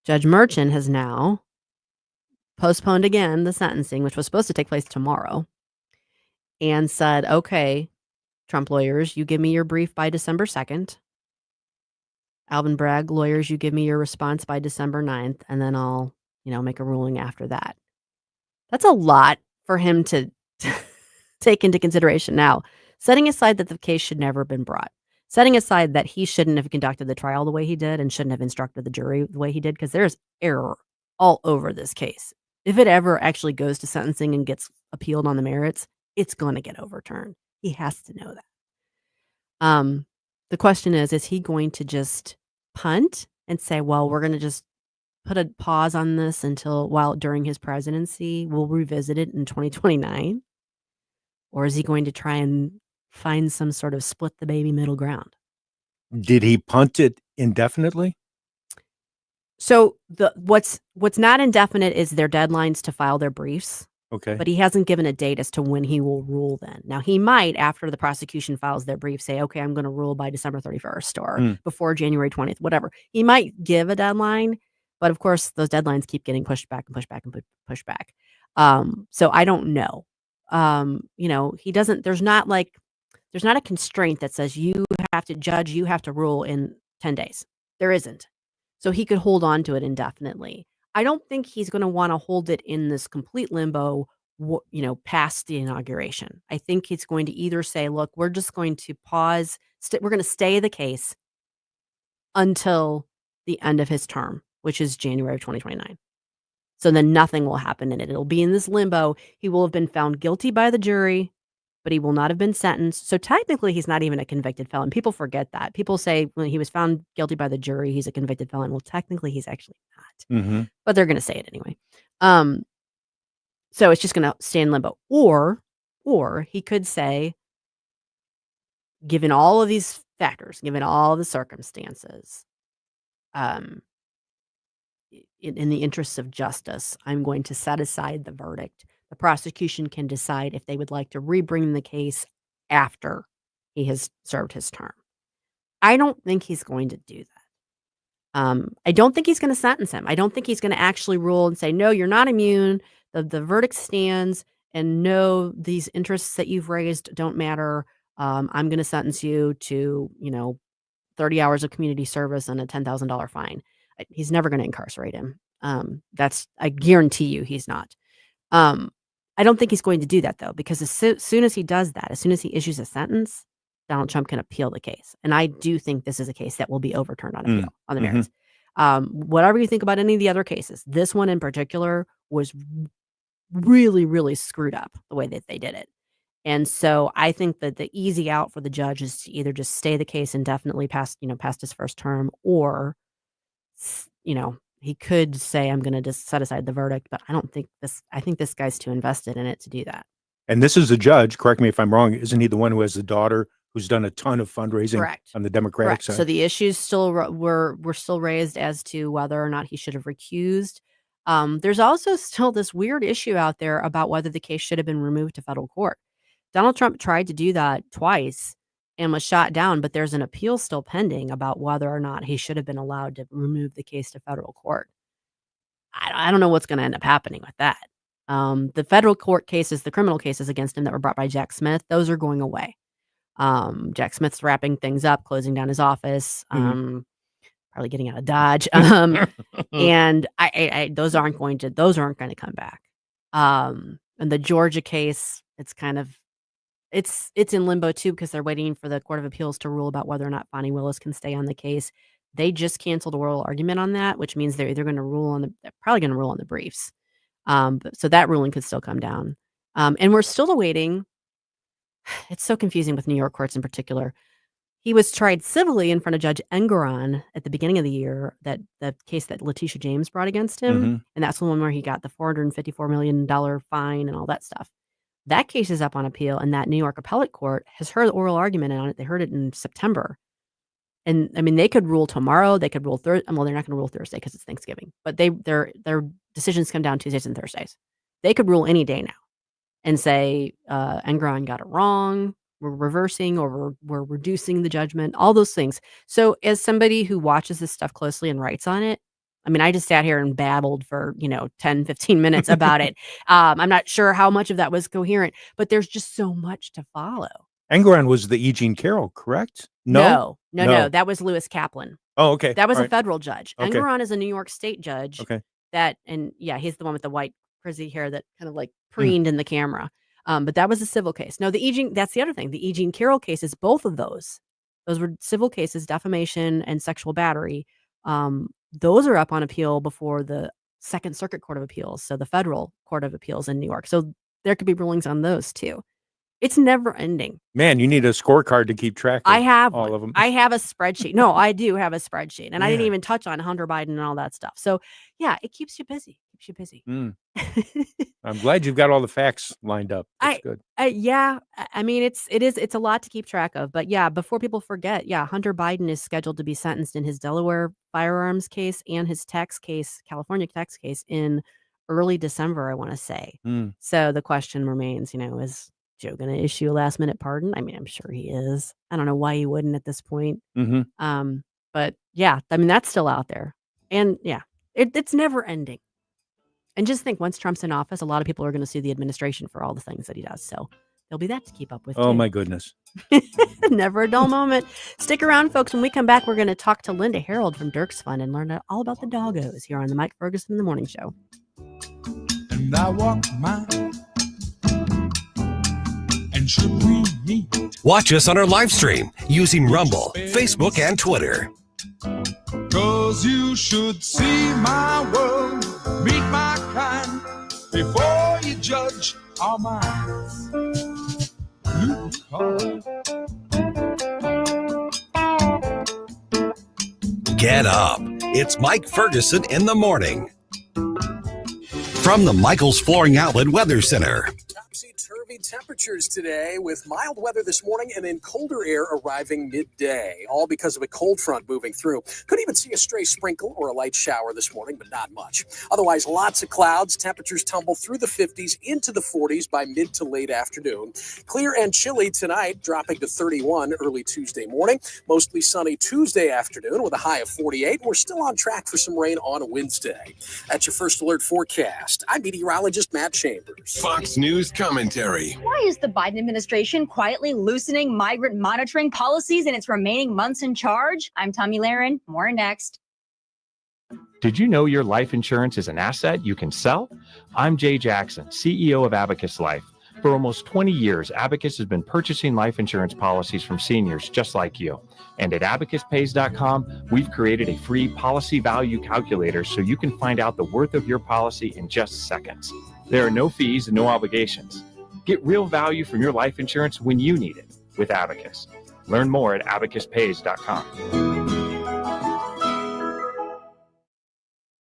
Speaker 1: Judge Merchant has now postponed again the sentencing, which was supposed to take place tomorrow, and said, okay, Trump lawyers, you give me your brief by December 2nd. Alvin Bragg lawyers, you give me your response by December 9th, and then I'll, make a ruling after that. That's a lot for him to take into consideration now, setting aside that the case should never have been brought, setting aside that he shouldn't have conducted the trial the way he did and shouldn't have instructed the jury the way he did, because there's error all over this case. If it ever actually goes to sentencing and gets appealed on the merits, it's going to get overturned. He has to know that. The question is he going to just punt and say, well, we're going to just put a pause on this during his presidency, we'll revisit it in 2029? Or is he going to try and find some sort of split the baby middle ground?
Speaker 4: Did he punt it indefinitely?
Speaker 1: So what's not indefinite is their deadlines to file their briefs.
Speaker 4: Okay.
Speaker 1: But he hasn't given a date as to when he will rule then. Now, he might, after the prosecution files their brief, say, okay, I'm going to rule by December 31st or before January 20th, whatever. He might give a deadline, but of course, those deadlines keep getting pushed back and pushed back and pushed back. So I don't know. He doesn't, there's not a constraint that says you have to rule in 10 days. There isn't. So he could hold on to it indefinitely. I don't think he's going to want to hold it in this complete limbo, past the inauguration. I think he's going to either say, look, we're just going to pause. We're going to stay the case until the end of his term, which is January of 2029. So then nothing will happen in it. It'll be in this limbo. He will have been found guilty by the jury, but he will not have been sentenced. So technically, he's not even a convicted felon. People forget that. People say when he was found guilty by the jury, he's a convicted felon. Well, technically, he's actually not.
Speaker 4: Mm-hmm.
Speaker 1: But they're going to say it anyway. So it's just going to stay in limbo. Or he could say, given all of these factors, given all the circumstances, in the interests of justice, I'm going to set aside the verdict. The prosecution can decide if they would like to rebring the case after he has served his term. I don't think he's going to do that. I don't think he's going to sentence him. I don't think he's going to actually rule and say, no, you're not immune. The verdict stands, and no, these interests that you've raised don't matter. I'm going to sentence you to, 30 hours of community service and a $10,000 fine. He's never going to incarcerate him. I guarantee you he's not. I don't think he's going to do that, though, because as soon as he does that, as soon as he issues a sentence, Donald Trump can appeal the case. And I do think this is a case that will be overturned on appeal, on the merits. Whatever you think about any of the other cases, this one in particular was really, really screwed up the way that they did it. And so I think that the easy out for the judge is to either just stay the case indefinitely past his first term, or, he could say, I'm going to just set aside the verdict, but I think this guy's too invested in it to do that.
Speaker 4: And this is the judge, correct me if I'm wrong, isn't he the one who has the daughter who's done a ton of fundraising on the Democratic side?
Speaker 1: So the issues still were still raised as to whether or not he should have recused. There's also still this weird issue out there about whether the case should have been removed to federal court. Donald Trump tried to do that twice and was shot down, but there's an appeal still pending about whether or not he should have been allowed to remove the case to federal court. I don't know what's going to end up happening with that. The federal court cases, the criminal cases against him that were brought by Jack Smith, those are going away. Jack Smith's wrapping things up, closing down his office, probably getting out of Dodge. And those aren't going to come back. And the Georgia case, it's kind of, it's in limbo too, because they're waiting for the Court of Appeals to rule about whether or not Fonnie Willis can stay on the case. They just canceled oral argument on that, which means they're either going to rule they're probably going to rule on the briefs. So that ruling could still come down. And we're still awaiting. It's so confusing with New York courts in particular. He was tried civilly in front of Judge Engeron at the beginning of the year, that the case that Letitia James brought against him. And that's the one where he got the $454 million fine and all that stuff. That case is up on appeal, and that New York appellate court has heard oral argument on it. They heard it in September. And I mean, they could rule tomorrow. They could rule Thursday. Well, they're not going to rule Thursday because it's Thanksgiving. But their decisions come down Tuesdays and Thursdays. They could rule any day now and say Engeron got it wrong. We're reversing, or we're reducing the judgment. All those things. So, as somebody who watches this stuff closely and writes on it, I mean, I just sat here and babbled for, 10, 15 minutes about it. I'm not sure how much of that was coherent, but there's just so much to follow.
Speaker 4: Engeron was the E. Jean Carroll, correct?
Speaker 1: No. That was Lewis Kaplan.
Speaker 4: Oh, okay.
Speaker 1: That was
Speaker 4: All
Speaker 1: a
Speaker 4: right.
Speaker 1: federal judge.
Speaker 4: Okay.
Speaker 1: Engeron is a New York State judge.
Speaker 4: Okay.
Speaker 1: He's the one with the white frizzy hair that kind of like preened in the camera. But that was a civil case. No, that's the other thing. The E. Jean Carroll cases, both of those were civil cases, defamation and sexual battery. Those are up on appeal before the Second Circuit Court of Appeals, so the federal Court of Appeals in New York. So there could be rulings on those too. It's never ending.
Speaker 4: Man, you need a scorecard to keep track of
Speaker 1: I have
Speaker 4: all of them.
Speaker 1: I have a spreadsheet. No, I do have a spreadsheet. And I didn't even touch on Hunter Biden and all that stuff. So yeah, it keeps you busy.
Speaker 4: I'm glad you've got all the facts lined up. That's good.
Speaker 1: Yeah. I mean, it's a lot to keep track of. But yeah, before people forget, Hunter Biden is scheduled to be sentenced in his Delaware firearms case and his California tax case in early December, I want to say. So the question remains, is Joe going to issue a last minute pardon? I mean, I'm sure he is. I don't know why he wouldn't at this point. But yeah, I mean, that's still out there. And yeah, it's never ending. And just think, once Trump's in office, a lot of people are going to sue the administration for all the things that he does. So there'll be that to keep up with.
Speaker 4: Oh,
Speaker 1: too.
Speaker 4: my goodness.
Speaker 1: Never a dull moment. Stick around, folks. When we come back, we're going to talk to Linda Herrold from Dirk's Fund and learn all about the doggos here on the Mike Ferguson in the Morning Show.
Speaker 6: And I walk mine. And should we meet?
Speaker 10: Watch us on our live stream using Rumble, Facebook, and Twitter.
Speaker 6: 'Cause you should see my world, meet my kind, before you judge our minds.
Speaker 10: Get up. It's Mike Ferguson in the morning. From the Michael's Flooring Outlet Weather Center.
Speaker 28: Topsy-turvy temperatures today with mild weather this morning and then colder air arriving midday, all because of a cold front moving through. Could even see a stray sprinkle or a light shower this morning, but not much. Otherwise, lots of clouds. Temperatures tumble through the 50s into the 40s by mid to late afternoon. Clear and chilly tonight, dropping to 31 early Tuesday morning. Mostly sunny Tuesday afternoon with a high of 48. We're still on track for some rain on Wednesday. That's your first alert forecast. I'm meteorologist Matt Chambers.
Speaker 7: Fox News commentary.
Speaker 20: Why is the Biden administration quietly loosening migrant monitoring policies in its remaining months in charge? I'm Tommy Lahren. More next.
Speaker 8: Did you know your life insurance is an asset you can sell? I'm Jay Jackson, CEO of Abacus Life. For almost 20 years, Abacus has been purchasing life insurance policies from seniors just like you. And at abacuspays.com, we've created a free policy value calculator so you can find out the worth of your policy in just seconds. There are no fees and no obligations. Get real value from your life insurance when you need it with Abacus. Learn more at abacuspays.com.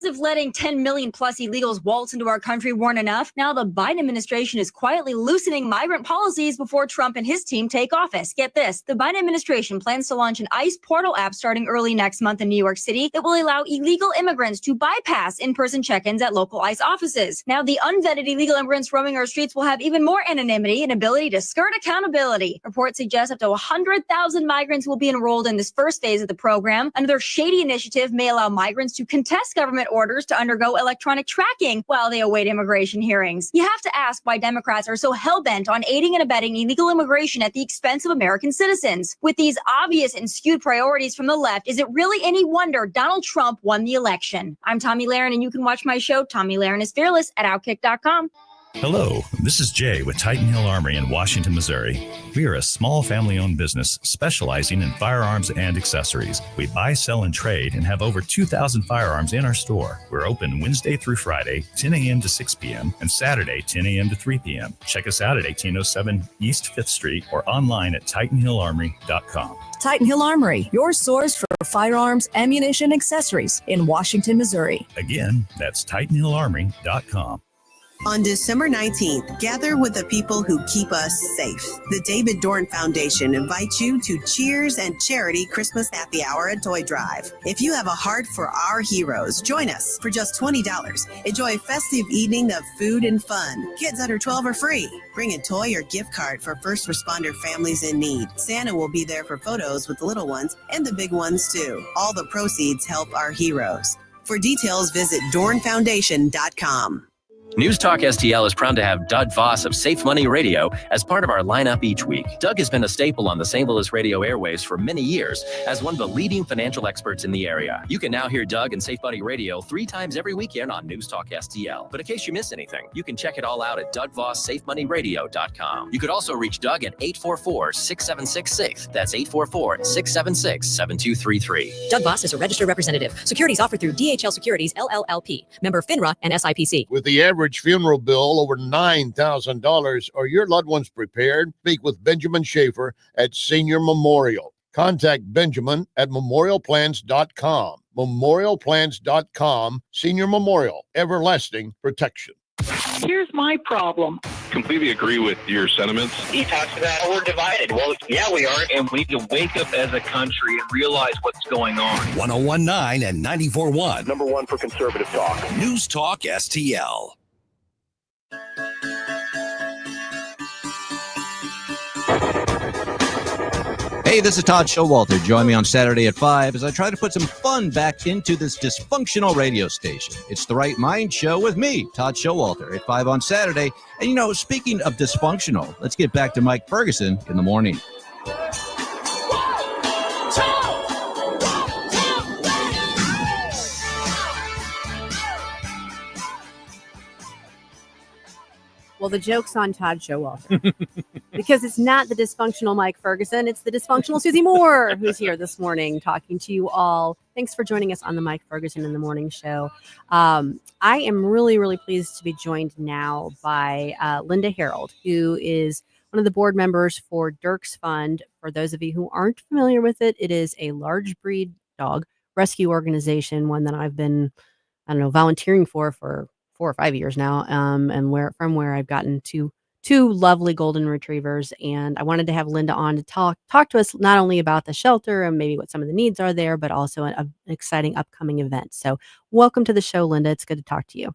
Speaker 20: If letting 10 million plus illegals waltz into our country weren't enough, now the Biden administration is quietly loosening migrant policies before Trump and his team take office. Get this, the Biden administration plans to launch an ICE portal app starting early next month in New York City that will allow illegal immigrants to bypass in-person check-ins at local ICE offices. Now, the unvetted illegal immigrants roaming our streets will have even more anonymity and ability to skirt accountability. Reports suggest up to 100,000 migrants will be enrolled in this first phase of the program. Another shady initiative may allow migrants to contest government orders to undergo electronic tracking while they await immigration hearings. You have to ask why Democrats are so hell-bent on aiding and abetting illegal immigration at the expense of American citizens. With these obvious and skewed priorities from the left, is it really any wonder Donald Trump won the election? I'm Tommy Lahren, and you can watch my show, Tommy Lahren is Fearless, at Outkick.com.
Speaker 14: Hello, this is Jay with Titan Hill Armory in Washington, Missouri. We are a small family-owned business specializing in firearms and accessories. We buy, sell, and trade and have over 2,000 firearms in our store. We're open Wednesday through Friday, 10 a.m. to 6 p.m., and Saturday, 10 a.m. to 3 p.m. Check us out at 1807 East 5th Street or online at TitanHillArmory.com.
Speaker 18: Titan Hill Armory, your source for firearms, ammunition, accessories in Washington, Missouri.
Speaker 14: Again, that's TitanHillArmory.com.
Speaker 19: On December 19th, gather with the people who keep us safe. The David Dorn Foundation invites you to Cheers and Charity Christmas Happy Hour at Toy Drive. If you have a heart for our heroes, join us for just $20. Enjoy a festive evening of food and fun. Kids under 12 are free. Bring a toy or gift card for first responder families in need. Santa will be there for photos with the little ones and the big ones too. All the proceeds help our heroes. For details, visit dornfoundation.com.
Speaker 13: News Talk STL is proud to have Doug Voss of Safe Money Radio as part of our lineup each week. Doug has been a staple on the St. Louis radio airwaves for many years as one of the leading financial experts in the area. You can now hear Doug and Safe Money Radio 3 times every weekend on News Talk STL. But in case you miss anything, you can check it all out at DougVossSafeMoneyRadio.com. You could also reach Doug at 844-6766. That's 844-676-7233.
Speaker 18: Doug Voss is a registered representative. Securities offered through DHL Securities, LLLP. Member FINRA and SIPC.
Speaker 5: With the average funeral bill over $9,000, are your loved ones prepared? Speak with Benjamin Schaefer at Senior Memorial. Contact Benjamin at memorialplans.com. Memorialplans.com. Senior Memorial, everlasting protection.
Speaker 17: Here's my problem.
Speaker 21: Completely agree with your sentiments.
Speaker 17: He talks about how we're divided. Well, yeah, we are. And we need to wake up as a country and realize what's going on.
Speaker 10: 1019 and 94.1.
Speaker 21: Number one for conservative talk.
Speaker 10: News Talk STL.
Speaker 22: Hey, this is Todd Showalter. Join me on Saturday at 5 as I try to put some fun back into this dysfunctional radio station. It's The Right Mind Show with me, Todd Showalter, at 5 on Saturday. And, you know, speaking of dysfunctional, let's get back to Mike Ferguson in the morning.
Speaker 1: Well, the joke's on Todd Showalter because it's not the dysfunctional Mike Ferguson. It's the dysfunctional Susie Moore who's here this morning talking to you all. Thanks for joining us on the Mike Ferguson in the Morning Show. I am really, really pleased to be joined now by Linda Herrold, who is one of the board members for Dirk's Fund. For those of you who aren't familiar with it, it is a large breed dog rescue organization, one that I've been, volunteering for 4 or 5 years now, and where I've gotten two lovely golden retrievers. And I wanted to have Linda on to talk to us not only about the shelter and maybe what some of the needs are there, but also an exciting upcoming event. So welcome to the show, Linda. It's good to talk to you.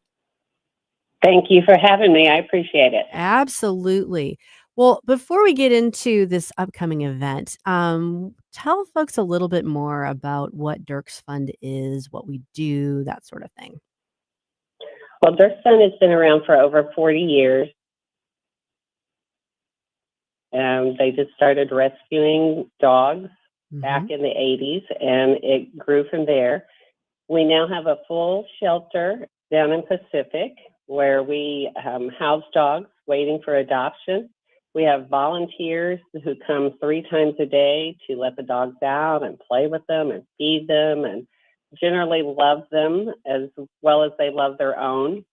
Speaker 23: Thank you for having me. I appreciate it.
Speaker 1: Absolutely. Well, before we get into this upcoming event, tell folks a little bit more about what Dirk's Fund is, what we do, that sort of thing.
Speaker 23: Well, Dirk's Fund has been around for over 40 years. They just started rescuing dogs back in the 80s, and it grew from there. We now have a full shelter down in Pacific where we house dogs waiting for adoption. We have volunteers who come 3 times a day to let the dogs out and play with them and feed them and generally love them as well as they love their own.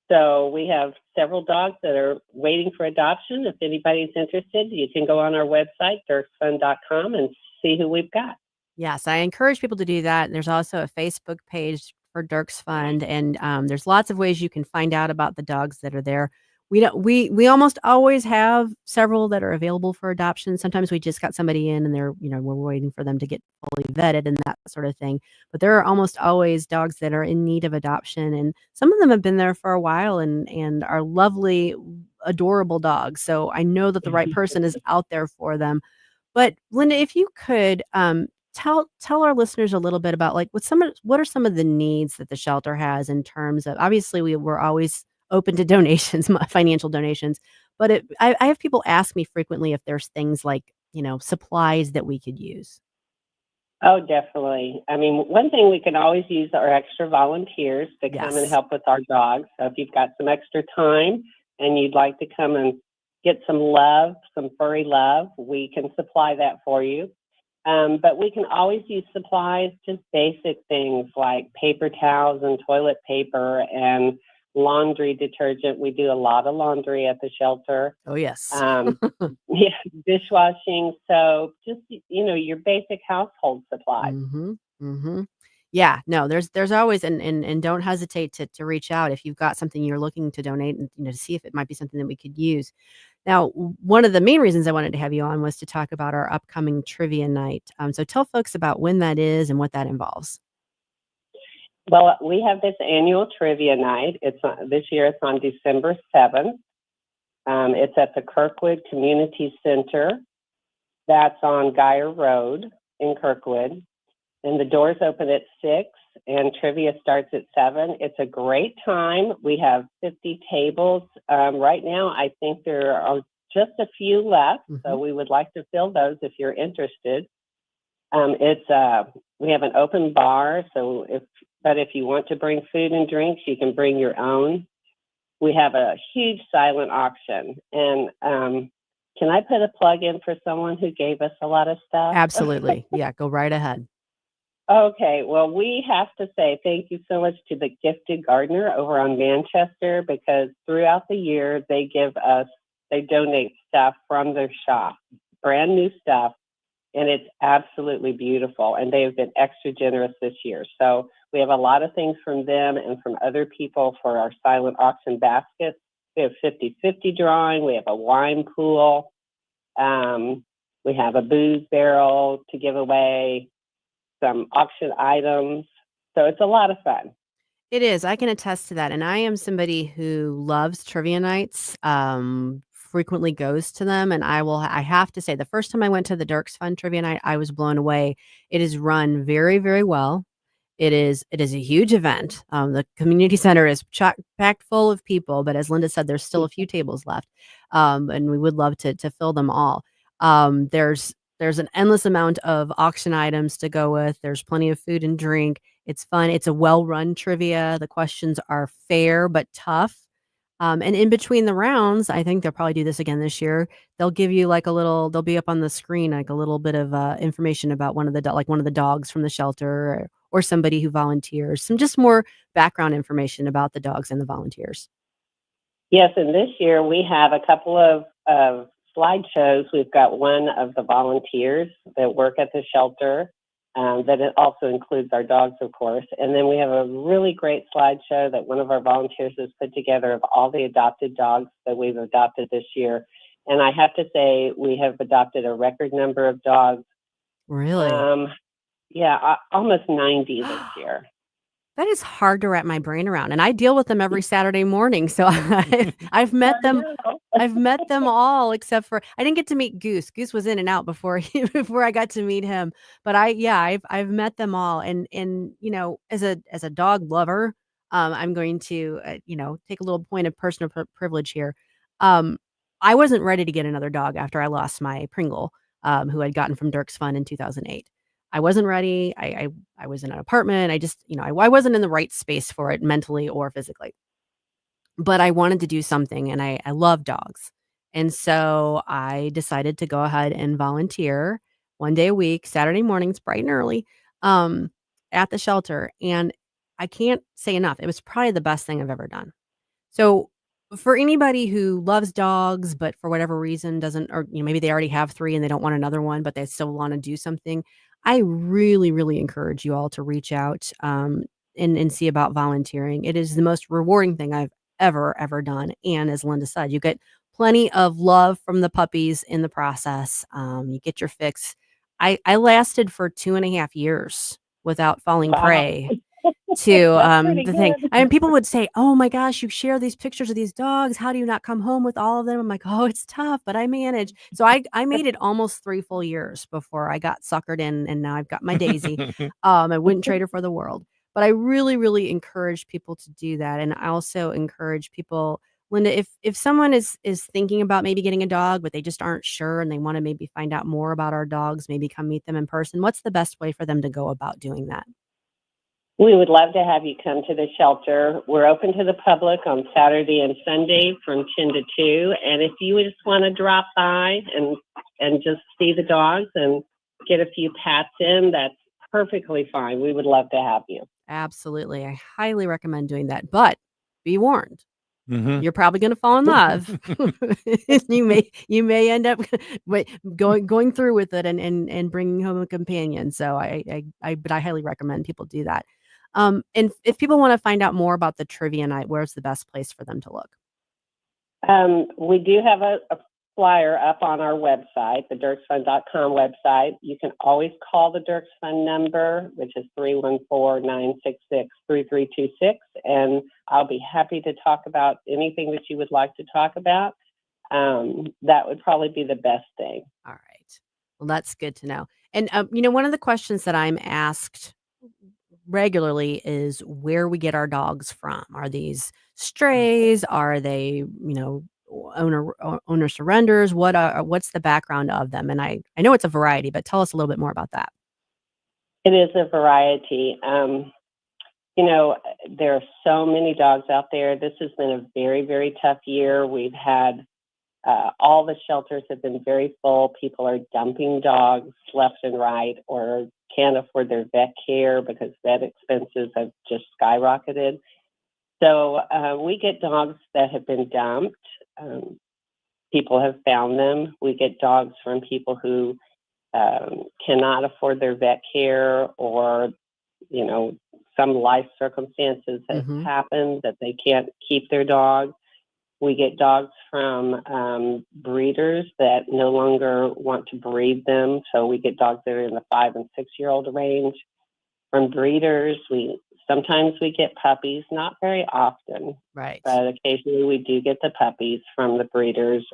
Speaker 23: So we have several dogs that are waiting for adoption. If anybody's interested, you can go on our website, dirksfund.com, and see who we've got.
Speaker 1: Yes, I encourage people to do that. There's also a Facebook page for Dirk's Fund, and there's lots of ways you can find out about the dogs that are there. We almost always have several that are available for adoption. Sometimes we just got somebody in and they're, we're waiting for them to get fully vetted and that sort of thing. But there are almost always dogs that are in need of adoption. And some of them have been there for a while and are lovely, adorable dogs. So I know that the right person is out there for them. But Linda, if you could tell our listeners a little bit about what are some of the needs that the shelter has in terms of, obviously we're always open to donations, financial donations. But I have people ask me frequently if there's things like, supplies that we could use.
Speaker 23: Oh, definitely. I mean, one thing we can always use are extra volunteers to come and help with our dogs. So if you've got some extra time and you'd like to come and get some love, some furry love, we can supply that for you. But we can always use supplies, just basic things like paper towels and toilet paper and laundry detergent. We do a lot of laundry at the shelter.
Speaker 1: Oh, yes.
Speaker 23: Dishwashing, soap, just, your basic household supplies.
Speaker 1: Mm-hmm. Mm-hmm. Yeah, no, there's always, and don't hesitate to reach out if you've got something you're looking to donate and, to see if it might be something that we could use. Now, one of the main reasons I wanted to have you on was to talk about our upcoming trivia night. So tell folks about when that is and what that involves.
Speaker 23: Well, we have this annual trivia night. This year it's on December 7th. It's at the Kirkwood Community Center. That's on Geyer Road in Kirkwood. And the doors open at 6 and trivia starts at 7. It's a great time. We have 50 tables. Right now, I think there are just a few left. So we would like to fill those if you're interested. We have an open bar. But if you want to bring food and drinks, you can bring your own. We have a huge silent auction. And can I put a plug in for someone who gave us a lot of stuff?
Speaker 1: Absolutely. Yeah, go right ahead.
Speaker 23: Okay, well, we have to say thank you so much to the Gifted Gardener over on Manchester, because throughout the year they donate stuff from their shop, brand new stuff, and it's absolutely beautiful. And they have been extra generous this year. So we have a lot of things from them and from other people for our silent auction baskets. We have 50-50 drawing. We have a wine pool. We have a booze barrel to give away, some auction items. So it's a lot of fun.
Speaker 1: It is. I can attest to that. And I am somebody who loves trivia nights, frequently goes to them. And I have to say, the first time I went to the Dirks Fund Trivia Night, I was blown away. It is run very, very well. It is a huge event. The community center is packed full of people, but as Linda said, there's still a few tables left. And we would love to fill them all. There's an endless amount of auction items to go with. There's plenty of food and drink. It's fun. It's a well-run trivia. The questions are fair but tough. And in between the rounds, I think they'll probably do this again this year. They'll give you they'll be up on the screen, like a little bit of information about one of the dogs from the shelter or somebody who volunteers. Some just more background information about the dogs and the volunteers.
Speaker 23: Yes, and this year we have a couple of slideshows. We've got one of the volunteers that work at the shelter, that it also includes our dogs, of course. And then we have a really great slideshow that one of our volunteers has put together of all the adopted dogs that we've adopted this year. And I have to say, we have adopted a record number of dogs.
Speaker 1: Really?
Speaker 23: Almost 90 this year.
Speaker 1: That is hard to wrap my brain around, and I deal with them every Saturday morning. So I've met them. I've met them all except for I didn't get to meet Goose. Goose was in and out before I got to meet him. But I've met them all, and as a dog lover, I'm going to take a little point of personal privilege here. I wasn't ready to get another dog after I lost my Pringle, who I'd gotten from Dirks Fund in 2008. I wasn't ready. I was in an apartment. I just, I wasn't in the right space for it mentally or physically. But I wanted to do something, and I love dogs. And so I decided to go ahead and volunteer one day a week, Saturday mornings, bright and early, at the shelter. And I can't say enough. It was probably the best thing I've ever done. So for anybody who loves dogs, but for whatever reason doesn't, or maybe they already have 3 and they don't want another one, but they still want to do something, I really, really encourage you all to reach out and see about volunteering. It is the most rewarding thing I've ever done. And as Linda said, you get plenty of love from the puppies in the process. You get your fix. I lasted for 2.5 years without falling prey to the thing. I mean, people would say, "Oh my gosh, you share these pictures of these dogs. How do you not come home with all of them?" I'm like, "Oh, it's tough, but I manage." So I made it almost 3 full years before I got suckered in, and now I've got my Daisy. I wouldn't trade her for the world. But I really, really encourage people to do that, and I also encourage people, Linda, if someone is thinking about maybe getting a dog, but they just aren't sure and they want to maybe find out more about our dogs, maybe come meet them in person. What's the best way for them to go about doing that?
Speaker 23: We would love to have you come to the shelter. We're open to the public on Saturday and Sunday from 10 to 2. And if you just want to drop by and just see the dogs and get a few pats in, that's perfectly fine. We would love to have you.
Speaker 1: Absolutely. I highly recommend doing that. But be warned.
Speaker 4: Mm-hmm.
Speaker 1: You're probably going to fall in love. you may end up going through with it and bringing home a companion. So but I highly recommend people do that. And if people want to find out more about the trivia night, where's the best place for them to look?
Speaker 23: We do have a flyer up on our website, the dirksfund.com website. You can always call the Dirks Fund number, which is 314-966-3326, and I'll be happy to talk about anything that you would like to talk about. That would probably be the best thing.
Speaker 1: All right. Well, that's good to know. And, one of the questions that I'm asked regularly is where we get our dogs from. Are these strays? Are they, owner surrenders? What's the background of them? And I know it's a variety, but tell us a little bit more about that.
Speaker 23: It is a variety. There are so many dogs out there. This has been a very, very tough year. We've had all the shelters have been very full. People are dumping dogs left and right or can't afford their vet care because vet expenses have just skyrocketed. So we get dogs that have been dumped. People have found them. We get dogs from people who cannot afford their vet care or, some life circumstances have happened that they can't keep their dog. We get dogs from breeders that no longer want to breed them. So we get dogs that are in the 5 and 6 year old range. From breeders, sometimes we get puppies, not very often.
Speaker 1: Right.
Speaker 23: But occasionally we do get the puppies from the breeders.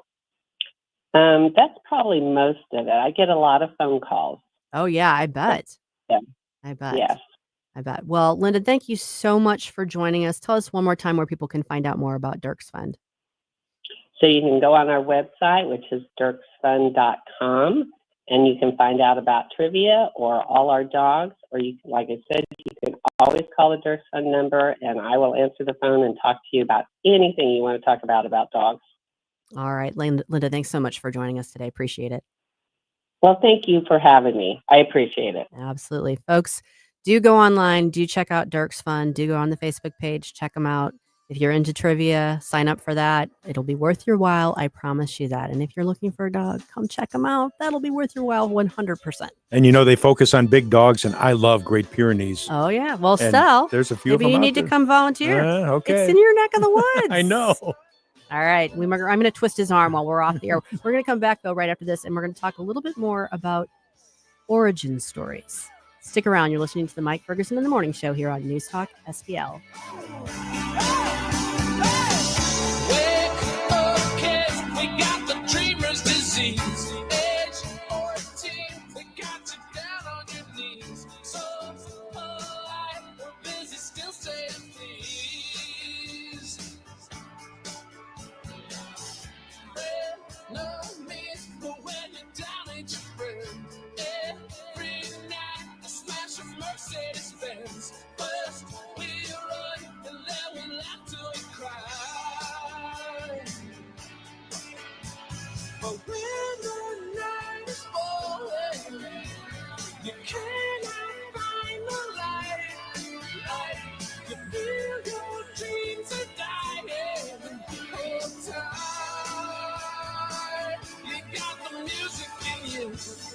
Speaker 23: That's probably most of it. I get a lot of phone calls.
Speaker 1: Oh, yeah, I bet.
Speaker 23: Yeah.
Speaker 1: I bet.
Speaker 23: Yes.
Speaker 1: I bet. Well, Linda, thank you so much for joining us. Tell us one more time where people can find out more about Dirk's Fund.
Speaker 23: So you can go on our website, which is dirksfund.com, and you can find out about trivia or all our dogs, or like I said, you can always call the Dirk's Fund number, and I will answer the phone and talk to you about anything you want to talk about dogs.
Speaker 1: All right, Linda, thanks so much for joining us today. Appreciate it.
Speaker 23: Well, thank you for having me. I appreciate it.
Speaker 1: Absolutely. Folks, do go online, do check out Dirk's Fund, do go on the Facebook page, check them out. If you're into trivia, sign up for that. It'll be worth your while. I promise you that. And if you're looking for a dog, come check them out. That'll be worth your while 100%.
Speaker 4: And they focus on big dogs, and I love Great Pyrenees.
Speaker 1: Oh, yeah. Well,
Speaker 4: And
Speaker 1: Sal,
Speaker 4: there's a few
Speaker 1: maybe
Speaker 4: of them
Speaker 1: you
Speaker 4: out
Speaker 1: need to
Speaker 4: there.
Speaker 1: come volunteer.
Speaker 4: Okay.
Speaker 1: It's in your neck of the woods.
Speaker 4: I know.
Speaker 1: All right. I'm going to twist his arm while we're off the air. We're going to come back, though, right after this, and we're going to talk a little bit more about origin stories. Stick around. You're listening to the Mike Ferguson in the Morning Show here on News Talk STL.
Speaker 6: Wake up, kids, we got the dreamer's disease. Age 14, we got you down on your knees. So alive, we're busy still saying please. Friend, no means, but when you're down, ain't your friend. Every night, a smash of Mercedes Benz. First we run, and then we laugh till we cry. But when the night is falling, you cannot find the light. You feel your dreams are dying. Hold tight. You got the music in you.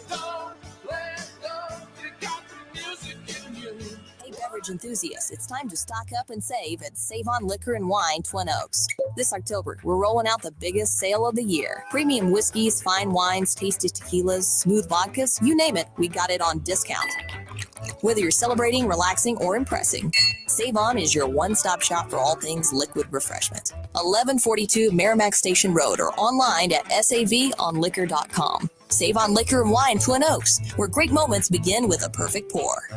Speaker 6: Don't let go. You got the music in you.
Speaker 18: Hey, beverage enthusiasts, it's time to stock up and save at Save On Liquor and Wine, Twin Oaks. This October, we're rolling out the biggest sale of the year. Premium whiskeys, fine wines, tasty tequilas, smooth vodkas, you name it, we got it on discount. Whether you're celebrating, relaxing, or impressing, Save On is your one-stop shop for all things liquid refreshment. 1142 Merrimack Station Road or online at savonliquor.com. Save On Liquor and Wine, Twin Oaks, where great moments begin with a perfect pour.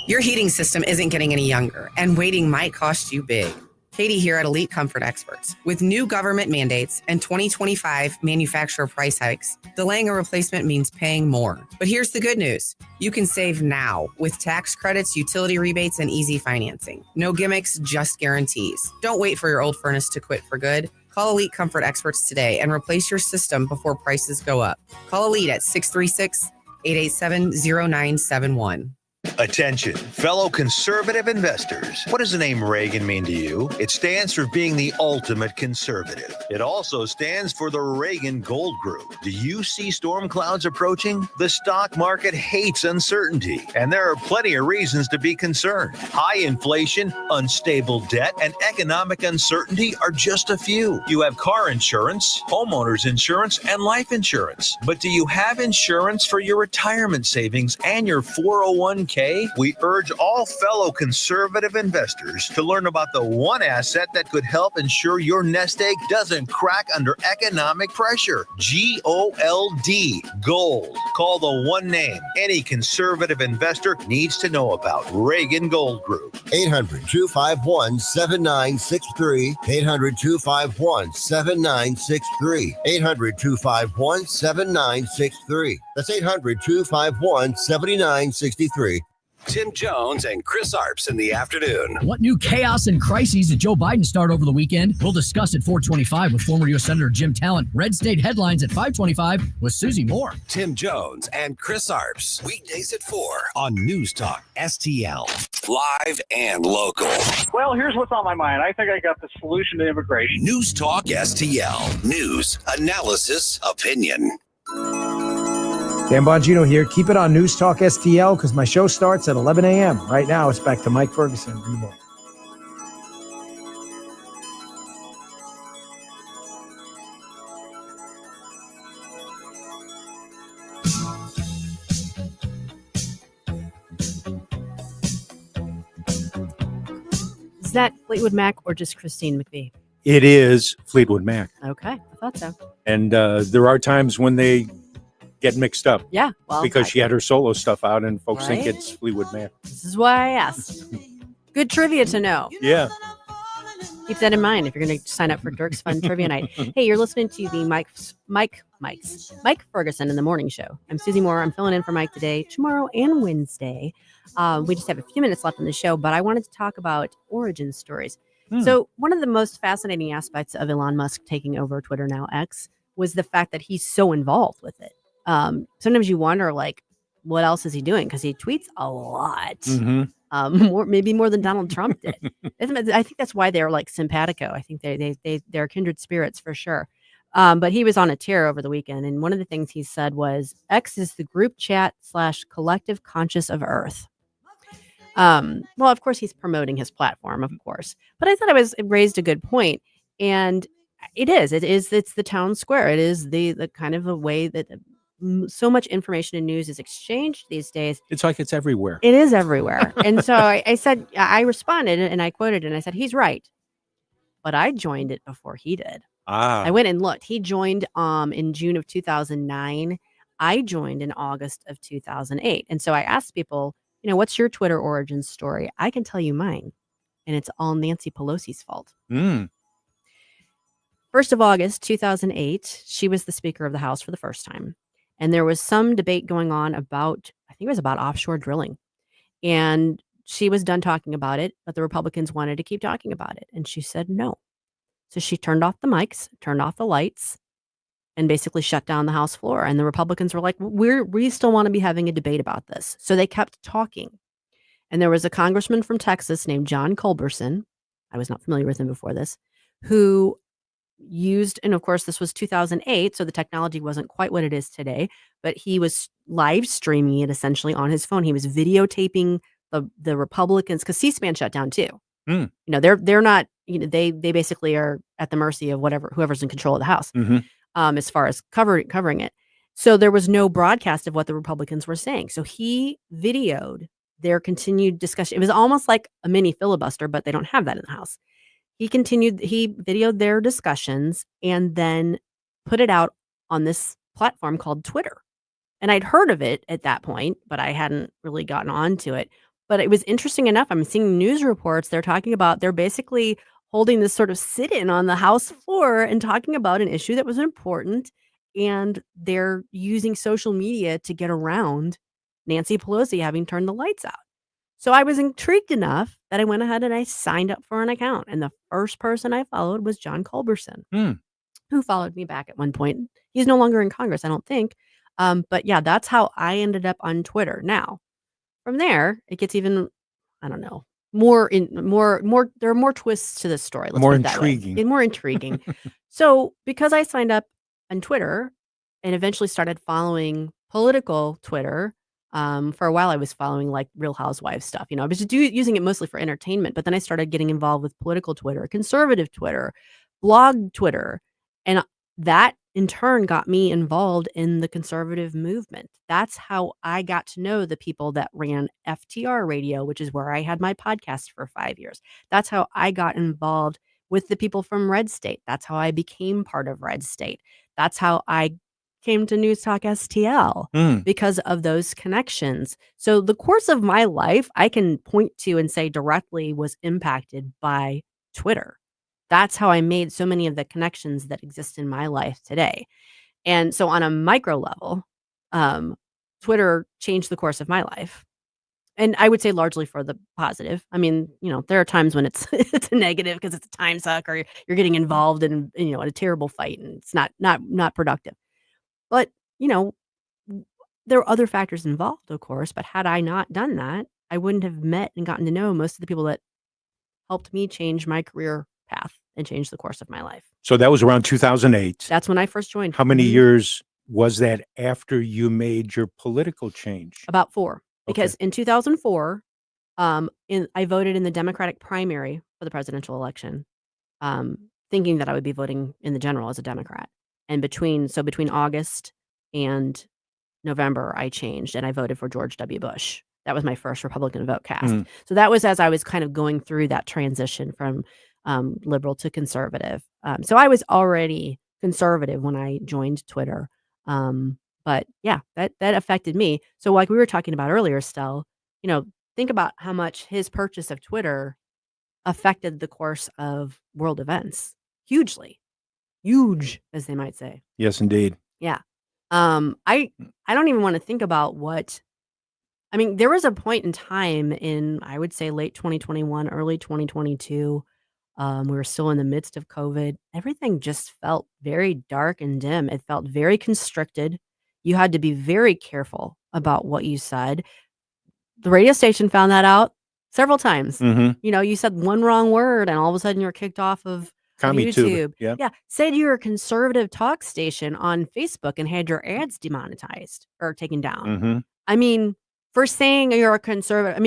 Speaker 3: Your heating system isn't getting any younger, and waiting might cost you big. Katie here at Elite Comfort Experts. With new government mandates and 2025 manufacturer price hikes, delaying a replacement means paying more. But here's the good news. You can save now with tax credits, utility rebates, and easy financing. No gimmicks, just guarantees. Don't wait for your old furnace to quit for good. Call Elite Comfort Experts today and replace your system before prices go up. Call Elite at 636-887-0971.
Speaker 9: Attention, fellow conservative investors. What does the name Reagan mean to you? It stands for being the ultimate conservative. It also stands for the Reagan Gold Group. Do you see storm clouds approaching? The stock market hates uncertainty, and there are plenty of reasons to be concerned. High inflation, unstable debt, and economic uncertainty are just a few. You have car insurance, homeowners insurance, and life insurance. But do you have insurance for your retirement savings and your 401k? Today, we urge all fellow conservative investors to learn about the one asset that could help ensure your nest egg doesn't crack under economic pressure. GOLD, gold. Call the one name any conservative investor needs to know about. Reagan Gold Group.
Speaker 11: 800-251-7963. 800-251-7963. 800-251-7963. That's 800-251-7963.
Speaker 10: Tim Jones and Chris Arps in the afternoon.
Speaker 12: What new chaos and crises did Joe Biden start over the weekend? We'll discuss at 425 with former U.S. Senator Jim Talent. Red State Headlines at 525 with Susie Moore.
Speaker 10: Tim Jones and Chris Arps. Weekdays at 4 on News Talk STL. Live and local.
Speaker 17: Well, here's what's on my mind. I think I got the solution to immigration.
Speaker 10: News Talk STL. News, analysis, opinion.
Speaker 15: Dan Bongino here. Keep it on News Talk STL because my show starts at 11 a.m. Right now, it's back to Mike Ferguson in the morning.
Speaker 1: Is that Fleetwood Mac or just Christine McVie?
Speaker 4: It is Fleetwood Mac.
Speaker 1: Okay, I thought so.
Speaker 4: And there are times when they get mixed up.
Speaker 1: Yeah, well,
Speaker 4: because she had her solo stuff out and folks think
Speaker 1: Right?
Speaker 4: it's Fleetwood Mac.
Speaker 1: This is why I asked. Good trivia to know.
Speaker 4: Yeah.
Speaker 1: Keep that in mind if you're going to sign up for Dirk's Fun Trivia Night. Hey, you're listening to the Mike Ferguson in the Morning Show. I'm Susie Moore. I'm filling in for Mike today, tomorrow, and Wednesday. We just have a few minutes left in the show, but I wanted to talk about origin stories. So one of the most fascinating aspects of Elon Musk taking over Twitter, now X, was the fact that he's so involved with it. Sometimes you wonder, like, what else is he doing? Because he tweets a lot. Maybe more than Donald Trump did. I think that's why they're like simpatico. I think they're kindred spirits for sure. But he was on a tear over the weekend, and one of the things he said was, X is the group chat / collective conscious of Earth. Well, of course, he's promoting his platform, of course. But I thought it raised a good point. And it's the town square. It is the kind of a way that so much information and news is exchanged these days.
Speaker 4: It's like it's everywhere.
Speaker 1: It is everywhere. And so I responded and I quoted and I said, he's right. But I joined it before he did. I went and looked. He joined in June of 2009. I joined in August of 2008. And so I asked people, what's your Twitter origin story? I can tell you mine. And it's all Nancy Pelosi's fault. 1st of August, 2008, she was the Speaker of the House for the first time. And there was some debate going on about, I think it was about offshore drilling. And she was done talking about it, but the Republicans wanted to keep talking about it. And she said no. So she turned off the mics, turned off the lights, and basically shut down the House floor. And the Republicans were like, we still want to be having a debate about this. So they kept talking. And there was a congressman from Texas named John Culberson. I was not familiar with him before this, who used, and of course this was 2008, so the technology wasn't quite what it is today, but he was live streaming it essentially on his phone. He was videotaping the Republicans, because C-SPAN shut down too. They're not, they basically are at the mercy of whoever's in control of the House, as far as covering it. So there was no broadcast of what the Republicans were saying. So he videoed their continued discussion. It was almost like a mini filibuster, but they don't have that in the House. He videoed their discussions and then put it out on this platform called Twitter. And I'd heard of it at that point, but I hadn't really gotten onto it. But it was interesting enough. I'm seeing news reports. They're talking about, they're basically holding this sort of sit-in on the House floor and talking about an issue that was important. And they're using social media to get around Nancy Pelosi having turned the lights out. So I was intrigued enough that I went ahead and I signed up for an account. And the first person I followed was John Culberson, who followed me back at one point. He's no longer in Congress, I don't think. But yeah, that's how I ended up on Twitter. Now, from there, it gets even, I don't know, more. There are more twists to this story. Let's
Speaker 4: More
Speaker 1: put it that way.
Speaker 4: intriguing.
Speaker 1: More intriguing. So because I signed up on Twitter and eventually started following political Twitter, for a while I was following like Real Housewives stuff. I was just using it mostly for entertainment, but then I started getting involved with political Twitter, conservative Twitter, blog Twitter. And that in turn got me involved in the conservative movement. That's how I got to know the people that ran FTR Radio, which is where I had my podcast for 5 years. That's how I got involved with the people from Red State. That's how I became part of Red State. That's how I came to News Talk STL because of those connections. So the course of my life, I can point to and say directly was impacted by Twitter. That's how I made so many of the connections that exist in my life today. And so on a micro level, Twitter changed the course of my life. And I would say largely for the positive. I mean, there are times when it's it's a negative because it's a time suck or you're getting involved in, in a terrible fight and it's not productive. But, there are other factors involved, of course, but had I not done that, I wouldn't have met and gotten to know most of the people that helped me change my career path and change the course of my life.
Speaker 4: So that was around 2008.
Speaker 1: That's when I first joined.
Speaker 4: How many years was that after you made your political change?
Speaker 1: About 4. Because in 2004, I voted in the Democratic primary for the presidential election, thinking that I would be voting in the general as a Democrat. And between August and November, I changed and I voted for George W. Bush. That was my first Republican vote cast. So that was as I was kind of going through that transition from liberal to conservative. So I was already conservative when I joined Twitter. But yeah, that affected me. So like we were talking about earlier, Stell, think about how much his purchase of Twitter affected the course of world events hugely. Huge, as they might say.
Speaker 4: Yes, indeed.
Speaker 1: Yeah. I don't even want to think about there was a point in time in, I would say, late 2021, early 2022. We were still in the midst of COVID. Everything just felt very dark and dim. It felt very constricted. You had to be very careful about what you said. The radio station found that out several times. You said one wrong word and all of a sudden you're kicked off of YouTube. Yeah. Said you're a conservative talk station on Facebook and had your ads demonetized or taken down. I mean, for saying you're a conservative,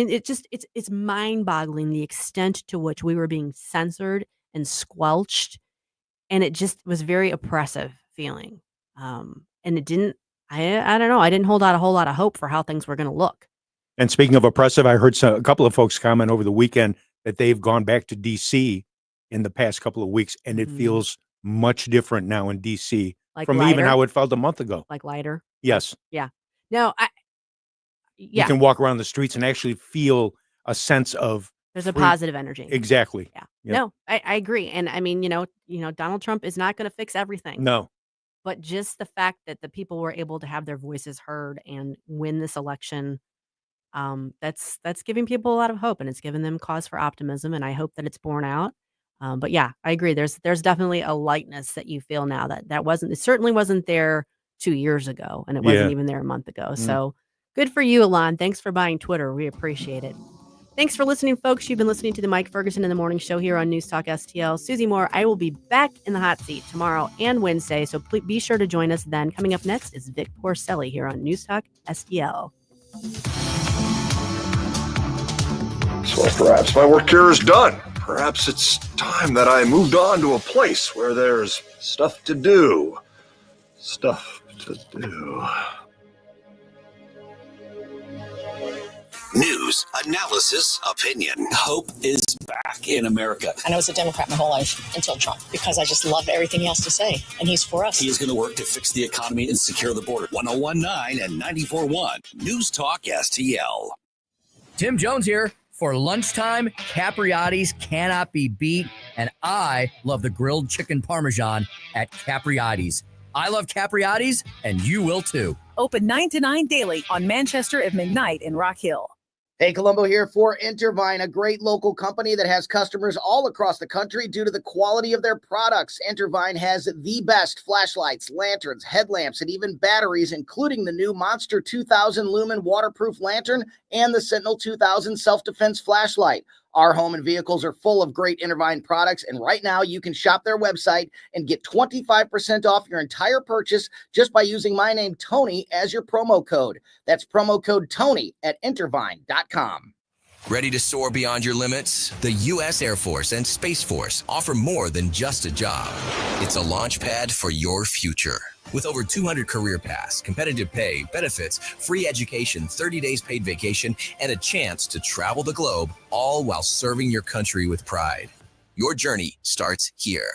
Speaker 1: it's mind-boggling the extent to which we were being censored and squelched, and it just was very oppressive feeling. And it didn't. I don't know. I didn't hold out a whole lot of hope for how things were going to look.
Speaker 4: And speaking of oppressive, I heard a couple of folks comment over the weekend that they've gone back to D.C. in the past couple of weeks, and it feels much different now in D.C. from
Speaker 1: lighter?
Speaker 4: even how it felt a month ago.
Speaker 1: Like lighter.
Speaker 4: Yes.
Speaker 1: Yeah. No.
Speaker 4: You can walk around the streets and actually feel a sense of
Speaker 1: there's a positive energy.
Speaker 4: Exactly.
Speaker 1: Yeah. No, I agree. And I mean, Donald Trump is not going to fix everything.
Speaker 4: No.
Speaker 1: But just the fact that the people were able to have their voices heard and win this election, that's giving people a lot of hope, and it's given them cause for optimism. And I hope that it's borne out. But yeah, I agree. There's definitely a lightness that you feel now it certainly wasn't there 2 years ago, and it wasn't even there a month ago. So good for you, Alon. Thanks for buying Twitter. We appreciate it. Thanks for listening, folks. You've been listening to the Mike Ferguson in the Morning Show here on News Talk STL. Susie Moore, I will be back in the hot seat tomorrow and Wednesday, so please be sure to join us then. Coming up next is Vic Porcelli here on News Talk STL.
Speaker 2: So perhaps my work here is done. Perhaps it's time that I moved on to a place where there's stuff to do.
Speaker 10: News, analysis, opinion. Hope is back in America.
Speaker 7: I was a Democrat my whole life until Trump because I just loved everything he has to say, and he's for us.
Speaker 10: He is going to work to fix the economy and secure the border. 101.9 and 94.1 News Talk STL.
Speaker 12: Tim Jones here. For lunchtime, Capriati's cannot be beat, and I love the grilled chicken parmesan at Capriati's. I love Capriati's, and you will too.
Speaker 16: Open 9 to 9 daily on Manchester at McKnight in Rock Hill.
Speaker 24: Hey, Colombo here for Intervine, a great local company that has customers all across the country due to the quality of their products. Intervine has the best flashlights, lanterns, headlamps, and even batteries, including the new Monster 2000 Lumen waterproof lantern and the Sentinel 2000 self-defense flashlight. Our home and vehicles are full of great Intervine products, and right now you can shop their website and get 25% off your entire purchase just by using my name, Tony, as your promo code. That's promo code Tony at Intervine.com.
Speaker 10: Ready to soar beyond your limits? The U.S. Air Force and Space Force offer more than just a job. It's a launch pad for your future. With over 200 career paths, competitive pay, benefits, free education, 30 days paid vacation, and a chance to travel the globe, all while serving your country with pride. Your journey starts here.